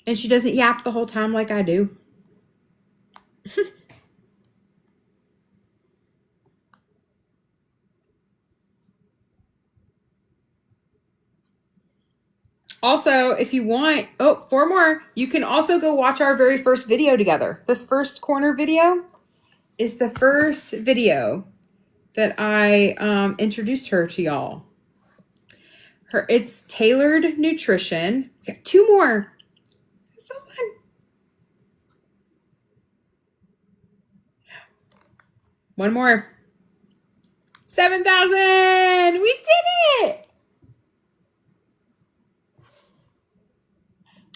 And she doesn't yap the whole time like I do. Also, if you want, 4 more, you can also go watch our very first video together. This first corner video is the first video that I introduced her to y'all. It's tailored nutrition. We got 2 more. It's so fun. One more. 7,000. We did it.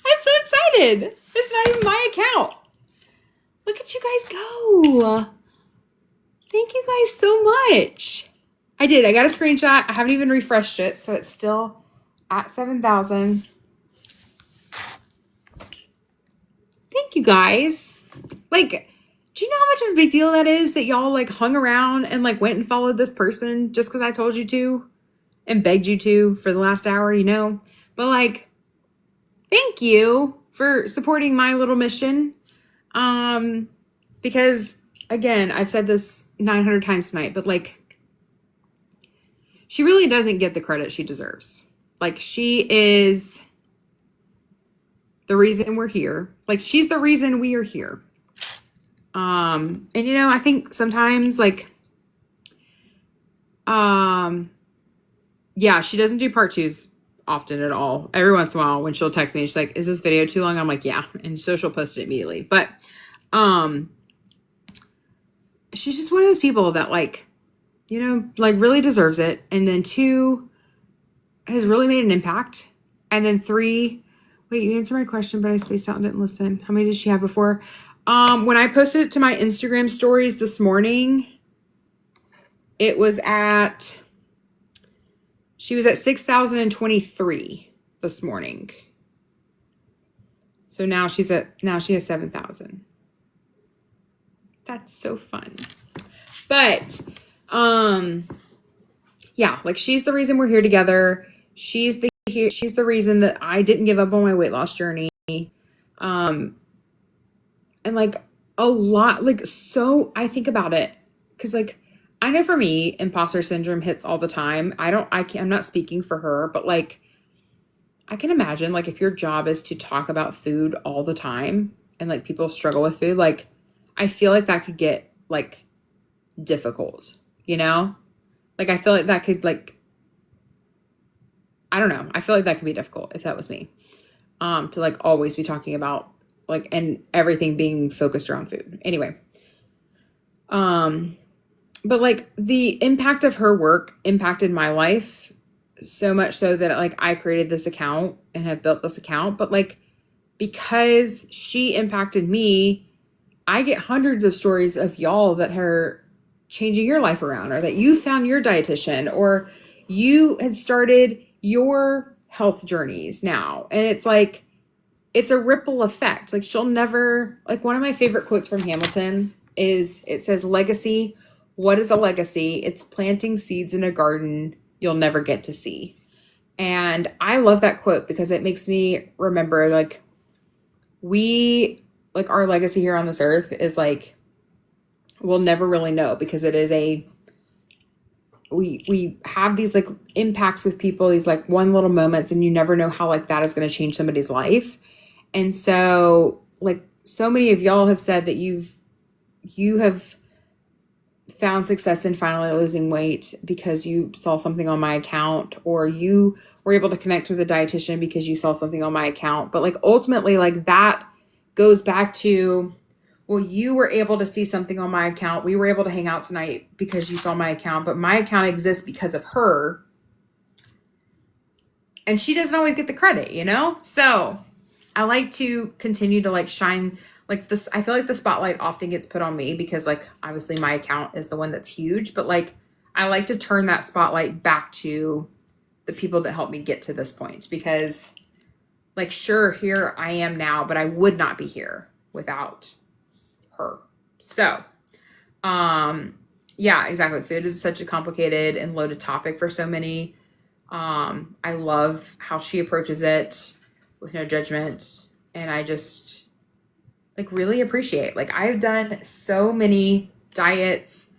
I'm so excited. It's not even my account. Look at you guys go. Thank you guys so much. I did. I got a screenshot. I haven't even refreshed it, so it's still at 7,000. Thank you guys. Like, do you know how much of a big deal that is that y'all like hung around and like went and followed this person just because I told you to and begged you to for the last hour, you know? But like, thank you for supporting my little mission. Because again, I've said this 900 times tonight, but like, she really doesn't get the credit she deserves. Like, she is the reason we're here. Like, she's the reason we are here. And you know, I think sometimes like, yeah, she doesn't do part 2s often at all. Every once in a while when she'll text me, she's like, is this video too long? I'm like, yeah. And so she'll post it immediately. But, she's just one of those people that like, you know, like really deserves it. And then 2 has really made an impact. And then 3, wait, you answered my question, but I spaced out and didn't listen. How many did she have before? When I posted it to my Instagram stories this morning, it was she was at 6,023 this morning. So now she has 7,000. That's so fun. But, yeah, like she's the reason we're here together. She's the reason that I didn't give up on my weight loss journey. And like a lot, like, so I think about it because like, I know for me, imposter syndrome hits all the time. I'm not speaking for her, but like, I can imagine like if your job is to talk about food all the time and like people struggle with food, like I feel like that could get like difficult, you know? Like I feel like that could like, I don't know. I feel like that could be difficult if that was me. To like always be talking about like, and everything being focused around food. Anyway. But like the impact of her work impacted my life so much so that like I created this account and have built this account. But like, because she impacted me, I get hundreds of stories of y'all that are changing your life around, or that you found your dietitian, or you had started your health journeys now. And it's like, it's a ripple effect. Like she'll never, like one of my favorite quotes from Hamilton is, it says, legacy, what is a legacy? It's planting seeds in a garden you'll never get to see. And I love that quote because it makes me remember like our legacy here on this earth is like, we'll never really know because it is we have these like impacts with people, these like one little moments, and you never know how like that is going to change somebody's life. And so like so many of y'all have said that you have found success in finally losing weight because you saw something on my account, or you were able to connect with a dietitian because you saw something on my account. But like ultimately, like that goes back to, well, you were able to see something on my account. We were able to hang out tonight because you saw my account, but my account exists because of her. And she doesn't always get the credit, you know? So I like to continue to like shine like this. I feel like the spotlight often gets put on me because like obviously my account is the one that's huge, but like I like to turn that spotlight back to the people that helped me get to this point, because like, sure, here I am now, but I would not be here without her. So, yeah, exactly. Food is such a complicated and loaded topic for so many. I love how she approaches it with no judgment. And I just like really appreciate, like I've done so many diets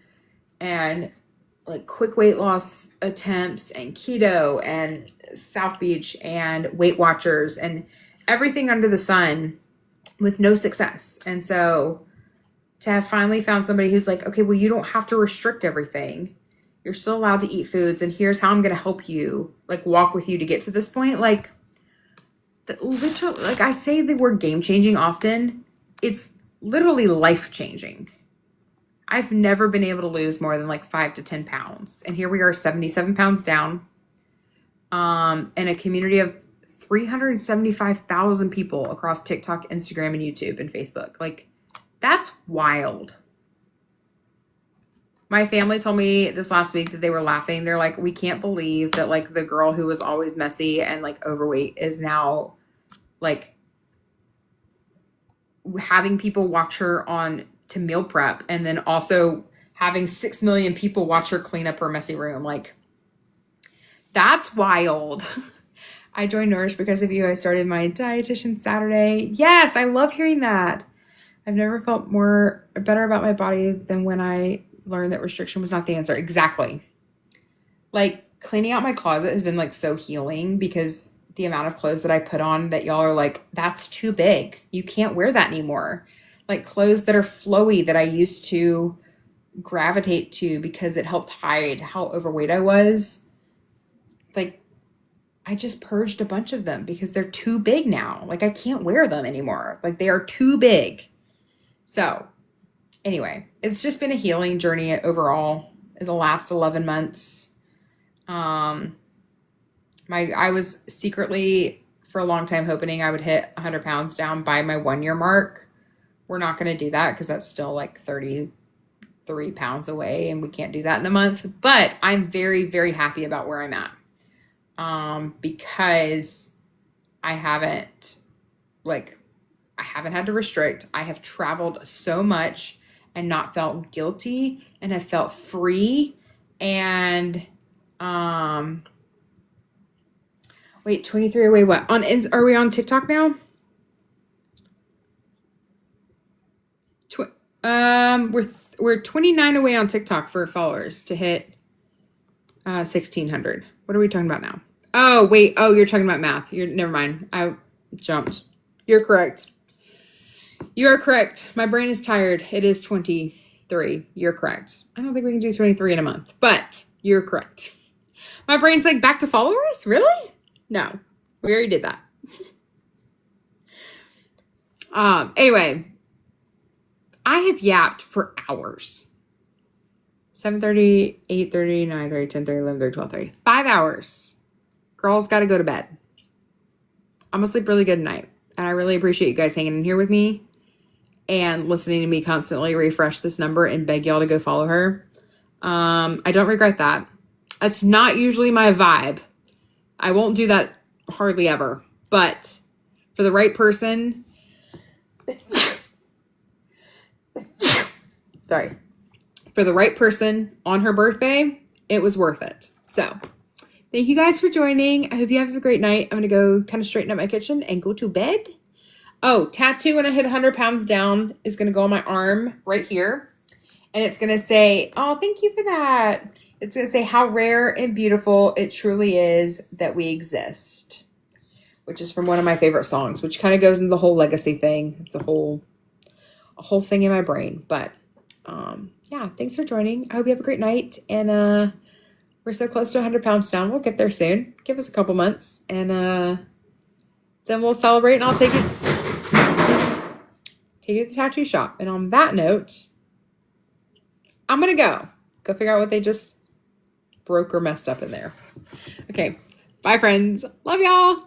and like quick weight loss attempts and keto and South Beach and Weight Watchers and everything under the sun with no success. And so to have finally found somebody who's like, okay, well, you don't have to restrict everything. You're still allowed to eat foods. And here's how I'm going to help you, like walk with you to get to this point. Like literally, like I say the word game changing often. It's literally life changing. I've never been able to lose more than like 5 to 10 pounds. And here we are 77 pounds down, in a community of 375,000 people across TikTok, Instagram, and YouTube and Facebook. Like that's wild. My family told me this last week that they were laughing. They're like, we can't believe that like the girl who was always messy and like overweight is now like having people watch her on to meal prep, and then also having 6 million people watch her clean up her messy room. Like that's wild. I joined Nourish because of you. I started my dietitian Saturday. Yes, I love hearing that. I've never felt better about my body than when I learned that restriction was not the answer. Exactly. Like cleaning out my closet has been like so healing, because the amount of clothes that I put on that y'all are like, that's too big. You can't wear that anymore. Like clothes that are flowy that I used to gravitate to because it helped hide how overweight I was. Like I just purged a bunch of them because they're too big now. Like I can't wear them anymore. Like they are too big. So anyway, it's just been a healing journey overall in the last 11 months. I was secretly for a long time hoping I would hit 100 pounds down by my 1 year mark. We're not going to do that because that's still like 33 pounds away, and we can't do that in a month. But I'm very, very happy about where I'm at. Because I haven't had to restrict. I have traveled so much and not felt guilty, and have felt free. And, wait, 23 away. What are we on TikTok now? We're 29 away on TikTok for followers to hit 1,600. What are we talking about now? Oh, wait. Oh, you're talking about math. Never mind. I jumped. You're correct. You are correct. My brain is tired. It is 23. You're correct. I don't think we can do 23 in a month, but you're correct. My brain's like, back to followers? Really? No, we already did that. Anyway, I have yapped for hours. 7:30, 8:30, 9:30, 10:30, 11:30, 12:30. 5 hours. Girls got to go to bed. I'm going to sleep really good tonight. And I really appreciate you guys hanging in here with me and listening to me constantly refresh this number and beg y'all to go follow her. I don't regret that. That's not usually my vibe. I won't do that hardly ever. But For the right person. Sorry. For the right person on her birthday, it was worth it. So thank you guys for joining. I hope you have a great night. I'm going to go kind of straighten up my kitchen and go to bed. Oh, tattoo when I hit 100 pounds down is going to go on my arm right here. And it's going to say, oh, thank you for that. It's going to say how rare and beautiful it truly is that we exist, which is from one of my favorite songs, which kind of goes into the whole legacy thing. It's a whole thing in my brain. But yeah, thanks for joining. I hope you have a great night. And we're so close to 100 pounds down. We'll get there soon. Give us a couple months. And then we'll celebrate, and I'll take you to the tattoo shop. And on that note, I'm going to go figure out what they just broke or messed up in there. Okay. Bye, friends. Love y'all.